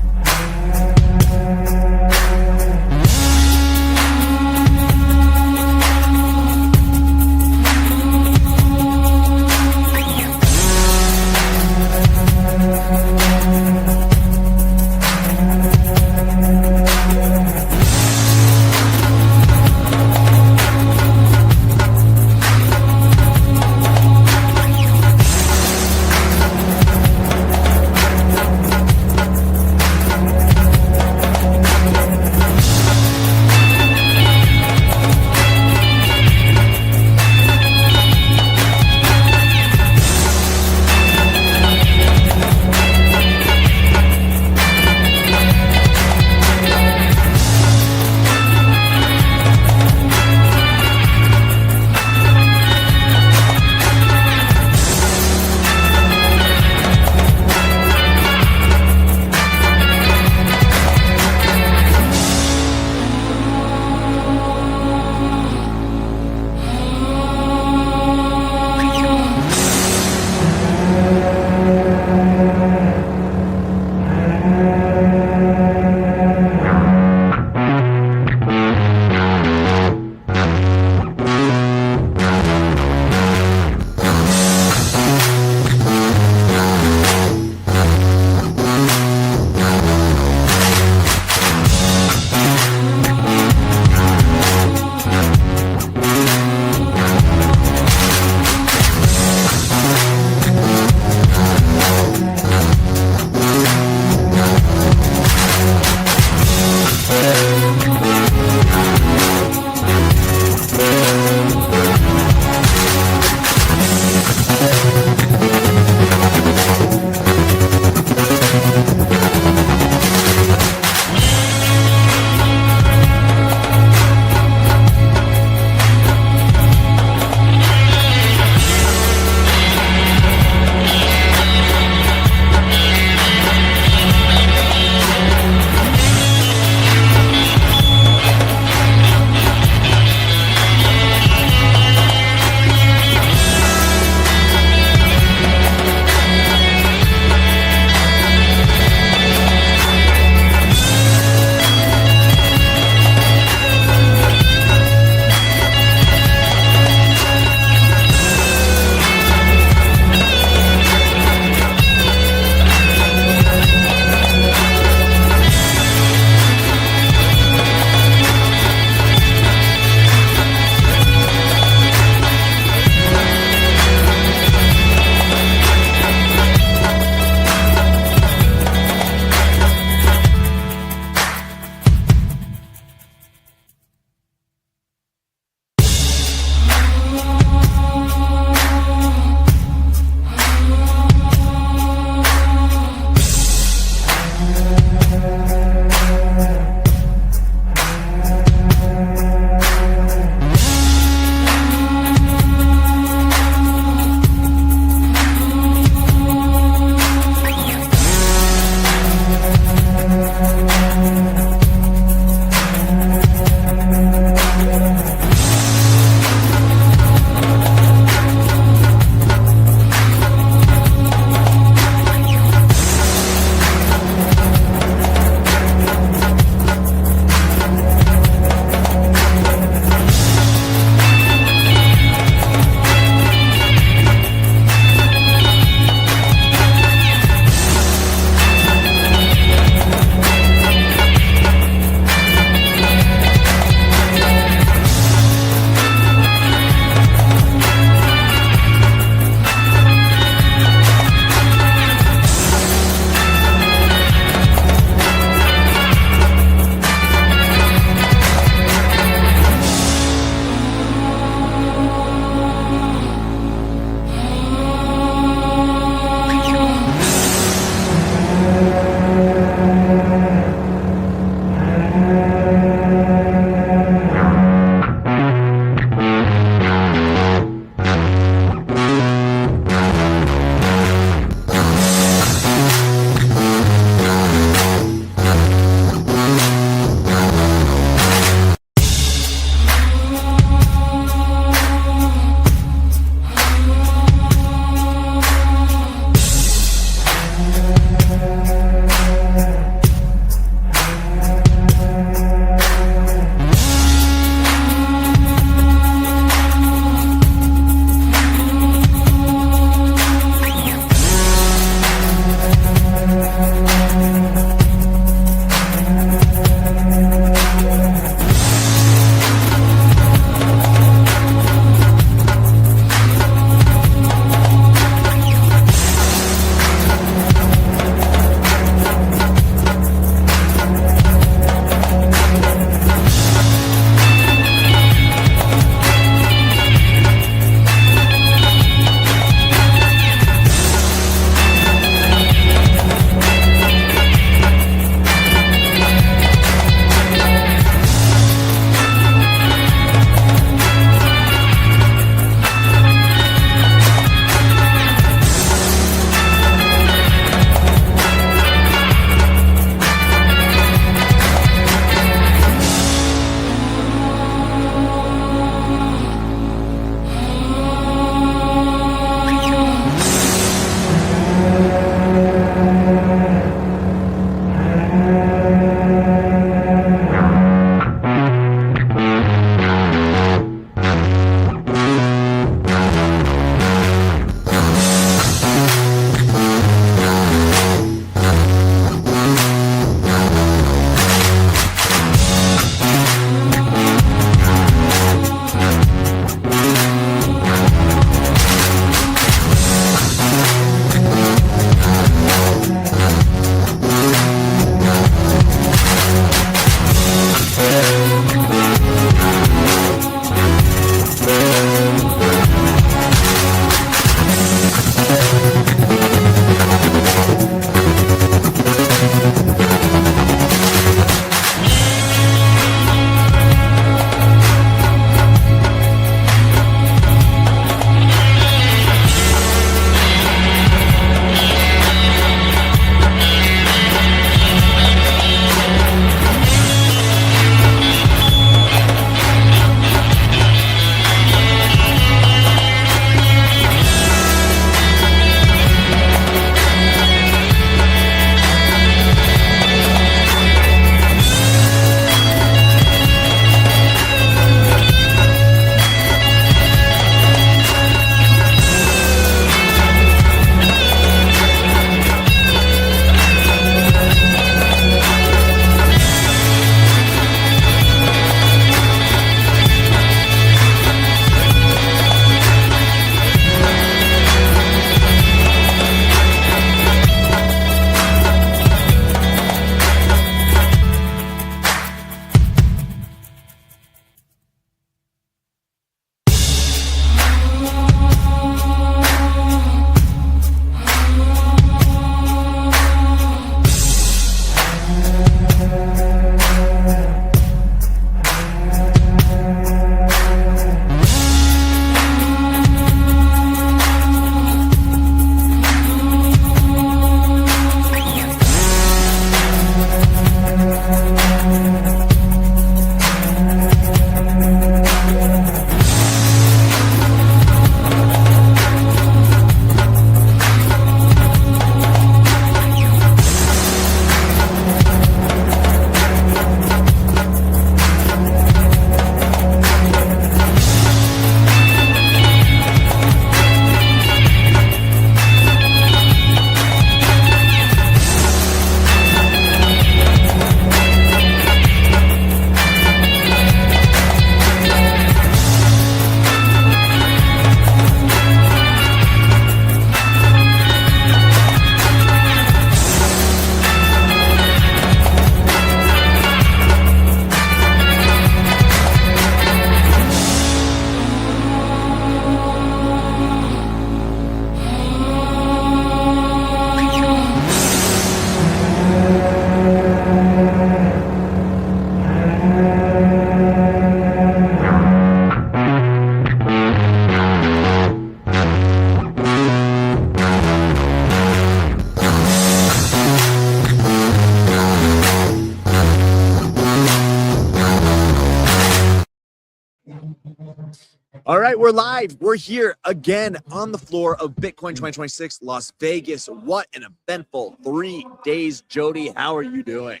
All right, we're live. We're here again on the floor of Bitcoin 2026 Las Vegas. What an eventful 3 days. Jody, how are you doing?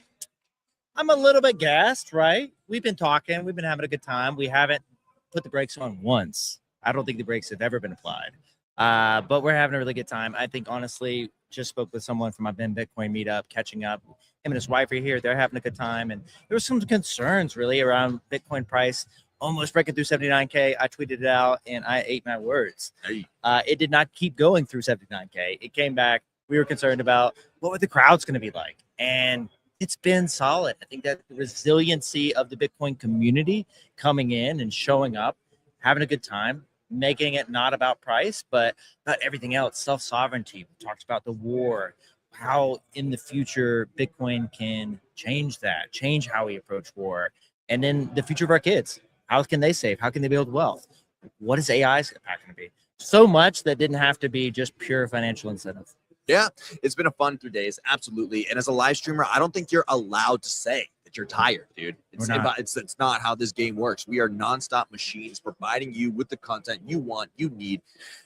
I'm a little bit gassed, right? We've been talking. We've been having a good time. We haven't put the brakes on once. I don't think the brakes have ever been applied. But we're having a really good time. I think, honestly, just spoke with someone from my Ben Bitcoin meetup, catching up. Him and his wife are here. They're having a good time. And there were some concerns, really, around Bitcoin price almost breaking through 79K. I tweeted it out, and I ate my words. It did not keep going through 79K. It came back. We were concerned about what were the crowds going to be like. And it's been solid. I think that the resiliency of the Bitcoin community coming in and showing up, having a good time, making it not about price, but about everything else, self-sovereignty. We talked about the war, how in the future Bitcoin can change that, change how we approach war, and then the future of our kids. How can they save? How can they build wealth? What is AI's impact going to be? So much that didn't have to be just pure financial incentive. Yeah, it's been a fun 3 days, absolutely. And as a live streamer, I don't think you're allowed to say that you're tired, dude. It's not how this game works. We are nonstop machines providing you with the content you want, you need.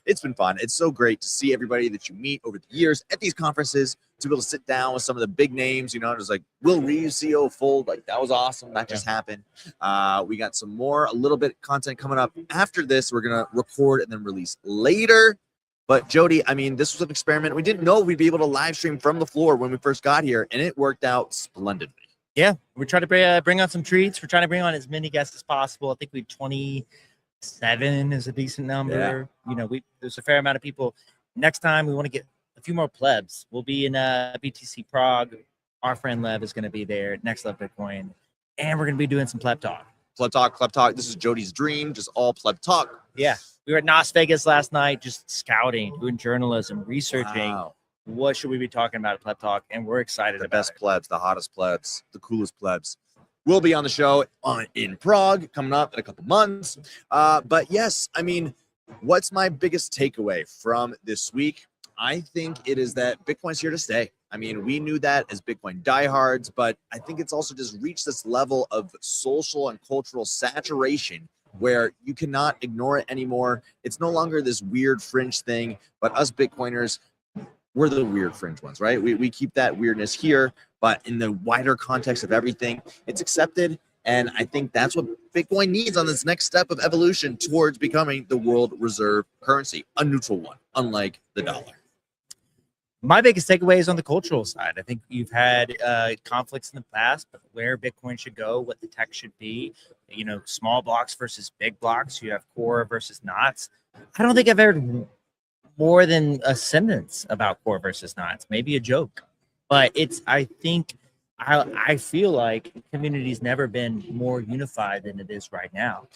It's been fun. It's so great to see everybody that you meet over the years at these conferences, to be able to sit down with some of the big names. You know, there's like Will Reeves, CEO of Fold. Like, that was awesome. That just happened. We got some more, a little bit content coming up after this. We're going to record and then release later. But Jody, I mean, this was an experiment. We didn't know we'd be able to live stream from the floor when we first got here, and it worked out splendidly. Yeah, we're trying to bring on some treats. We're trying to bring on as many guests as possible. I think 27 is a decent number. Yeah. You know, there's a fair amount of people. Next time, we want to get a few more plebs. We'll be in BTC Prague. Our friend Lev is going to be there. Next Lev Bitcoin, and we're going to be doing some pleb talk. Pleb talk. This is Jody's dream, just all pleb talk. Yeah. We were at Las Vegas last night, just scouting, doing journalism, researching. Wow. What should we be talking about at Pleb Talk? And we're excited The about best it. plebs, the hottest plebs, the coolest plebs. We'll be on the show in Prague coming up in a couple months. But yes, I mean, what's my biggest takeaway from this week? I think it is that Bitcoin's here to stay. I mean, we knew that as Bitcoin diehards, but I think it's also just reached this level of social and cultural saturation where you cannot ignore it anymore. It's no longer this weird fringe thing, but us Bitcoiners, we're the weird fringe ones, right? We keep that weirdness here, but in the wider context of everything, it's accepted. And I think that's what Bitcoin needs on this next step of evolution towards becoming the world reserve currency, a neutral one, unlike the dollar. My biggest takeaway is on the cultural side. I think you've had conflicts in the past, but where Bitcoin should go, what the tech should be, you know, small blocks versus big blocks. You have core versus knots. I don't think I've heard more than a sentence about core versus knots, maybe a joke. But I feel like the community's never been more unified than it is right now.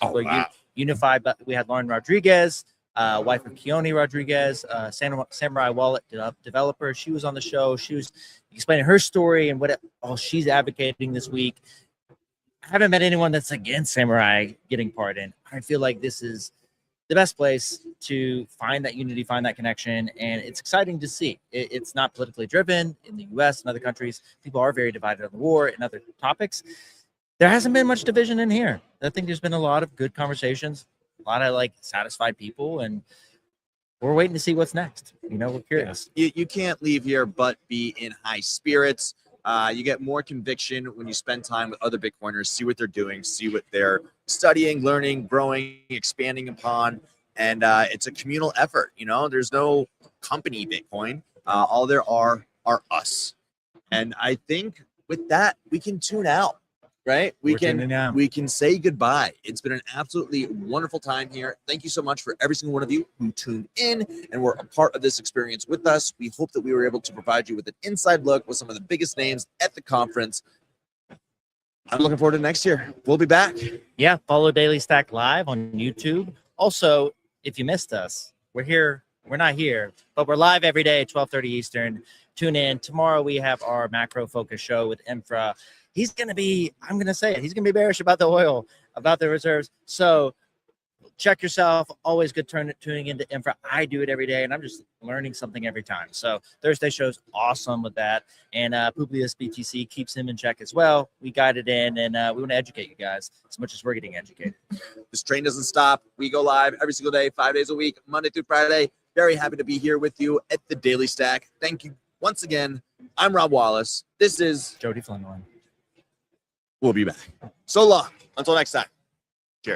Unified, but we had Lauren Rodriguez, wife of Keone Rodriguez, Samurai Wallet developer. She was on the show. She was explaining her story and what all she's advocating this week. I haven't met anyone that's against Samurai getting pardoned. I feel like this is the best place to find that unity, find that connection, and it's exciting to see. It's not politically driven in the U.S. and other countries. People are very divided on the war and other topics. There hasn't been much division in here. I think there's been a lot of good conversations, a lot of like satisfied people, and we're waiting to see what's next. You know, we're curious. You can't leave here but be in high spirits. You get more conviction when you spend time with other Bitcoiners, see what they're doing, see what they're studying, learning, growing, expanding upon. And it's a communal effort. You know, there's no company Bitcoin. All there are us. And I think with that, we can tune out. Right? We can say goodbye. It's been an absolutely wonderful time here. Thank you so much for every single one of you who tuned in and were a part of this experience with us. We hope that we were able to provide you with an inside look with some of the biggest names at the conference. I'm looking forward to next year. We'll be back. Yeah, follow Daily Stack Live on YouTube. Also, if you missed us, we're here. We're not here, but we're live every day at 12:30 Eastern. Tune in. Tomorrow we have our macro focus show with Infra. He's going to be, I'm going to say it, he's going to be bearish about the oil, about the reserves. So check yourself. Always good tuning into infra. I do it every day, and I'm just learning something every time. So Thursday show's awesome with that. And Publius BTC keeps him in check as well. We got it in, and we want to educate you guys as much as we're getting educated. This train doesn't stop. We go live every single day, 5 days a week, Monday through Friday. Very happy to be here with you at the Daily Stack. Thank you once again. I'm Rob Wallace. This is Jody Fleming. We'll be back. So long. Until next time.